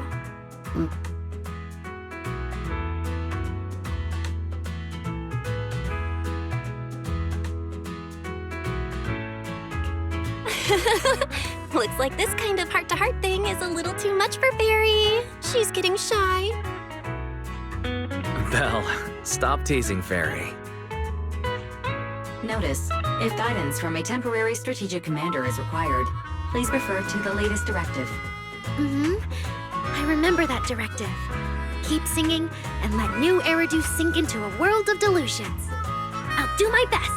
Looks like this kind of heart-to-heart thing is a little too much for Fairy. She's getting shy. Belle, stop teasing Fairy. Notice, if guidance from a temporary strategic commander is required, please refer to the latest directive. I remember that directive. Keep singing and let new Eridu sink into a world of delusions. I'll do my best.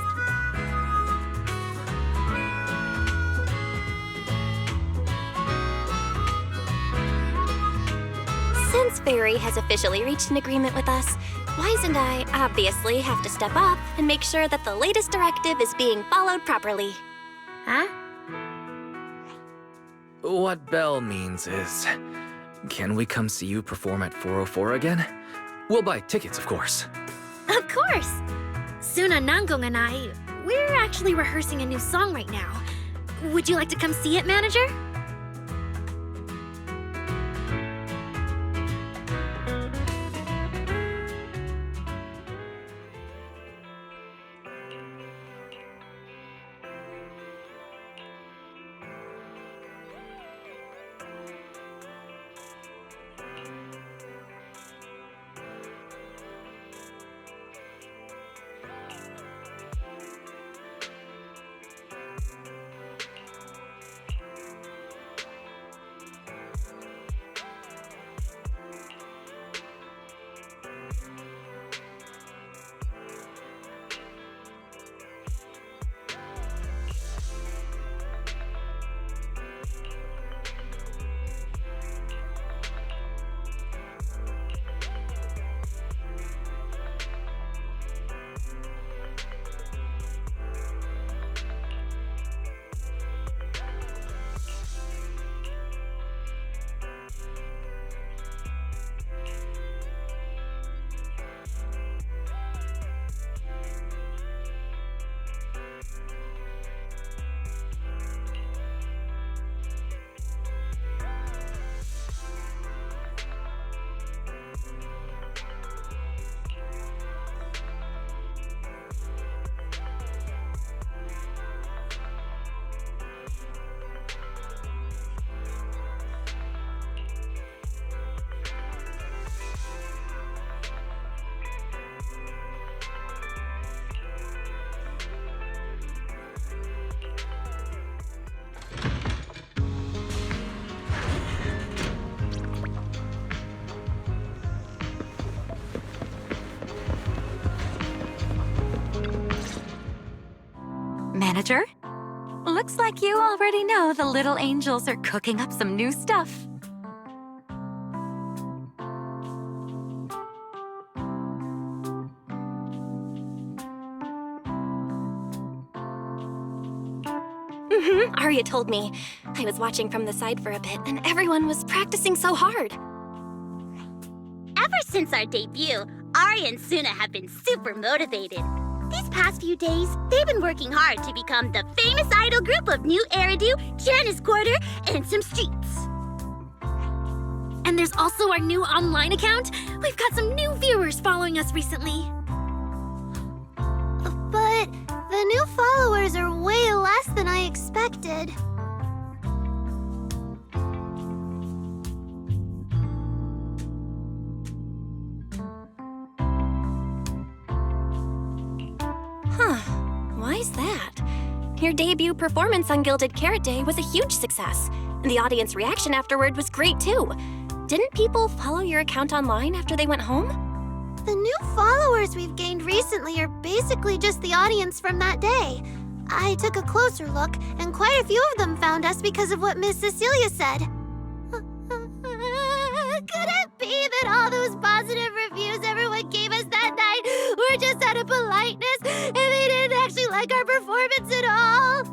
Since Fairy has officially reached an agreement with us, Wise and I obviously have to step up and make sure that the latest directive is being followed properly. Huh? What Belle means is, can we come see you perform at 404 again? We'll buy tickets, of course. Of course! Suna Nangong and I, we're actually rehearsing a new song right now. Would you like to come see it, manager? manager. Looks like you already know the little angels are cooking up some new stuff. Arya told me. I was watching from the side for a bit, and everyone was practicing so hard. Ever since our debut, Arya and Suna have been super motivated. These past few days, they've been working hard to become the famous idol group of New Eridu, Janice Quarter, and some streets. And there's also our new online account. We've got some new viewers following us recently. But the new followers are way less than I expected. Why is that? Your debut performance on Gilded Carrot Day was a huge success, and the audience reaction afterward was great too. Didn't people follow your account online after they went home? The new followers we've gained recently are basically just the audience from that day. I took a closer look, and quite a few of them found us because of what Miss Cecilia said. Could it be that all those positive reviews everyone gave us that night were just out of politeness and they didn't actually like our performance at all?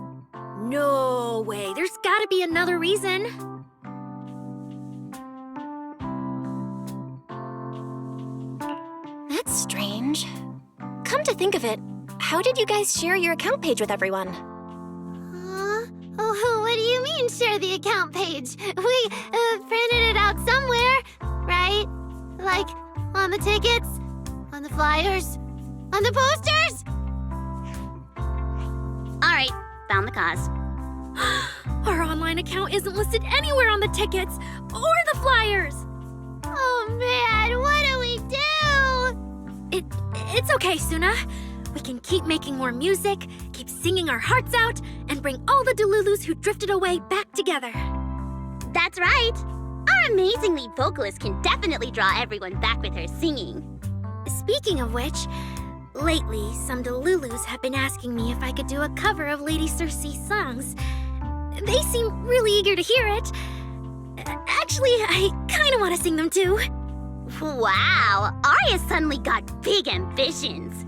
No way. There's gotta be another reason. That's strange. Come to think of it, how did you guys share your account page with everyone? Oh, what do you mean, share the account page? We printed it out somewhere, right? Like, on the tickets, on the flyers, on the posters? Alright, found the cause. Our online account isn't listed anywhere on the tickets or the flyers. Oh man, what do we do? It's okay, Suna. We can keep making more music, keep singing our hearts out, and bring all the Delulus who drifted away back together. That's right. Our amazing lead vocalist can definitely draw everyone back with her singing. Speaking of which, lately some Delulus have been asking me if I could do a cover of Lady Circe's songs. They seem really eager to hear it. Actually, I kind of want to sing them too. Wow, Arya suddenly got big ambitions.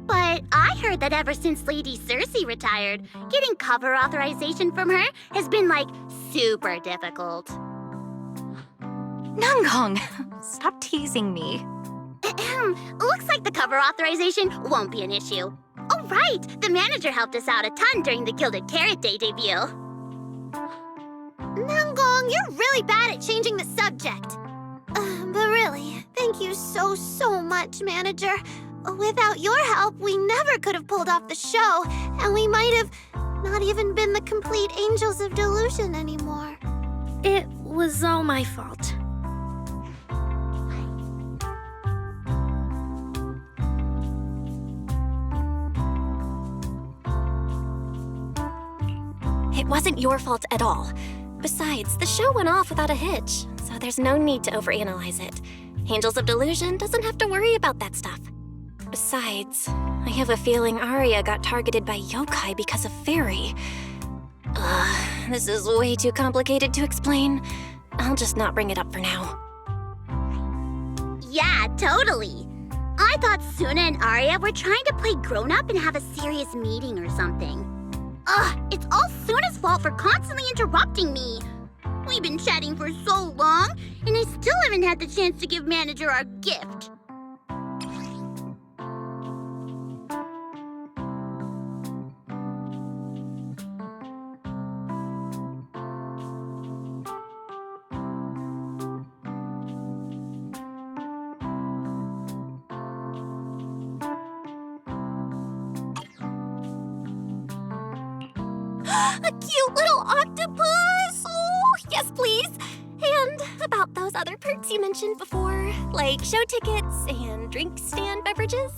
But I heard that ever since Lady Circe retired, getting cover authorization from her has been, like, super difficult. Nanggong, stop teasing me. Looks like the cover authorization won't be an issue. Oh, right! The manager helped us out a ton during the Gilded Carrot Day debut. Nanggong, you're really bad at changing the subject. But really, thank you so much, manager. Without your help, we never could have pulled off the show, and we might have not even been the complete Angels of Delusion anymore. It was all my fault. It wasn't your fault at all. Besides, the show went off without a hitch, so there's no need to overanalyze it. Angels of Delusion doesn't have to worry about that stuff. Besides, I have a feeling Arya got targeted by yokai because of Fairy. This is way too complicated to explain. I'll just not bring it up for now. Yeah, totally. I thought Suna and Arya were trying to play grown-up and have a serious meeting or something. It's all Suna's fault for constantly interrupting me. We've been chatting for so long, and I still haven't had the chance to give manager our gift. A cute little octopus! Oh, yes, please! And about those other perks you mentioned before, like show tickets and drink stand beverages?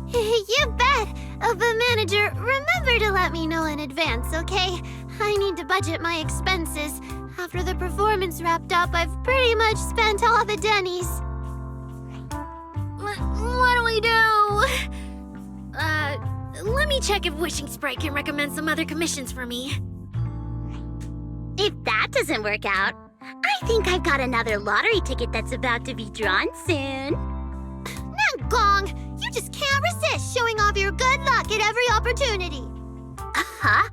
You bet! But manager, remember to let me know in advance, okay? I need to budget my expenses. After the performance wrapped up, I've pretty much spent all the Denny's. What do we do? let me check if Wishing Sprite can recommend some other commissions for me. If that doesn't work out, I think I've got another lottery ticket that's about to be drawn soon. Gong, you just can't resist showing off your good luck at every opportunity. Uh-huh.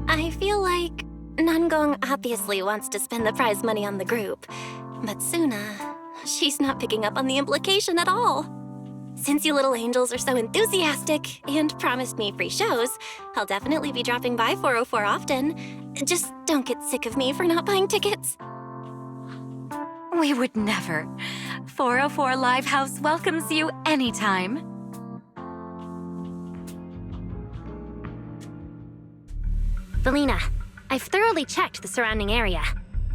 I feel like Nangong obviously wants to spend the prize money on the group, but Suna, she's not picking up on the implication at all. Since you little angels are so enthusiastic and promised me free shows, I'll definitely be dropping by 404 often. Just don't get sick of me for not buying tickets. We would never. 404 Livehouse welcomes you anytime. Felina, I've thoroughly checked the surrounding area.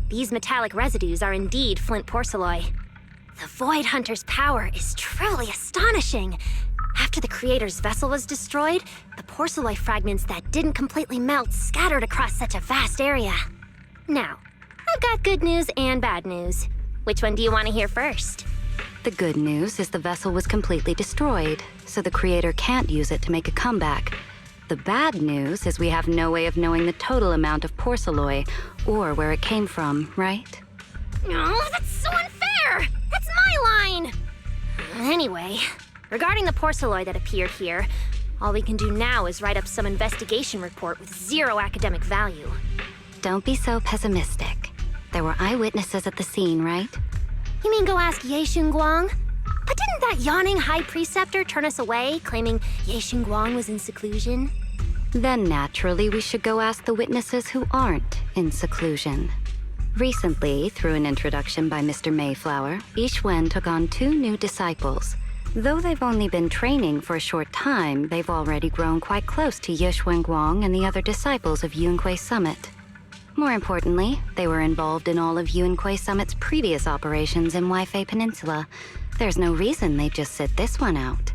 These metallic residues are indeed flint porcelloi. The Void Hunter's power is truly astonishing. After the Creator's vessel was destroyed, the porcelloi fragments that didn't completely melt scattered across such a vast area. Now, I've got good news and bad news. Which one do you want to hear first? The good news is the vessel was completely destroyed, so the Creator can't use it to make a comeback. The bad news is we have no way of knowing the total amount of porcelloi, or where it came from, right? Oh, that's so unfair! That's my line! Anyway, regarding the porcelloi that appeared here, all we can do now is write up some investigation report with zero academic value. Don't be so pessimistic. There were eyewitnesses at the scene, right? You mean go ask Ye Xinguang? But didn't that yawning high preceptor turn us away, claiming Ye Xinguang was in seclusion? Then naturally we should go ask the witnesses who aren't in seclusion. Recently, through an introduction by Mr. Mayflower, Yixuan took on 2 new disciples. Though they've only been training for a short time, they've already grown quite close to Ye Xuanguang and the other disciples of Yunque Summit. More importantly, they were involved in all of Yunque Summit's previous operations in Waifei Peninsula. There's no reason they'd just sit this one out.